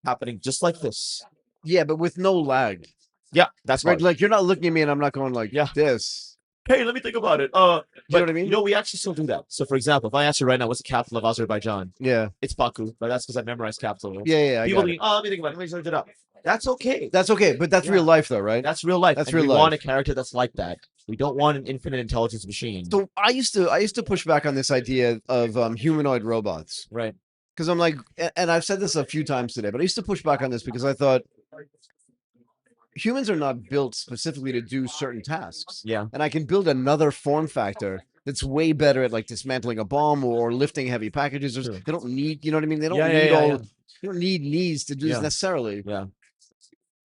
happening just like this. Yeah, but with no lag. Yeah, that's right. Hard. Like you're not looking at me and I'm not going like this. Hey, let me think about it. You know what I mean? You know, we actually still do that. So, for example, if I ask you right now, what's the capital of Azerbaijan? Yeah, it's Baku, but that's because I memorized capital. Yeah, People think, let me think about it. Let me search it up. That's okay. That's okay, but that's real life, though, right? That's real life. That's and real we life. want a character that's like that. We don't want an infinite intelligence machine. So I used to push back on this idea of humanoid robots, right? Because I'm like, and I've said this a few times today, but I used to push back on this because I thought humans are not built specifically to do certain tasks. Yeah. And I can build another form factor that's way better at like dismantling a bomb or lifting heavy packages. They don't need, you know what I mean? They don't need you don't need knees to do this necessarily. Yeah.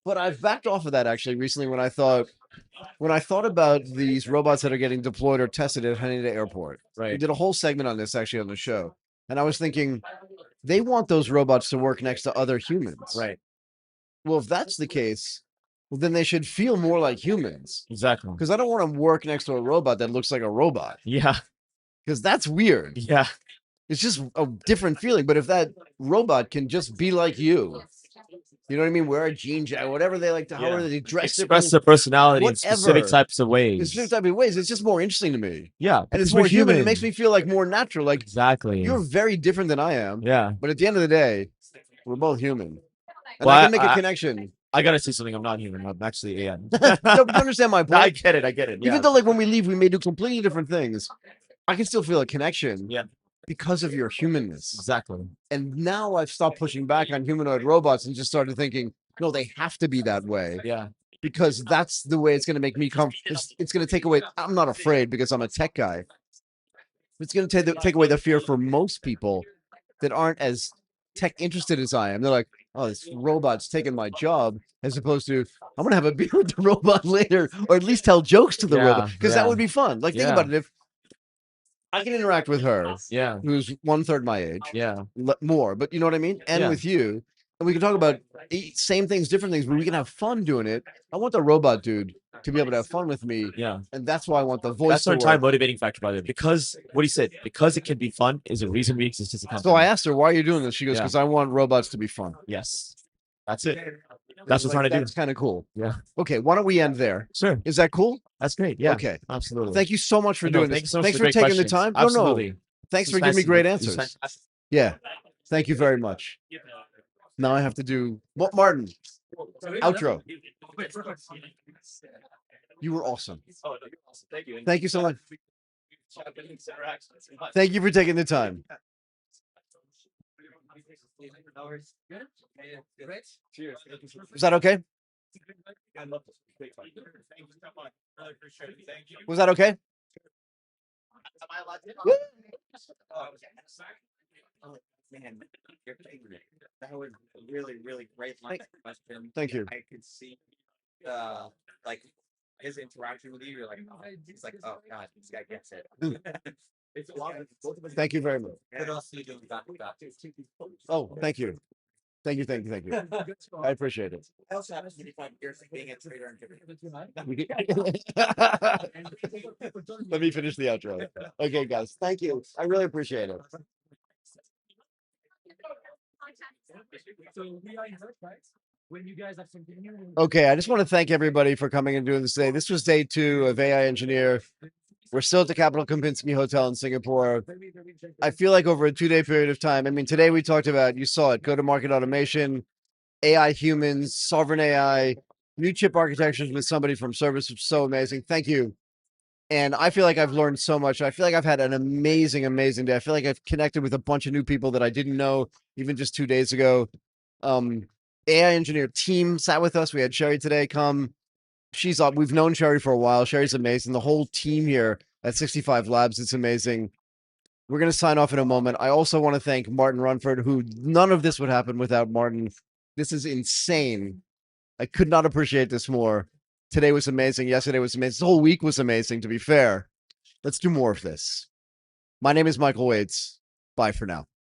But I've backed off of that actually recently when I thought about these robots that are getting deployed or tested at Haneda Airport. Right. We did a whole segment on this actually on the show. And I was thinking, they want those robots to work next to other humans. Right. Well, if that's the case, well, then they should feel more like humans. Exactly. Because I don't want to work next to a robot that looks like a robot. Yeah. Because that's weird. Yeah. It's just a different feeling. But if that robot can just be like you know what I mean? Wear a jean jacket, whatever they like to, however they dress, express their personality in specific types of ways. In specific type of ways. It's just more interesting to me. Yeah. And it's more human. It makes me feel like more natural. Like exactly. You're very different than I am. Yeah. But at the end of the day, we're both human. And well, I can make a connection. I gotta say something. I'm not human. I'm actually AI. No, you understand my point? I get it. Yeah. Even though like when we leave, we may do completely different things. I can still feel a connection. Yeah. Because of your humanness. Exactly. And now I've stopped pushing back on humanoid robots and just started thinking, no, they have to be that way. Yeah. Because that's the way it's going to make me comfortable. It's going to take away. I'm not afraid because I'm a tech guy. It's going to take away the fear for most people that aren't as tech interested as I am. They're like, oh, this robot's taking my job, as opposed to I'm going to have a beer with the robot later, or at least tell jokes to the robot, because that would be fun. Like, think about it. If I can interact with her, who's 1/3 my age, more, but you know what I mean? And with you, and we can talk about same things, different things, but we can have fun doing it. I want the robot dude to be able to have fun with me. Yeah. And that's why I want the voice. That's our entire motivating factor, by the way. Because what he said, because it can be fun is a reason we exist as a company. So I asked her, why are you doing this? She goes, because I want robots to be fun. Yes. That's it. That's what we're trying to do. That's kind of cool. Yeah. Okay, why don't we end there? Sure. Is that cool? That's great. Yeah. Okay. Absolutely. Thank you so much for doing thank this. You so much Thanks for for taking the questions. time. Absolutely. No. Thanks for giving me great answers. Yeah. Thank you very much. Now I have to do what, Martin? Outro. You were awesome. Oh, no, you're awesome. Thank you. Thank you so much. Thank you for taking the time. Was that okay? Was that okay? Man, you're taking it. That was really, really great question. Thank you. I could see like his interaction with you. You're like, oh, it's like, oh god, this guy gets it. It's a lot of Thank you very much. What else are you doing back to back? Oh, thank you. Thank you. I appreciate it. I also have 25 years of being a trader and Let me finish the outro. Okay, guys. Thank you. I really appreciate it. Okay, I just want to thank everybody for coming and doing this today. This was day 2 of AI Engineer. We're still at the Capital Kempinski Hotel in Singapore. I feel like over a 2-day period of time, I mean, today we talked about, you saw it, go-to-market automation, AI humans, sovereign AI, new chip architectures with somebody from Service was so amazing. Thank you. And I feel like I've learned so much. I feel like I've had an amazing, amazing day. I feel like I've connected with a bunch of new people that I didn't know even just 2 days ago. AI engineer team sat with us. We had Sherry today come. We've known Sherry for a while. Sherry's amazing. The whole team here at 65 Labs, it's amazing. We're going to sign off in a moment. I also want to thank Martin Runford, who none of this would happen without Martin. This is insane. I could not appreciate this more. Today was amazing. Yesterday was amazing. The whole week was amazing, to be fair. Let's do more of this. My name is Michael Waits. Bye for now.